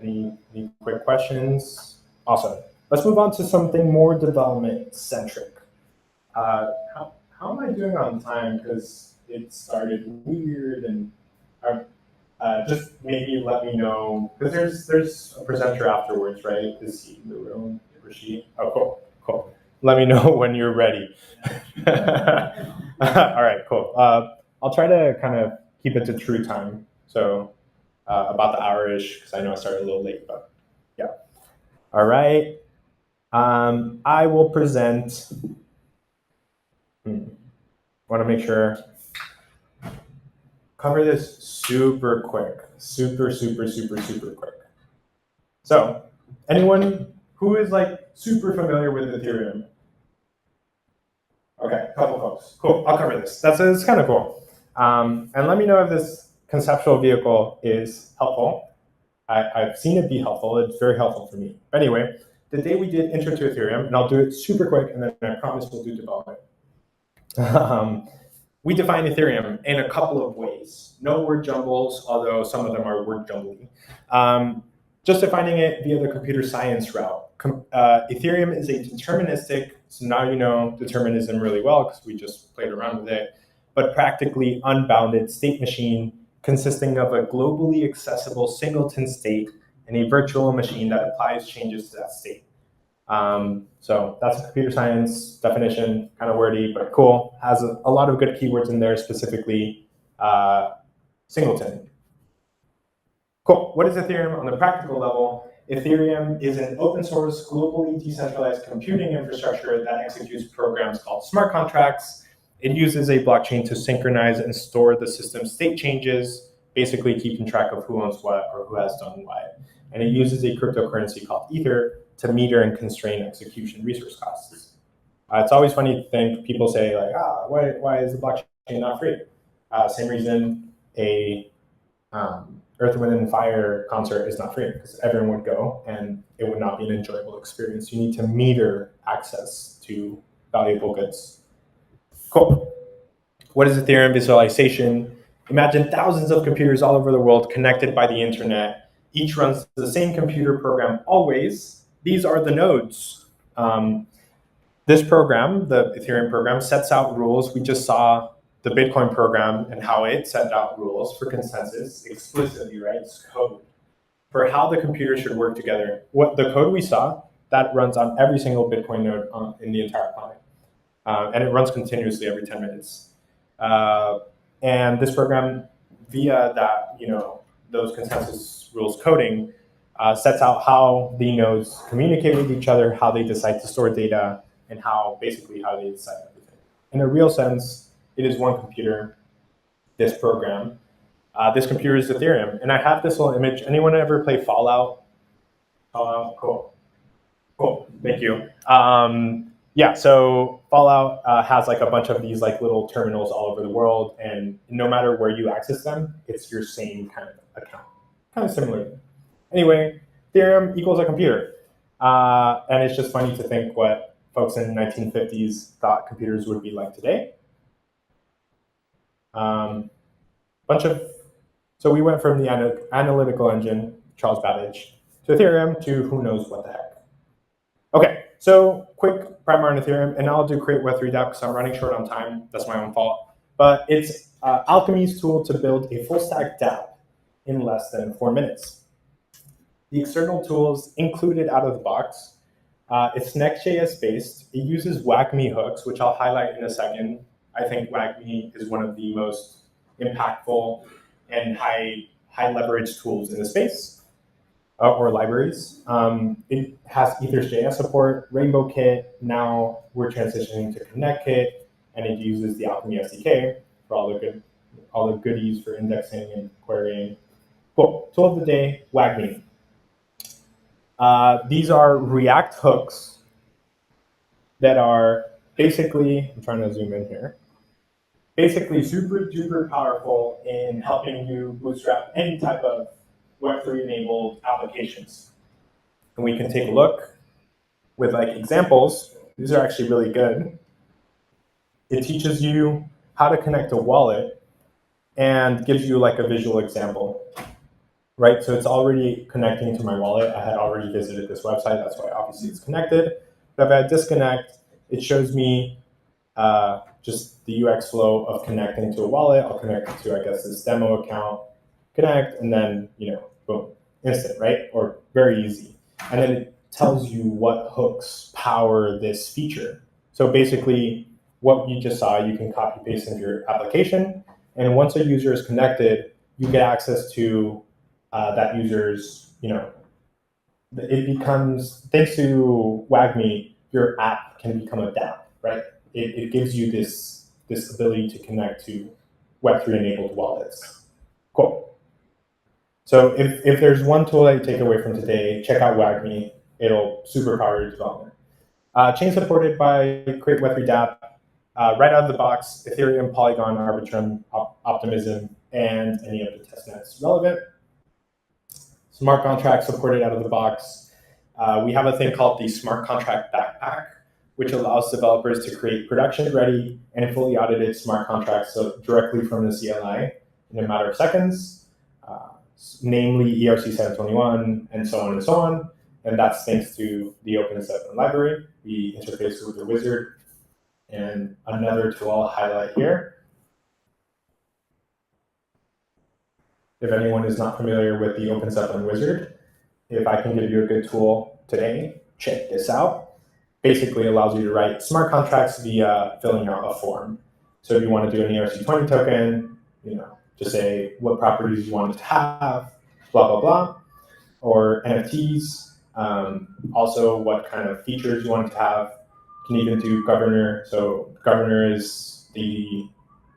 Any quick questions? Awesome. Let's move on to something more development-centric. How am I doing on time? Because it started weird, and just maybe let me know, because there's a presenter afterwards, right? Is he in the room? Or she? Oh, cool. Let me know when you're ready. All right, cool. I'll try to kind of keep it to true time. So about the hour-ish, because I know I started a little late, but yeah. All right. I will present. Want to make sure. Cover this super quick. Super quick. So, anyone who is like super familiar with Ethereum? Okay, a couple folks. Cool, I'll cover this. It's kind of cool. And let me know if this conceptual vehicle is helpful. I've seen it be helpful. It's very helpful for me. But anyway, the day we did Intro to Ethereum, and I'll do it super quick, and then I promise we'll do development. We define Ethereum in a couple of ways. No word jumbles, although some of them are word jumbly. Just defining it via the computer science route. Ethereum is a deterministic, so now you know determinism really well because we just played around with it, but practically unbounded state machine consisting of a globally accessible singleton state and a virtual machine that applies changes to that state. So that's a computer science definition, kind of wordy, but cool. Has a lot of good keywords in there, specifically singleton. Cool. What is Ethereum on the practical level? Ethereum is an open source, globally decentralized computing infrastructure that executes programs called smart contracts. It uses a blockchain to synchronize and store the system's state changes, basically keeping track of who owns what or who has done what. And it uses a cryptocurrency called Ether to meter and constrain execution resource costs. It's always funny to think, people say like, why is the blockchain not free? Same reason a Earth, Wind & Fire concert is not free, because everyone would go and it would not be an enjoyable experience. You need to meter access to valuable goods. Cool. What is Ethereum visualization? Imagine thousands of computers all over the world connected by the internet. Each runs the same computer program always. These are the nodes. This program, the Ethereum program, sets out rules. We just saw the Bitcoin program and how it set out rules for consensus explicitly, right? It's code for how the computers should work together. What the code we saw, that runs on every single Bitcoin node in the entire planet. And it runs continuously every 10 minutes. And this program, via that, those consensus rules coding sets out how the nodes communicate with each other, how they decide to store data, and basically how they decide everything. In a real sense, it is one computer, this program. This computer is Ethereum. And I have this little image. Anyone ever play Fallout? Cool. Cool, thank you. Yeah, so Fallout has like a bunch of these like little terminals all over the world, and no matter where you access them, it's your same kind of account. Kind of similar. Anyway, Ethereum equals a computer. And it's just funny to think what folks in the 1950s thought computers would be like today. So we went from the analytical engine, Charles Babbage, to Ethereum, to who knows what the heck. Okay, so quick primer on Ethereum, and I'll do create Web3 dApp because I'm running short on time. That's my own fault. But it's Alchemy's tool to build a full stack dApp in less than 4 minutes. The external tools included out of the box. It's Next.js based. It uses WAGMI hooks, which I'll highlight in a second. I think WAGMI is one of the most impactful and high leverage tools in the space. Or libraries. It has Ethers.js support, RainbowKit. Now we're transitioning to ConnectKit, and it uses the Alchemy SDK for all the goodies for indexing and querying. Cool. Tool of the day, WAGMI. These are React hooks that are basically, I'm trying to zoom in here, basically super duper powerful in helping you bootstrap any type of Web3 enabled applications. And we can take a look with like examples. These are actually really good. It teaches you how to connect a wallet and gives you like a visual example, right? So it's already connecting to my wallet. I had already visited this website. That's why obviously it's connected. But if I disconnect, it shows me just the UX flow of connecting to a wallet. I'll connect to, I guess, this demo account, connect, and then, boom, instant, right? Or very easy. And then it tells you what hooks power this feature. So basically, what you just saw, you can copy paste into your application. And once a user is connected, you get access to that user's, it becomes, thanks to WAGMI, your app can become a dApp, right? It gives you this ability to connect to Web3 enabled wallets. Cool. So if there's one tool that you take away from today, check out WAGMI. It'll superpower your development. Chain supported by Create Web3 dApp. Right out of the box, Ethereum, Polygon, Arbitrum, Optimism, and any of the testnets relevant. Smart contract supported out of the box. We have a thing called the Smart Contract Backpack, which allows developers to create production-ready and fully audited smart contracts directly from the CLI in a matter of seconds. Namely ERC 721, and so on and so on. And that's thanks to the Open7 library. We interface with the wizard. And another tool I'll highlight here. If anyone is not familiar with the Open7 wizard, if I can give you a good tool today, check this out. Basically allows you to write smart contracts via filling out a form. So if you want to do an ERC20 token, just say what properties you want it to have, blah, blah, blah, or NFTs, also what kind of features you want it to have. You can even do governor. So governor is the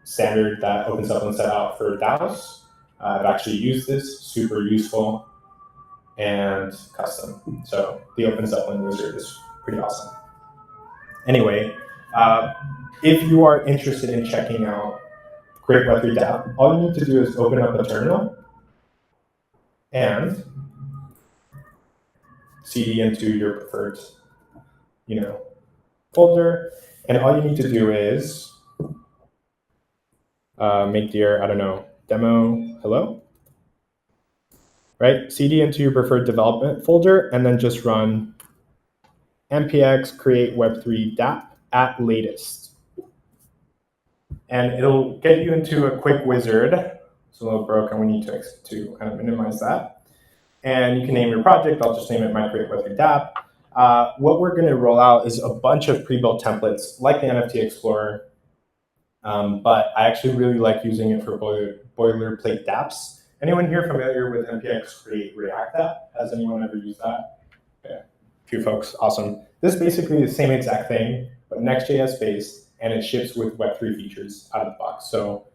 standard that Open7 set out for DAOs. I've actually used this, super useful and custom. So the Open7 wizard is pretty awesome. Anyway, if you are interested in checking out Create Web3 dApp, all you need to do is open up a terminal and CD into your preferred, folder. And all you need to do is make your, demo hello, right? CD into your preferred development folder, and then just run npx create Web3 dApp at latest. And it'll get you into a quick wizard. It's a little broken. We need to kind of minimize that. And you can name your project. I'll just name it my Create Web3 dApp. What we're going to roll out is a bunch of pre-built templates like the NFT Explorer. But I actually really like using it for boilerplate dApps Anyone here familiar with npx create React app? Has anyone ever used that? Okay, a few folks, awesome. This is basically the same exact thing, but Next.js based, and it ships with Web3 features out of the box. So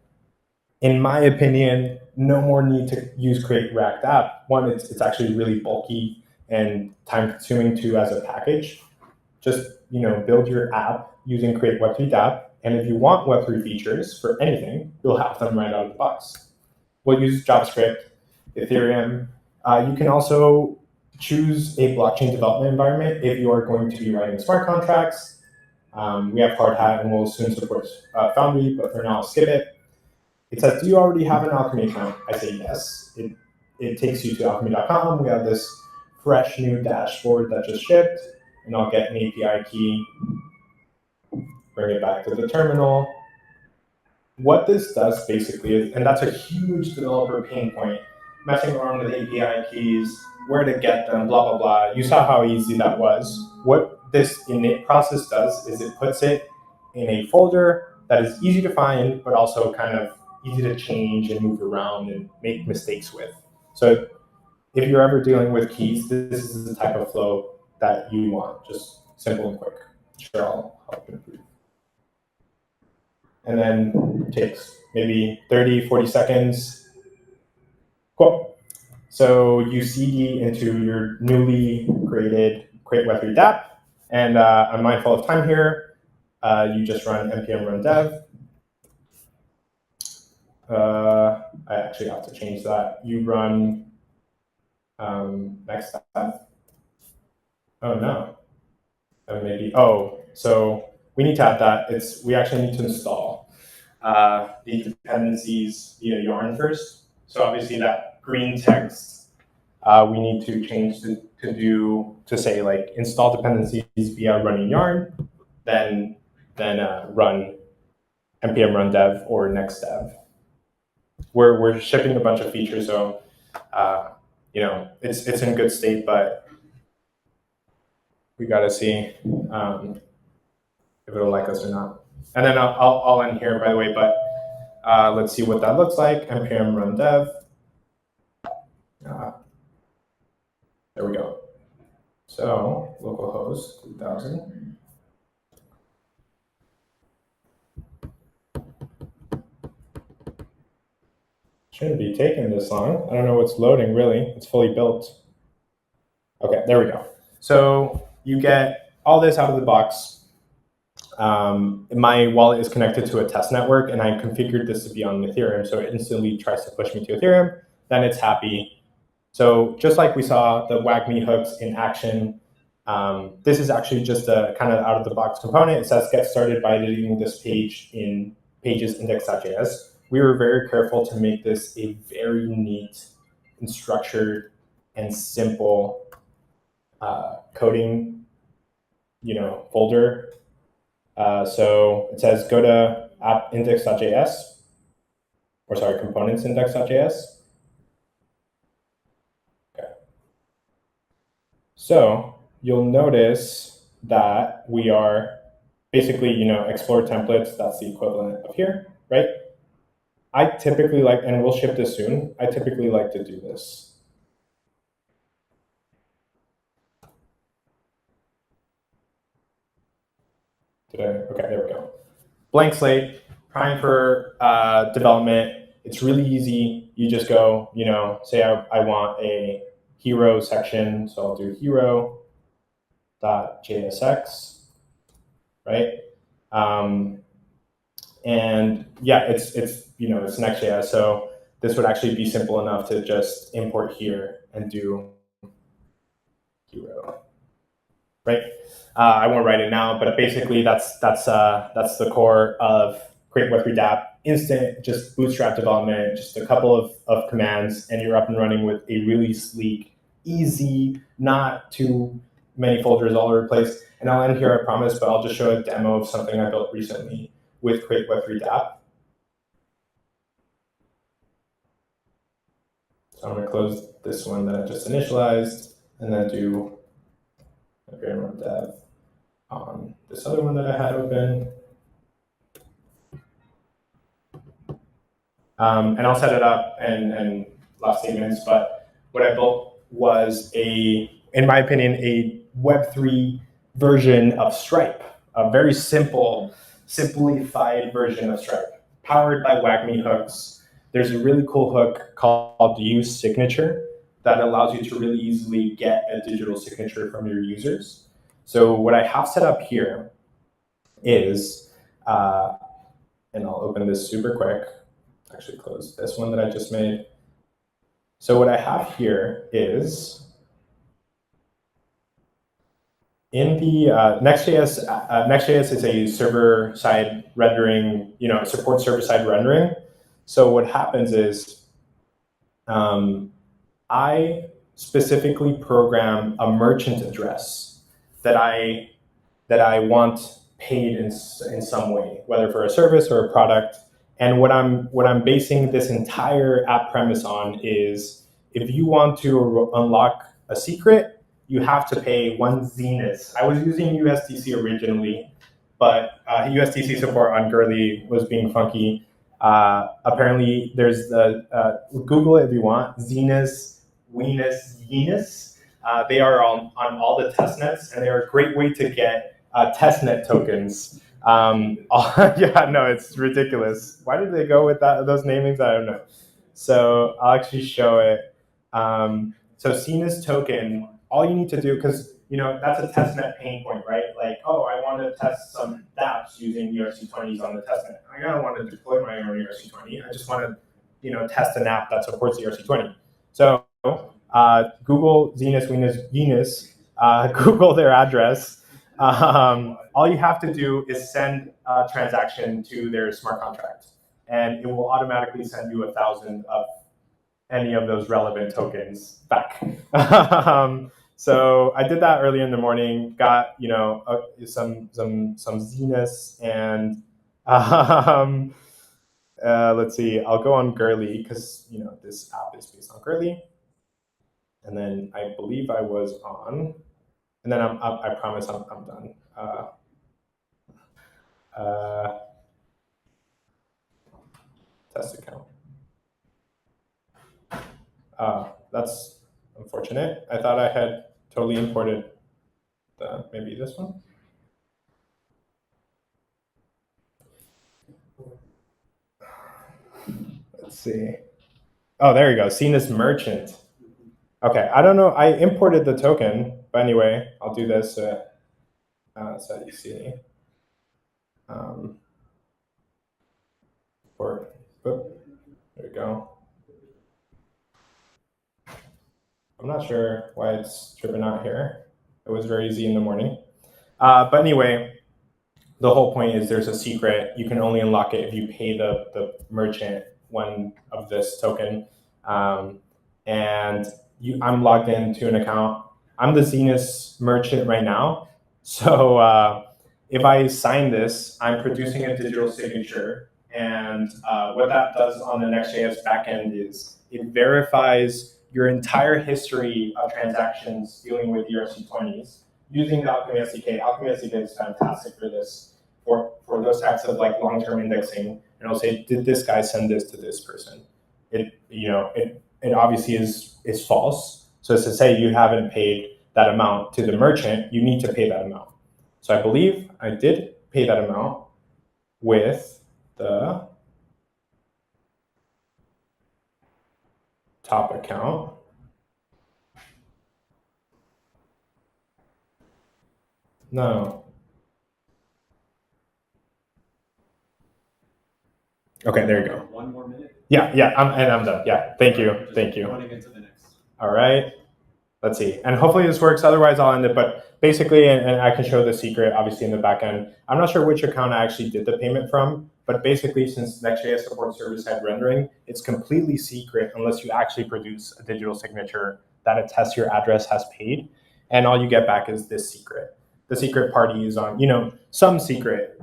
in my opinion, no more need to use create React app. One, it's actually really bulky and time consuming too as a package. Just build your app using create Web3 app, and if you want Web3 features for anything, you'll have them right out of the box. We'll use JavaScript, Ethereum. You can also choose a blockchain development environment if you are going to be writing smart contracts. We have Hard Hat and we'll soon support Foundry, but for now, I'll skip it. It says, do you already have an Alchemy account? I say yes. It takes you to alchemy.com. We have this fresh new dashboard that just shipped, and I'll get an API key, bring it back to the terminal. What this does basically is, and that's a huge developer pain point, messing around with API keys, where to get them, blah, blah, blah. You saw how easy that was. What this init process does is it puts it in a folder that is easy to find, but also kind of easy to change and move around and make mistakes with. So if you're ever dealing with keys, this is the type of flow that you want, just simple and quick. Sure, I'll help improve. And then it takes maybe 30, 40 seconds. Cool. So you CD into your newly created Create Web3 dApp. And I'm mindful of time here. You just run npm run dev. I actually have to change that. You run next step. Oh no. Maybe. Oh, so we need to add that. We actually need to install the dependencies via Yarn first. So obviously that green text we need to change to say like install dependencies via running Yarn, then run npm run dev or next dev. We're shipping a bunch of features, so it's in good state, but we got to see if it'll like us or not. And then I'll end here, by the way, but let's see what that looks like. npm run dev. There we go. So localhost 2000. Shouldn't be taking this long. I don't know what's loading, really. It's fully built. Okay, there we go. So you get all this out of the box. My wallet is connected to a test network, and I configured this to be on Ethereum, so it instantly tries to push me to Ethereum. Then it's happy. So just like we saw the WAGME hooks in action, this is actually just a kind of out-of-the-box component. It says get started by editing this page in pages index.js. We were very careful to make this a very neat and structured and simple coding, folder. So it says go to app index.js, or sorry, components index.js. Okay. So you'll notice that we are basically, explore templates. That's the equivalent of here, right? I typically like, and we'll ship this soon, I typically like to do this. Okay, there we go. Blank slate, prime for development. It's really easy. You just go, say I want a hero section, so I'll do hero.jsx, right? And yeah, it's Next.js, so this would actually be simple enough to just import here and do hero, right? I won't write it now, but basically that's the core of Create Web3 dApp. Instant, just bootstrap development, just a couple of commands, and you're up and running with a really sleek, easy, not too many folders all over the place. And I'll end here, I promise, but I'll just show a demo of something I built recently with Create Web3 dApp. So I'm going to close this one that I just initialized, and then do npm run dev on this other one that I had open. And I'll set it up and last statements, but what I built was in my opinion, a Web3 version of Stripe, a very simplified version of Stripe, powered by WAGMI hooks. There's a really cool hook called Use Signature that allows you to really easily get a digital signature from your users. So what I have set up here is, and I'll open this super quick, actually close this one that I just made. So what I have here is, in the Next.js, Next.js is a server-side rendering, supports server-side rendering. So what happens is, I specifically program a merchant address that I want paid in some way, whether for a service or a product. And what I'm basing this entire app premise on is, if you want to unlock a secret, you have to pay 1 Zenus. I was using USDC originally, but USDC support on Gurley was being funky. Apparently, there's the Google it if you want, Zenus, Venus, Venus. They are on all the testnets, and they're a great way to get testnet tokens. Yeah, no, it's ridiculous. Why did they go with those namings? I don't know. So I'll actually show it. So Cena's token, all you need to do, because that's a testnet pain point, right? Like, oh, I want to test some dApps using ERC20s on the testnet. I don't want to deploy my own ERC20. I just want to, test an app that supports ERC20. So Google Zenus, Venus, Google their address. All you have to do is send a transaction to their smart contract, and it will automatically send you 1,000 of any of those relevant tokens back. So I did that early in the morning, got some Zenus, and let's see, I'll go on Gurley because this app is based on Gurley, and then I believe I was on, and then I promise I'm done. Test account. That's unfortunate. I thought I had totally imported maybe this one. Let's see. Oh, there you go. Cena's merchant. Okay, I don't know. I imported the token, but anyway, I'll do this so you see. There we go. I'm not sure why it's driven out here. It was very easy in the morning. But anyway, the whole point is there's a secret. You can only unlock it if you pay the merchant one of this token. I'm logged into an account. I'm the Zenus merchant right now. So if I sign this, I'm producing a digital signature. And what that does on the Next.js backend is it verifies your entire history of transactions dealing with ERC20s using the Alchemy SDK. Alchemy SDK is fantastic for this, for those types of like long-term indexing. And it'll say, did this guy send this to this person? It obviously is false. So it's to say you haven't paid that amount to the merchant, you need to pay that amount. So I believe I did pay that amount with the top account. No. Okay, there you go. One more minute. Yeah, I'm done. Yeah, thank you. Running into the next. All right. Let's see. And hopefully this works. Otherwise, I'll end it. But basically, and I can show the secret, obviously, in the back end. I'm not sure which account I actually did the payment from. But basically, since Next.js supports server-side rendering, it's completely secret unless you actually produce a digital signature that attests your address has paid. And all you get back is this secret. The secret party is on, some secret.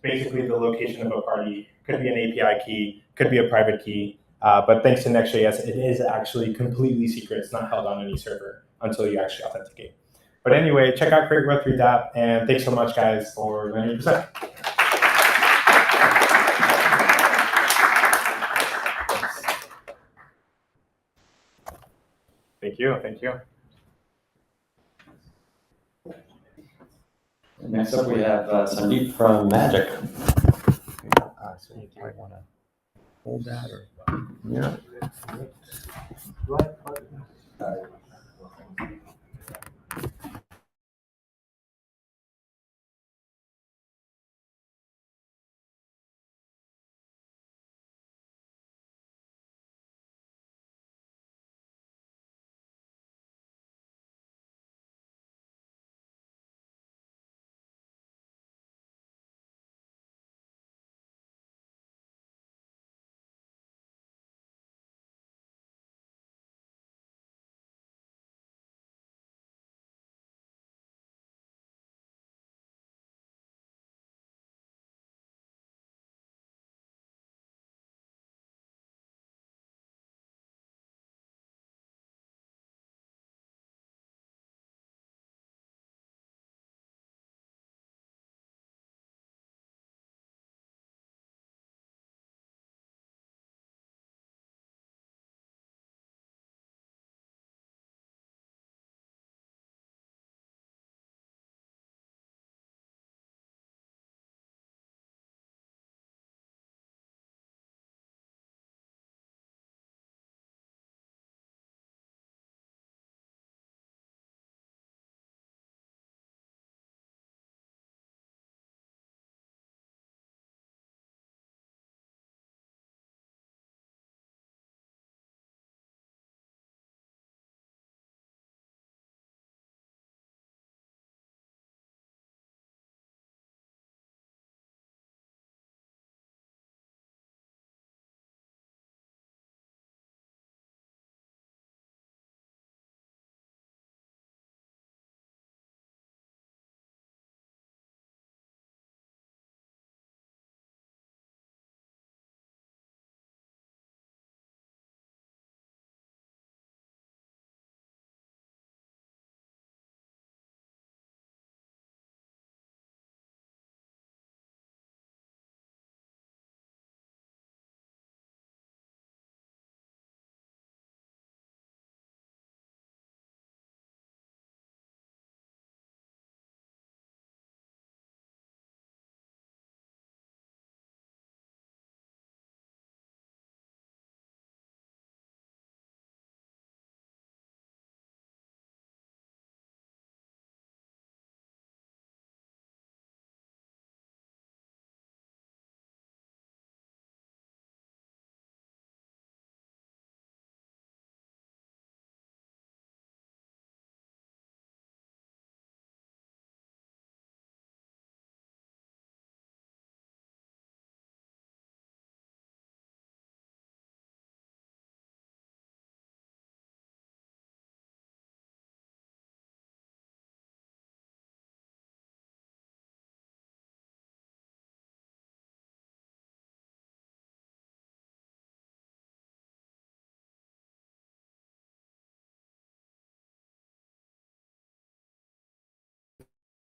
Basically, the location of a party could be an API key, could be a private key. But thanks to Next.js, it is actually completely secret. It's not held on any server until you actually authenticate. But anyway, check out Create Web3 Dap, and thanks so much, guys, for 90%. Thank you. Thank you. Next up, we have Sandeep from Magic. So you might want to hold that or yeah.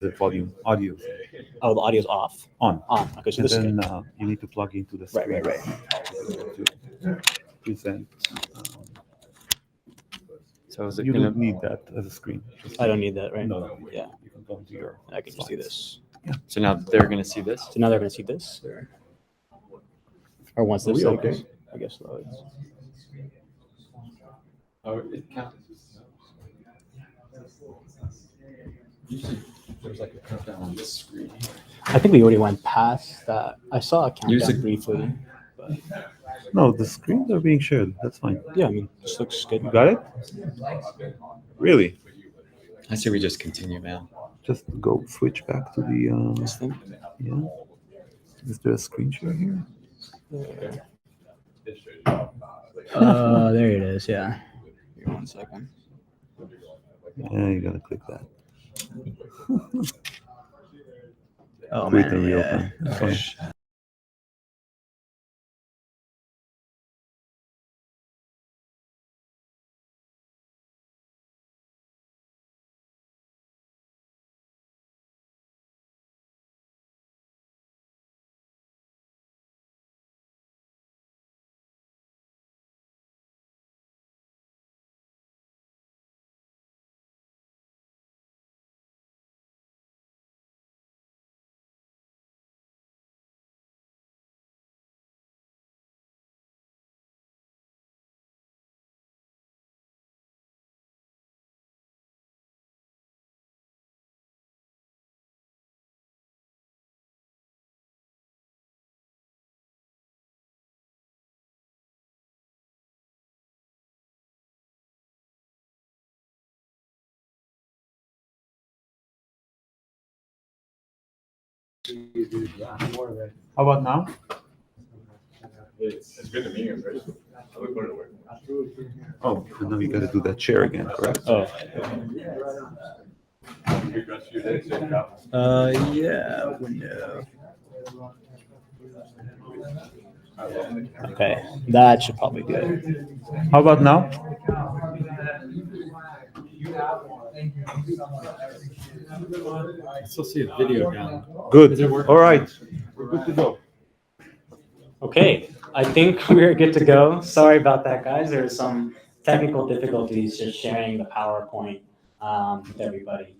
The volume audio. Oh, the audio's off. On. On. Okay, so And this is then good. you need to plug into the Right, screen. right, right. To present. So is it You gonna- don't need that as a screen. I don't need that, right? No. Yeah. You can go into your. I can just see slides. this. So now they're gonna see this. So now they're gonna see this, or once Are this we loads, okay? I guess loads. Oh, it counts. Usually there's like a countdown on this screen. I think we already went past that. I saw a countdown Usually- briefly. But No, the screens are being shared. That's fine. yeah, I mean, this looks good. You got it? Really? I say we just continue now. Just go switch back to the. This thing? Yeah. Is there a screen share here? There it is. Yeah. Here, 1 second. Yeah, you gotta click that. Oh Do it man, in real yeah. time. It's Okay. fine. How about now? It's good to meet you, right? I look forward to working. Oh, and now you got to do that share again, correct? Oh. Good rest of your day. Safe travels. Yeah, window. Okay, that should probably do it. How about now? I still see a video down. Good. Is it working? All right. We're good to go. Okay, I think we're good to go. Sorry about that, guys. There were some technical difficulties just sharing the PowerPoint with everybody.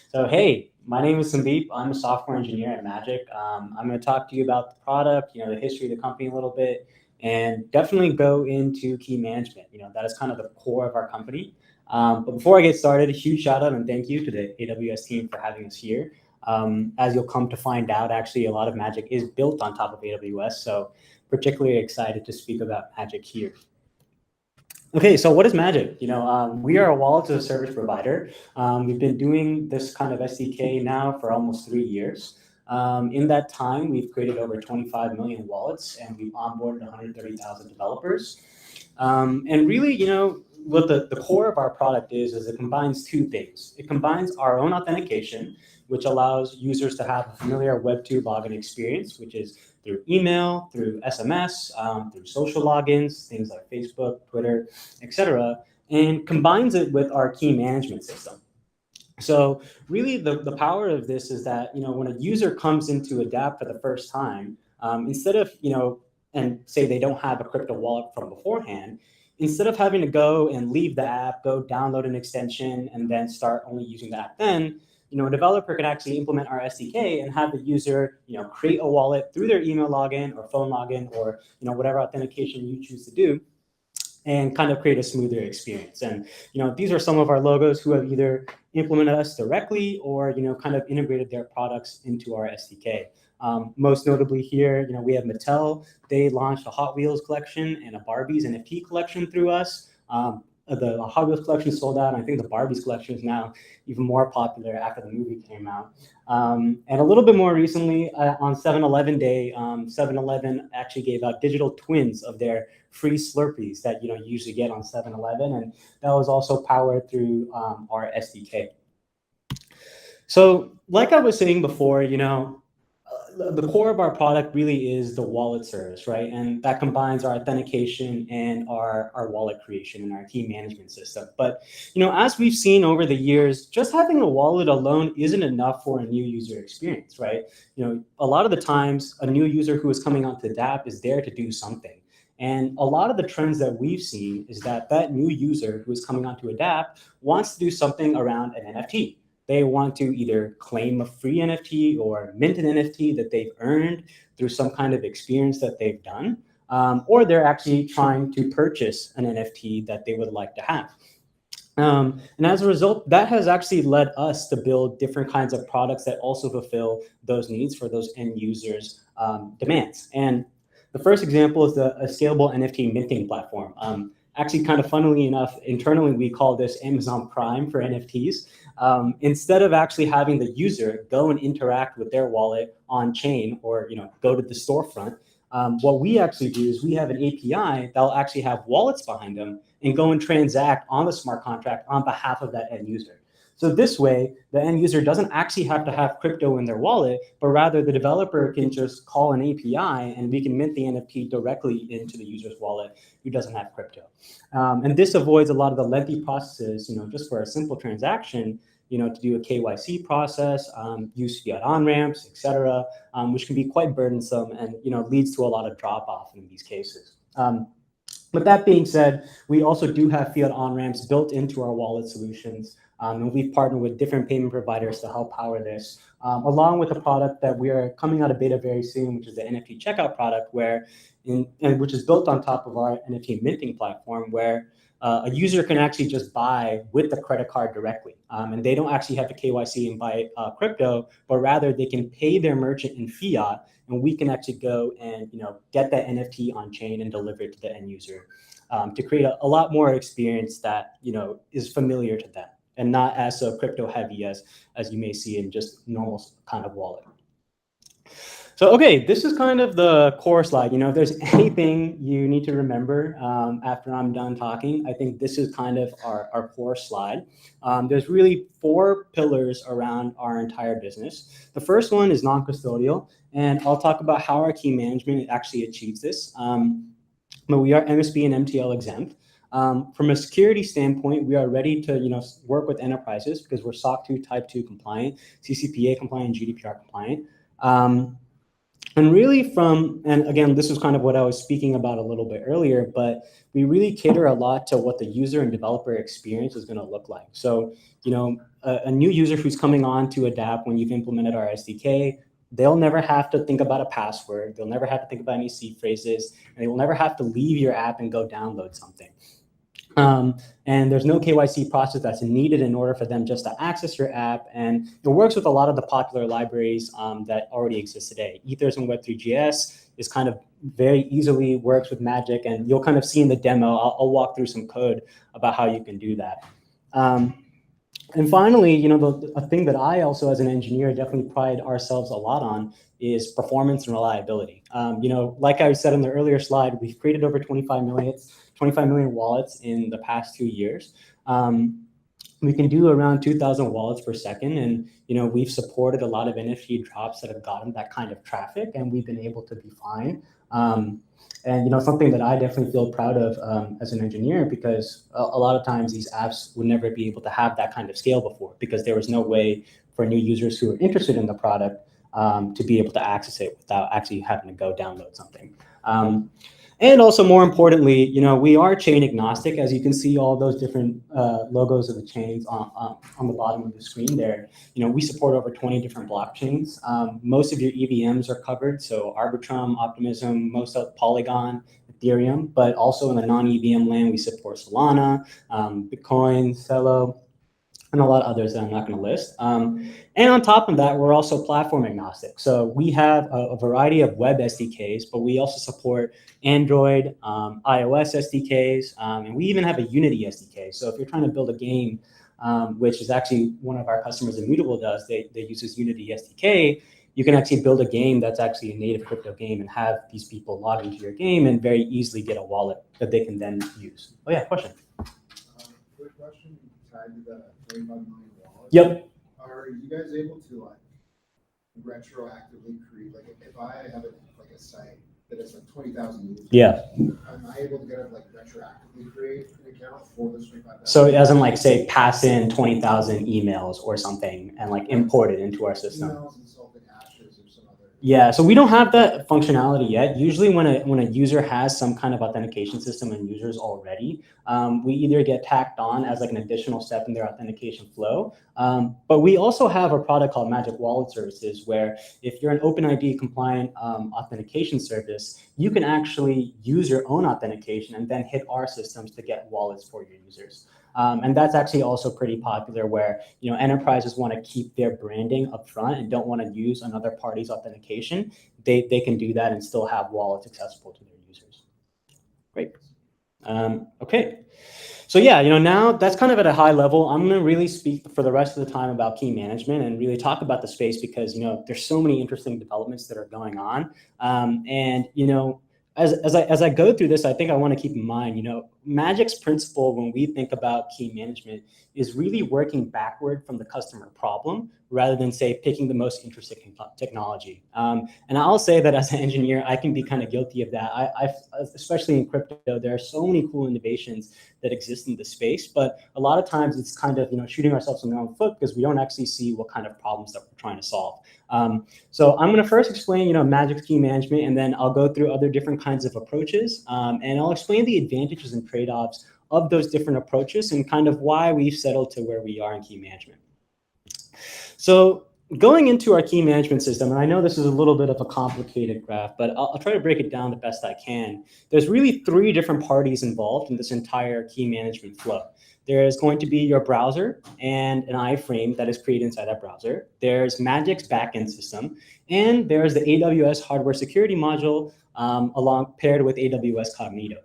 So hey, my name is Sandeep. I'm a software engineer at Magic. I'm going to talk to you about the product, the history of the company a little bit, and definitely go into key management. That is kind of the core of our company. But before I get started, a huge shout out and thank you to the AWS team for having us here. As you'll come to find out, actually, a lot of Magic is built on top of AWS, so particularly excited to speak about Magic here. Okay, so what is Magic? We are a wallet as a service provider. We've been doing this kind of SDK now for almost 3 years. In that time, we've created over 25 million wallets, and we've onboarded 130,000 developers. And really, what the core of our product is it combines two things. It combines our own authentication, which allows users to have a familiar Web2 login experience, which is through email, through SMS, through social logins, things like Facebook, Twitter, etc., and combines it with our key management system. So really the power of this is that, when a user comes into Adapt for the first time, instead of, and say they don't have a crypto wallet from beforehand, instead of having to go and leave the app, go download an extension, and then start only using the app then, a developer can actually implement our SDK and have the user, create a wallet through their email login or phone login or, whatever authentication you choose to do, and kind of create a smoother experience. And, these are some of our logos who have either implemented us directly or, kind of integrated their products into our SDK. Most notably here, we have Mattel. They launched a Hot Wheels collection and a Barbies NFT collection through us. The Hot Wheels collection sold out, and I think the Barbies collection is now even more popular after the movie came out. And a little bit more recently, on 7-Eleven Day, 7-Eleven actually gave out digital twins of their free Slurpees that you usually get on 7-Eleven, and that was also powered through our SDK. So, like I was saying before, the core of our product really is the wallet service, right? And that combines our authentication and our wallet creation and our key management system. But, as we've seen over the years, just having a wallet alone isn't enough for a new user experience, right? A lot of the times a new user who is coming onto the app is there to do something. And a lot of the trends that we've seen is that new user who is coming onto Adapt wants to do something around an NFT. They want to either claim a free NFT or mint an NFT that they've earned through some kind of experience that they've done, or they're actually trying to purchase an NFT that they would like to have. And as a result, that has actually led us to build different kinds of products that also fulfill those needs for those end users' demands. And the first example is a scalable NFT minting platform. Actually, kind of funnily enough, internally, we call this Amazon Prime for NFTs. Instead of actually having the user go and interact with their wallet on chain or go to the storefront, what we actually do is we have an API that'll actually have wallets behind them and go and transact on the smart contract on behalf of that end user. So this way, the end user doesn't actually have to have crypto in their wallet, but rather the developer can just call an API and we can mint the NFT directly into the user's wallet who doesn't have crypto. And this avoids a lot of the lengthy processes, just for a simple transaction, to do a KYC process, use fiat on-ramps, et cetera, which can be quite burdensome and, leads to a lot of drop-off in these cases. But that being said, we also do have fiat on-ramps built into our wallet solutions. And we've partnered with different payment providers to help power this, along with a product that we are coming out of beta very soon, which is the NFT checkout product, which is built on top of our NFT minting platform, where a user can actually just buy with the credit card directly. And they don't actually have to KYC and buy crypto, but rather they can pay their merchant in fiat, and we can actually go and get that NFT on chain and deliver it to the end user to create a lot more experience that is familiar to them and not as crypto heavy as you may see in just normal kind of wallet. So, okay, this is kind of the core slide. If there's anything you need to remember after I'm done talking, I think this is kind of our core slide. There's really 4 pillars around our entire business. The first one is non-custodial, and I'll talk about how our key management actually achieves this. But we are MSB and MTL exempt. From a security standpoint, we are ready to work with enterprises because we're SOC 2 Type 2 compliant, CCPA compliant, GDPR compliant. And really and again, this is kind of what I was speaking about a little bit earlier, but we really cater a lot to what the user and developer experience is going to look like. So, a new user who's coming on to Adapt when you've implemented our SDK, they'll never have to think about a password. They'll never have to think about any seed phrases, and they will never have to leave your app and go download something. And there's no KYC process that's needed in order for them just to access your app. And it works with a lot of the popular libraries that already exist today. Ethers and Web3.js is kind of very easily works with Magic, and you'll kind of see in the demo, I'll walk through some code about how you can do that. And finally, a thing that I also, as an engineer, definitely pride ourselves a lot on is performance and reliability. Like I said in the earlier slide, we've created over 25 million wallets in the past 2 years. We can do around 2,000 wallets per second, and we've supported a lot of NFT drops that have gotten that kind of traffic, and we've been able to be fine. And something that I definitely feel proud of as an engineer, because a lot of times these apps would never be able to have that kind of scale before, because there was no way for new users who are interested in the product to be able to access it without actually having to go download something. And also, more importantly, we are chain agnostic. As you can see, all those different logos of the chains on the bottom of the screen there. We support over 20 different blockchains. Most of your EVMs are covered, so Arbitrum, Optimism, most of Polygon, Ethereum, but also in the non-EVM land, we support Solana, Bitcoin, Celo, and a lot of others that I'm not going to list. And on top of that, we're also platform agnostic. So we have a variety of web SDKs, but we also support Android, iOS SDKs, and we even have a Unity SDK. So if you're trying to build a game, which is actually one of our customers, Immutable, does, they use this Unity SDK, you can actually build a game that's actually a native crypto game and have these people log into your game and very easily get a wallet that they can then use. Oh yeah, question. Quick question. Tied to the 25 million wallets. Yep. Are you guys able to retroactively create, if I have a site that has 20,000 users? Yeah. Am I able to retroactively create an account for those 25,000? So it doesn't say pass in 20,000 emails or something and import it into our system. Emails and salted hashes or some other. Yeah, so we don't have that functionality yet. Usually when a user has some kind of authentication system and users already, we either get tacked on as an additional step in their authentication flow. But we also have a product called Magic Wallet Services, where if you're an OpenID compliant authentication service, you can actually use your own authentication and then hit our systems to get wallets for your users. And that's actually also pretty popular, where enterprises want to keep their branding up front and don't want to use another party's authentication. They can do that and still have wallets accessible to their users. Great. Okay. So yeah, now that's kind of at a high level. I'm going to really speak for the rest of the time about key management and really talk about the space, because there's so many interesting developments that are going on. And as I go through this, I think I want to keep in mind, Magic's principle when we think about key management is really working backward from the customer problem rather than, say, picking the most interesting technology. And I'll say that as an engineer, I can be kind of guilty of that. Especially in crypto, there are so many cool innovations that exist in the space, but a lot of times it's kind of shooting ourselves in the own foot because we don't actually see what kind of problems that we're trying to solve. So I'm going to first explain, Magic's key management, and then I'll go through other different kinds of approaches, and I'll explain the advantages and trade-offs of those different approaches and kind of why we've settled to where we are in key management. So going into our key management system, and I know this is a little bit of a complicated graph, but I'll try to break it down the best I can. There's really 3 different parties involved in this entire key management flow. There's going to be your browser and an iframe that is created inside that browser. There's Magic's backend system, and there's the AWS hardware security module paired with AWS Cognito.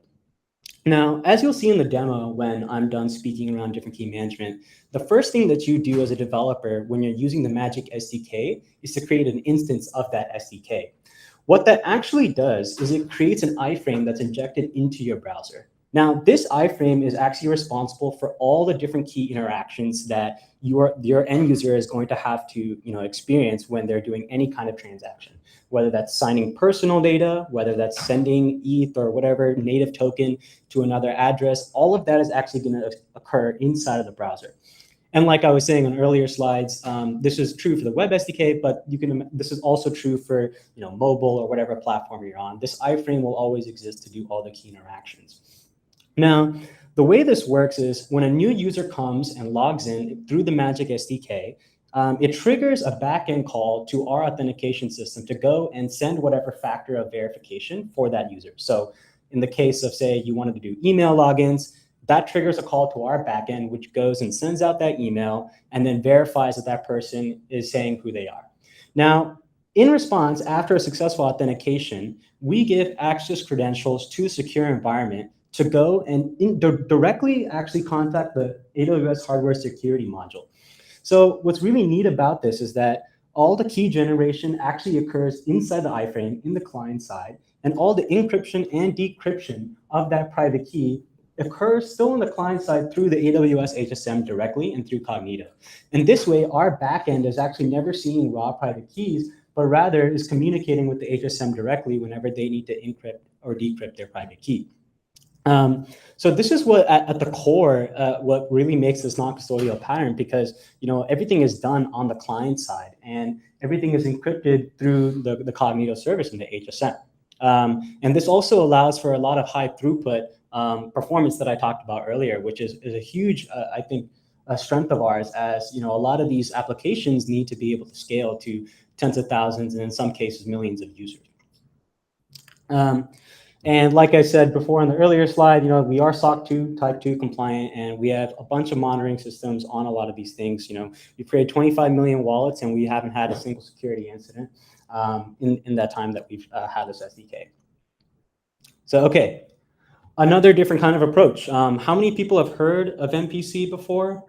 Now, as you'll see in the demo when I'm done speaking around different key management, the first thing that you do as a developer when you're using the Magic SDK is to create an instance of that SDK. What that actually does is it creates an iframe that's injected into your browser. Now, this iframe is actually responsible for all the different key interactions that your end user is going to have to experience when they're doing any kind of transaction, whether that's signing personal data, whether that's sending ETH or whatever native token to another address. All of that is actually going to occur inside of the browser. And like I was saying on earlier slides, this is true for the web SDK, but this is also true for mobile or whatever platform you're on. This iframe will always exist to do all the key interactions. Now, the way this works is when a new user comes and logs in through the Magic SDK, it triggers a backend call to our authentication system to go and send whatever factor of verification for that user. So in the case of, say, you wanted to do email logins, that triggers a call to our backend, which goes and sends out that email and then verifies that that person is saying who they are. Now, in response, after a successful authentication, we give access credentials to a secure environment to go and directly actually contact the AWS hardware security module. So what's really neat about this is that all the key generation actually occurs inside the iframe in the client side, and all the encryption and decryption of that private key occurs still on the client side through the AWS HSM directly and through Cognito. And this way, our backend is actually never seeing raw private keys, but rather is communicating with the HSM directly whenever they need to encrypt or decrypt their private key. So this is what at the core, what really makes this non-custodial pattern, because everything is done on the client side and everything is encrypted through the Cognito service in the HSM. And this also allows for a lot of high throughput performance that I talked about earlier, which is a huge, I think, a strength of ours, as a lot of these applications need to be able to scale to tens of thousands and in some cases millions of users. And like I said before on the earlier slide, we are SOC 2 Type 2 compliant, and we have a bunch of monitoring systems on a lot of these things. We've created 25 million wallets, and we haven't had a single security incident in that time that we've had this SDK. So, okay, another different kind of approach. How many people have heard of MPC before?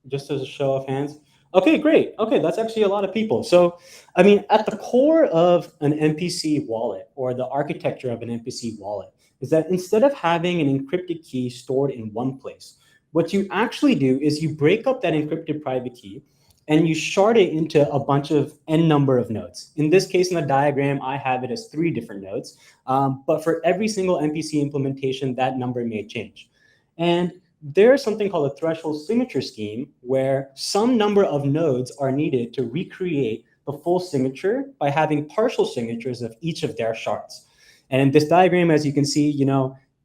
Just as a show of hands. Okay, great. Okay, that's actually a lot of people. So, I mean, at the core of an MPC wallet, or the architecture of an MPC wallet, is that instead of having an encrypted key stored in one place, what you actually do is you break up that encrypted private key and you shard it into a bunch of n number of nodes. In this case, in the diagram, I have it as 3 different nodes. But for every single MPC implementation, that number may change. And there's something called a threshold signature scheme, where some number of nodes are needed to recreate the full signature by having partial signatures of each of their shards. And in this diagram, as you can see,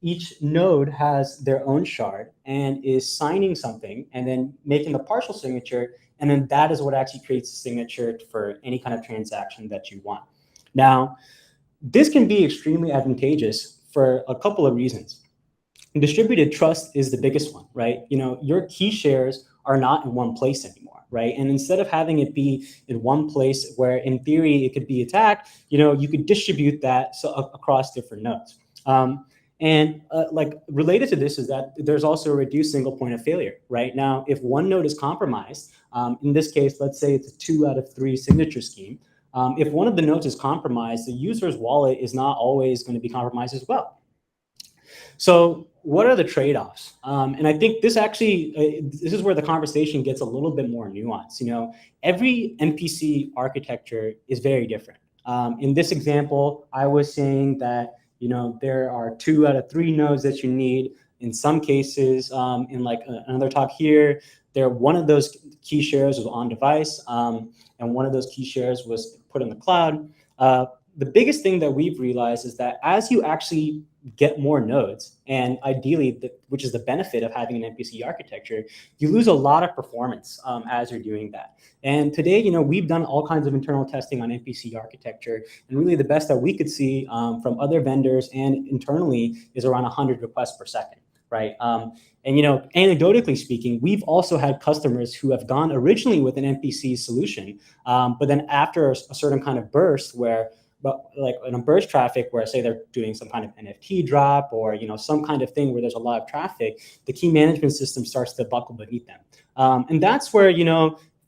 each node has their own shard and is signing something and then making the partial signature. And then that is what actually creates a signature for any kind of transaction that you want. Now, this can be extremely advantageous for a couple of reasons. Distributed trust is the biggest one, right? Your key shares are not in one place anymore, right? And instead of having it be in one place where in theory it could be attacked, you could distribute that across different nodes. Like related to this is that there's also a reduced single point of failure, right? Now, if one node is compromised, in this case, let's say it's a 2 out of 3 signature scheme. If one of the nodes is compromised, the user's wallet is not always going to be compromised as well. So what are the trade-offs? And I think this actually, this is where the conversation gets a little bit more nuanced. Every MPC architecture is very different. In this example, I was saying that, there are 2 out of 3 nodes that you need. In some cases, in like another talk here, one of those key shares was on device, and one of those key shares was put in the cloud. The biggest thing that we've realized is that as you actually get more nodes, and ideally, which is the benefit of having an MPC architecture, you lose a lot of performance as you're doing that. And today, we've done all kinds of internal testing on MPC architecture, and really the best that we could see from other vendors and internally is around 100 requests per second, right? And anecdotally speaking, we've also had customers who have gone originally with an MPC solution, but then after a certain kind of burst where like in a burst traffic where say they're doing some kind of NFT drop or some kind of thing where there's a lot of traffic, the key management system starts to buckle beneath them. And that's where,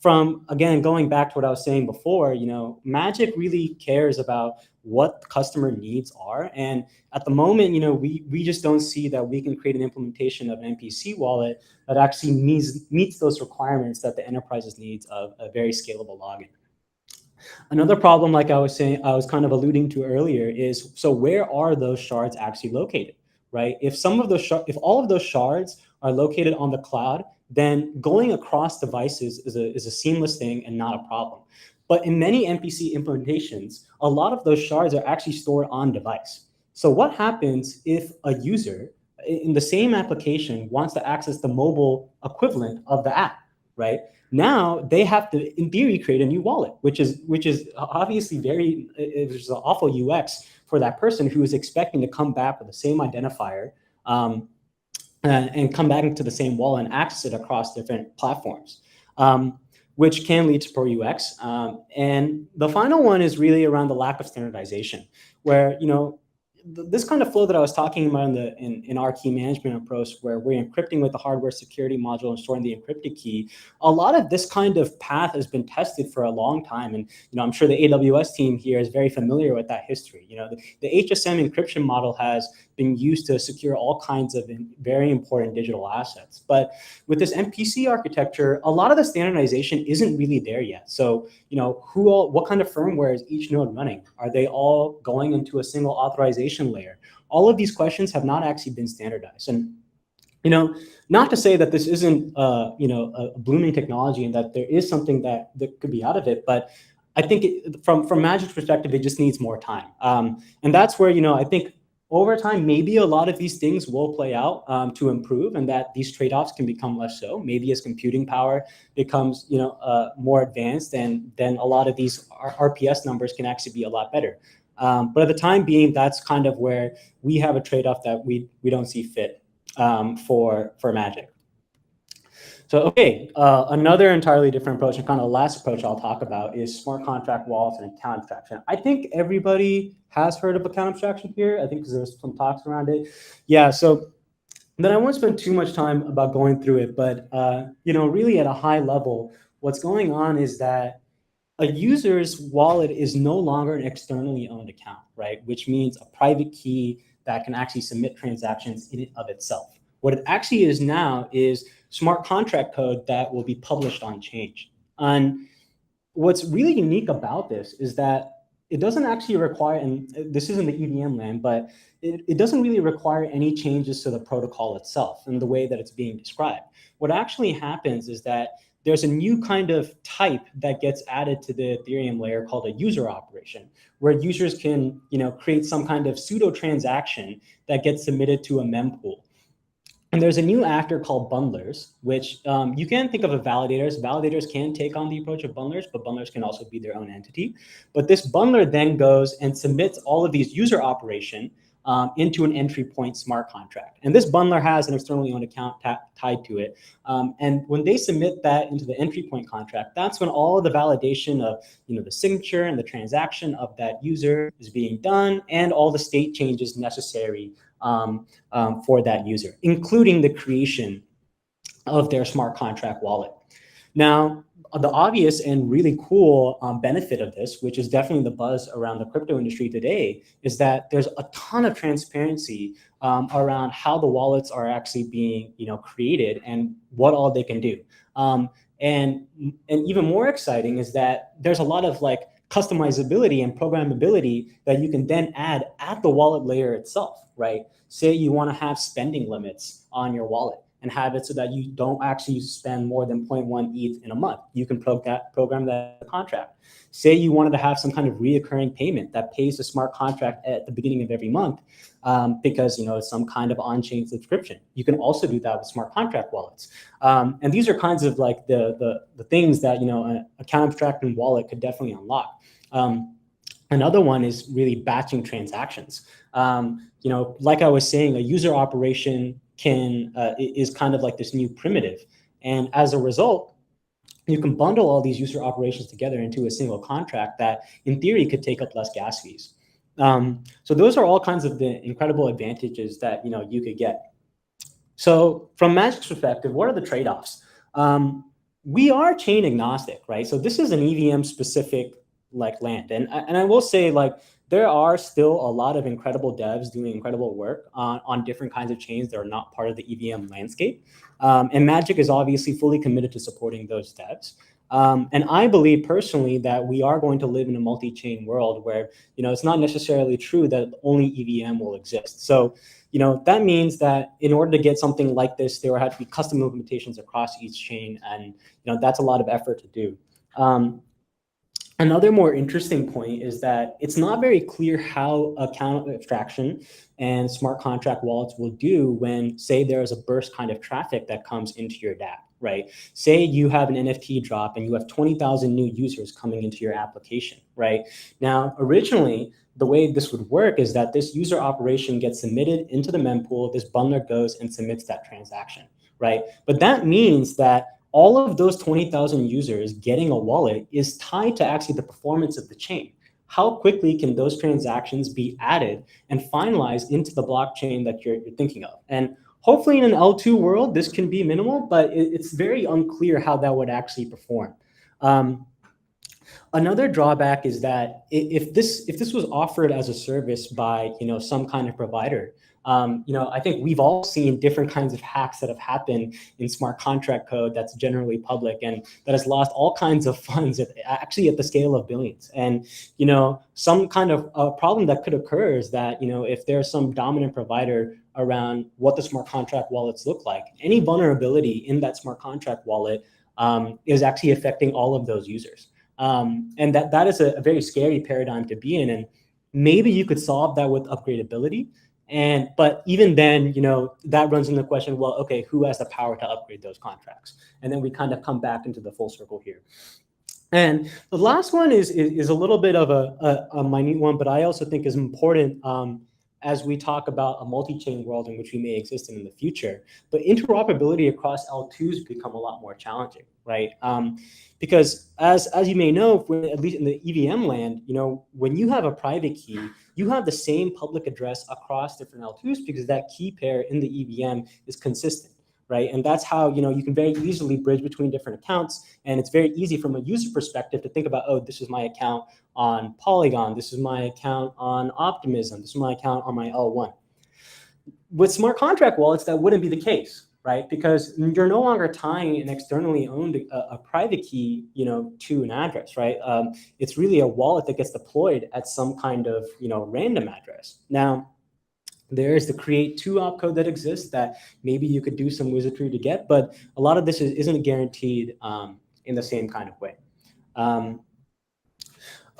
from again, going back to what I was saying before, Magic really cares about what the customer needs are. And at the moment, we just don't see that we can create an implementation of an MPC wallet that actually meets those requirements that the enterprises needs of a very scalable login. Another problem, like I was saying, I was kind of alluding to earlier, is so where are those shards actually located, right? If if all of those shards are located on the cloud, then going across devices is a seamless thing and not a problem. But in many MPC implementations, a lot of those shards are actually stored on device. So what happens if a user in the same application wants to access the mobile equivalent of the app, right? Now they have to, in theory, create a new wallet, which is obviously it's an awful UX for that person who is expecting to come back with the same identifier and come back into the same wallet and access it across different platforms, which can lead to poor UX. And the final one is really around the lack of standardization, where this kind of flow that I was talking about in our key management approach, where we're encrypting with the hardware security module and storing the encrypted key, a lot of this kind of path has been tested for a long time. And I'm sure the AWS team here is very familiar with that history. The HSM encryption model has been used to secure all kinds of very important digital assets. But with this MPC architecture, a lot of the standardization isn't really there yet. So, what kind of firmware is each node running? Are they all going into a single authorization layer? All of these questions have not actually been standardized. And, not to say that this isn't, a blooming technology and that there is something that could be out of it, but I think from Magic's perspective, it just needs more time. And that's where, I think over time, maybe a lot of these things will play out to improve, and that these trade-offs can become less so. Maybe as computing power becomes, more advanced, and then a lot of these RPS numbers can actually be a lot better. But at the time being, that's kind of where we have a trade-off that we don't see fit for Magic. So, okay, another entirely different approach, and kind of the last approach I'll talk about, is smart contract wallets and account abstraction. I think everybody has heard of account abstraction here. I think because there's some talks around it. Yeah, so then I won't spend too much time about going through it, but really at a high level, what's going on is that a user's wallet is no longer an externally owned account, right? Which means a private key that can actually submit transactions in and of itself. What it actually is now is smart contract code that will be published on change. And what's really unique about this is that it doesn't actually require, and this isn't the EVM land, but it doesn't really require any changes to the protocol itself and the way that it's being described. What actually happens is that there's a new kind of type that gets added to the Ethereum layer called a user operation, where users can, create some kind of pseudo transaction that gets submitted to a mempool. And there's a new actor called bundlers, which you can think of as validators. Validators can take on the approach of bundlers, but bundlers can also be their own entity. But this bundler then goes and submits all of these user operation into an entry point smart contract. And this bundler has an externally owned account tied to it. And when they submit that into the entry point contract, that's when all of the validation of the signature and the transaction of that user is being done, and all the state changes necessary for that user, including the creation of their smart contract wallet. Now, the obvious and really cool benefit of this, which is definitely the buzz around the crypto industry today, is that there's a ton of transparency around how the wallets are actually being created and what all they can do. And even more exciting is that there's a lot of customizability and programmability that you can then add at the wallet layer itself, right? Say you want to have spending limits on your wallet and have it so that you don't actually spend more than 0.1 ETH in a month. You can program that contract. Say you wanted to have some kind of reoccurring payment that pays the smart contract at the beginning of every month because it's some kind of on-chain subscription. You can also do that with smart contract wallets. And these are kinds of the things that an account abstracting wallet could definitely unlock. Another one is really batching transactions. Like I was saying, a user operation is kind of like this new primitive. And as a result, you can bundle all these user operations together into a single contract that, in theory, could take up less gas fees. So those are all kinds of the incredible advantages that you could get. So from Magic's perspective, what are the trade-offs? We are chain agnostic, right? So this is an EVM specific land, and I will say there are still a lot of incredible devs doing incredible work on different kinds of chains that are not part of the EVM landscape. And Magic is obviously fully committed to supporting those devs. And I believe personally that we are going to live in a multi-chain world where, it's not necessarily true that only EVM will exist. So, that means that in order to get something like this, there will have to be custom implementations across each chain. And, that's a lot of effort to do. Another more interesting point is that it's not very clear how account abstraction and smart contract wallets will do when, say, there's a burst kind of traffic that comes into your dApp, right? Say you have an NFT drop and you have 20,000 new users coming into your application, right? Now, originally, the way this would work is that this user operation gets submitted into the mempool, this bundler goes and submits that transaction, right? But that means that all of those 20,000 users getting a wallet is tied to actually the performance of the chain. How quickly can those transactions be added and finalized into the blockchain that you're thinking of? And hopefully in an L2 world, this can be minimal, but it's very unclear how that would actually perform. Another drawback is that if this was offered as a service by some kind of provider, I think we've all seen different kinds of hacks that have happened in smart contract code that's generally public and that has lost all kinds of funds actually at the scale of billions. And some kind of problem that could occur is that if there's some dominant provider around what the smart contract wallets look like, any vulnerability in that smart contract wallet is actually affecting all of those users. And that is a very scary paradigm to be in. And maybe you could solve that with upgradability. But even then, that runs into the question, well, okay, who has the power to upgrade those contracts? And then we kind of come back into the full circle here. And the last one is a little bit of a minute one, but I also think is important as we talk about a multi-chain world in which we may exist in the future. But interoperability across L2s become a lot more challenging, right? Because as you may know, at least in the EVM land, when you have a private key, you have the same public address across different L2s because that key pair in the EVM is consistent, right? And that's how you can very easily bridge between different accounts. And it's very easy from a user perspective to think about, oh, this is my account on Polygon, this is my account on Optimism, this is my account on my L1. With smart contract wallets, that wouldn't be the case, right? Because you're no longer tying an externally owned a private key, to an address, right? It's really a wallet that gets deployed at some kind of, random address. Now, there's the create2 opcode that exists that maybe you could do some wizardry to get, but a lot of this isn't guaranteed in the same kind of way.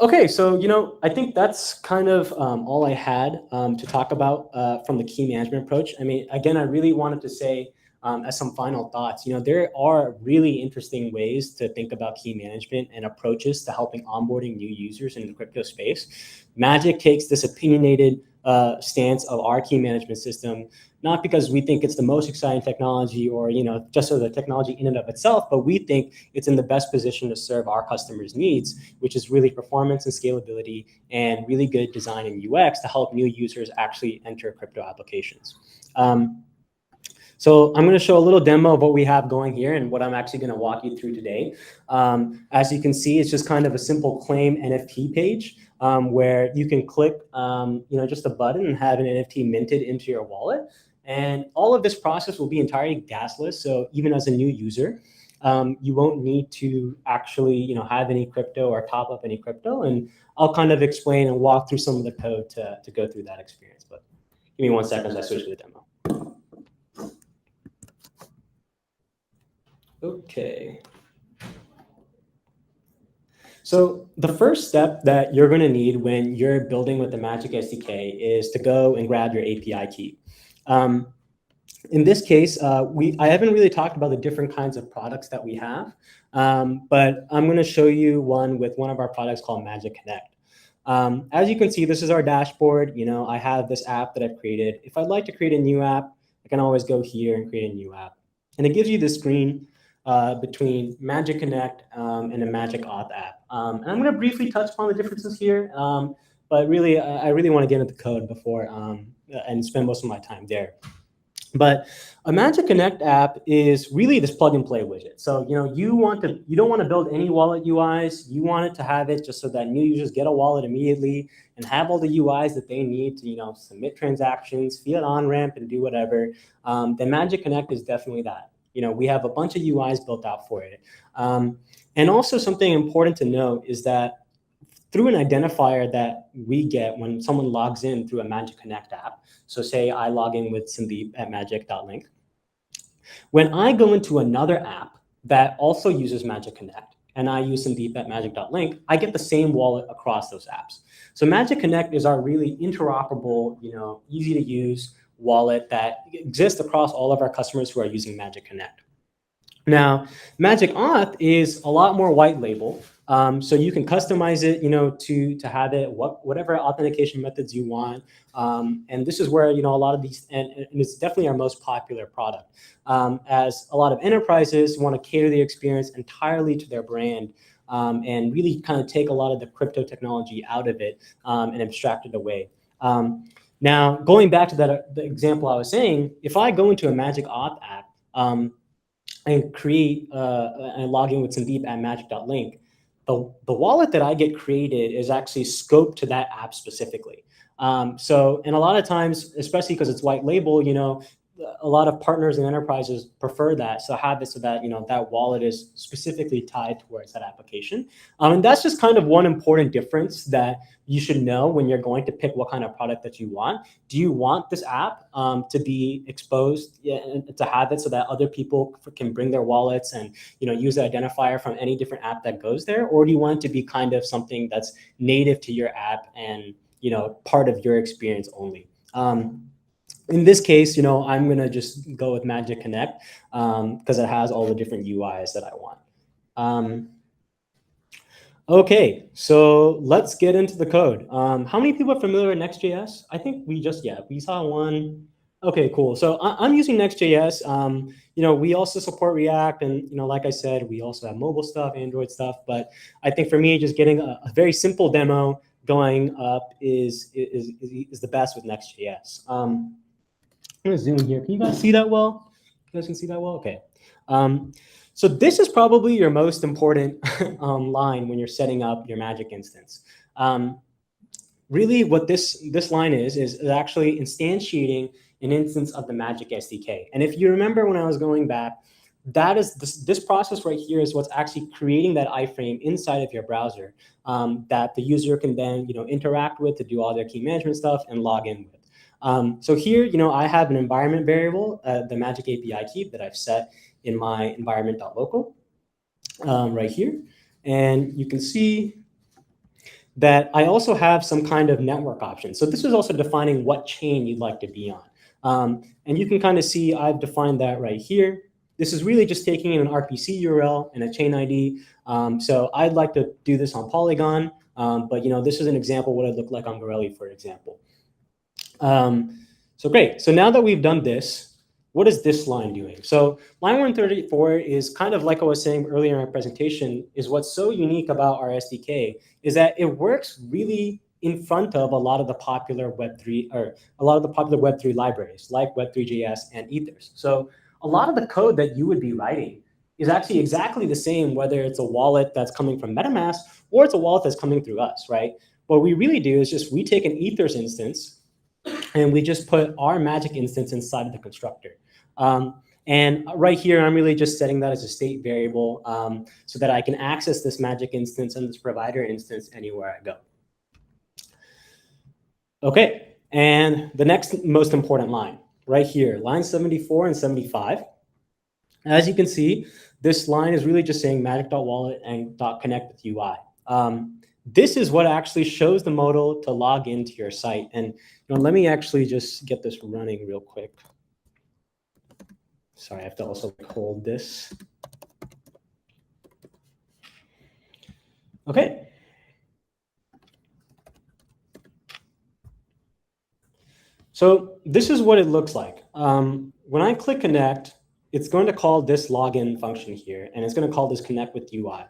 Okay, so I think that's kind of all I had to talk about from the key management approach. I mean, again, I really wanted to say as some final thoughts, there are really interesting ways to think about key management and approaches to helping onboarding new users in the crypto space. Magic takes this opinionated stance of our key management system, not because we think it's the most exciting technology or just so the technology in and of itself, but we think it's in the best position to serve our customers' needs, which is really performance and scalability and really good design and UX to help new users actually enter crypto applications. So I'm going to show a little demo of what we have going here and what I'm actually going to walk you through today. As you can see, it's just kind of a simple claim NFT page where you can click just a button and have an NFT minted into your wallet. And all of this process will be entirely gasless. So even as a new user, you won't need to actually have any crypto or top up any crypto. And I'll kind of explain and walk through some of the code to go through that experience. But give me 1 second as I switch to the demo. Okay. So the first step that you're going to need when you're building with the Magic SDK is to go and grab your API key. In this case, I haven't really talked about the different kinds of products that we have, but I'm going to show you one with one of our products called Magic Connect. As you can see, this is our dashboard. I have this app that I've created. If I'd like to create a new app, I can always go here and create a new app. And it gives you this screen between Magic Connect and a Magic Auth app. And I'm going to briefly touch upon the differences here, but really, I really want to get into the code before and spend most of my time there. But a Magic Connect app is really this plug and play widget. So you don't want to build any wallet UIs. You want it to have it just so that new users get a wallet immediately and have all the UIs that they need to submit transactions, fiat on ramp, and do whatever. Then Magic Connect is definitely that. We have a bunch of UIs built out for it. And also something important to note is that through an identifier that we get when someone logs in through a Magic Connect app, so say I log in with Sandeep at magic.link, when I go into another app that also uses Magic Connect and I use Sandeep at magic.link, I get the same wallet across those apps. So Magic Connect is our really interoperable, easy to use wallet that exists across all of our customers who are using Magic Connect. Now, Magic Auth is a lot more white label. So you can customize it, to have it whatever authentication methods you want. And this is where, a lot of these, and it's definitely our most popular product, as a lot of enterprises want to cater the experience entirely to their brand, and really kind of take a lot of the crypto technology out of it, and abstract it away. Now, going back to the example I was saying, if I go into a Magic Auth app, and create and log in with Sandeep at magic.link, the wallet that I get created is actually scoped to that app specifically. And a lot of times, especially because it's white label, a lot of partners and enterprises prefer that. So have it so that, that wallet is specifically tied towards that application. And that's just kind of one important difference that you should know when you're going to pick what kind of product that you want. Do you want this app to be exposed, to have it so that other people can bring their wallets and, use the identifier from any different app that goes there? Or do you want it to be kind of something that's native to your app and, part of your experience only? In this case, I'm going to just go with Magic Connect because it has all the different UIs that I want. Okay, so let's get into the code. How many people are familiar with Next.js? I think we saw one. Okay, cool. So I'm using Next.js. We also support React, and like I said, we also have mobile stuff, Android stuff. But I think for me, just getting a very simple demo going up is the best with Next.js. I'm gonna zoom in here. Can you guys see that well? You guys can see that well? Okay. So this is probably your most important line when you're setting up your Magic instance. Really what this line is actually instantiating an instance of the Magic SDK. And if you remember when I was going back, that is this process right here is what's actually creating that iframe inside of your browser that the user can then interact with to do all their key management stuff and log in with. So here, I have an environment variable, the Magic API key that I've set in my environment.local right here. And you can see that I also have some kind of network option. So this is also defining what chain you'd like to be on. And you can kind of see I've defined that right here. This is really just taking in an RPC URL and a chain ID. So I'd like to do this on Polygon, but this is an example of what it looked like on Borelli, for example. So great. So now that we've done this, what is this line doing? So line 134 is kind of like I was saying earlier in our presentation, is what's so unique about our SDK is that it works really in front of a lot of the popular Web3 libraries like Web3.js and Ethers. So a lot of the code that you would be writing is actually exactly the same, whether it's a wallet that's coming from MetaMask or it's a wallet that's coming through us, right? What we really do is just we take an Ethers instance and we just put our Magic instance inside of the constructor. And right here, I'm really just setting that as a state variable so that I can access this Magic instance and this provider instance anywhere I go. Okay, and the next most important line right here, line 74 and 75. As you can see, this line is really just saying magic.wallet and .connect with UI. This is what actually shows the modal to log into your site. And let me actually just get this running real quick. Sorry, I have to also hold this. Okay. So this is what it looks like. When I click connect, it's going to call this login function here, and it's going to call this connect with UI.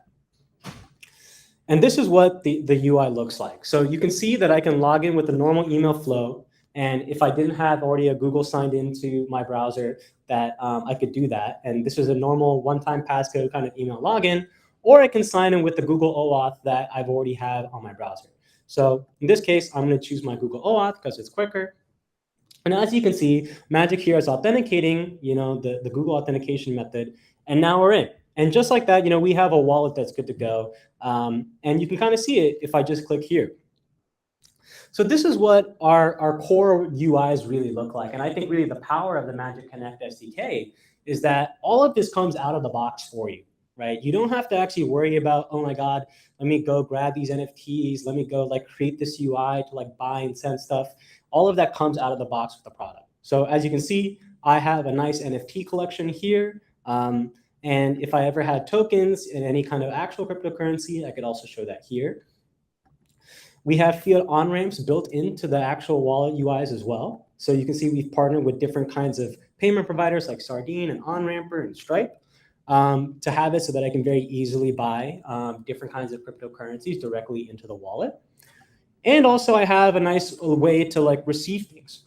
And this is what the UI looks like. So you can see that I can log in with the normal email flow. And if I didn't have already a Google signed into my browser, that I could do that. And this is a normal one-time passcode kind of email login, or I can sign in with the Google OAuth that I've already had on my browser. So in this case, I'm going to choose my Google OAuth because it's quicker. And as you can see, Magic here is authenticating, the Google authentication method, and now we're in. And just like that, we have a wallet that's good to go. And you can kind of see it if I just click here. So this is what our core UIs really look like. And I think really the power of the Magic Connect SDK is that all of this comes out of the box for you, right? You don't have to actually worry about, oh my God, let me go grab these NFTs. Let me go create this UI to buy and send stuff. All of that comes out of the box with the product. So as you can see, I have a nice NFT collection here. And if I ever had tokens in any kind of actual cryptocurrency, I could also show that here. We have fiat on-ramps built into the actual wallet UIs as well. So you can see we've partnered with different kinds of payment providers like Sardine and OnRamper and Stripe to have it so that I can very easily buy different kinds of cryptocurrencies directly into the wallet. And also I have a nice way to receive things.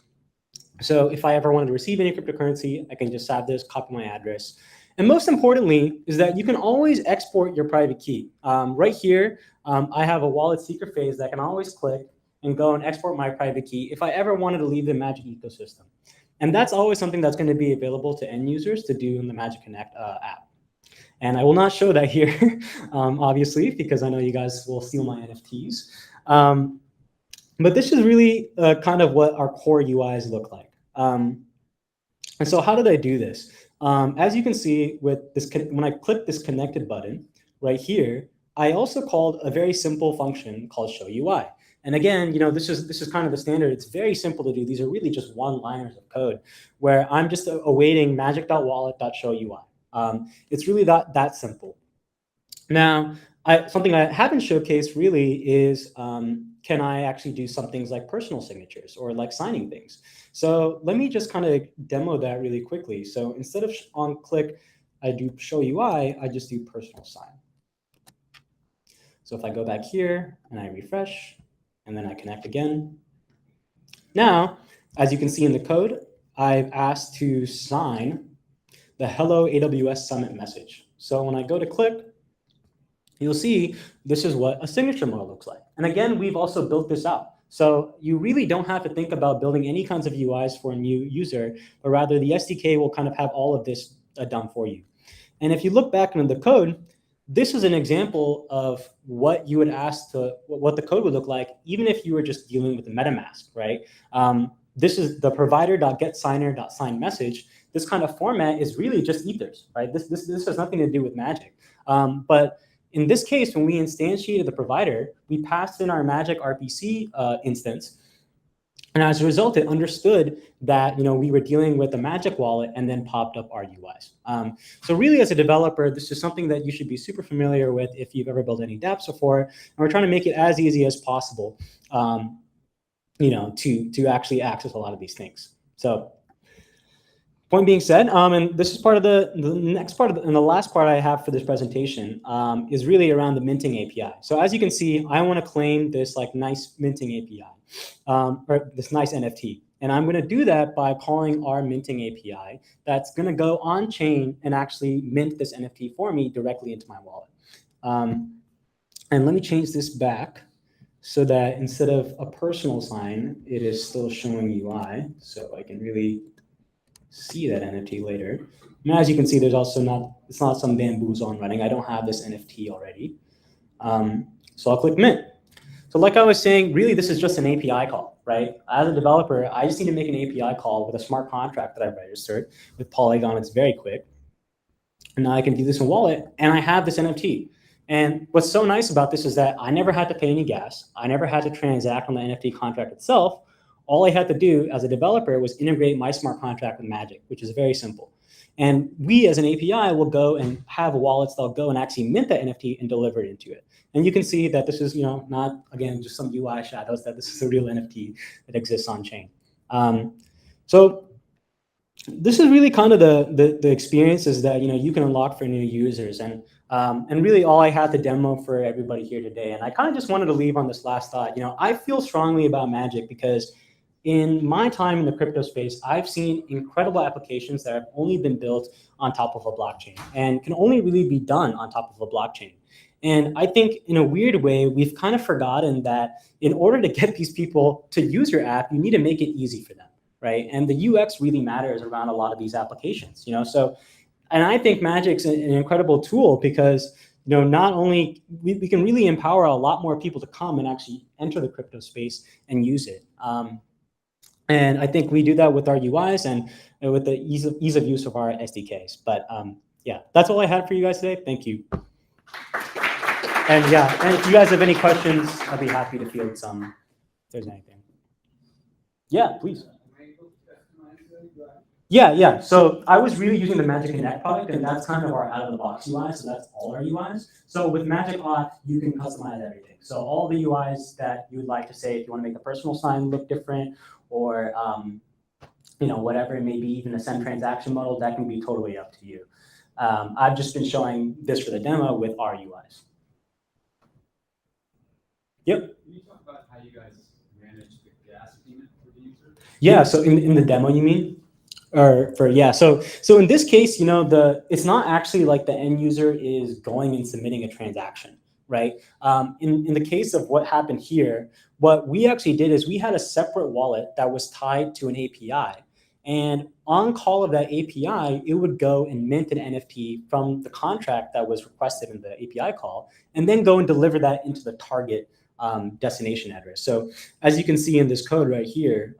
So if I ever wanted to receive any cryptocurrency, I can just have this, copy my address. And most importantly is that you can always export your private key. Right here, I have a wallet secret phase that I can always click and go and export my private key if I ever wanted to leave the Magic ecosystem. And that's always something that's going to be available to end users to do in the Magic Connect app. And I will not show that here, obviously, because I know you guys will steal my NFTs. But this is really kind of what our core UIs look like. And so how did I do this? As you can see with this, when I click this connected button right here, I also called a very simple function called show UI. And again, this is kind of the standard. It's very simple to do. These are really just one-liners of code where I'm just awaiting magic.wallet.showUI. It's really that simple. Now, something I haven't showcased really is can I actually do some things like personal signatures or signing things? So let me just kind of demo that really quickly. So instead of on click, I do show UI, I just do personal sign. So if I go back here and I refresh and then I connect again. Now, as you can see in the code, I've asked to sign the Hello AWS Summit message. So when I go to click, you'll see this is what a signature mode looks like. And again, we've also built this out. So you really don't have to think about building any kinds of UIs for a new user, but rather the SDK will kind of have all of this done for you. And if you look back into the code, this is an example of what you would ask what the code would look like, even if you were just dealing with the MetaMask, right? This is the provider.getSigner.sign message. This kind of format is really just ethers, right? This has nothing to do with Magic. But in this case, when we instantiated the provider, we passed in our Magic RPC instance. And as a result, it understood that we were dealing with the Magic wallet and then popped up our UIs. So really, as a developer, this is something that you should be super familiar with if you've ever built any dApps before. And we're trying to make it as easy as possible, to actually access a lot of these things. So point being said, and this is part of the next part and the last part I have for this presentation is really around the minting API. So as you can see, I want to claim this nice minting API, or this nice NFT. And I'm going to do that by calling our minting API that's going to go on chain and actually mint this NFT for me directly into my wallet. And let me change this back so that instead of a personal sign, it is still showing UI. So I can really see that NFT later. And as you can see, there's also it's not some bamboozle running. I don't have this NFT already. So I'll click mint. So like I was saying, really this is just an API call, right? As a developer, I just need to make an API call with a smart contract that I've registered with Polygon. It's very quick. And now I can do this in Wallet and I have this NFT. And what's so nice about this is that I never had to pay any gas. I never had to transact on the NFT contract itself. All I had to do as a developer was integrate my smart contract with Magic, which is very simple. And we as an API will go and have wallets that'll go and actually mint that NFT and deliver it into it. And you can see that this is, not, again, just some UI shadows, that this is a real NFT that exists on chain. So this is really kind of the experiences that you can unlock for new users, and really all I had to demo for everybody here today. And I kind of just wanted to leave on this last thought. I feel strongly about Magic because in my time in the crypto space, I've seen incredible applications that have only been built on top of a blockchain and can only really be done on top of a blockchain. And I think in a weird way, we've kind of forgotten that in order to get these people to use your app, you need to make it easy for them. Right. And the UX really matters around a lot of these applications, so, and I think Magic's an incredible tool because, not only we can really empower a lot more people to come and actually enter the crypto space and use it. And I think we do that with our UIs and with the ease of use of our SDKs. But yeah, that's all I had for you guys today. Thank you. And yeah, and if you guys have any questions, I'll be happy to field some if there's anything. Yeah, please. Yeah. So I was really using the Magic Connect product, and that's kind of our out-of-the-box UI. So that's all our UIs. So with Magic Auth, you can customize everything. So all the UIs that you would like to say, if you want to make the personal sign look different, or whatever it may be, even a send transaction model, that can be totally up to you. I've just been showing this for the demo with our UIs. Yep. Can you talk about how you guys manage the gas payment for the user? Yeah. So in the demo, you mean? So in this case, it's not actually like the end user is going and submitting a transaction, right? In the case of what happened here, what we actually did is we had a separate wallet that was tied to an API. And on call of that API, it would go and mint an NFT from the contract that was requested in the API call, and then go and deliver that into the target destination address. So as you can see in this code right here,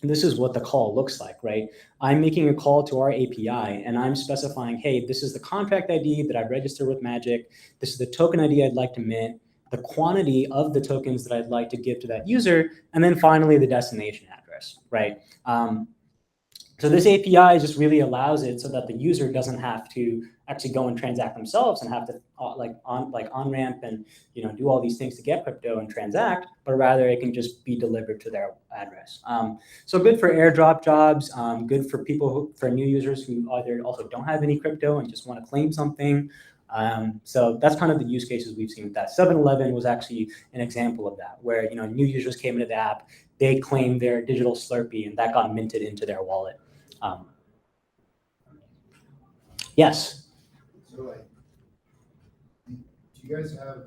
this is what the call looks like, right? I'm making a call to our API and I'm specifying, hey, this is the contract ID that I registered with Magic. This is the token ID I'd like to mint, the quantity of the tokens that I'd like to give to that user, and then finally the destination address, right? So this API just really allows it so that the user doesn't have to actually go and transact themselves and have to on-ramp and do all these things to get crypto and transact, but rather it can just be delivered to their address. So good for airdrop jobs, good for people for new users who either also don't have any crypto and just want to claim something. So that's kind of the use cases we've seen with that. 7-Eleven was actually an example of that, where new users came into the app, they claimed their digital Slurpee, and that got minted into their wallet. Yes. So, do you guys have,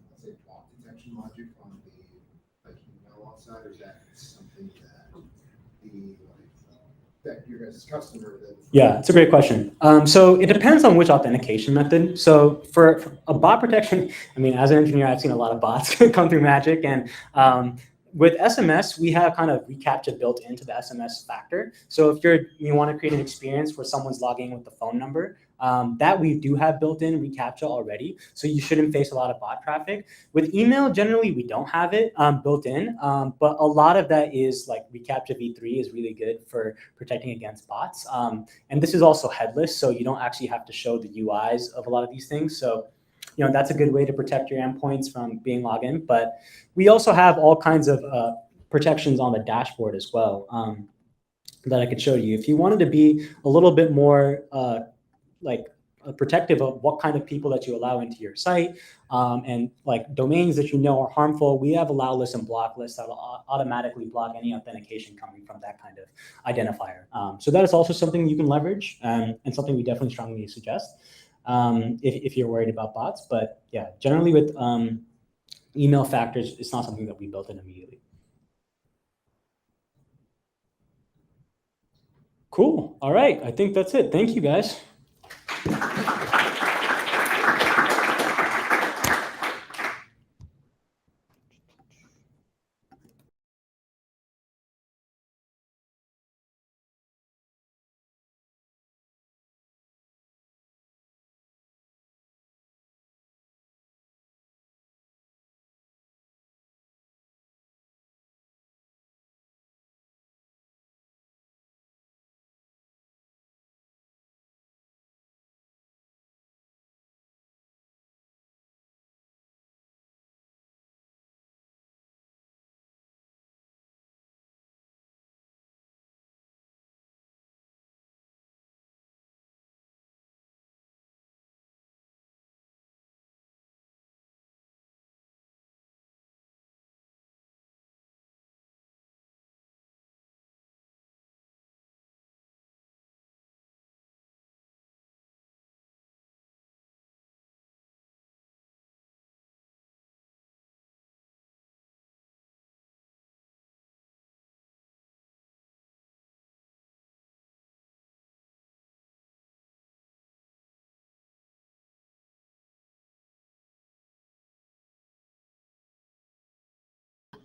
let's say, bot detection logic on the email side, or is that something that your guys' customer? Yeah, it's a great question. So it depends on which authentication method. So for a bot protection, I mean, as an engineer, I've seen a lot of bots come through Magic, and with SMS, we have kind of reCAPTCHA built into the SMS factor. So if you want to create an experience where someone's logging in with the phone number, that we do have built in reCAPTCHA already. So you shouldn't face a lot of bot traffic. With email, generally, we don't have it built in, but a lot of that is like reCAPTCHA v3 is really good for protecting against bots. And this is also headless, so you don't actually have to show the UIs of a lot of these things. So that's a good way to protect your endpoints from being logged in. But we also have all kinds of protections on the dashboard as well that I could show you. If you wanted to be a little bit more protective of what kind of people that you allow into your site and like domains that are harmful, we have allow list and block lists that will automatically block any authentication coming from that kind of identifier. So that is also something you can leverage and something we definitely strongly suggest if you're worried about bots. But yeah, generally with email factors, it's not something that we built in immediately. Cool. All right. I think that's it. Thank you, guys.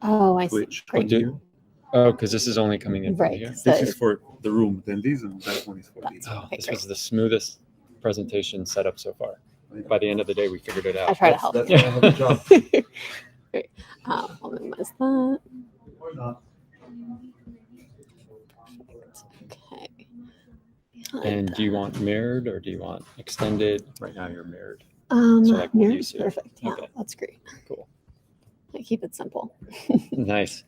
Oh, I see. Which Great. on you? Oh, because this is only coming in from Right, here. so- This is for the room, then these, and that one is for these. Oh, okay, this great. was the smoothest presentation setup so far. By the end of the day, we figured it out. I try to help. That's a hell of a job. Great. I'll minimize that. Or not. Okay. And do you want mirrored or do you want extended? Right now you're mirrored. So like what mirrored, you see. perfect. Yeah, Okay. that's great. Cool. I keep it simple. Nice.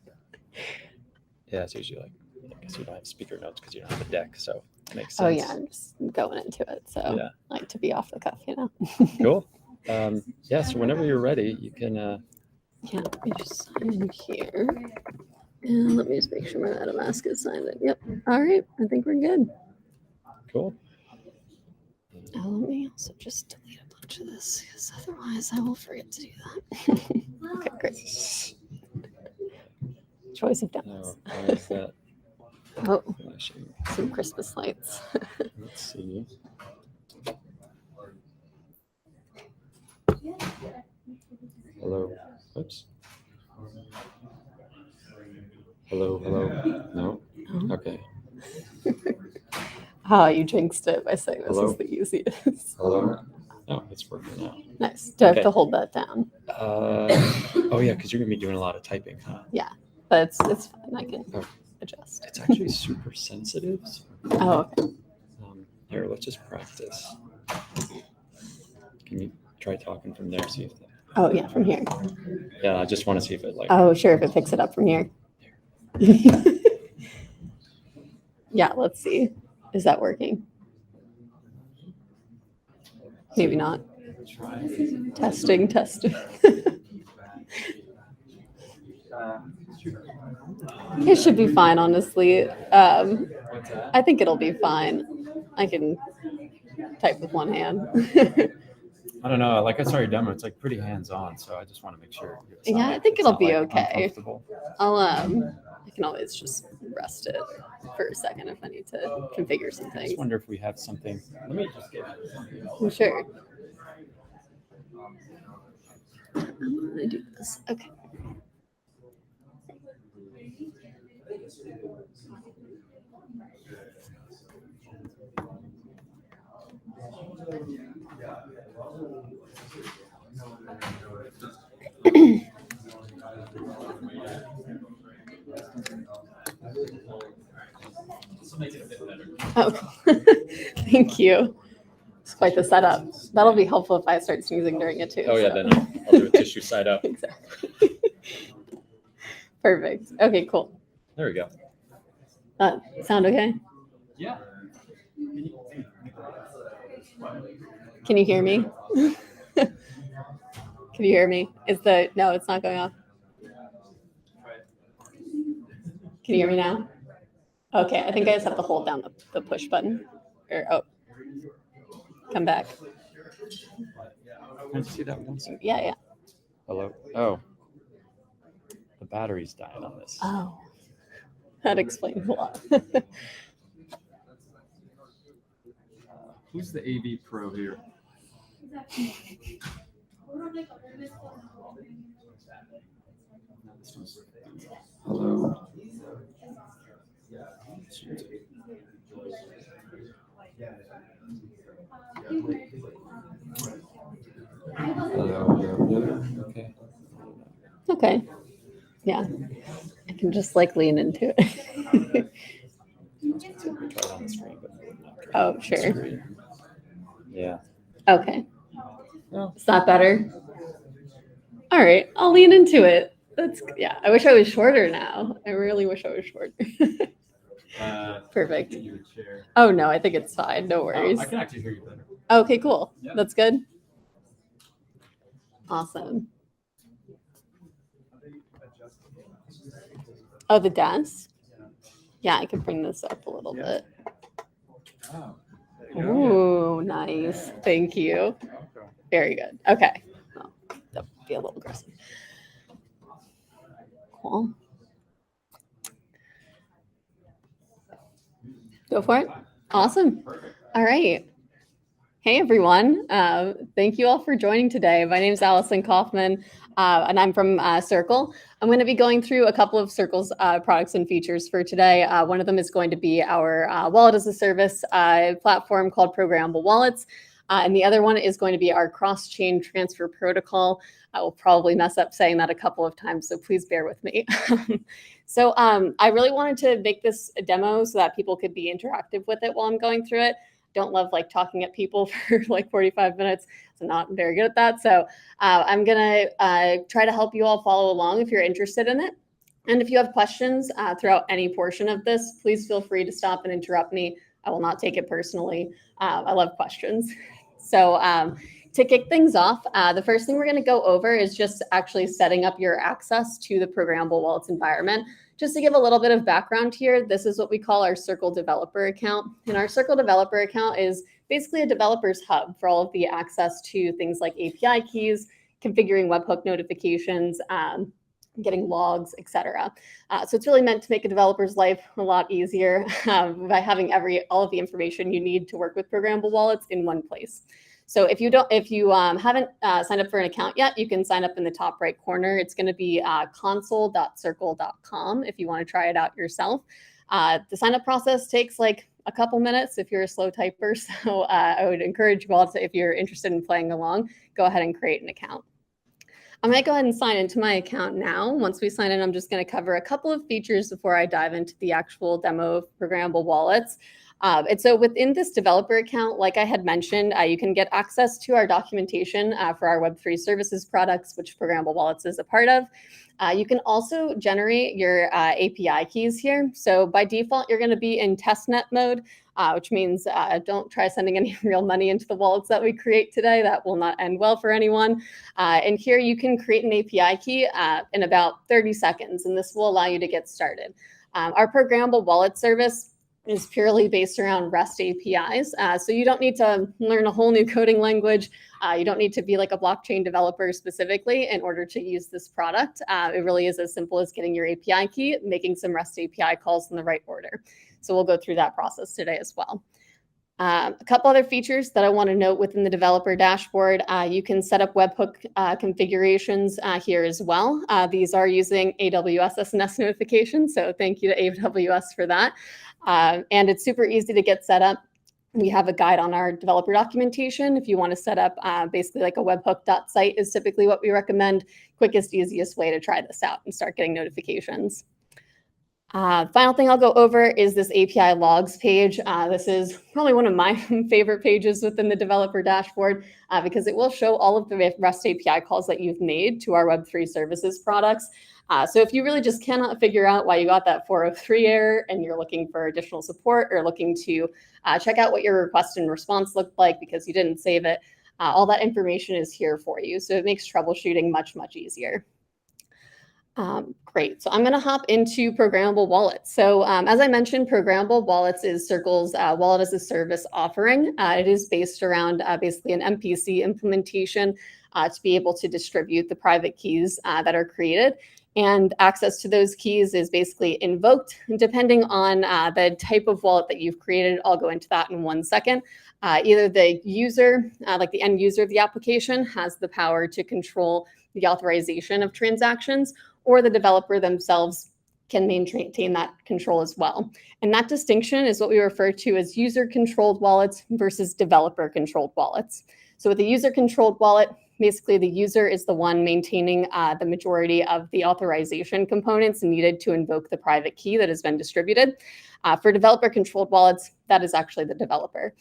Yeah, it's usually like, I guess you don't have speaker notes because you don't have a deck, so it makes sense. Oh yeah, I'm just going into it. So Yeah. I like to be off the cuff, you know. Cool. Yeah, so whenever you're ready, you can. Yeah, let me just sign in here. And let me just make sure my MetaMask is signed in. Yep. All right. I think we're good. Cool. Let me also just delete a bunch of this because otherwise I will forget to do that. Okay, great. Choice of demos. Oh, why is that? Oh, flashing? some Christmas lights. Let's see. Hello. Oops. Hello, hello. No? Okay. Oh, you jinxed it by saying this Hello? is the easiest. Hello? No, it's working now. Nice. Do I have Okay. to hold that down? Oh yeah, because you're gonna be doing a lot of typing, huh? Yeah, but it's fine. I can Oh. adjust. It's actually super sensitive. Oh, okay. Here, let's just practice. Can you try talking from there? See if that. Oh, yeah, from here. Yeah, I just want to see if it like. Oh, sure, if it picks it up from here. Yeah, let's see. Is that working? Maybe not. Testing, testing. It should be fine, honestly. I think it'll be fine. I can type with one hand. I don't know. Like I saw your demo, it's like pretty hands-on, so I just want to make sure. It's not Yeah, I like- think it's it'll not, be like, okay. uncomfortable. I can always just rest it for a second if I need to configure some I things. just wonder if we have something. Let me just get. Sure. I'm gonna do this. Okay. Oh, thank you. It's quite the setup. That'll be helpful if I start sneezing during it too. Oh yeah, so. then I'll do a tissue side up. Exactly. Perfect. Okay, cool. There we go. Sound okay? Yeah. Can you hear me? Can you hear me? No, it's not going off. Can you hear me now? Okay, I think I just have to hold down the push button. Come back. Can you see that one? Yeah, yeah. Hello. Oh. The battery's dying on this. Oh, that explains a lot. Who's the AV pro here? Hello. Hello. Okay. Okay. Yeah. I can just like lean into it. We tried on the screen, but not try Oh, on the sure. screen. Yeah. Okay. No. Is that better? All right. I'll lean into it. Yeah. I wish I was shorter now. I really wish I was shorter. Perfect. Oh, no, I think it's fine. No worries. I can actually hear you better. Okay, cool. Yeah. That's good. Awesome. Oh, the desk? Yeah, I could bring this up a little bit. Oh. Ooh, nice. Thank you. Very good. Okay. Well, that would be a little aggressive. Cool. Go for it. Awesome. All right. Hey everyone, thank you all for joining today. My name is Allison Kaufman, and I'm from Circle. I'm going to be going through a couple of Circle's products and features for today. One of them is going to be our wallet as a service platform called Programmable Wallets, and the other one is going to be our cross-chain transfer protocol. I will probably mess up saying that a couple of times, so please bear with me. So I really wanted to make this a demo so that people could be interactive with it while I'm going through it. Don't love like talking at people for like 45 minutes. So not very good at that. So I'm gonna try to help you all follow along if you're interested in it. And if you have questions throughout any portion of this, please feel free to stop and interrupt me. I will not take it personally. I love questions. So to kick things off, the first thing we're gonna go over is just actually setting up your access to the Programmable Wallets environment. Just to give a little bit of background here, this is what we call our Circle developer account. And our Circle developer account is basically a developer's hub for all of the access to things like API keys, configuring webhook notifications, getting logs, etc. So it's really meant to make a developer's life a lot easier by having all of the information you need to work with programmable wallets in one place. So if you haven't signed up for an account yet, you can sign up in the top right corner. It's going to be console.circle.com if you want to try it out yourself. The sign up process takes like a couple minutes if you're a slow typer. So I would encourage you all to, if you're interested in playing along, go ahead and create an account. I'm going to go ahead and sign into my account now. Once we sign in, I'm just going to cover a couple of features before I dive into the actual demo of programmable wallets. And so within this developer account, like I had mentioned, you can get access to our documentation for our Web3 services products, which Programmable Wallets is a part of. You can also generate your API keys here. So by default, you're going to be in testnet mode, which means don't try sending any real money into the wallets that we create today. That will not end well for anyone. And here you can create an API key in about 30 seconds, and this will allow you to get started. Our Programmable Wallet service is purely based around REST APIs. So you don't need to learn a whole new coding language. You don't need to be like a blockchain developer specifically in order to use this product. It really is as simple as getting your API key, making some REST API calls in the right order. So we'll go through that process today as well. A couple other features that I want to note within the developer dashboard, you can set up webhook configurations here as well. These are using AWS SNS notifications, so thank you to AWS for that. And it's super easy to get set up. We have a guide on our developer documentation. If you want to set up basically like a webhook.site is typically what we recommend. Quickest, easiest way to try this out and start getting notifications. Final thing I'll go over is this API logs page. This is probably one of my favorite pages within the developer dashboard because it will show all of the REST API calls that you've made to our Web3 services products. So if you really just cannot figure out why you got that 403 error and you're looking for additional support or looking to check out what your request and response looked like because you didn't save it, all that information is here for you. So it makes troubleshooting much, much easier. Great. So I'm going to hop into Programmable Wallets. So as I mentioned, Programmable Wallets is Circle's wallet as a service offering. It is based around basically an MPC implementation to be able to distribute the private keys that are created. And access to those keys is basically invoked depending on the type of wallet that you've created. I'll go into that in 1 second. Either the user, like the end user of the application, has the power to control the authorization of transactions, or the developer themselves can maintain that control as well. And that distinction is what we refer to as user-controlled wallets versus developer-controlled wallets. So with a user-controlled wallet, basically the user is the one maintaining the majority of the authorization components needed to invoke the private key that has been distributed. For developer-controlled wallets, that is actually the developer.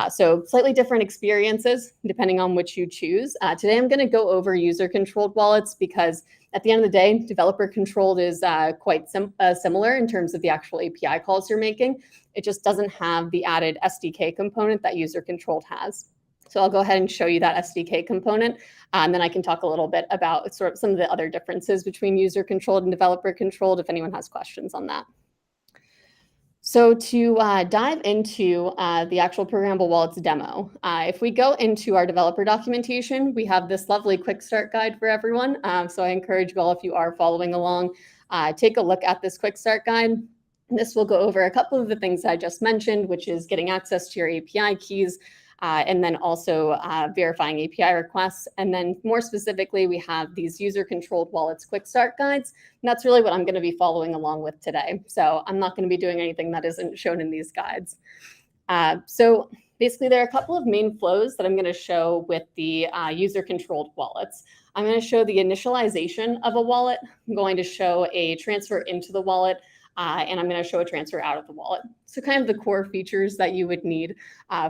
So slightly different experiences depending on which you choose. Today I'm going to go over user-controlled wallets because at the end of the day, developer-controlled is quite similar in terms of the actual API calls you're making. It just doesn't have the added SDK component that user-controlled has. So I'll go ahead and show you that SDK component, and then I can talk a little bit about sort of some of the other differences between user-controlled and developer-controlled if anyone has questions on that. So to dive into the actual Programmable Wallets demo, if we go into our developer documentation, we have this lovely quick start guide for everyone. So I encourage you all, if you are following along, take a look at this quick start guide. This will go over a couple of the things I just mentioned, which is getting access to your API keys, and then also verifying API requests. And then more specifically, we have these user-controlled wallets quick start guides. And that's really what I'm going to be following along with today. So I'm not going to be doing anything that isn't shown in these guides. So basically, there are a couple of main flows that I'm going to show with the user-controlled wallets. I'm going to show the initialization of a wallet. I'm going to show a transfer into the wallet, and I'm going to show a transfer out of the wallet. So kind of the core features that you would need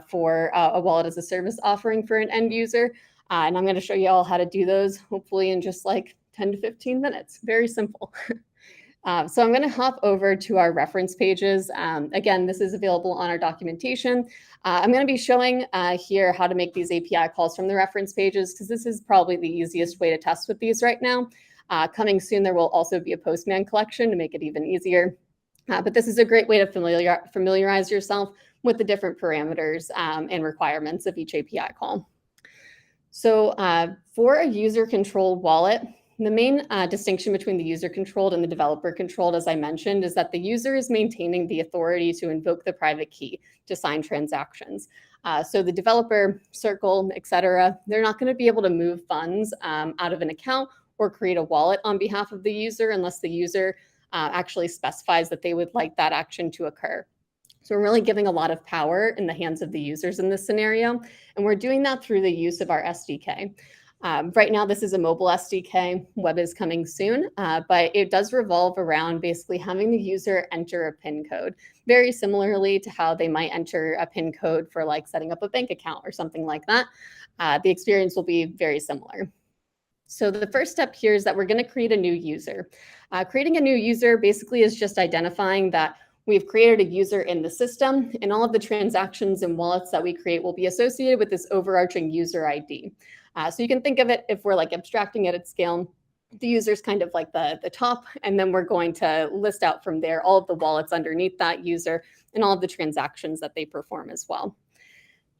for a wallet as a service offering for an end user. And I'm going to show you all how to do those, hopefully in just like 10 to 15 minutes. Very simple. So I'm going to hop over to our reference pages. Again, this is available on our documentation. I'm going to be showing here how to make these API calls from the reference pages, because this is probably the easiest way to test with these right now. Coming soon, there will also be a Postman collection to make it even easier. But this is a great way to familiarize yourself with the different parameters and requirements of each API call. So for a user-controlled wallet, the main distinction between the user-controlled and the developer-controlled, as I mentioned, is that the user is maintaining the authority to invoke the private key to sign transactions. So the developer, Circle, etc., they're not going to be able to move funds out of an account or create a wallet on behalf of the user unless the user actually specifies that they would like that action to occur. So we're really giving a lot of power in the hands of the users in this scenario, and we're doing that through the use of our SDK. Right now, this is a mobile SDK. Web is coming soon, but it does revolve around basically having the user enter a PIN code, very similarly to how they might enter a PIN code for like setting up a bank account or something like that. The experience will be very similar. So the first step here is that we're going to create a new user. Creating a new user basically is just identifying that we've created a user in the system, and all of the transactions and wallets that we create will be associated with this overarching user ID. So you can think of it, if we're like abstracting it at scale, the user's kind of like the top, and then we're going to list out from there all of the wallets underneath that user and all of the transactions that they perform as well.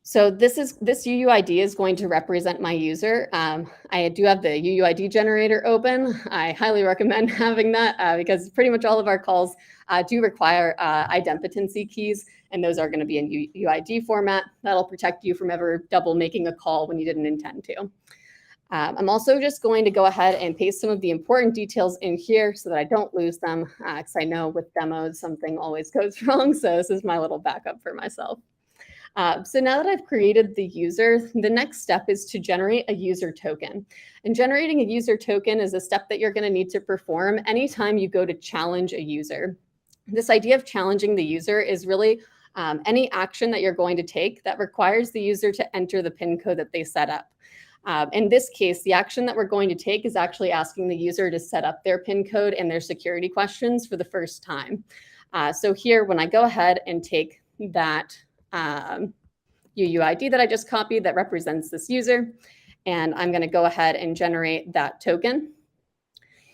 So this UUID is going to represent my user. I do have the UUID generator open. I highly recommend having that because pretty much all of our calls do require idempotency keys, and those are going to be in UUID format. That'll protect you from ever double making a call when you didn't intend to. I'm also just going to go ahead and paste some of the important details in here so that I don't lose them, because I know with demos something always goes wrong. So this is my little backup for myself. So now that I've created the user, the next step is to generate a user token. And generating a user token is a step that you're going to need to perform anytime you go to challenge a user. This idea of challenging the user is really any action that you're going to take that requires the user to enter the PIN code that they set up. In this case, the action that we're going to take is actually asking the user to set up their PIN code and their security questions for the first time. So here, when I go ahead and take that UUID that I just copied that represents this user, and I'm going to go ahead and generate that token.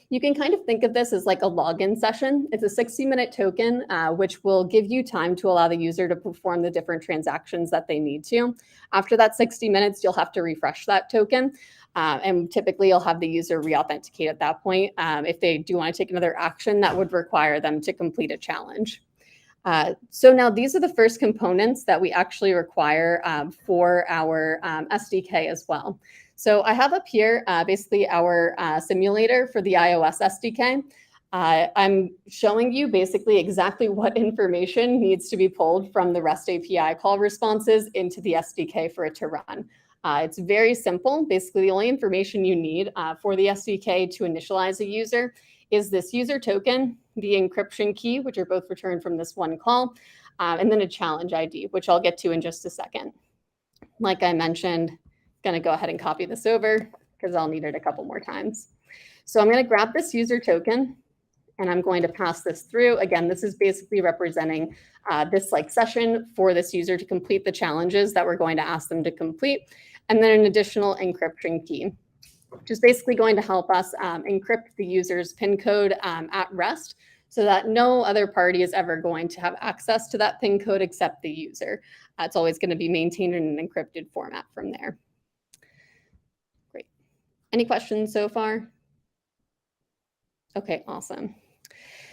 You can kind of think of this as like a login session. It's a 60-minute token, which will give you time to allow the user to perform the different transactions that they need to. After that 60 minutes, you'll have to refresh that token. And typically, you'll have the user re-authenticate at that point. If they do want to take another action, that would require them to complete a challenge. So now these are the first components that we actually require for our SDK as well. So I have up here basically our simulator for the iOS SDK. I'm showing you basically exactly what information needs to be pulled from the REST API call responses into the SDK for it to run. It's very simple. Basically, the only information you need for the SDK to initialize a user is this user token, the encryption key, which are both returned from this one call, and then a challenge ID, which I'll get to in just a second. Like I mentioned, going to go ahead and copy this over because I'll need it a couple more times. So I'm going to grab this user token and I'm going to pass this through. Again, this is basically representing this like session for this user to complete the challenges that we're going to ask them to complete, and then an additional encryption key, which is basically going to help us encrypt the user's PIN code at rest so that no other party is ever going to have access to that PIN code except the user. It's always going to be maintained in an encrypted format from there. Great. Any questions so far? Okay, awesome.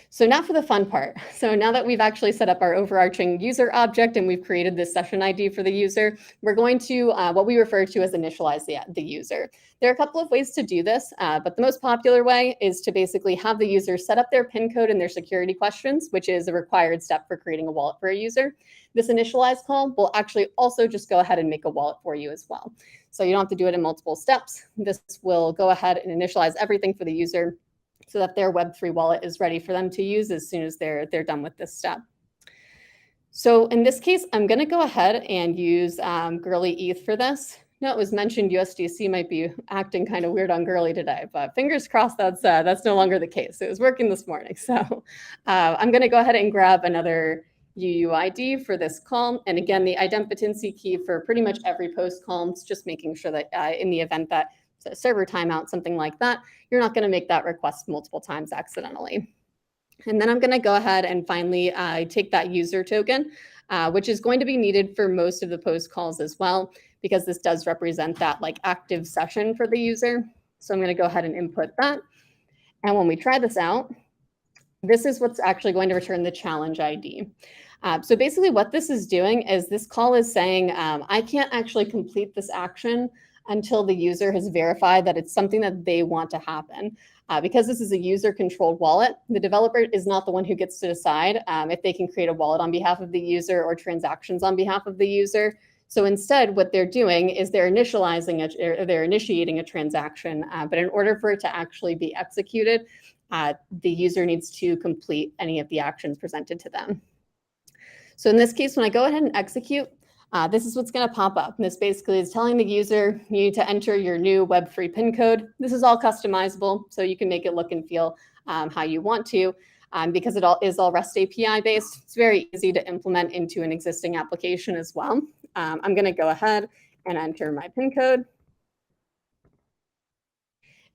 So now for the fun part. So now that we've actually set up our overarching user object and we've created this session ID for the user, we're going to what we refer to as initialize the user. There are a couple of ways to do this, but the most popular way is to basically have the user set up their PIN code and their security questions, which is a required step for creating a wallet for a user. This initialize call will actually also just go ahead and make a wallet for you as well. So you don't have to do it in multiple steps. This will go ahead and initialize everything for the user so that their Web3 wallet is ready for them to use as soon as they're done with this step. So in this case, I'm going to go ahead and use Girly ETH for this. Now, it was mentioned USDC might be acting kind of weird on Girly today, but fingers crossed that's no longer the case. It was working this morning. So I'm going to go ahead and grab another UUID for this call. And again, the idempotency key for pretty much every post call, it's just making sure that in the event that it's a server timeout, something like that, you're not going to make that request multiple times accidentally. And then I'm going to go ahead and finally take that user token, which is going to be needed for most of the post calls as well, because this does represent that like active session for the user. So I'm going to go ahead and input that. And when we try this out, this is what's actually going to return the challenge ID. So basically what this is doing is this call is saying, I can't actually complete this action until the user has verified that it's something that they want to happen. Because this is a user-controlled wallet, the developer is not the one who gets to decide if they can create a wallet on behalf of the user or transactions on behalf of the user. So instead, what they're doing is they're initiating a transaction, but in order for it to actually be executed, the user needs to complete any of the actions presented to them. So in this case, when I go ahead and execute, this is what's going to pop up. And this basically is telling the user you need to enter your new Web3 PIN code. This is all customizable, so you can make it look and feel how you want to. Because it is all REST API based, it's very easy to implement into an existing application as well. I'm going to go ahead and enter my PIN code.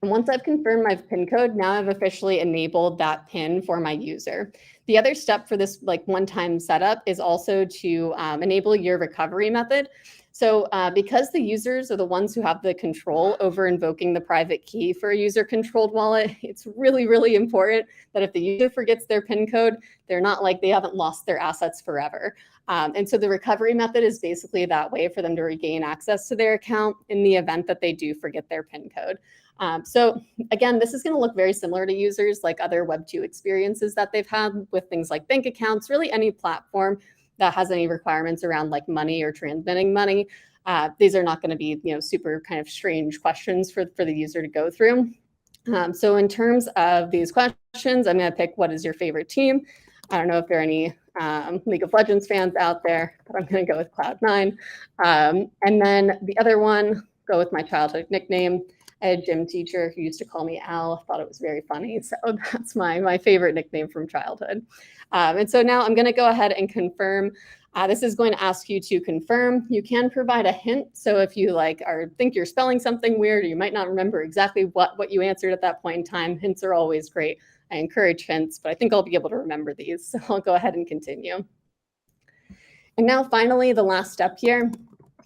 And once I've confirmed my PIN code, now I've officially enabled that PIN for my user. The other step for this like one-time setup is also to enable your recovery method. So because the users are the ones who have the control over invoking the private key for a user-controlled wallet, it's really, really important that if the user forgets their PIN code, they're not like they haven't lost their assets forever. And so the recovery method is basically that way for them to regain access to their account in the event that they do forget their PIN code. So again, this is going to look very similar to users like other Web2 experiences that they've had with things like bank accounts, really any platform that has any requirements around like money or transmitting money. These are not going to be, super kind of strange questions for the user to go through. So in terms of these questions, I'm going to pick what is your favorite team. I don't know if there are any League of Legends fans out there, but I'm going to go with Cloud9. And then the other one, go with my childhood nickname. I had a gym teacher who used to call me Al. Thought it was very funny. So that's my favorite nickname from childhood. And so now I'm going to go ahead and confirm. This is going to ask you to confirm. You can provide a hint. So if you think you're spelling something weird, or you might not remember exactly what you answered at that point in time, hints are always great. I encourage hints, but I think I'll be able to remember these. So I'll go ahead and continue. And now finally, the last step here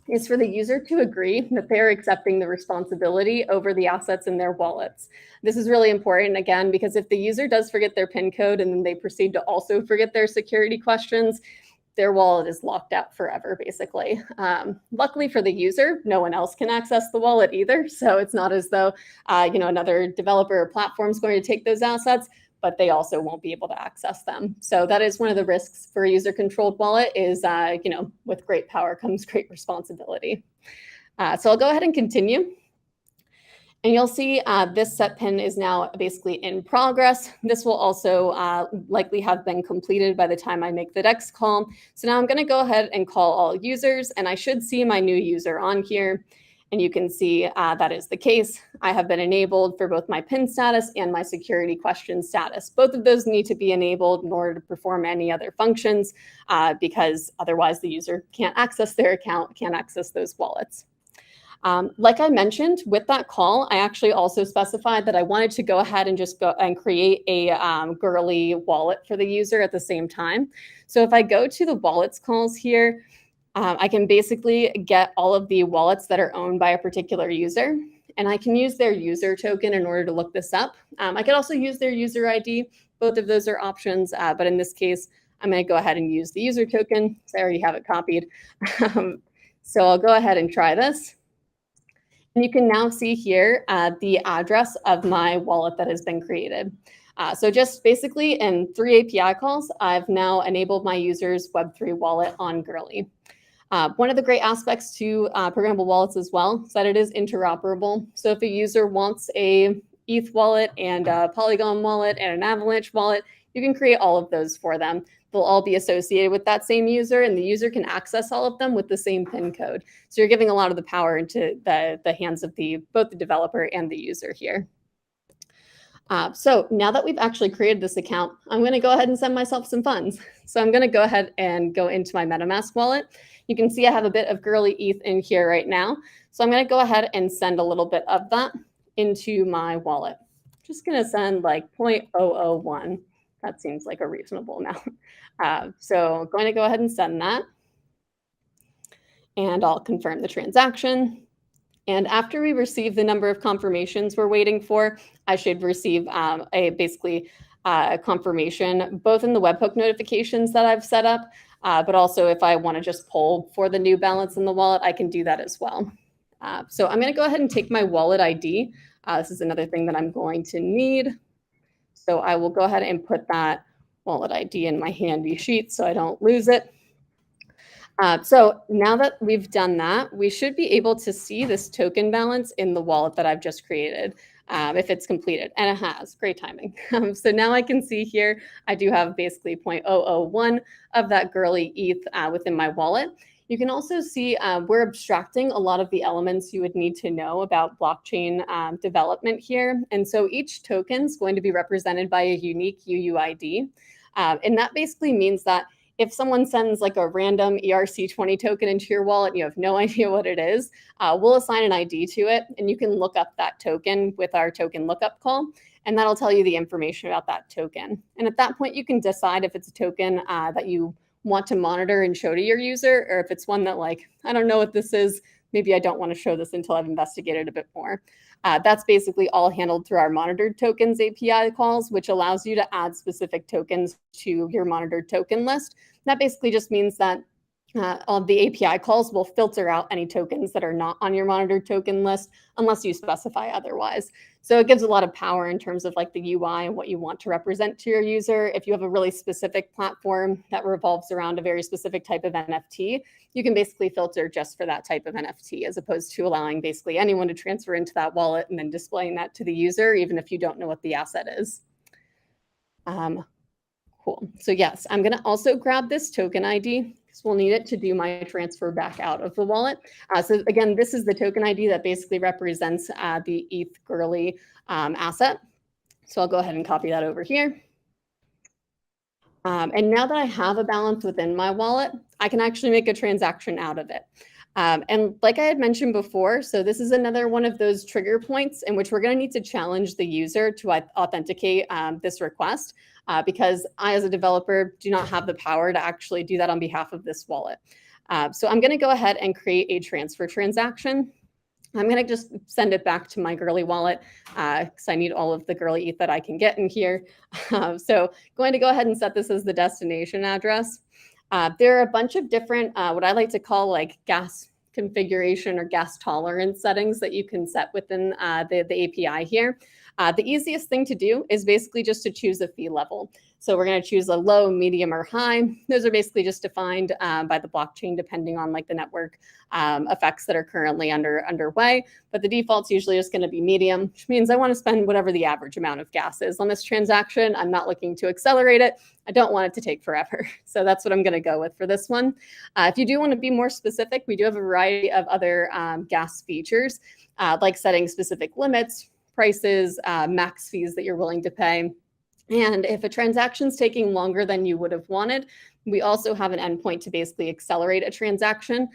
is for the user to agree that they're accepting the responsibility over the assets in their wallets. This is really important, again, because if the user does forget their PIN code and then they proceed to also forget their security questions, their wallet is locked out forever, basically. Luckily for the user, no one else can access the wallet either. So it's not as though another developer or platform is going to take those assets, but they also won't be able to access them. So that is one of the risks for a user-controlled wallet is, with great power comes great responsibility. So I'll go ahead and continue. And you'll see this set pin is now basically in progress. This will also likely have been completed by the time I make the next call. So now I'm going to go ahead and call all users, and I should see my new user on here. And you can see that is the case. I have been enabled for both my PIN status and my security question status. Both of those need to be enabled in order to perform any other functions because otherwise the user can't access their account, can't access those wallets. Like I mentioned, with that call, I actually also specified that I wanted to go ahead and just go and create a Girly wallet for the user at the same time. So if I go to the wallets calls here, I can basically get all of the wallets that are owned by a particular user, and I can use their user token in order to look this up. I could also use their user ID, Both of those are options, but in this case, I'm going to go ahead and use the user token because I already have it copied. So I'll go ahead and try this. And you can now see here the address of my wallet that has been created. So just basically in 3 API calls, I've now enabled my user's Web3 wallet on Girly. One of the great aspects to programmable wallets as well is that it is interoperable. So if a user wants a ETH wallet and a Polygon wallet and an Avalanche wallet, you can create all of those for them. They'll all be associated with that same user, and the user can access all of them with the same PIN code. So you're giving a lot of the power into the hands of both the developer and the user here. So now that we've actually created this account, I'm going to go ahead and send myself some funds. So I'm going to go ahead and go into my MetaMask wallet. You can see I have a bit of Girly ETH in here right now. So I'm going to go ahead and send a little bit of that into my wallet. Just going to send like 0.001. That seems like a reasonable amount. So I'm going to go ahead and send that. And I'll confirm the transaction. And after we receive the number of confirmations we're waiting for, I should receive basically a confirmation, both in the webhook notifications that I've set up, but also if I want to just poll for the new balance in the wallet, I can do that as well. So I'm going to go ahead and take my wallet ID. This is another thing that I'm going to need. So I will go ahead and put that wallet ID in my handy sheet so I don't lose it. So now that we've done that, we should be able to see this token balance in the wallet that I've just created if it's completed. And it has. Great timing. So now I can see here, I do have basically 0.001 of that Girly ETH within my wallet. You can also see we're abstracting a lot of the elements you would need to know about blockchain development here. And so each token is going to be represented by a unique UUID. And that basically means that if someone sends like a random ERC20 token into your wallet and you have no idea what it is, we'll assign an ID to it, and you can look up that token with our token lookup call, and that'll tell you the information about that token. And at that point, you can decide if it's a token that you want to monitor and show to your user, or if it's one that like, I don't know what this is, maybe I don't want to show this until I've investigated a bit more. That's basically all handled through our monitored tokens API calls, which allows you to add specific tokens to your monitored token list. That basically just means that all of the API calls will filter out any tokens that are not on your monitored token list unless you specify otherwise. So it gives a lot of power in terms of like the UI and what you want to represent to your user. If you have a really specific platform that revolves around a very specific type of NFT, you can basically filter just for that type of NFT, as opposed to allowing basically anyone to transfer into that wallet and then displaying that to the user, even if you don't know what the asset is. Cool. So yes, I'm going to also grab this token ID because we'll need it to do my transfer back out of the wallet. So again, this is the token ID that basically represents the ETH Girly asset. So I'll go ahead and copy that over here. And now that I have a balance within my wallet, I can actually make a transaction out of it. And like I had mentioned before, so this is another one of those trigger points in which we're going to need to challenge the user to authenticate this request. Because I, as a developer, do not have the power to actually do that on behalf of this wallet. So I'm going to go ahead and create a transfer transaction. I'm going to just send it back to my Girly wallet because I need all of the Girly ETH that I can get in here. So going to go ahead and set this as the destination address. There are a bunch of different, what I like to call like gas configuration or gas tolerance settings that you can set within the API here. The easiest thing to do is basically just to choose a fee level. So we're going to choose a low, medium, or high. Those are basically just defined by the blockchain depending on like the network effects that are currently underway. But the default's usually just going to be medium, which means I want to spend whatever the average amount of gas is on this transaction. I'm not looking to accelerate it. I don't want it to take forever. So that's what I'm going to go with for this one. If you do want to be more specific, we do have a variety of other gas features, like setting specific limits, prices, max fees that you're willing to pay. And if a transaction's taking longer than you would have wanted, we also have an endpoint to basically accelerate a transaction,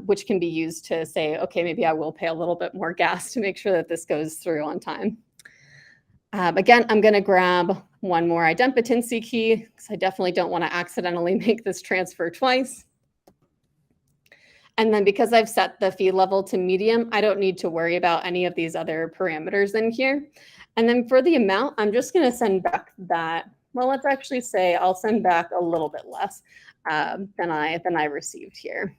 which can be used to say, okay, maybe I will pay a little bit more gas to make sure that this goes through on time. Again, I'm going to grab one more idempotency key because I definitely don't want to accidentally make this transfer twice. And then because I've set the fee level to medium, I don't need to worry about any of these other parameters in here. And then for the amount, I'm just going to send back that. Well, let's actually say I'll send back a little bit less than I received here.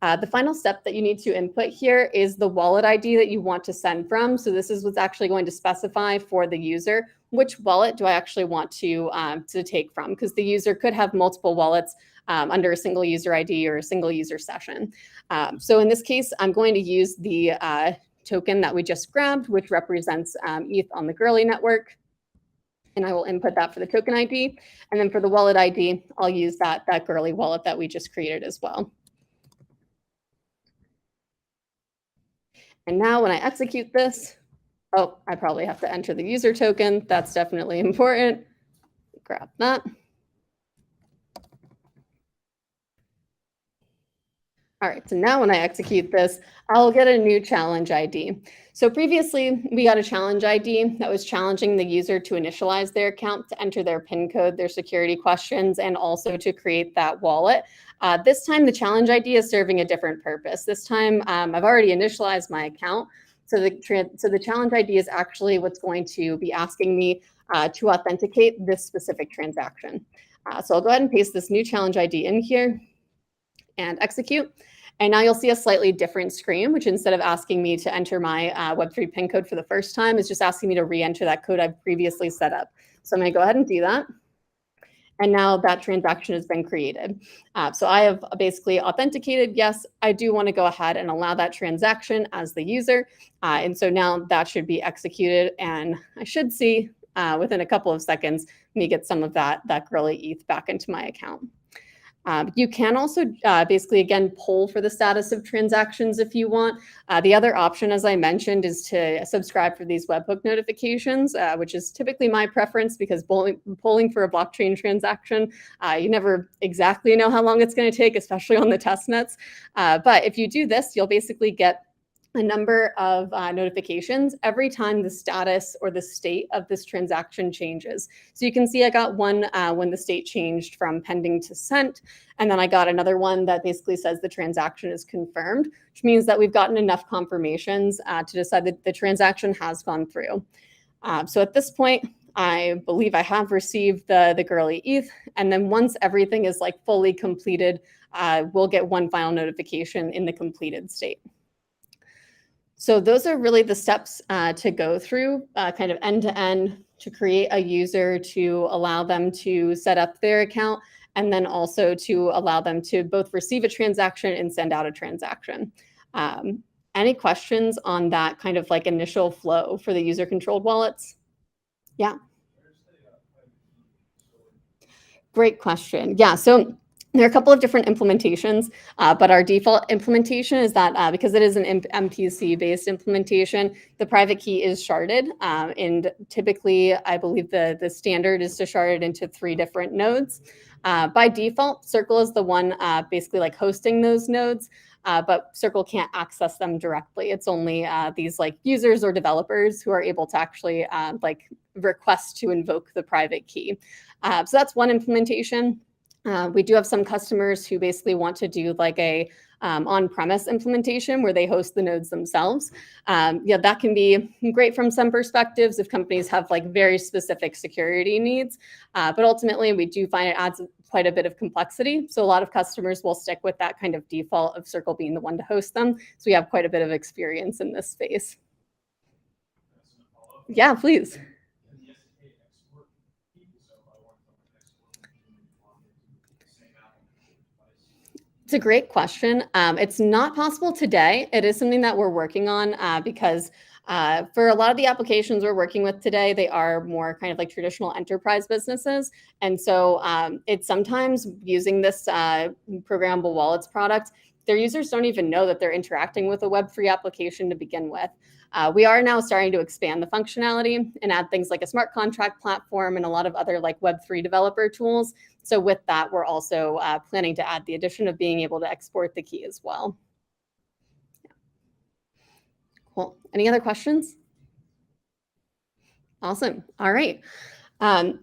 The final step that you need to input here is the wallet ID that you want to send from. So this is what's actually going to specify for the user which wallet do I actually want to take from, because the user could have multiple wallets under a single user ID or a single user session. So in this case, I'm going to use the token that we just grabbed, which represents ETH on the Gurley network. And I will input that for the token ID. And then for the wallet ID, I'll use that Gurley wallet that we just created as well. And now when I execute this, oh, I probably have to enter the user token. That's definitely important. Grab that. All right, so now when I execute this, I'll get a new challenge ID. So previously, we got a challenge ID that was challenging the user to initialize their account, to enter their PIN code, their security questions, and also to create that wallet. This time, the challenge ID is serving a different purpose. This time, I've already initialized my account. So the challenge ID is actually what's going to be asking me to authenticate this specific transaction. So I'll go ahead and paste this new challenge ID in here and execute. And now you'll see a slightly different screen, which instead of asking me to enter my Web3 PIN code for the first time, is just asking me to re-enter that code I've previously set up. So I'm going to go ahead and do that. And now that transaction has been created. So I have basically authenticated, yes, I do want to go ahead and allow that transaction as the user. And so now that should be executed. And I should see within a couple of seconds, me get some of that Gurley ETH back into my account. You can also basically, again, poll for the status of transactions if you want. The other option, as I mentioned, is to subscribe for these webhook notifications, which is typically my preference because polling for a blockchain transaction, you never exactly know how long it's going to take, especially on the test nets. But if you do this, you'll basically get a number of notifications every time the status or the state of this transaction changes. So you can see I got one when the state changed from pending to sent, and then I got another one that basically says the transaction is confirmed, which means that we've gotten enough confirmations to decide that the transaction has gone through. So at this point, I believe I have received the Gurley ETH, and then once everything is like fully completed, we'll get one final notification in the completed state. So those are really the steps to go through, kind of end to end, to create a user, to allow them to set up their account, and then also to allow them to both receive a transaction and send out a transaction. Any questions on that kind of like initial flow for the user-controlled wallets? Yeah. Great question. Yeah, so there are a couple of different implementations, but our default implementation is that because it is an MPC-based implementation, the private key is sharded. And typically, I believe the standard is to shard it into 3 different nodes. By default, Circle is the one basically like hosting those nodes, but Circle can't access them directly. It's only these like users or developers who are able to actually like request to invoke the private key. So that's one implementation. We do have some customers who basically want to do like a on-premise implementation where they host the nodes themselves. Yeah, that can be great from some perspectives if companies have like very specific security needs. But ultimately, we do find it adds quite a bit of complexity. So a lot of customers will stick with that kind of default of Circle being the one to host them. So we have quite a bit of experience in this space. Yeah, please. It's a great question. It's not possible today. It is something that we're working on because for a lot of the applications we're working with today, they are more kind of like traditional enterprise businesses. And so it's sometimes using this programmable wallets product, their users don't even know that they're interacting with a Web3 application to begin with. We are now starting to expand the functionality and add things like a smart contract platform and a lot of other like Web3 developer tools. So with that, we're also planning to add the addition of being able to export the key as well. Yeah. Cool. Any other questions? Awesome. All right.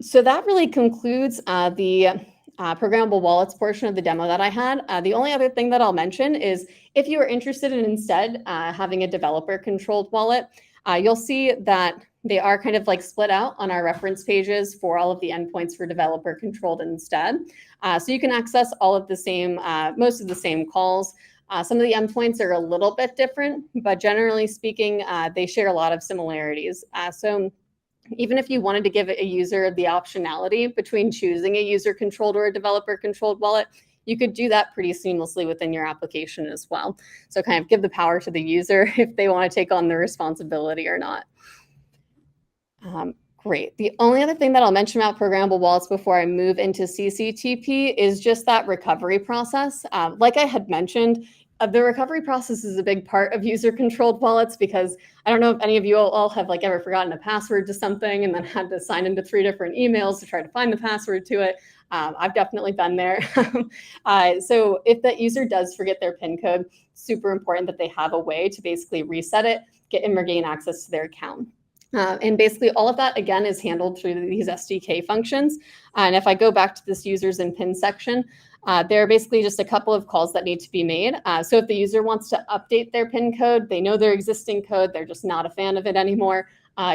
So that really concludes the programmable wallets portion of the demo that I had. The only other thing that I'll mention is if you are interested in instead having a developer controlled wallet, you'll see that They are kind of like split out on our reference pages for all of the endpoints for developer controlled instead. So you can access all of the same, most of the same calls. Some of the endpoints are a little bit different, but generally speaking, they share a lot of similarities. So even if you wanted to give a user the optionality between choosing a user-controlled or a developer-controlled wallet, you could do that pretty seamlessly within your application as well. So kind of give the power to the user if they want to take on the responsibility or not. Great. The only other thing that I'll mention about programmable wallets before I move into CCTP is just that recovery process. Like I had mentioned, the recovery process is a big part of user-controlled wallets because I don't know if any of you all have like ever forgotten a password to something and then had to sign into 3 different emails to try to find the password to it. I've definitely been there. So if that user does forget their PIN code, super important that they have a way to basically reset it, get and regain access to their account. And basically all of that, again, is handled through these SDK functions. And if I go back to this users and PIN section, there are basically just a couple of calls that need to be made. So if the user wants to update their PIN code, they know their existing code, they're just not a fan of it anymore,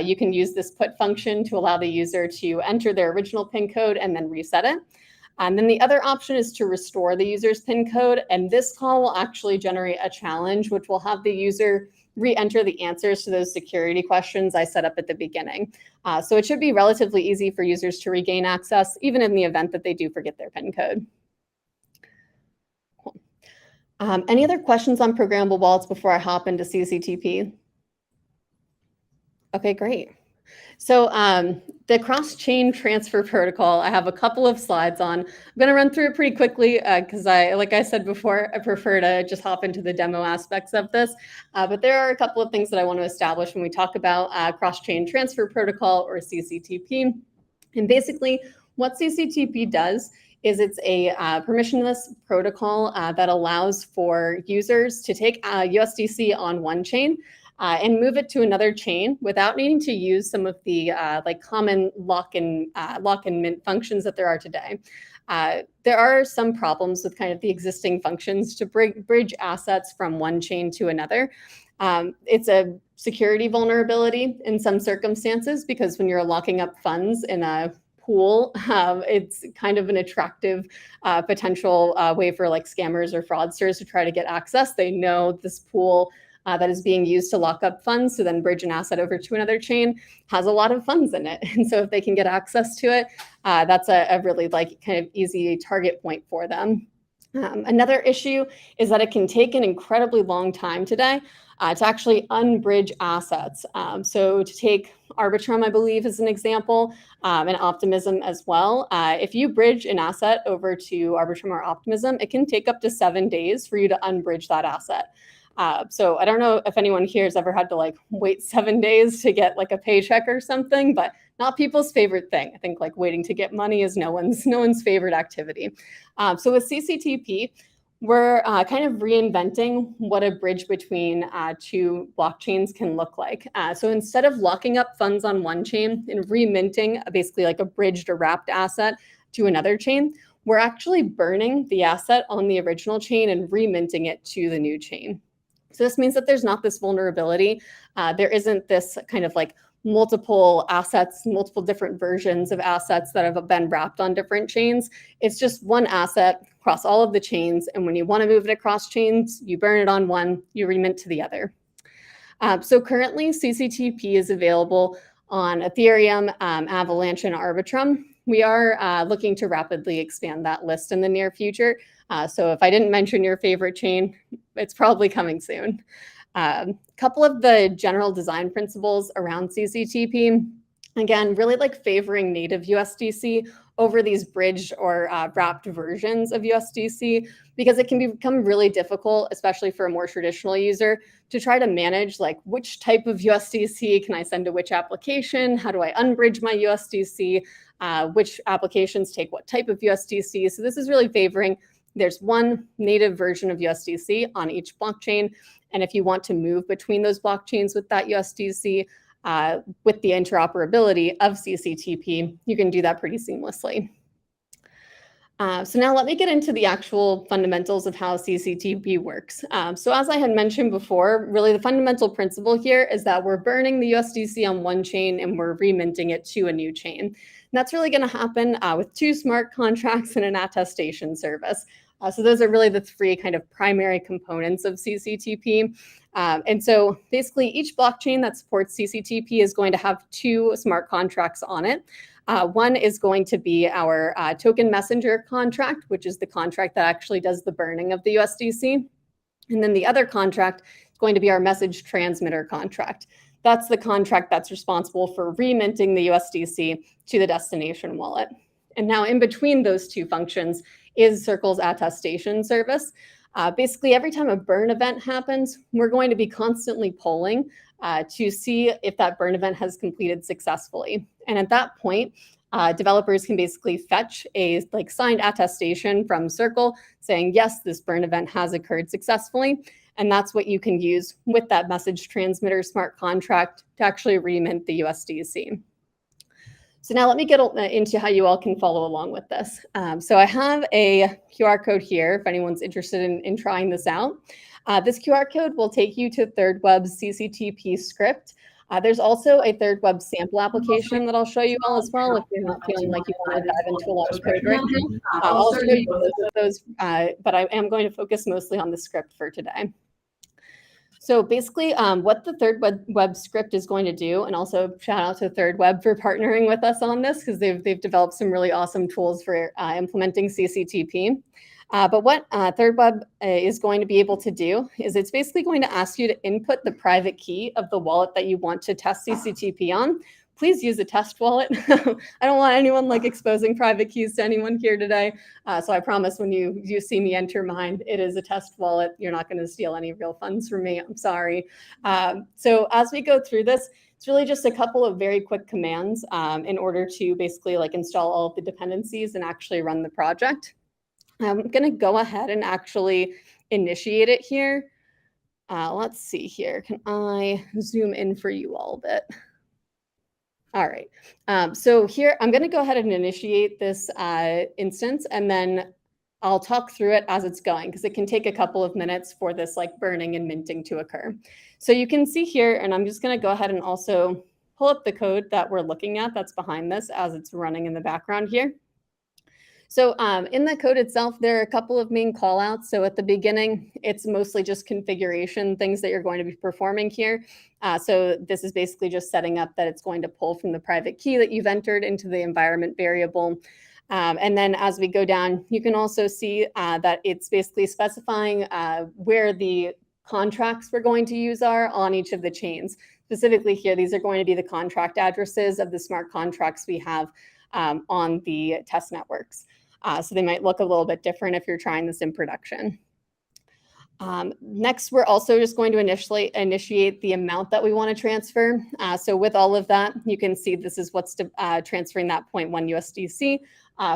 you can use this put function to allow the user to enter their original PIN code and then reset it. And then the other option is to restore the user's PIN code. And this call will actually generate a challenge, which will have the user re-enter the answers to those security questions I set up at the beginning. So it should be relatively easy for users to regain access, even in the event that they do forget their PIN code. Cool. Any other questions on programmable wallets before I hop into CCTP? Okay, great. So the cross-chain transfer protocol, I have a couple of slides on. I'm going to run through it pretty quickly because like I said before, I prefer to just hop into the demo aspects of this. But there are a couple of things that I want to establish when we talk about cross-chain transfer protocol or CCTP. And basically what CCTP does is it's a permissionless protocol that allows for users to take USDC on one chain and move it to another chain without needing to use some of the like common lock and mint functions that there are today. There are some problems with kind of the existing functions to bridge assets from one chain to another. It's a security vulnerability in some circumstances because when you're locking up funds in a pool, it's kind of an attractive potential way for like scammers or fraudsters to try to get access. They know this pool that is being used to lock up funds to then bridge an asset over to another chain has a lot of funds in it. And so if they can get access to it, that's a really like kind of easy target point for them. Another issue is that it can take an incredibly long time today to actually unbridge assets. So to take Arbitrum, I believe, as an example, and Optimism as well. If you bridge an asset over to Arbitrum or Optimism, it can take up to 7 days for you to unbridge that asset. So I don't know if anyone here has ever had to like wait 7 days to get like a paycheck or something, but not people's favorite thing. I think like waiting to get money is no one's favorite activity. So with CCTP, we're kind of reinventing what a bridge between 2 blockchains can look like. So instead of locking up funds on one chain and reminting basically like a bridged or wrapped asset to another chain, we're actually burning the asset on the original chain and reminting it to the new chain. So this means that there's not this vulnerability. There isn't this kind of like multiple assets, multiple different versions of assets that have been wrapped on different chains. It's just one asset across all of the chains. And when you want to move it across chains, you burn it on one, you remint to the other. So currently CCTP is available on Ethereum, Avalanche, and Arbitrum. We are looking to rapidly expand that list in the near future. So if I didn't mention your favorite chain, it's probably coming soon. Couple of the general design principles around CCTP, again, really like favoring native USDC over these bridged or wrapped versions of USDC, because it can become really difficult, especially for a more traditional user, to try to manage like which type of USDC can I send to which application? How do I unbridge my USDC? Which applications take what type of USDC? So this is really favoring there's one native version of USDC on each blockchain. And if you want to move between those blockchains with that USDC, with the interoperability of CCTP, you can do that pretty seamlessly. So now let me get into the actual fundamentals of how CCTP works. So as I had mentioned before, really the fundamental principle here is that we're burning the USDC on one chain and we're reminting it to a new chain. And that's really going to happen with 2 smart contracts and an attestation service. So those are really the 3 kind of primary components of CCTP. And so basically each blockchain that supports CCTP is going to have 2 smart contracts on it. One is going to be our token messenger contract, which is the contract that actually does the burning of the USDC. And then the other contract is going to be our message transmitter contract. That's the contract that's responsible for reminting the USDC to the destination wallet. And now in between those 2 functions is Circle's attestation service. Basically, every time a burn event happens, we're going to be constantly polling to see if that burn event has completed successfully. And at that point, developers can basically fetch a signed attestation from Circle saying, yes, this burn event has occurred successfully. And that's what you can use with that message transmitter smart contract to actually remint the USDC. So now let me get into how you all can follow along with this. So I have a QR code here if anyone's interested in trying this out. This QR code will take you to ThirdWeb's CCTP script. There's also a ThirdWeb sample application that I'll show you all as well if you're not feeling like you want to dive into a lot of code right now. I'll show you both of those, but I am going to focus mostly on the script for today. So basically what the ThirdWeb script is going to do, and also shout out to ThirdWeb for partnering with us on this because they've developed some really awesome tools for implementing CCTP. But what ThirdWeb is going to be able to do is it's basically going to ask you to input the private key of the wallet that you want to test CCTP on. Please use a test wallet. I don't want anyone exposing private keys to anyone here today. So I promise when you see me enter mine, it is a test wallet. You're not going to steal any real funds from me. I'm sorry. So as we go through this, it's really just a couple of very quick commands in order to basically install all of the dependencies and actually run the project. I'm going to go ahead and actually initiate it here. Let's see here. Can I zoom in for you all a bit? All right. So here, I'm going to go ahead and initiate this instance, and then I'll talk through it as it's going, because it can take a couple of minutes for this burning and minting to occur. So you can see here, and I'm just going to go ahead and also pull up the code that we're looking at that's behind this as it's running in the background here. So in the code itself, there are a couple of main callouts. So at the beginning, it's mostly just configuration, things that you're going to be performing here. So this is basically just setting up that it's going to pull from the private key that you've entered into the environment variable. And then as we go down, you can also see that it's basically specifying where the contracts we're going to use are on each of the chains. Specifically here, these are going to be the contract addresses of the smart contracts we have on the test networks. So they might look a little bit different if you're trying this in production. Next, we're also just going to initiate the amount that we want to transfer. So with all of that, you can see this is what's transferring that 0.1 USDC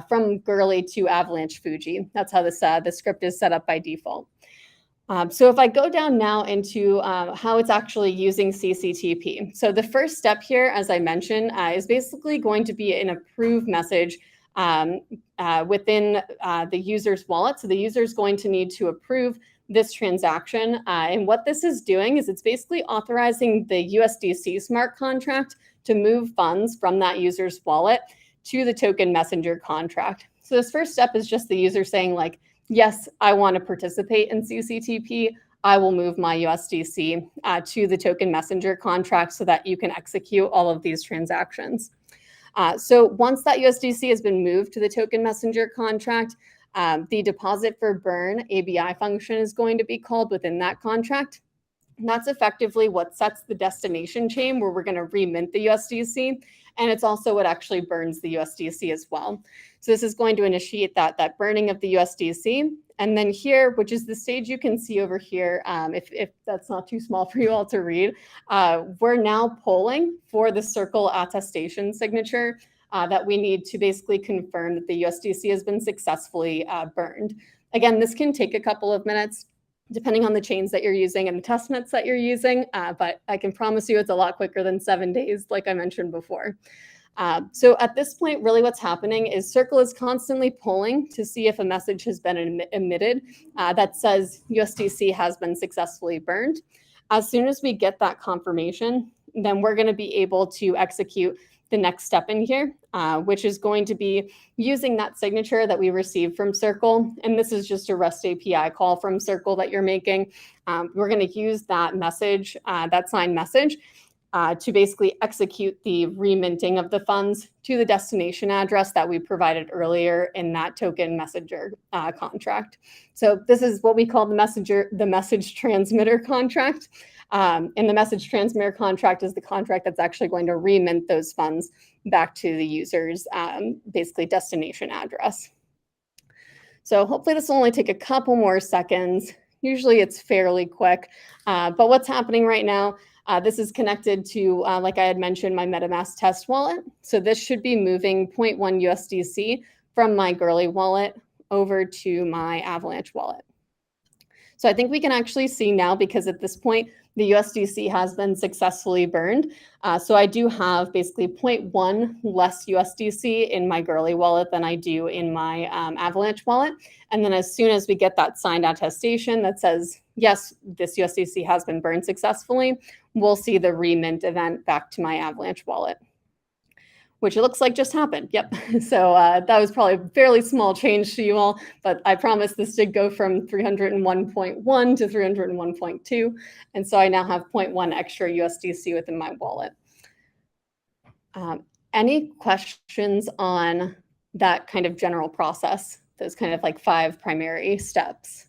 from Gurley to Avalanche Fuji. That's how this the script is set up by default. So if I go down now into how it's actually using CCTP. So the first step here, as I mentioned, is basically going to be an approve message within the user's wallet. So the user is going to need to approve this transaction. And what this is doing is it's basically authorizing the USDC smart contract to move funds from that user's wallet to the token messenger contract. So this first step is just the user saying yes, I want to participate in CCTP. I will move my USDC to the token messenger contract so that you can execute all of these transactions. So once that USDC has been moved to the token messenger contract, the deposit for burn ABI function is going to be called within that contract. And that's effectively what sets the destination chain where we're going to remint the USDC. And it's also what actually burns the USDC as well. So this is going to initiate that burning of the USDC. And then here, which is the stage you can see over here, if that's not too small for you all to read, we're now polling for the Circle attestation signature that we need to basically confirm that the USDC has been successfully burned. Again, this can take a couple of minutes, depending on the chains that you're using and the testnets that you're using, but I can promise you it's a lot quicker than 7 days, like I mentioned before. So at this point, really what's happening is Circle is constantly polling to see if a message has been emitted that says USDC has been successfully burned. As soon as we get that confirmation, then we're going to be able to execute the next step in here, which is going to be using that signature that we received from Circle. And this is just a REST API call from Circle that you're making. We're going to use that message, that signed message, to basically execute the reminting of the funds to the destination address that we provided earlier in that token messenger contract. So this is what we call the message transmitter contract. And the message transmitter contract is the contract that's actually going to remint those funds back to the user's basically destination address. So hopefully this will only take a couple more seconds. Usually it's fairly quick, but what's happening right now, this is connected to, like I had mentioned, my MetaMask test wallet. So this should be moving 0.1 USDC from my Gurley wallet over to my Avalanche wallet. So I think we can actually see now, because at this point, the USDC has been successfully burned. So I do have basically 0.1 less USDC in my Gurley wallet than I do in my Avalanche wallet. And then as soon as we get that signed attestation that says, yes, this USDC has been burned successfully, we'll see the remint event back to my Avalanche wallet, which it looks like just happened. Yep. So that was probably a fairly small change to you all, but I promise this did go from 301.1 to 301.2. And so I now have 0.1 extra USDC within my wallet. Any questions on that kind of general process? Those kind of like 5 primary steps.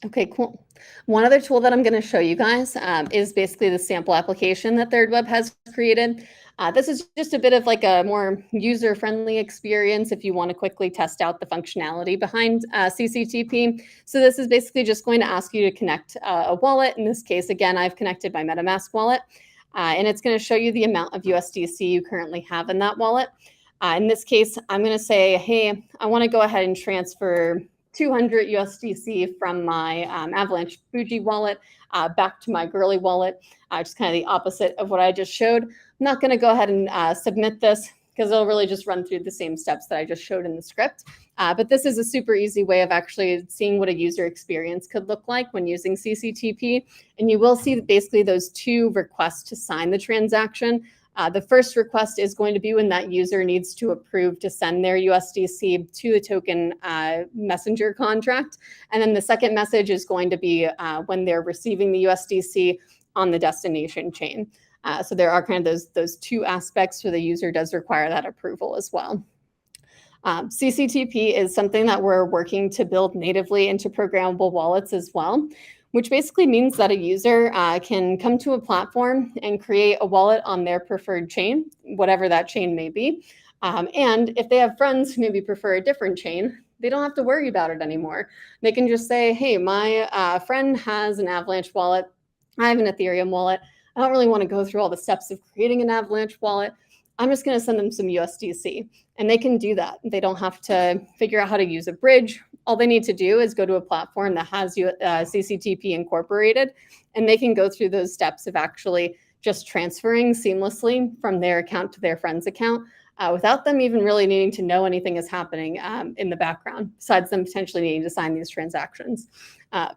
Okay, cool. One other tool that I'm going to show you guys is basically the sample application that ThirdWeb has created. This is just a bit of like a more user-friendly experience if you want to quickly test out the functionality behind CCTP. So this is basically just going to ask you to connect a wallet. In this case, again, I've connected my MetaMask wallet, and it's going to show you the amount of USDC you currently have in that wallet. In this case, I'm going to say, hey, I want to go ahead and transfer 200 USDC from my Avalanche Bougie wallet back to my Gurley wallet, just kind of the opposite of what I just showed. I'm not going to go ahead and submit this because it'll really just run through the same steps that I just showed in the script. But this is a super easy way of actually seeing what a user experience could look like when using CCTP. And you will see basically those 2 requests to sign the transaction. The first request is going to be when that user needs to approve to send their USDC to the token messenger contract. And then the second message is going to be when they're receiving the USDC on the destination chain. So there are kind of those 2 aspects where the user does require that approval as well. CCTP is something that we're working to build natively into programmable wallets as well, which basically means that a user can come to a platform and create a wallet on their preferred chain, whatever that chain may be. And if they have friends who maybe prefer a different chain, they don't have to worry about it anymore. They can just say, hey, my friend has an Avalanche wallet. I have an Ethereum wallet. I don't really want to go through all the steps of creating an Avalanche wallet. I'm just going to send them some USDC. And they can do that. They don't have to figure out how to use a bridge. All they need to do is go to a platform that has CCTP incorporated, and they can go through those steps of actually just transferring seamlessly from their account to their friend's account without them even really needing to know anything is happening in the background, besides them potentially needing to sign these transactions.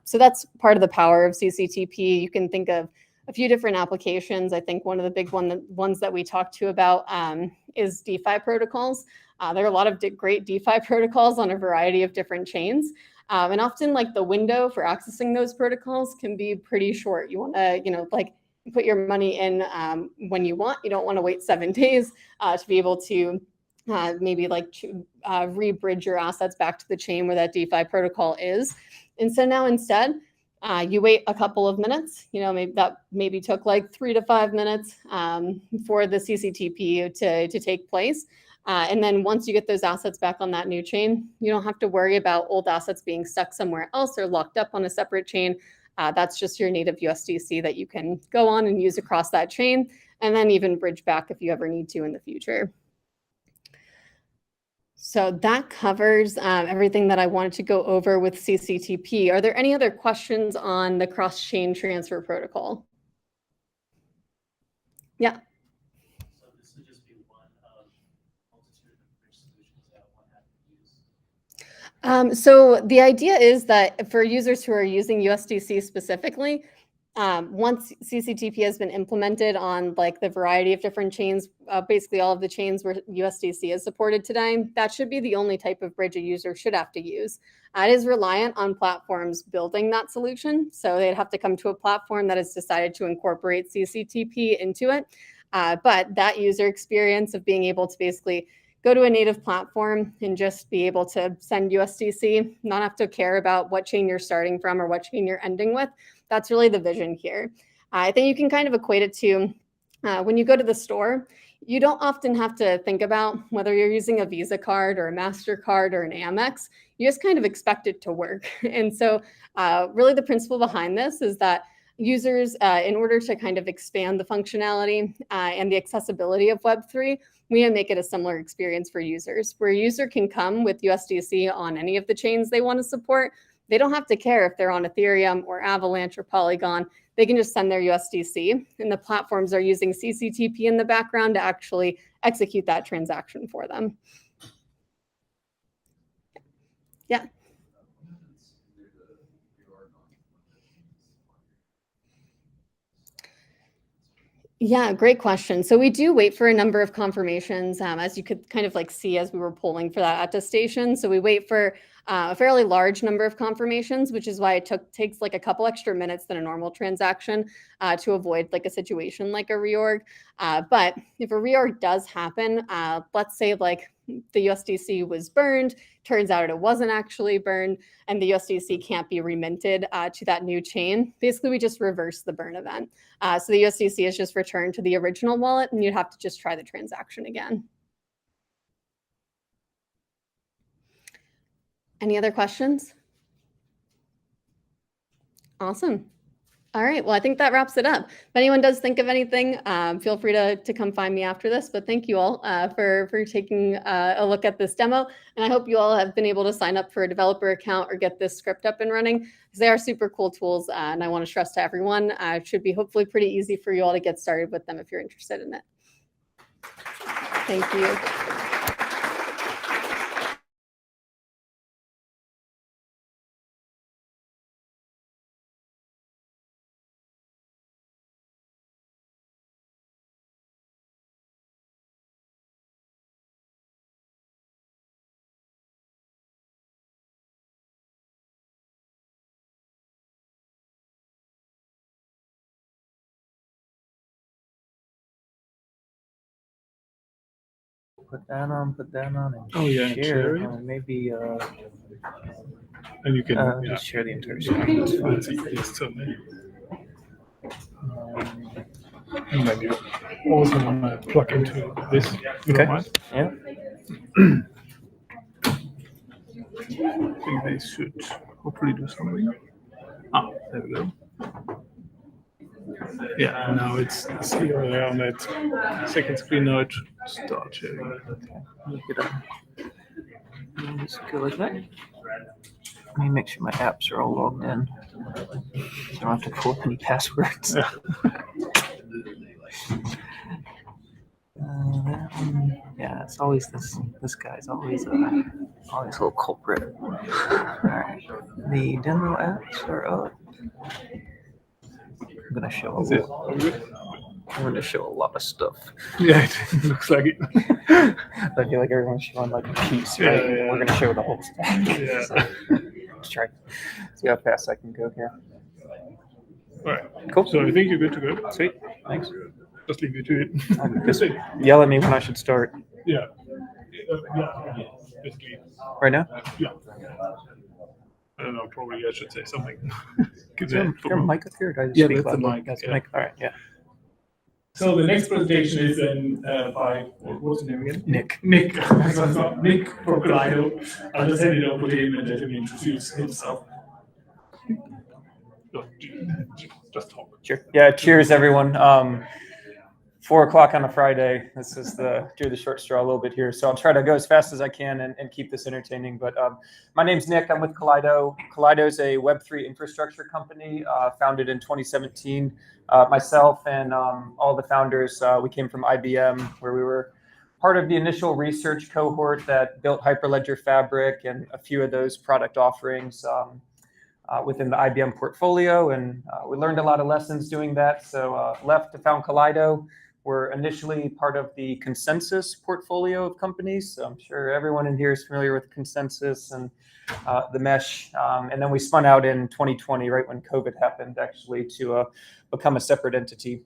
So that's part of the power of CCTP. You can think of a few different applications. I think one of the big ones that we talked to about is DeFi protocols. There are a lot of great DeFi protocols on a variety of different chains. And often like the window for accessing those protocols can be pretty short. You want to, like put your money in when you want. You don't want to wait 7 days to be able to maybe like re-bridge your assets back to the chain where that DeFi protocol is. And so now instead, you wait a couple of minutes, maybe that took like 3 to 5 minutes for the CCTP to take place. And then once you get those assets back on that new chain, you don't have to worry about old assets being stuck somewhere else or locked up on a separate chain. That's just your native USDC that you can go on and use across that chain, and then even bridge back if you ever need to in the future. So that covers everything that I wanted to go over with CCTP. Are there any other questions on the cross-chain transfer protocol? Yeah. So this would just be one of multitude of bridge solutions that one has to use. So the idea is that for users who are using USDC specifically, once CCTP has been implemented on like the variety of different chains, basically all of the chains where USDC is supported today, that should be the only type of bridge a user should have to use. It is reliant on platforms building that solution. So they'd have to come to a platform that has decided to incorporate CCTP into it. But that user experience of being able to basically go to a native platform and just be able to send USDC, not have to care about what chain you're starting from or what chain you're ending with. That's really the vision here. I think you can kind of equate it to when you go to the store, you don't often have to think about whether you're using a Visa card or a MasterCard or an Amex. You just kind of expect it to work. And so really the principle behind this is that users, in order to kind of expand the functionality and the accessibility of Web3, we need to make it a similar experience for users, where a user can come with USDC on any of the chains they want to support. They don't have to care if they're on Ethereum or Avalanche or Polygon. They can just send their USDC, and the platforms are using CCTP in the background to actually execute that transaction for them. Yeah. Yeah, great question. So we do wait for a number of confirmations, as you could kind of like see as we were polling for that attestation. So we wait for a fairly large number of confirmations, which is why it takes like a couple extra minutes than a normal transaction to avoid like a situation like a reorg. But if a reorg does happen, let's say like the USDC was burned, turns out it wasn't actually burned, and the USDC can't be reminted to that new chain, basically we just reverse the burn event. So the USDC is just returned to the original wallet, and you'd have to just try the transaction again. Any other questions? Awesome. All right, well, I think that wraps it up. If anyone does think of anything, feel free to come find me after this, but thank you all for taking a look at this demo. And I hope you all have been able to sign up for a developer account or get this script up and running, because they are super cool tools. And I want to stress to everyone, it should be hopefully pretty easy for you all to get started with them if you're interested in it. Thank you. Put that on, and Oh, yeah, share it. Maybe And you can yeah. just share the entire screen. That's fine. That's easiest to me. And then you also want to plug into this. You don't mind? Yeah. I think they should hopefully do something. Ah, there we go. Yeah, now it's here there on that second screen. Now it should start sharing. Look it up. Just go like that. Let me make sure my apps are all logged in, so I don't have to pull up any passwords. Yeah. Yeah, it's always this guy's always a little culprit. All right, the demo apps are up. I'm gonna show I'm gonna show a lot of stuff. Yeah, it looks like it. I feel like everyone's showing like a piece, right? Yeah, yeah. We're gonna show the whole stack. Yeah. So, let's try. See how fast I can go here. All right. Cool. So I think you're good to go. Sweet. Thanks. Just leave you to it. Just yell at me when I should start. Yeah. Yeah. Basically. Right now? Yeah. I don't know. Probably I should say something. Is there a mic up here? Or do I just Yeah, speak that's the loudly? mic. That's the Yeah. mic. All right. Yeah. So the next presentation is then by what's the name again? Nick. Nick. Nick Crocodile. I'll just hand it over to him and let him introduce himself. Just talk. Sure. Yeah. Cheers, everyone. 4 o'clock on a Friday. This is do the short straw a little bit here. So I'll try to go as fast as I can and keep this entertaining. But my name's Nick. I'm with Kaleido. Kaleido is a Web3 infrastructure company founded in 2017. Myself and all the founders, we came from IBM, where we were part of the initial research cohort that built Hyperledger Fabric and a few of those product offerings within the IBM portfolio. And we learned a lot of lessons doing that. So left to found Kaleido. We're initially part of the Consensus portfolio of companies. So I'm sure everyone in here is familiar with Consensus and the mesh. And then we spun out in 2020, right when COVID happened, actually, to become a separate entity.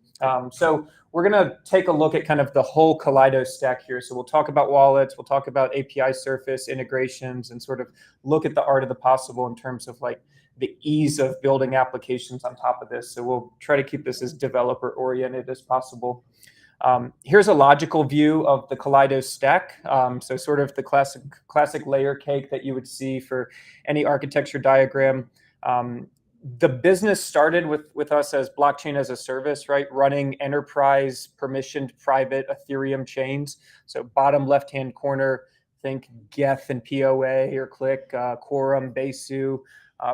So we're going to take a look at kind of the whole Kaleido stack here. So we'll talk about wallets, we'll talk about API surface integrations, and sort of look at the art of the possible in terms of like the ease of building applications on top of this. So we'll try to keep this as developer oriented as possible. Here's a logical view of the Kaleido stack. So sort of the classic layer cake that you would see for any architecture diagram. The business started with us as blockchain as a service, right? Running enterprise permissioned private Ethereum chains. So bottom left-hand corner, think Geth and POA or Click, Quorum, Besu,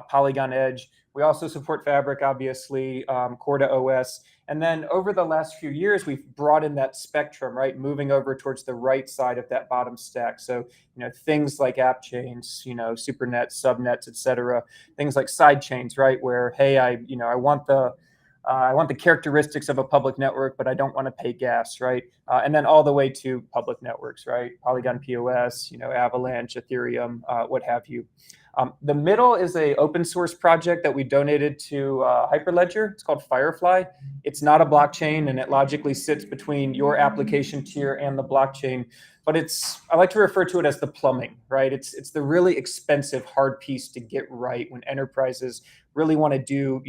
Polygon Edge. We also support Fabric, obviously, Corda OS. And then over the last few years, we've broadened that spectrum, right? Moving over towards the right side of that bottom stack. So, things like app chains, supernets, subnets, et cetera. Things like side chains, right? Where, hey, I want the characteristics of a public network, but I don't want to pay gas, right? And then all the way to public networks, right? Polygon POS, Avalanche, Ethereum, what have you. The middle is a open source project that we donated to Hyperledger. It's called Firefly. It's not a blockchain, and it logically sits between your application tier and the blockchain. But I like to refer to it as the plumbing, right? It's the really expensive hard piece to get right when enterprises really want to do,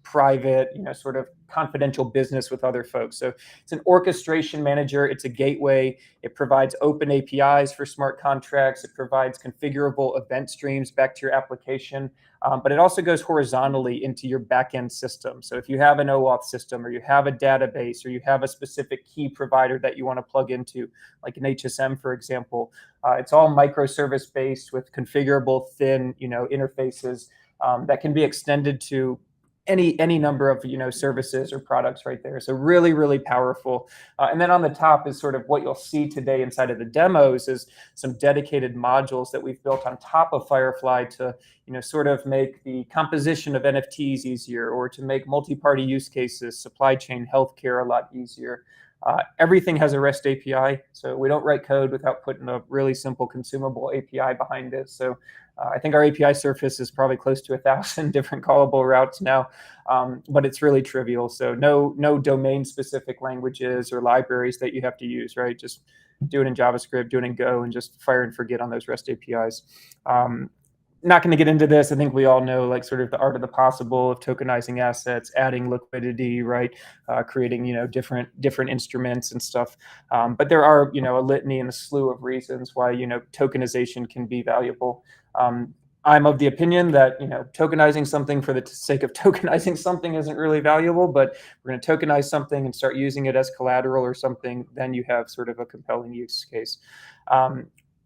private, sort of confidential business with other folks. So it's an orchestration manager. It's a gateway. It provides open APIs for smart contracts. It provides configurable event streams back to your application. But it also goes horizontally into your backend system. So if you have an OAuth system, or you have a database, or you have a specific key provider that you want to plug into, like an HSM, for example, it's all microservice based with configurable thin, interfaces that can be extended to any number of services or products right there. So really, really powerful. And then on the top is sort of what you'll see today inside of the demos is some dedicated modules that we've built on top of Firefly to sort of make the composition of NFTs easier, or to make multi-party use cases, supply chain, healthcare a lot easier. Everything has a REST API, so we don't write code without putting a really simple consumable API behind it. So I think our API surface is probably close to 1,000 different callable routes now, but it's really trivial. So no domain-specific languages or libraries that you have to use, right? Just do it in JavaScript, do it in Go, and just fire and forget on those REST APIs. Not going to get into this. I think we all know like sort of the art of the possible of tokenizing assets, adding liquidity, right? Creating, different instruments and stuff. But there are, a litany and a slew of reasons why, tokenization can be valuable. I'm of the opinion that, tokenizing something for the sake of tokenizing something isn't really valuable, but we're going to tokenize something and start using it as collateral or something, then you have sort of a compelling use case.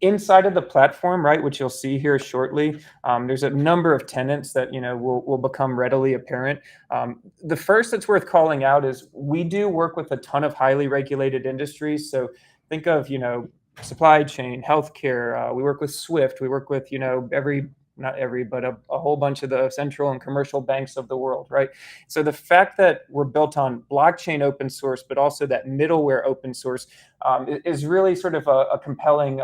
Inside of the platform, right, which you'll see here shortly, there's a number of tenets that will become readily apparent. The first that's worth calling out is we do work with a ton of highly regulated industries. So think of supply chain, healthcare. We work with SWIFT. We work with not every, but a whole bunch of the central and commercial banks of the world, right? So the fact that we're built on blockchain open source, but also that middleware open source is really sort of a compelling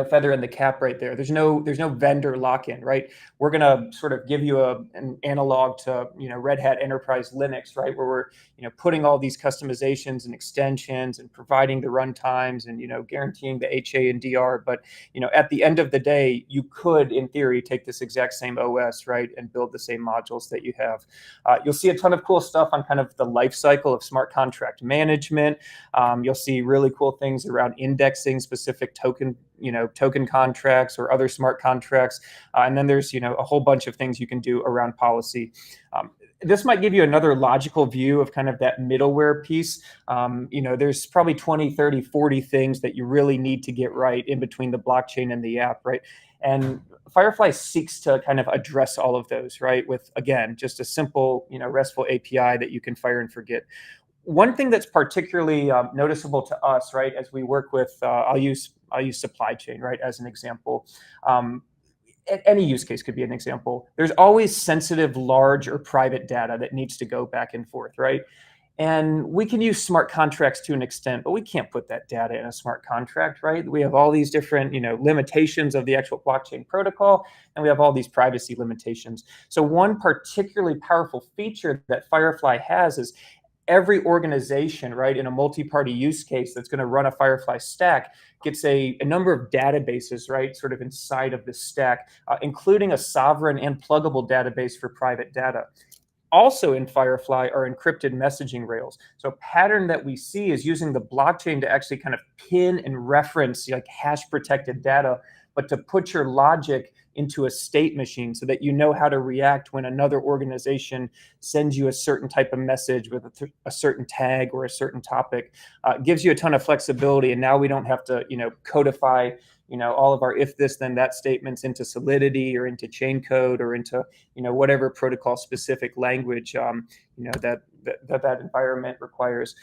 feather in the cap right there. There's no vendor lock-in, right? We're gonna sort of give you an analog to Red Hat Enterprise Linux, right? Where we're putting all these customizations and extensions and providing the runtimes and guaranteeing the HA and DR. But at the end of the day, you could, in theory, take this exact same OS, right, and build the same modules that you have. You'll see a ton of cool stuff on kind of the life cycle of smart contract management. You'll see really cool things around indexing specific token contracts or other smart contracts. And then there's, a whole bunch of things you can do around policy. this might give you another logical view of kind of that middleware piece. There's probably 20, 30, 40 things that you really need to get right in between the blockchain and the app, right? And Firefly seeks to kind of address all of those, right? With, again, just a simple, RESTful API that you can fire and forget. One thing that's particularly noticeable to us, right, as we work with, I'll use supply chain, right, as an example. Any use case could be an example. There's always sensitive, large, or private data that needs to go back and forth, right? And we can use smart contracts to an extent, but we can't put that data in a smart contract, right? We have all these different, limitations of the actual blockchain protocol, and we have all these privacy limitations. So one particularly powerful feature that Firefly has is every organization, right, in a multi-party use case that's going to run a Firefly stack gets a number of databases, right, sort of inside of the stack, including a sovereign and pluggable database for private data. Also in Firefly are encrypted messaging rails. So a pattern that we see is using the blockchain to actually kind of pin and reference like hash protected data, but to put your logic into a state machine so that you know how to react when another organization sends you a certain type of message with a certain tag or a certain topic. Gives you a ton of flexibility, and now we don't have to, codify, all of our if this then that statements into Solidity or into chain code or into, whatever protocol specific language, that environment requires.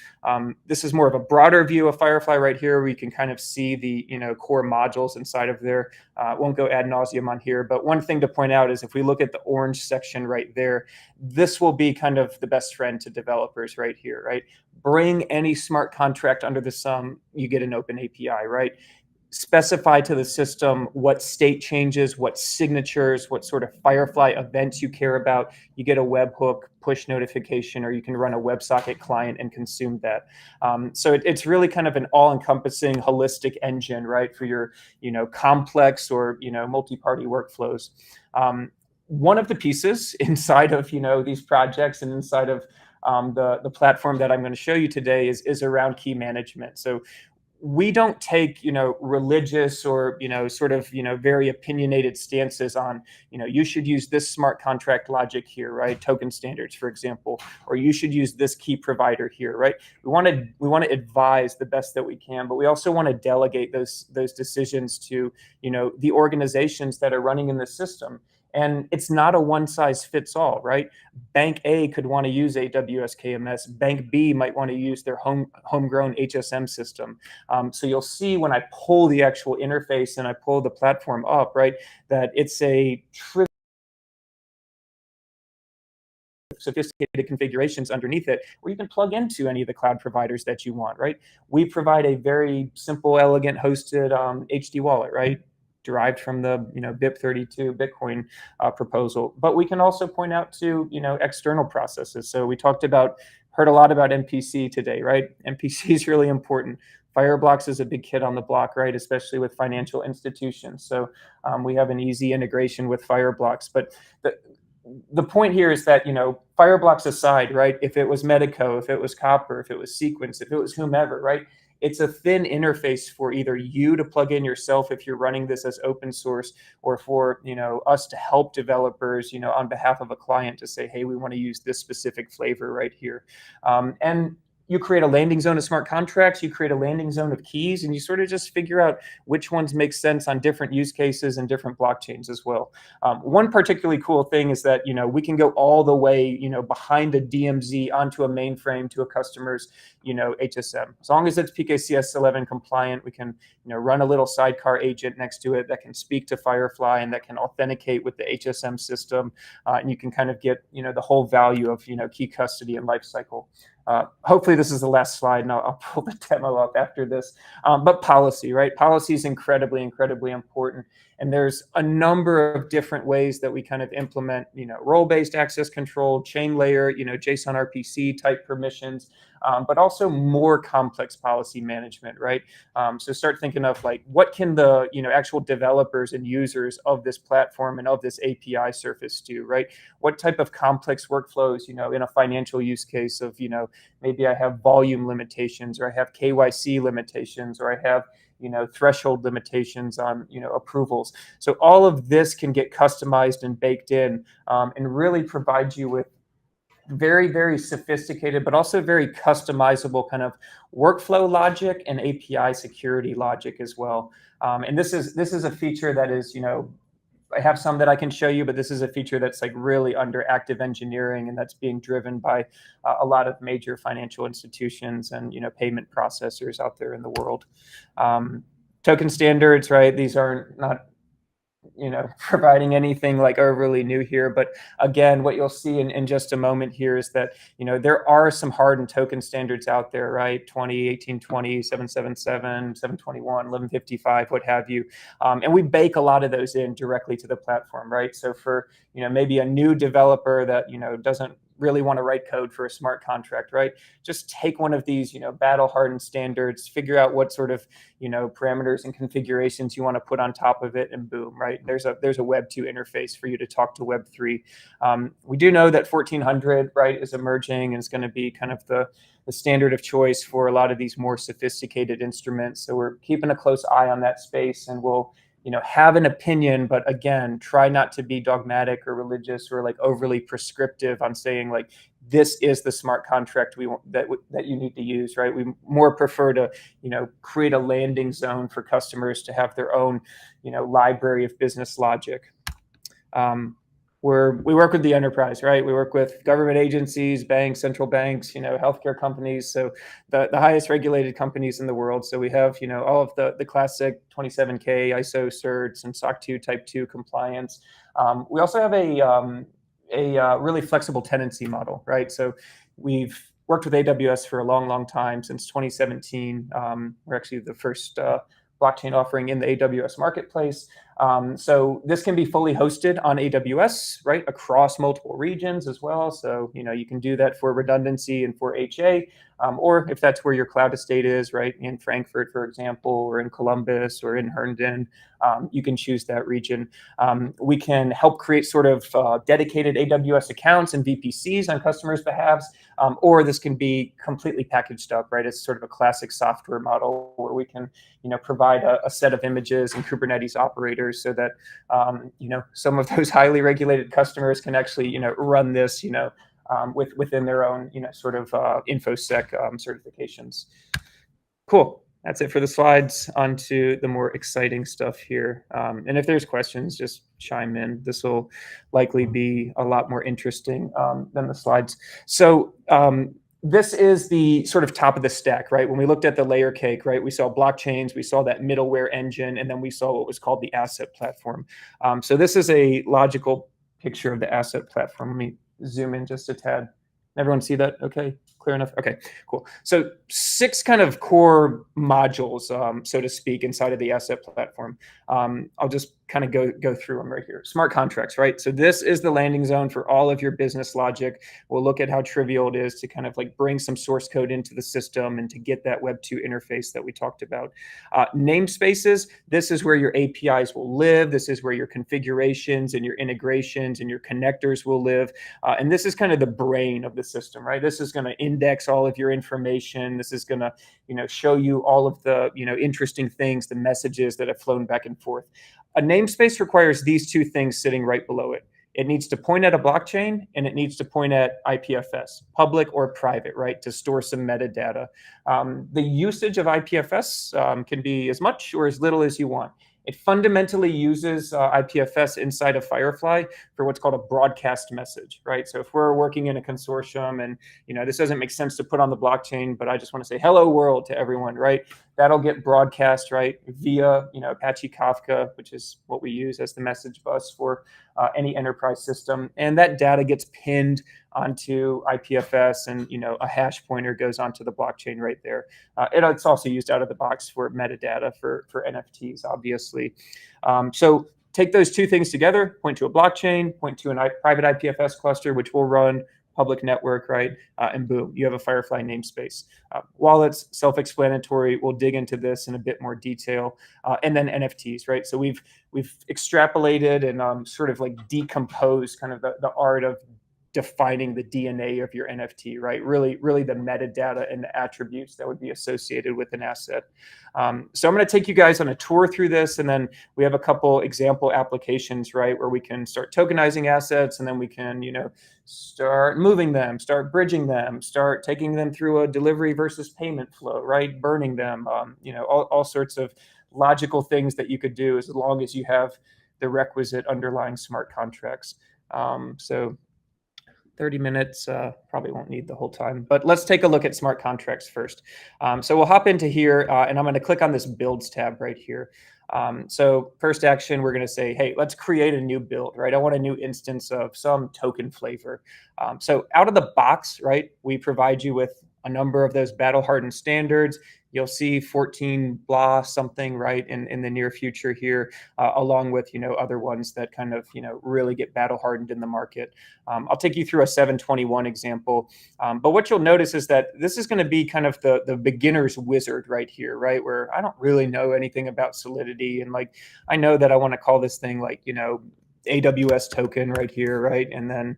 This is more of a broader view of Firefly right here, where you can kind of see the core modules inside of there. Won't go ad nauseum on here, but one thing to point out is if we look at the orange section right there, this will be kind of the best friend to developers right here, right? Bring any smart contract under the sun, you get an open API, right? Specify to the system what state changes, what signatures, what sort of Firefly events you care about. You get a webhook push notification, or you can run a WebSocket client and consume that. So it's really kind of an all-encompassing, holistic engine, right, for your, complex or, multi-party workflows. One of the pieces inside of, these projects and inside of the platform that I'm going to show you today is around key management. So we don't take, religious or, sort of, very opinionated stances on, you should use this smart contract logic here, right? Token standards, for example, or you should use this key provider here, right? We want to advise the best that we can, but we also want to delegate those decisions to, the organizations that are running in the system. And it's not a one size fits all, right? Bank A could want to use AWS KMS. Bank B might want to use their homegrown HSM system. So you'll see when I pull the actual interface and I pull the platform up, right, that it's a sophisticated configurations underneath it, where you can plug into any of the cloud providers that you want, right? We provide a very simple, elegant hosted HD wallet, right? Derived from the BIP32 Bitcoin proposal, but we can also point out to external processes. So we heard a lot about MPC today, right? MPC is really important. Fireblocks is a big kid on the block, right? Especially with financial institutions. So we have an easy integration with Fireblocks. But the point here is that Fireblocks aside, right? If it was Medico, if it was Copper, if it was Sequence, if it was whomever, right? It's a thin interface for either you to plug in yourself if you're running this as open source, or for us to help developers on behalf of a client to say, hey, we want to use this specific flavor right here. And you create a landing zone of smart contracts, you create a landing zone of keys, and you sort of just figure out which ones make sense on different use cases and different blockchains as well. One particularly cool thing is that, we can go all the way, behind a DMZ onto a mainframe to a customer's, HSM. As long as it's PKCS 11 compliant, we can, run a little sidecar agent next to it that can speak to Firefly and that can authenticate with the HSM system. And you can kind of get, the whole value of, key custody and lifecycle. Hopefully this is the last slide, and I'll pull the demo up after this. But policy, right? Policy is incredibly, incredibly important. And there's a number of different ways that we kind of implement, role-based access control, chain layer, JSON RPC type permissions, but also more complex policy management, right? So start thinking of like, what can the, actual developers and users of this platform and of this API surface do, right? What type of complex workflows, in a financial use case of, maybe I have volume limitations, or I have KYC limitations, or I have, threshold limitations on, approvals. So all of this can get customized and baked in, and really provide you with very, very sophisticated, but also very customizable kind of workflow logic and API security logic as well. And this is a feature that is, I have some that I can show you, but this is a feature that's like really under active engineering, and that's being driven by a lot of major financial institutions and payment processors out there in the world. Token standards, right? These are not providing anything like overly new here. But again, what you'll see in just a moment here is that, there are some hardened token standards out there, right? 20, 1820, 777, 721, 1155, what have you. And we bake a lot of those in directly to the platform, right? So for, maybe a new developer that, doesn't really want to write code for a smart contract, right? Just take one of these, battle hardened standards, figure out what sort of, parameters and configurations you want to put on top of it, and boom, right? There's a Web 2 interface for you to talk to Web 3. We do know that 1400, right, is emerging and is going to be kind of the standard of choice for a lot of these more sophisticated instruments. So we're keeping a close eye on that space, and we'll have an opinion, but again, try not to be dogmatic or religious or like overly prescriptive on saying like, this is the smart contract we want that you need to use, right? We more prefer to, create a landing zone for customers to have their own, library of business logic. We work with the enterprise, right? We work with government agencies, banks, central banks, healthcare companies. So the highest regulated companies in the world. So we have, all of the classic 27K ISO certs and SOC 2 Type 2 compliance. We also have a really flexible tenancy model, right? So we've worked with AWS for a long, long time, since 2017. We're actually the first blockchain offering in the AWS marketplace. So this can be fully hosted on AWS, right, across multiple regions as well. So, you can do that for redundancy and for HA, or if that's where your cloud estate is, right, in Frankfurt, for example, or in Columbus or in Herndon, you can choose that region. We can help create sort of dedicated AWS accounts and VPCs on customers' behalves, or this can be completely packaged up, right? It's sort of a classic software model where we can, provide a set of images and Kubernetes operators so that, some of those highly regulated customers can actually, run this, within their own, sort of InfoSec certifications. Cool. That's it for the slides. On to the more exciting stuff here. And if there's questions, just chime in. This will likely be a lot more interesting than the slides. So this is the sort of top of the stack, right? When we looked at the layer cake, right, we saw blockchains, we saw that middleware engine, and then we saw what was called the asset platform. So this is a logical picture of the asset platform. Let me zoom in just a tad. Everyone see that? Okay, clear enough? Okay, cool. So 6 kind of core modules, so to speak, inside of the asset platform. I'll just kind of go through them right here. Smart contracts, right? So this is the landing zone for all of your business logic. We'll look at how trivial it is to kind of like bring some source code into the system and to get that Web 2 interface that we talked about. Namespaces, this is where your APIs will live. This is where your configurations and your integrations and your connectors will live. And this is kind of the brain of the system, right? This is going to index all of your information. This is going to, show you all of the, interesting things, the messages that have flown back and forth. A namespace requires these 2 things sitting right below it. It needs to point at a blockchain, and it needs to point at IPFS, public or private, right, to store some metadata. The usage of IPFS can be as much or as little as you want. It fundamentally uses IPFS inside of Firefly for what's called a broadcast message, right? So if we're working in a consortium and, this doesn't make sense to put on the blockchain, but I just want to say hello world to everyone, right? That'll get broadcast, right, via, Apache Kafka, which is what we use as the message bus for any enterprise system. And that data gets pinned onto IPFS, and, a hash pointer goes onto the blockchain right there. It's also used out of the box for metadata for NFTs, obviously. So take those 2 things together, point to a blockchain, point to a private IPFS cluster, which will run public network, right? And boom, you have a Firefly namespace. Wallets, self-explanatory. We'll dig into this in a bit more detail. And then NFTs, right? So we've extrapolated and sort of like decomposed kind of the art of defining the DNA of your NFT, right? Really the metadata and the attributes that would be associated with an asset. So I'm going to take you guys on a tour through this, and then we have a couple example applications, right, where we can start tokenizing assets, and then we can, start moving them, start bridging them, start taking them through a delivery versus payment flow, right? Burning them, all sorts of logical things that you could do as long as you have the requisite underlying smart contracts. So 30 minutes, probably won't need the whole time, but let's take a look at smart contracts first. So we'll hop into here, and I'm going to click on this builds tab right here. So first action, we're going to say, hey, let's create a new build, right? I want a new instance of some token flavor. So out of the box, right, we provide you with a number of those battle hardened standards. You'll see 14 blah something, right, in the near future here, along with, other ones that kind of, really get battle hardened in the market. I'll take you through a 721 example. But what you'll notice is that this is going to be kind of the beginner's wizard right here, right, where I don't really know anything about Solidity. And like, I know that I want to call this thing like, AWS token right here, right? And then,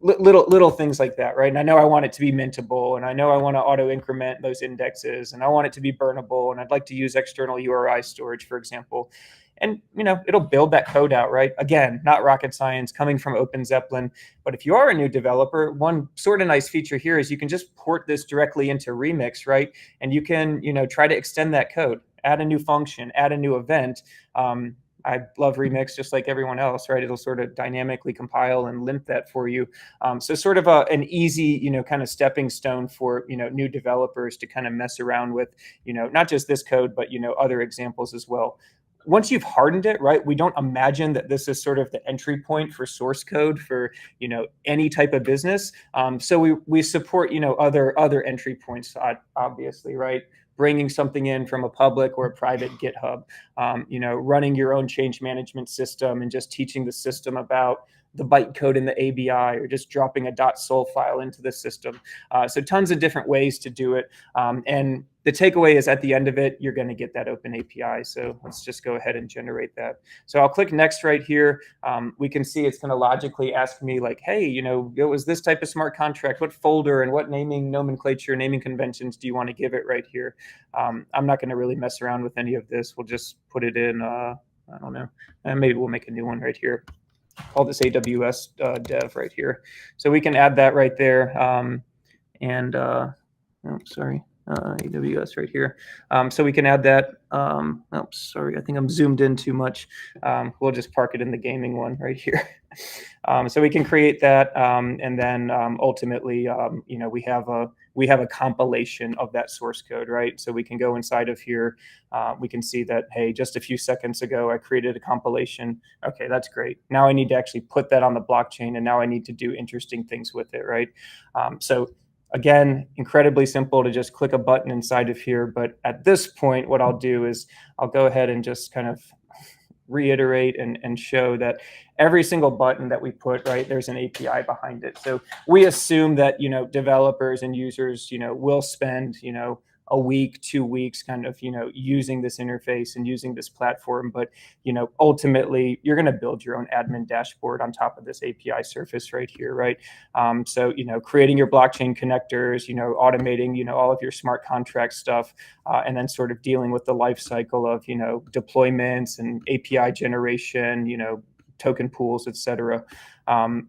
little things like that, right? And I know I want it to be mintable, and I know I want to auto increment those indexes, and I want it to be burnable, and I'd like to use external URI storage, for example. And, it'll build that code out, right? Again, not rocket science, coming from OpenZeppelin. But if you are a new developer, one sort of nice feature here is you can just port this directly into Remix, right? And you can, try to extend that code, add a new function, add a new event. I love Remix just like everyone else, right? It'll sort of dynamically compile and lint that for you. So sort of an easy, kind of stepping stone for, new developers to kind of mess around with, not just this code, but, other examples as well. Once you've hardened it, right, we don't imagine that this is sort of the entry point for source code for, any type of business. So we support, other entry points, obviously, right? Bringing something in from a public or a private GitHub, running your own change management system and just teaching the system about the bytecode in the ABI, or just dropping a .sol file into the system. So tons of different ways to do it. And the takeaway is at the end of it, you're going to get that open API. So let's just go ahead and generate that. So I'll click next right here. We can see it's going to logically ask me like, hey, it was this type of smart contract, what folder and what naming nomenclature, naming conventions do you want to give it right here? I'm not going to really mess around with any of this. We'll just put it in, I don't know, and maybe we'll make a new one right here. Call this AWS dev right here. So we can add that right there. AWS right here. So we can add that. Sorry, I think I'm zoomed in too much. We'll just park it in the gaming one right here. So we can create that, and then ultimately, we have a compilation of that source code, right? So we can go inside of here. We can see that, hey, just a few seconds ago, I created a compilation. Okay, that's great. Now I need to actually put that on the blockchain, and now I need to do interesting things with it, right? So again, incredibly simple to just click a button inside of here. But at this point, what I'll do is I'll go ahead and just kind of reiterate and show that every single button that we put, right, there's an API behind it. So we assume that, developers and users, will spend, a week, 2 weeks kind of, using this interface and using this platform. But, ultimately, you're going to build your own admin dashboard on top of this API surface right here, right? So, creating your blockchain connectors, automating, all of your smart contract stuff, and then sort of dealing with the life cycle of, deployments and API generation, token pools, et cetera.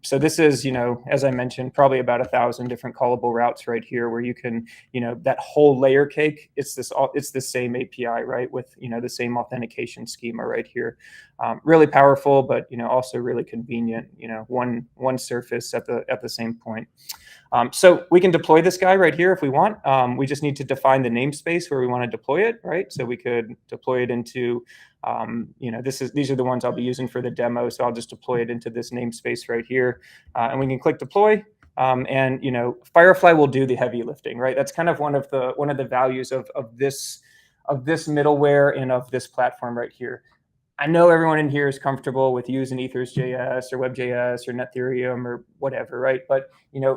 So this is, as I mentioned, probably about 1,000 different callable routes right here where you can, that whole layer cake, it's the same API, right? With, the same authentication schema right here. Really powerful, but, also really convenient, one surface at the same point. So we can deploy this guy right here if we want. We just need to define the namespace where we want to deploy it, right? So we could deploy it into, these are the ones I'll be using for the demo. So I'll just deploy it into this namespace right here, and we can click deploy. And Firefly will do the heavy lifting, right? That's kind of one of the values of this middleware and of this platform right here. I know everyone in here is comfortable with using Ethers.js or Web.js or Nethereum or whatever, right? But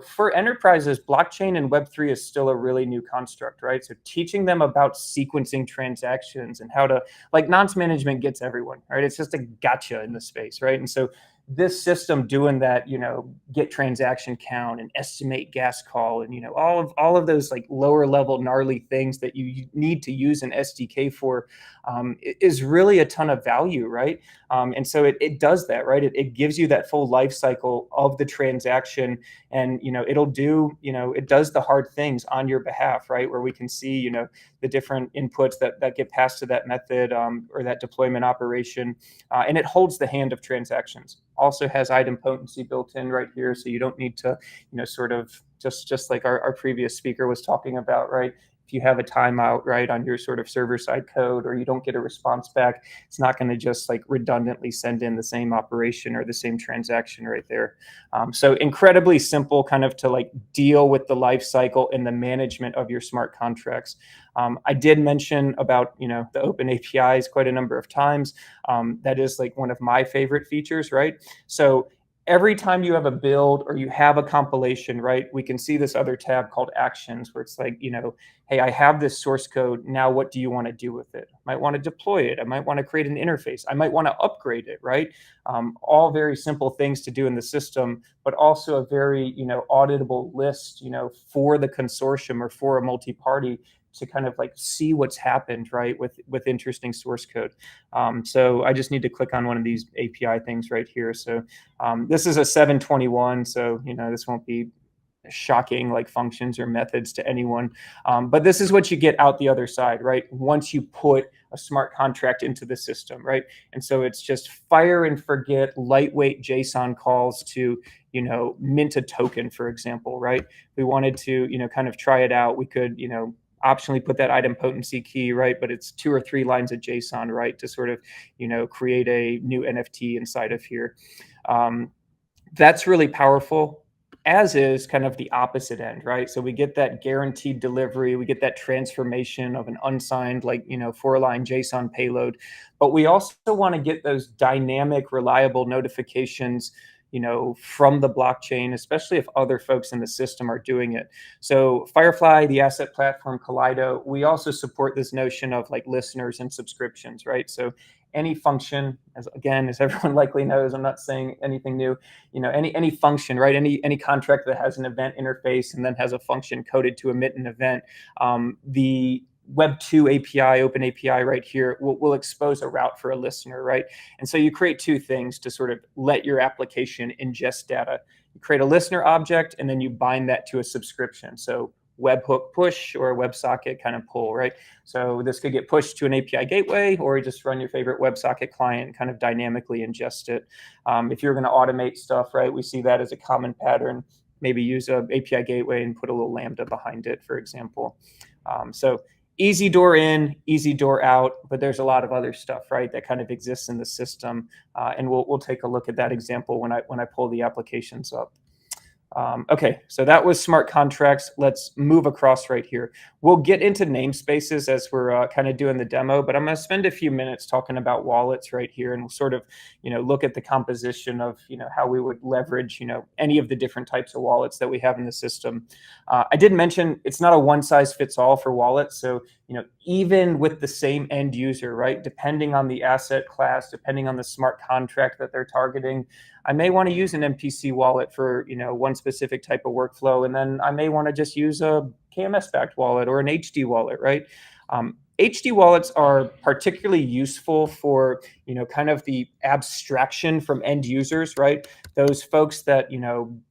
for enterprises, blockchain and Web3 is still a really new construct, right? So teaching them about sequencing transactions and how to, like, nonce management gets everyone, right? It's just a gotcha in the space, right? And so this system doing that, get transaction count and estimate gas call and, all of those like lower level gnarly things that you need to use an SDK for is really a ton of value, right? And so it does that, right? It gives you that full life cycle of the transaction, and it does the hard things on your behalf, right? Where we can see the different inputs that get passed to that method or that deployment operation, and it holds the hand of transactions. Also has item potency built in right here, so you don't need to sort of just like our previous speaker was talking about, right? If you have a timeout, right, on your sort of server-side code, or you don't get a response back, it's not going to just like redundantly send in the same operation or the same transaction right there. So incredibly simple kind of to like deal with the life cycle and the management of your smart contracts. I did mention about, the open APIs quite a number of times. That is like one of my favorite features, right? So every time you have a build or you have a compilation, right, we can see this other tab called actions where it's like, hey, I have this source code. Now, what do you want to do with it? I might want to deploy it. I might want to create an interface. I might want to upgrade it, right? All very simple things to do in the system, but also a very, auditable list, for the consortium or for a multi-party to kind of like see what's happened, right, with interesting source code. So I just need to click on one of these API things right here. So this is a 721, so this won't be shocking like functions or methods to anyone, but this is what you get out the other side, right? Once you put a smart contract into the system, right? And so it's just fire and forget lightweight JSON calls to mint a token, for example, right? We wanted to kind of try it out. We could optionally put that item potency key, right? But it's 2 or 3 lines of JSON, right? To sort of, create a new NFT inside of here. That's really powerful, as is kind of the opposite end, right? So we get that guaranteed delivery, we get that transformation of an unsigned, 4-line JSON payload, but we also want to get those dynamic, reliable notifications from the blockchain, especially if other folks in the system are doing it. So Firefly, the asset platform, Kaleido, we also support this notion of like listeners and subscriptions, right? So any function, as everyone likely knows, I'm not saying anything new, any function, right? Any contract that has an event interface and then has a function coded to emit an event, the Web2 API, open API right here will expose a route for a listener, right? And so you create 2 things to sort of let your application ingest data. You create a listener object, and then you bind that to a subscription. So webhook push or a WebSocket kind of pull, right? So this could get pushed to an API gateway, or you just run your favorite WebSocket client and kind of dynamically ingest it. If you're going to automate stuff, right, we see that as a common pattern. Maybe use a API gateway and put a little Lambda behind it, for example. So easy door in, easy door out, but there's a lot of other stuff, right, that kind of exists in the system, and we'll take a look at that example when I pull the applications up. Okay, so that was smart contracts. Let's move across right here. We'll get into namespaces as we're kind of doing the demo, but I'm going to spend a few minutes talking about wallets right here, and we'll sort of, look at the composition of, how we would leverage, any of the different types of wallets that we have in the system. I did mention it's not a one-size-fits-all for wallets, so even with the same end user, right, depending on the asset class, depending on the smart contract that they're targeting, I may want to use an MPC wallet for one specific type of workflow, and then I may want to just use a KMS-backed wallet or an HD wallet, right? HD wallets are particularly useful for kind of the abstraction from end users, right? Those folks that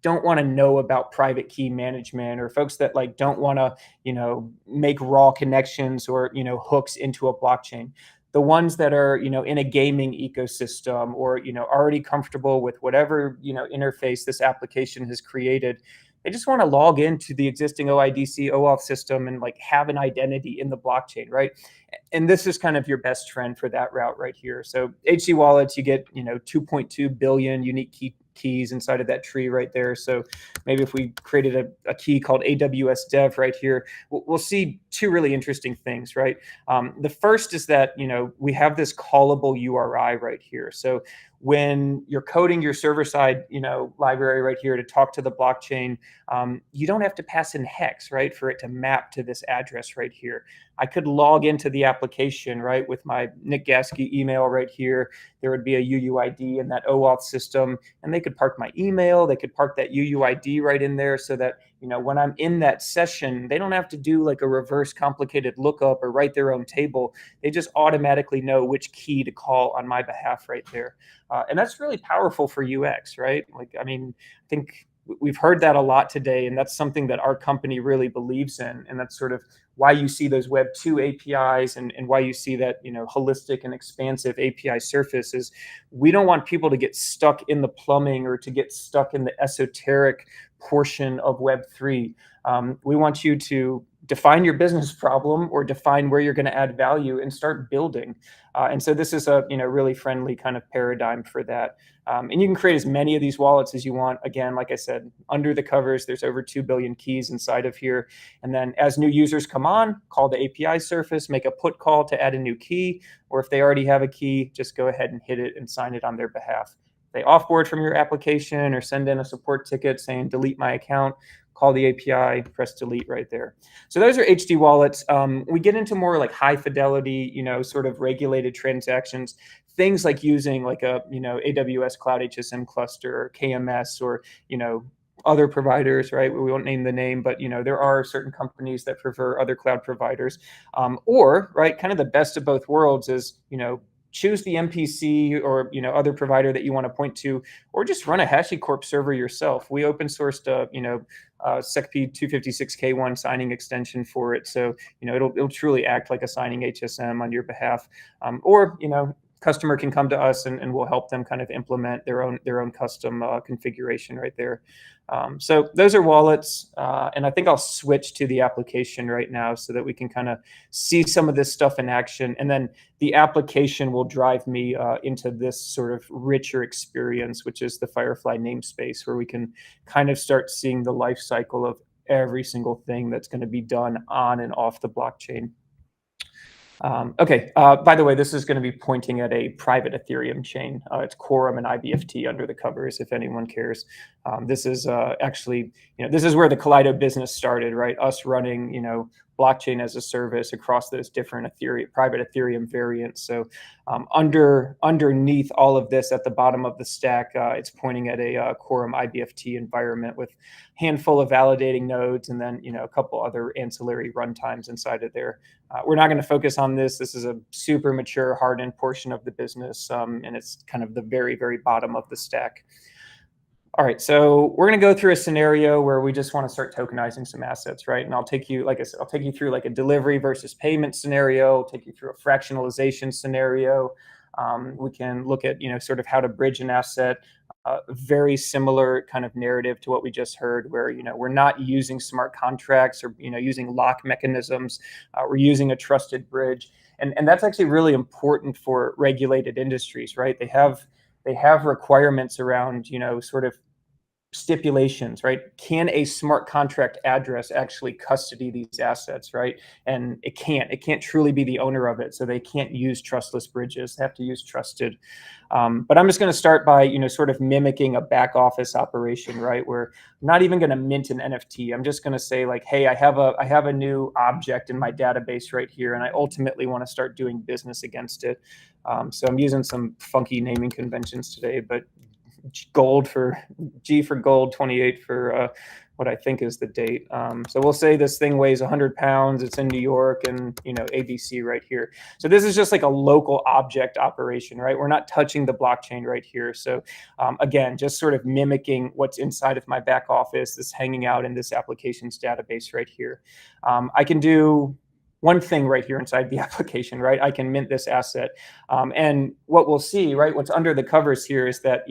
don't want to know about private key management, or folks that don't want to make raw connections or hooks into a blockchain. The ones that are in a gaming ecosystem, or already comfortable with whatever interface this application has created. They just want to log into the existing OIDC OAuth system and have an identity in the blockchain, right? And this is kind of your best trend for that route right here. So HD wallets, you get 2.2 billion unique keys inside of that tree right there. So maybe if we created a key called AWS Dev right here, we'll see two really interesting things, right? The first is that, we have this callable URI right here. So when you're coding your server-side, library right here to talk to the blockchain, you don't have to pass in hex, right, for it to map to this address right here. I could log into the application, right, with my Nick Gasky email right here. There would be a UUID in that OAuth system, and they could park my email. They could park that UUID right in there so that, when I'm in that session, they don't have to do like a reverse complicated lookup or write their own table. They just automatically know which key to call on my behalf right there. And that's really powerful for UX, right? I think we've heard that a lot today, and that's something that our company really believes in. And that's sort of why you see those Web 2 APIs and why you see that, holistic and expansive API surface is we don't want people to get stuck in the plumbing or to get stuck in the esoteric portion of Web3. We want you to define your business problem or define where you're going to add value and start building. And so this is a really friendly kind of paradigm for that. And you can create as many of these wallets as you want. Again, like I said, under the covers, there's over 2 billion keys inside of here. And then as new users come on, call the API surface, make a put call to add a new key, or if they already have a key, just go ahead and hit it and sign it on their behalf. They offboard from your application or send in a support ticket saying delete my account, call the API, press delete right there. So those are HD wallets. We get into more like high fidelity, sort of regulated transactions, things like using like a, AWS Cloud HSM cluster or KMS or, other providers, right? We won't name the name, but there are certain companies that prefer other cloud providers. Or, right, kind of the best of both worlds is, choose the MPC or other provider that you want to point to, or just run a HashiCorp server yourself. We open sourced a SecP 256K1 signing extension for it, so it'll truly act like a signing HSM on your behalf. Or customer can come to us and we'll help them kind of implement their own custom configuration right there. So those are wallets, and I think I'll switch to the application right now so that we can kind of see some of this stuff in action, and then the application will drive me into this sort of richer experience, which is the Firefly namespace, where we can kind of start seeing the life cycle of every single thing that's going to be done on and off the blockchain. Okay, by the way, this is going to be pointing at a private Ethereum chain. It's Quorum and IBFT under the covers, if anyone cares. This is actually, this is where the Kaleido business started, right? Us running, blockchain as a service across those different private Ethereum variants. So underneath all of this at the bottom of the stack, it's pointing at a Quorum IBFT environment with a handful of validating nodes and then a couple other ancillary runtimes inside of there. We're not going to focus on this. This is a super mature, hardened portion of the business, and it's kind of the very, very bottom of the stack. All right, so we're going to go through a scenario where we just want to start tokenizing some assets, right? And I'll take you, like I said, I'll take you through like a delivery versus payment scenario, take you through a fractionalization scenario. We can look at, sort of how to bridge an asset. Very similar kind of narrative to what we just heard, where we're not using smart contracts or using lock mechanisms. We're using a trusted bridge, and that's actually really important for regulated industries, right? They have requirements around sort of stipulations, right? Can a smart contract address actually custody these assets, right? And it can't truly be the owner of it. So they can't use trustless bridges. They have to use trusted. But I'm just going to start by, sort of mimicking a back office operation, right? Where I'm not even going to mint an NFT. I'm just going to say like, hey, I have a new object in my database right here, and I ultimately want to start doing business against it. So I'm using some funky naming conventions today, but gold for G for gold, 28 for what I think is the date. So we'll say this thing weighs 100 pounds. It's in New York, and ABC right here. So this is just like a local object operation, right? We're not touching the blockchain right here. So again, just sort of mimicking what's inside of my back office, this hanging out in this applications database right here. I can do one thing right here inside the application, right? I can mint this asset. And what we'll see, right, what's under the covers here is that,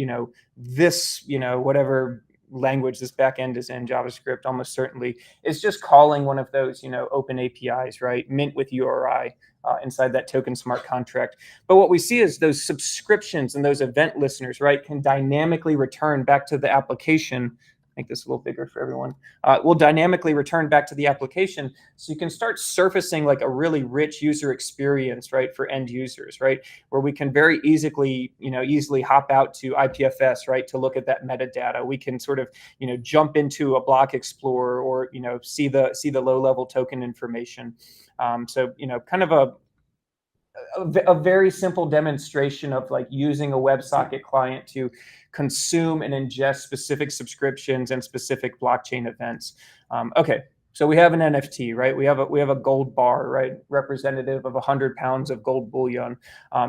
this, whatever language this backend is in, JavaScript, almost certainly, is just calling one of those, open APIs, right? Mint with URI inside that token smart contract. But what we see is those subscriptions and those event listeners, right, can dynamically return back to the application make this a little bigger for everyone, will dynamically return back to the application. So you can start surfacing like a really rich user experience, right, for end users, right, where we can very easily hop out to IPFS, right, to look at that metadata. We can sort of, jump into a block explorer or, see the low level token information. So, kind of a very simple demonstration of like using a WebSocket client to consume and ingest specific subscriptions and specific blockchain events. Okay, so we have an NFT, right? We have a gold bar, right, representative of 100 pounds of gold bullion.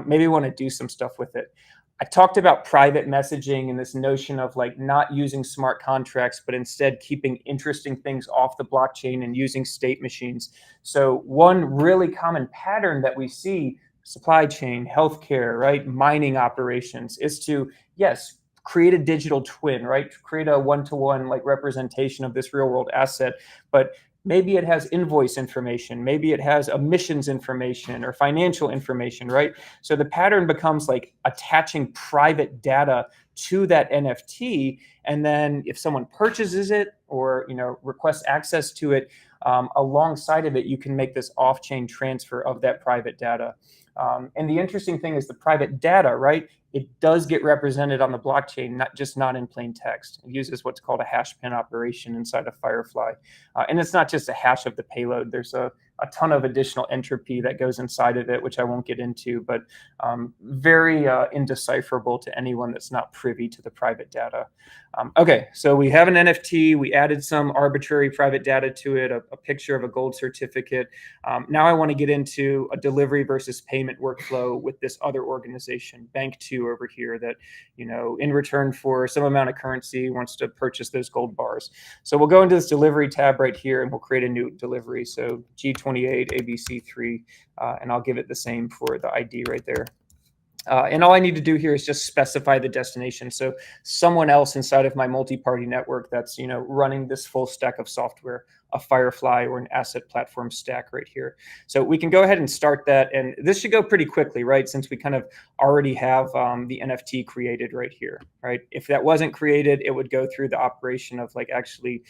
Maybe we want to do some stuff with it. I talked about private messaging and this notion of like not using smart contracts, but instead keeping interesting things off the blockchain and using state machines. So one really common pattern that we see, supply chain, healthcare, right, mining operations, is to, yes, create a digital twin, right, create a one-to-one like representation of this real world asset, but maybe it has invoice information, maybe it has emissions information or financial information, right? So the pattern becomes like attaching private data to that NFT, and then if someone purchases it or requests access to it, alongside of it, you can make this off-chain transfer of that private data. And the interesting thing is the private data, right? It does get represented on the blockchain, not in plain text. It uses what's called a hash pin operation inside of Firefly. And it's not just a hash of the payload. There's a ton of additional entropy that goes inside of it, which I won't get into, but very indecipherable to anyone that's not privy to the private data. Okay, so we have an NFT. We added some arbitrary private data to it, a picture of a gold certificate. Now I want to get into a delivery versus payment workflow with this other organization, Bank2 over here, that in return for some amount of currency wants to purchase those gold bars. So we'll go into this delivery tab right here and we'll create a new delivery. So G28 ABC3, and I'll give it the same for the ID right there. And all I need to do here is just specify the destination. So someone else inside of my multi-party network that's running this full stack of software, a Firefly or an asset platform stack right here. So we can go ahead and start that. And this should go pretty quickly, right? Since we kind of already have the NFT created right here, right? If that wasn't created, it would go through the operation of like actually,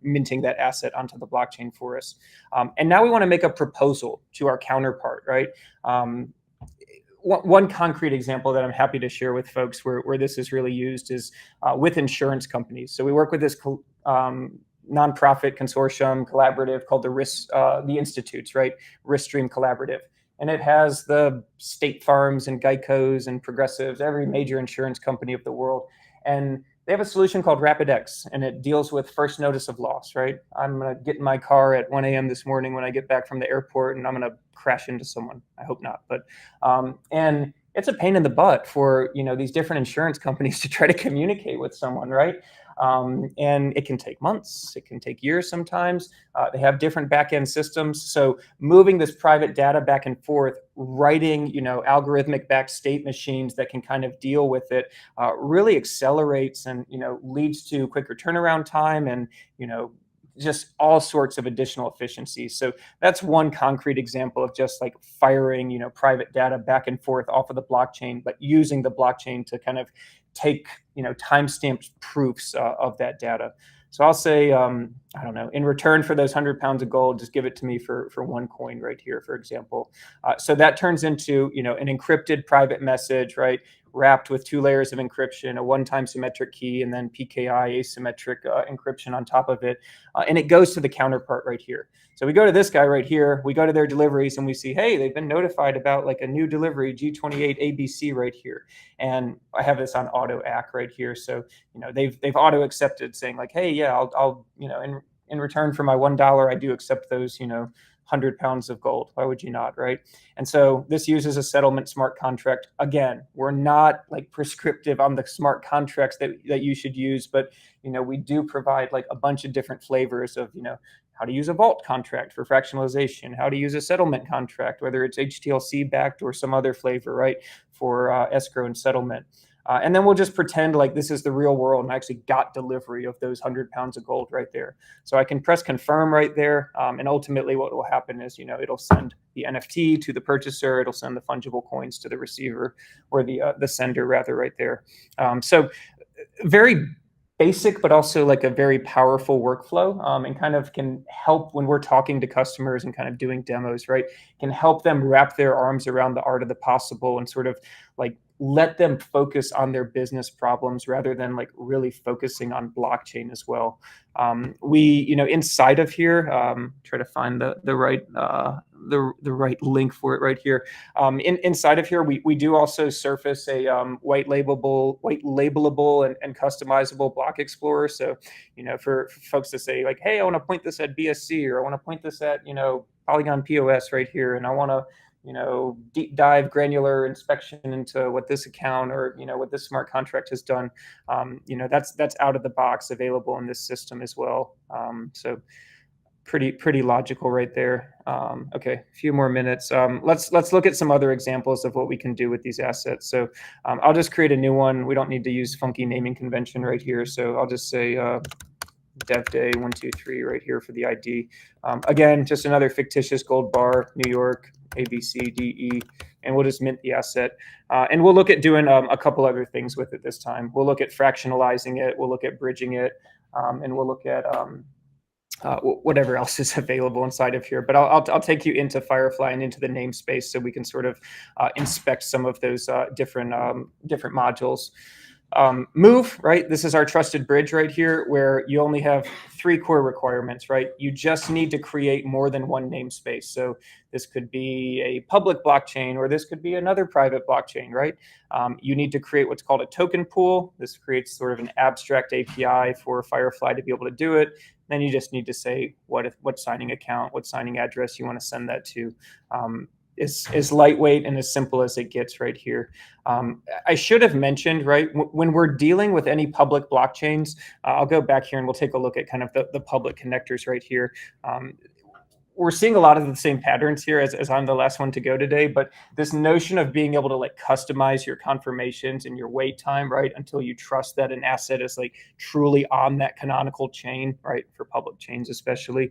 minting that asset onto the blockchain for us. And now we want to make a proposal to our counterpart, right? One concrete example that I'm happy to share with folks where this is really used is with insurance companies. So we work with this nonprofit consortium collaborative called the Institutes, right? Riskstream Collaborative. And it has the State Farms and Geico's and Progressives, every major insurance company of the world. And they have a solution called RapidX, and it deals with first notice of loss, right? I'm going to get in my car at 1 a.m. this morning when I get back from the airport, and I'm going to crash into someone. I hope not. But and it's a pain in the butt for these different insurance companies to try to communicate with someone, right? And it can take months, it can take years sometimes. They have different back-end systems. So moving this private data back and forth, writing, algorithmic back state machines that can kind of deal with it really accelerates and, leads to quicker turnaround time and, just all sorts of additional efficiencies. So that's one concrete example of just like firing, private data back and forth off of the blockchain, but using the blockchain to kind of take, timestamped proofs of that data. So I'll say, I don't know, in return for those 100 pounds of gold, just give it to me for 1 coin right here, for example. So that turns into, an encrypted private message, right? Wrapped with 2 layers of encryption, a one-time symmetric key, and then PKI asymmetric encryption on top of it. And it goes to the counterpart right here. So we go to this guy right here, we go to their deliveries and we see, hey, they've been notified about like a new delivery, G28 ABC right here. And I have this on auto ACK right here. So, they've auto accepted saying like, hey, yeah, I'll in return for my $1, I do accept those, 100 pounds of gold. Why would you not, right? And so this uses a settlement smart contract. Again, we're not like prescriptive on the smart contracts that you should use, but we do provide like a bunch of different flavors of how to use a vault contract for fractionalization, how to use a settlement contract, whether it's HTLC backed or some other flavor, right, for escrow and settlement. And then we'll just pretend like this is the real world and I actually got delivery of those 100 pounds of gold right there. So I can press confirm right there. And ultimately what will happen is, it'll send the NFT to the purchaser. It'll send the fungible coins to the receiver or the sender rather right there. So very basic, but also like a very powerful workflow, and kind of can help when we're talking to customers and kind of doing demos, right? Can help them wrap their arms around the art of the possible and sort of like let them focus on their business problems rather than like really focusing on blockchain as well. We, inside of here, try to find the right the right link for it right here. Inside of here, we do also surface a white labelable and customizable block explorer. So, for folks to say like, hey, I want to point this at BSC, or I want to point this at Polygon POS right here, and I want to deep dive granular inspection into what this account or what this smart contract has done. That's out of the box available in this system as well. So pretty logical right there. Okay, a few more minutes. Let's look at some other examples of what we can do with these assets. So I'll just create a new one. We don't need to use funky naming convention right here. So I'll just say dev day 123 right here for the ID. Again, just another fictitious gold bar, New York, ABCDE, and we'll just mint the asset. And we'll look at doing a couple other things with it this time. We'll look at fractionalizing it, we'll look at bridging it, and we'll look at whatever else is available inside of here. But I'll take you into Firefly and into the namespace so we can sort of inspect some of those different modules. Move, right? This is our trusted bridge right here, where you only have 3 core requirements, right? You just need to create more than one namespace. So this could be a public blockchain, or this could be another private blockchain, right? You need to create what's called a token pool. This creates sort of an abstract API for Firefly to be able to do it. Then you just need to say what signing account, what signing address you want to send that to. Is lightweight and as simple as it gets right here. I should have mentioned, right, when we're dealing with any public blockchains, I'll go back here and we'll take a look at kind of the public connectors right here. We're seeing a lot of the same patterns here as I'm the last one to go today, but this notion of being able to like customize your confirmations and your wait time, right, until you trust that an asset is like truly on that canonical chain, right, for public chains especially.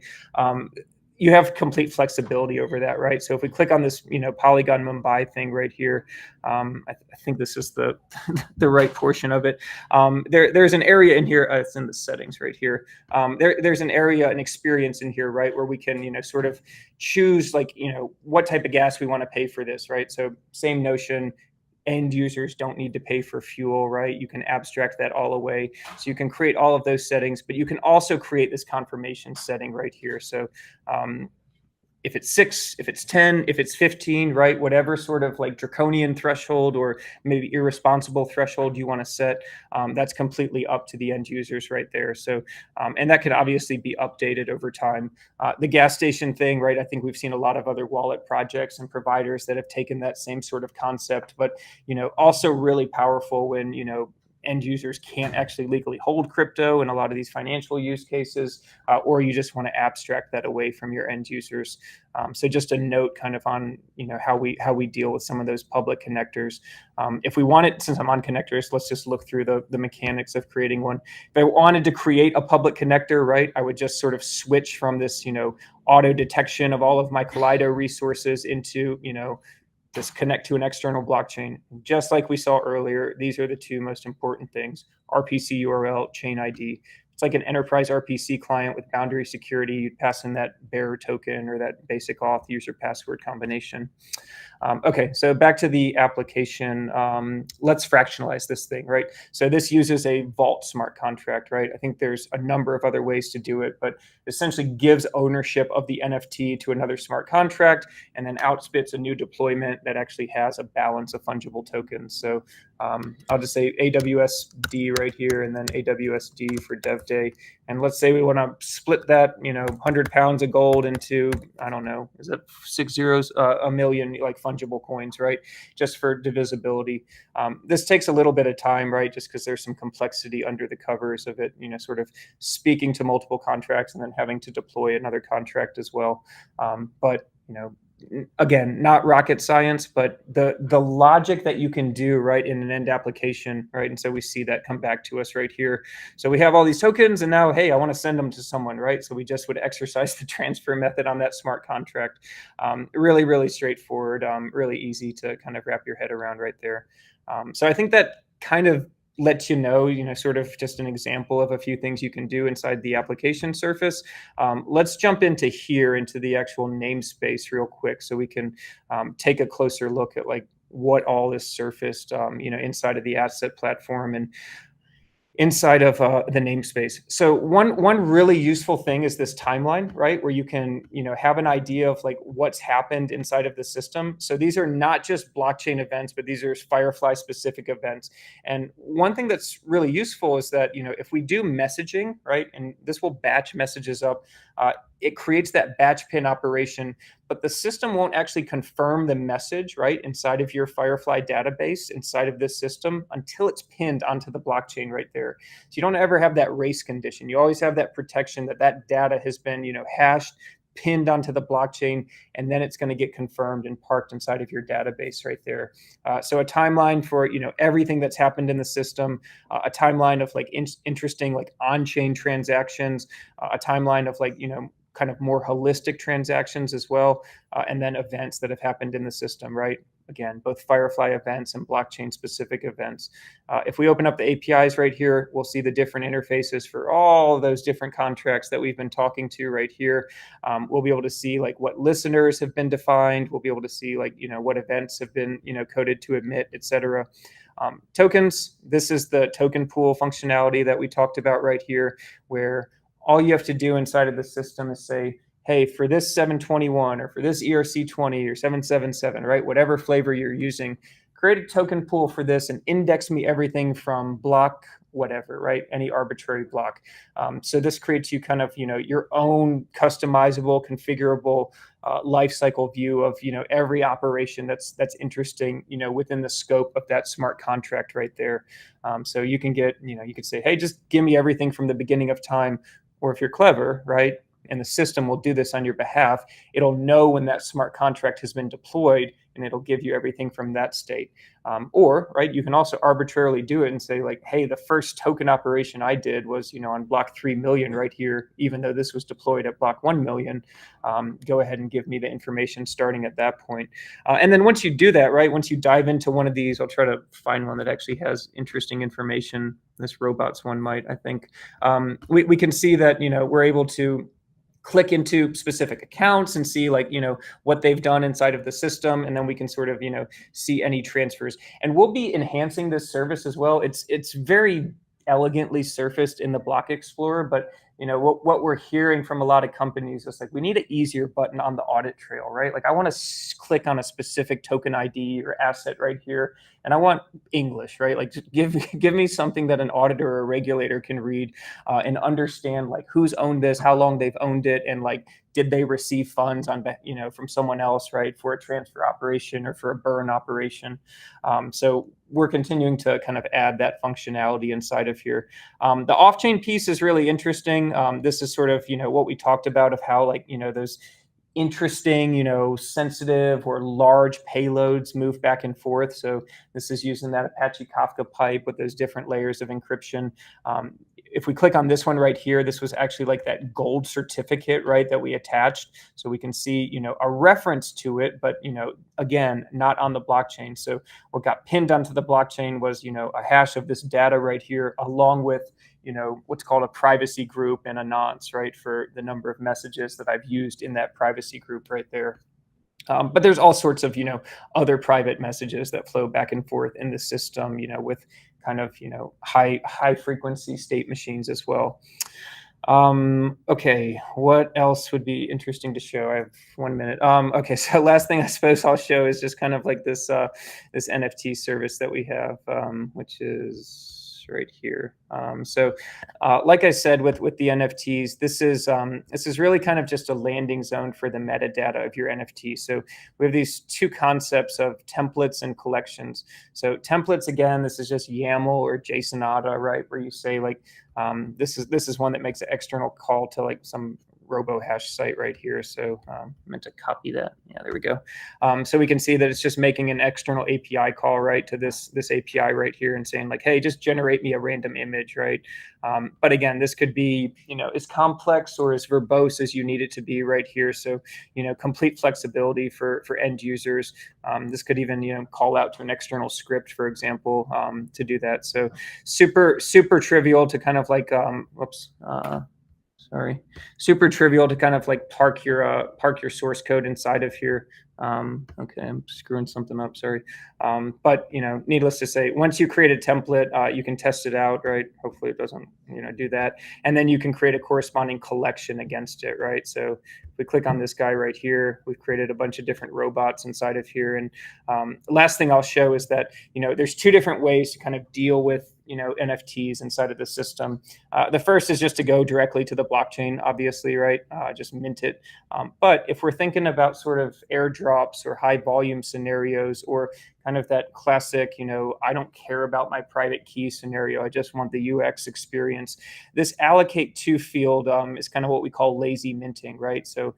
You have complete flexibility over that, right? So if we click on this, Polygon Mumbai thing right here, I think this is the the right portion of it. There's an area in here. It's in the settings right here. There's an area, an experience in here, right, where we can, sort of choose like, what type of gas we want to pay for this, right? So same notion. End users don't need to pay for fuel, right? You can abstract that all away. So you can create all of those settings, but you can also create this confirmation setting right here. So if it's 6, if it's 10, if it's 15, right? Whatever sort of like draconian threshold or maybe irresponsible threshold you want to set, that's completely up to the end users right there. So, and that can obviously be updated over time. The gas station thing, right? I think we've seen a lot of other wallet projects and providers that have taken that same sort of concept, but, also really powerful when, end users can't actually legally hold crypto in a lot of these financial use cases, or you just want to abstract that away from your end users. So just a note kind of on, how we deal with some of those public connectors. If we wanted, since I'm on connectors, let's just look through the mechanics of creating one. If I wanted to create a public connector, right, I would just sort of switch from this, auto detection of all of my Kaleido resources into, just connect to an external blockchain. Just like we saw earlier, these are the 2 most important things: RPC URL, chain ID. It's like an enterprise RPC client with boundary security. You'd pass in that bearer token or that basic auth user password combination. Okay, so back to the application. Let's fractionalize this thing, right? So this uses a vault smart contract, right? I think there's a number of other ways to do it, but essentially gives ownership of the NFT to another smart contract and then outspits a new deployment that actually has a balance of fungible tokens. So I'll just say AWS D right here and then AWS D for dev day. And let's say we want to split that, 100 pounds of gold into, I don't know, is it 6 zeros, a million like fungible coins, right? Just for divisibility. This takes a little bit of time, right? Just because there's some complexity under the covers of it, sort of speaking to multiple contracts and then having to deploy another contract as well. But, again, not rocket science, but the logic that you can do right in an end application, right? And so we see that come back to us right here. So we have all these tokens and now, hey, I want to send them to someone, right? So we just would exercise the transfer method on that smart contract. Really, really straightforward, really easy to kind of wrap your head around right there. So I think that kind of let you know, sort of just an example of a few things you can do inside the application surface. Let's jump into the actual namespace real quick so we can take a closer look at like what all is surfaced, inside of the asset platform and inside of the namespace. So one really useful thing is this timeline, right? Where you can, have an idea of like what's happened inside of the system. So these are not just blockchain events, but these are Firefly specific events. And one thing that's really useful is that, if we do messaging, right, and this will batch messages up, it creates that batch pin operation, but the system won't actually confirm the message, right, inside of your Firefly database, inside of this system, until it's pinned onto the blockchain right there. So you don't ever have that race condition. You always have that protection that data has been, hashed, pinned onto the blockchain, and then it's going to get confirmed and parked inside of your database right there. So a timeline for, everything that's happened in the system, a timeline of like interesting like on-chain transactions, a timeline of like, kind of more holistic transactions as well, and then events that have happened in the system, right? Again, both Firefly events and blockchain specific events. If we open up the APIs right here, we'll see the different interfaces for all of those different contracts that we've been talking to right here. We'll be able to see like what listeners have been defined. We'll be able to see like, what events have been, coded to emit, etc. Tokens, this is the token pool functionality that we talked about right here, where all you have to do inside of the system is say, hey, for this 721 or for this ERC20 or 777, right, whatever flavor you're using, create a token pool for this and index me everything from block whatever, right, any arbitrary block. So this creates you kind of, your own customizable, configurable lifecycle view of, every operation that's interesting, within the scope of that smart contract right there. So you can get, you could say, hey, just give me everything from the beginning of time. Or if you're clever, right, and the system will do this on your behalf, it'll know when that smart contract has been deployed, and it'll give you everything from that state. Or, right, you can also arbitrarily do it and say like, hey, the first token operation I did was, on block 3 million right here, even though this was deployed at block 1 million. Go ahead and give me the information starting at that point. And then once you do that, right, once you dive into one of these, I'll try to find one that actually has interesting information. This robots one might, I think. We can see that, we're able to click into specific accounts and see like, what they've done inside of the system. And then we can sort of, see any transfers. And we'll be enhancing this service as well. It's very elegantly surfaced in the Block Explorer, but what we're hearing from a lot of companies is like, we need an easier button on the audit trail, right? Like I want to click on a specific token ID or asset right here, and I want English, right? Like just give me something that an auditor or a regulator can read and understand like who's owned this, how long they've owned it, and like did they receive funds on from someone else, right, for a transfer operation or for a burn operation. So we're continuing to kind of add that functionality inside of here. The off-chain piece is really interesting. This is sort of what we talked about of how like those interesting, sensitive or large payloads move back and forth. So this is using that Apache Kafka pipe with those different layers of encryption. If we click on this one right here, this was actually like that gold certificate, right, that we attached. So we can see, a reference to it, but, again, not on the blockchain. So what got pinned onto the blockchain was, a hash of this data right here, along with, what's called a privacy group and a nonce, right, for the number of messages that I've used in that privacy group right there. But there's all sorts of, other private messages that flow back and forth in the system, with kind of, high frequency state machines as well. Okay, what else would be interesting to show? I have 1 minute. Okay, so last thing I suppose I'll show is just kind of like this this NFT service that we have, which is right here. So like I said, with the NFTs, this is really kind of just a landing zone for the metadata of your NFT. So we have these two concepts of templates and collections. So templates, again, this is just YAML or JSONata, right, where you say like, this is one that makes an external call to like some RoboHash site right here. So I meant to copy that. Yeah, there we go. So we can see that it's just making an external API call, right, to this API right here and saying like, hey, just generate me a random image, right? But again, this could be, as complex or as verbose as you need it to be right here. So, complete flexibility for end users. This could even, call out to an external script, for example, to do that. So super trivial to kind of like, super trivial to kind of like park your source code inside of here. Okay, I'm screwing something up, sorry. But needless to say, once you create a template, you can test it out, right? Hopefully it doesn't, do that. And then you can create a corresponding collection against it, right? So if we click on this guy right here, we've created a bunch of different robots inside of here. And last thing I'll show is that, there's two different ways to kind of deal with NFTs inside of the system. The first is just to go directly to the blockchain, obviously, right? Just mint it. But if we're thinking about sort of airdrops or high volume scenarios, or kind of that classic, I don't care about my private key scenario, I just want the UX experience. This allocate to field is kind of what we call lazy minting, right? So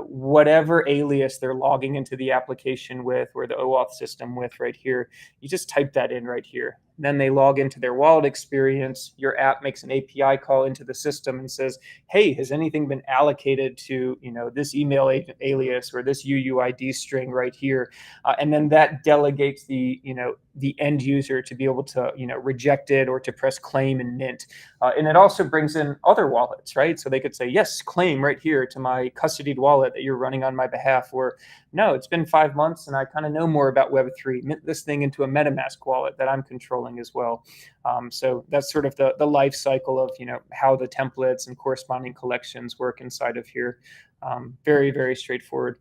whatever alias they're logging into the application with, or the OAuth system with right here, you just type that in right here. Then they log into their wallet experience. Your app makes an API call into the system and says, hey, has anything been allocated to this email alias or this UUID string right here? And then that delegates the end user to be able to reject it or to press claim and mint. And it also brings in other wallets, right? So they could say, yes, claim right here to my custodied wallet that you're running on my behalf, or no, it's been 5 months and I kind of know more about Web3, mint this thing into a MetaMask wallet that I'm controlling as well. So that's sort of the life cycle of how the templates and corresponding collections work inside of here. Very, very straightforward.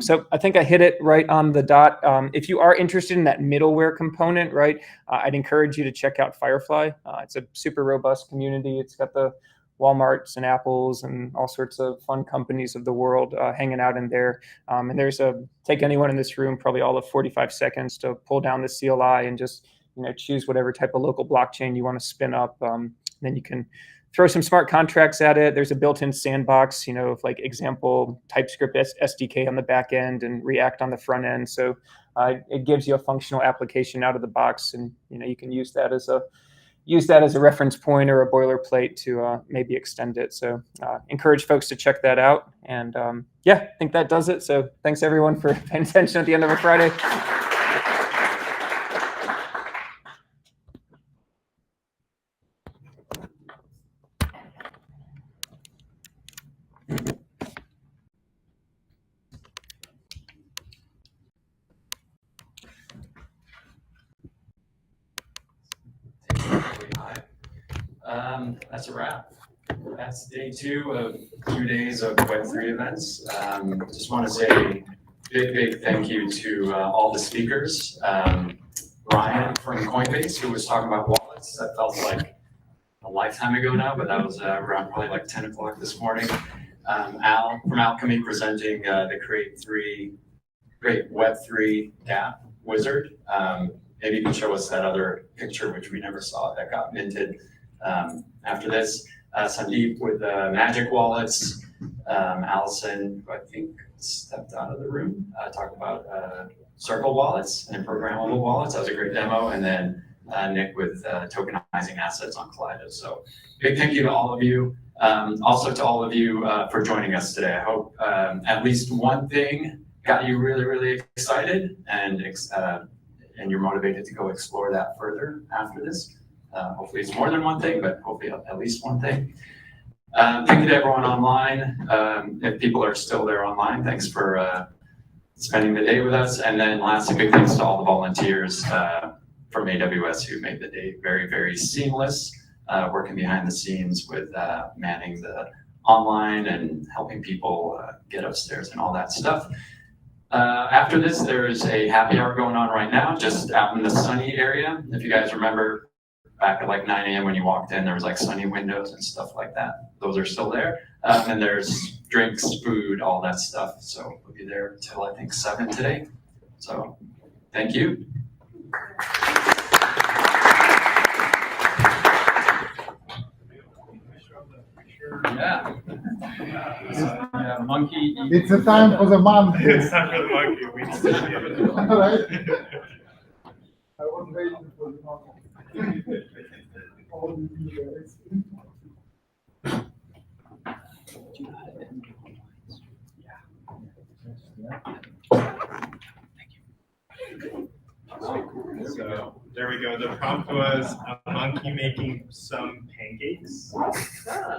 So I think I hit it right on the dot. If you are interested in that middleware component, right, I'd encourage you to check out Firefly. It's a super robust community. It's got the Walmarts and Apples and all sorts of fun companies of the world hanging out in there. And there's take anyone in this room probably all of 45 seconds to pull down the CLI and just choose whatever type of local blockchain you want to spin up. Then you can throw some smart contracts at it. There's a built-in sandbox, of like example TypeScript SDK on the back end and React on the front end. So it gives you a functional application out of the box, and you can use that as a reference point or a boilerplate to maybe extend it. So encourage folks to check that out. And yeah, I think that does it. So thanks everyone for paying attention at the end of a Friday. That's a wrap. That's day 2 of 2 days of Web3 events. Just want to say big thank you to all the speakers. Ryan from Coinbase, who was talking about wallets. That felt like a lifetime ago now, but that was around probably like 10 o'clock this morning. Al from Alchemy presenting the Create Web3 Gap Wizard. Maybe you can show us that other picture, which we never saw, that got minted after this. Sandeep with Magic Wallets. Allison, who I think stepped out of the room, talked about Circle wallets and programmable wallets. That was a great demo. And then Nick with tokenizing assets on Kaleido. So big thank you to all of you. Also to all of you for joining us today. I hope at least one thing got you really excited, and you're motivated to go explore that further after this. Hopefully it's more than one thing, but hopefully at least one thing. Thank you to everyone online. If people are still there online, thanks for spending the day with us. And then lastly, big thanks to all the volunteers from AWS who made the day very seamless, working behind the scenes with manning the online and helping people get upstairs and all that stuff. After this, there's a happy hour going on right now, just out in the sunny area. If you guys remember back at like 9 a.m. when you walked in, there was like sunny windows and stuff like that. Those are still there. And there's drinks, food, all that stuff. So we'll be there till I think 7 today. So thank you. Sure. Yeah. Yeah, monkey. It's a time for the monkey. It's time for the monkey. We need to see it. All right. I was waiting for the monkey. All of you guys. So there we go. The prompt was a monkey making some pancakes.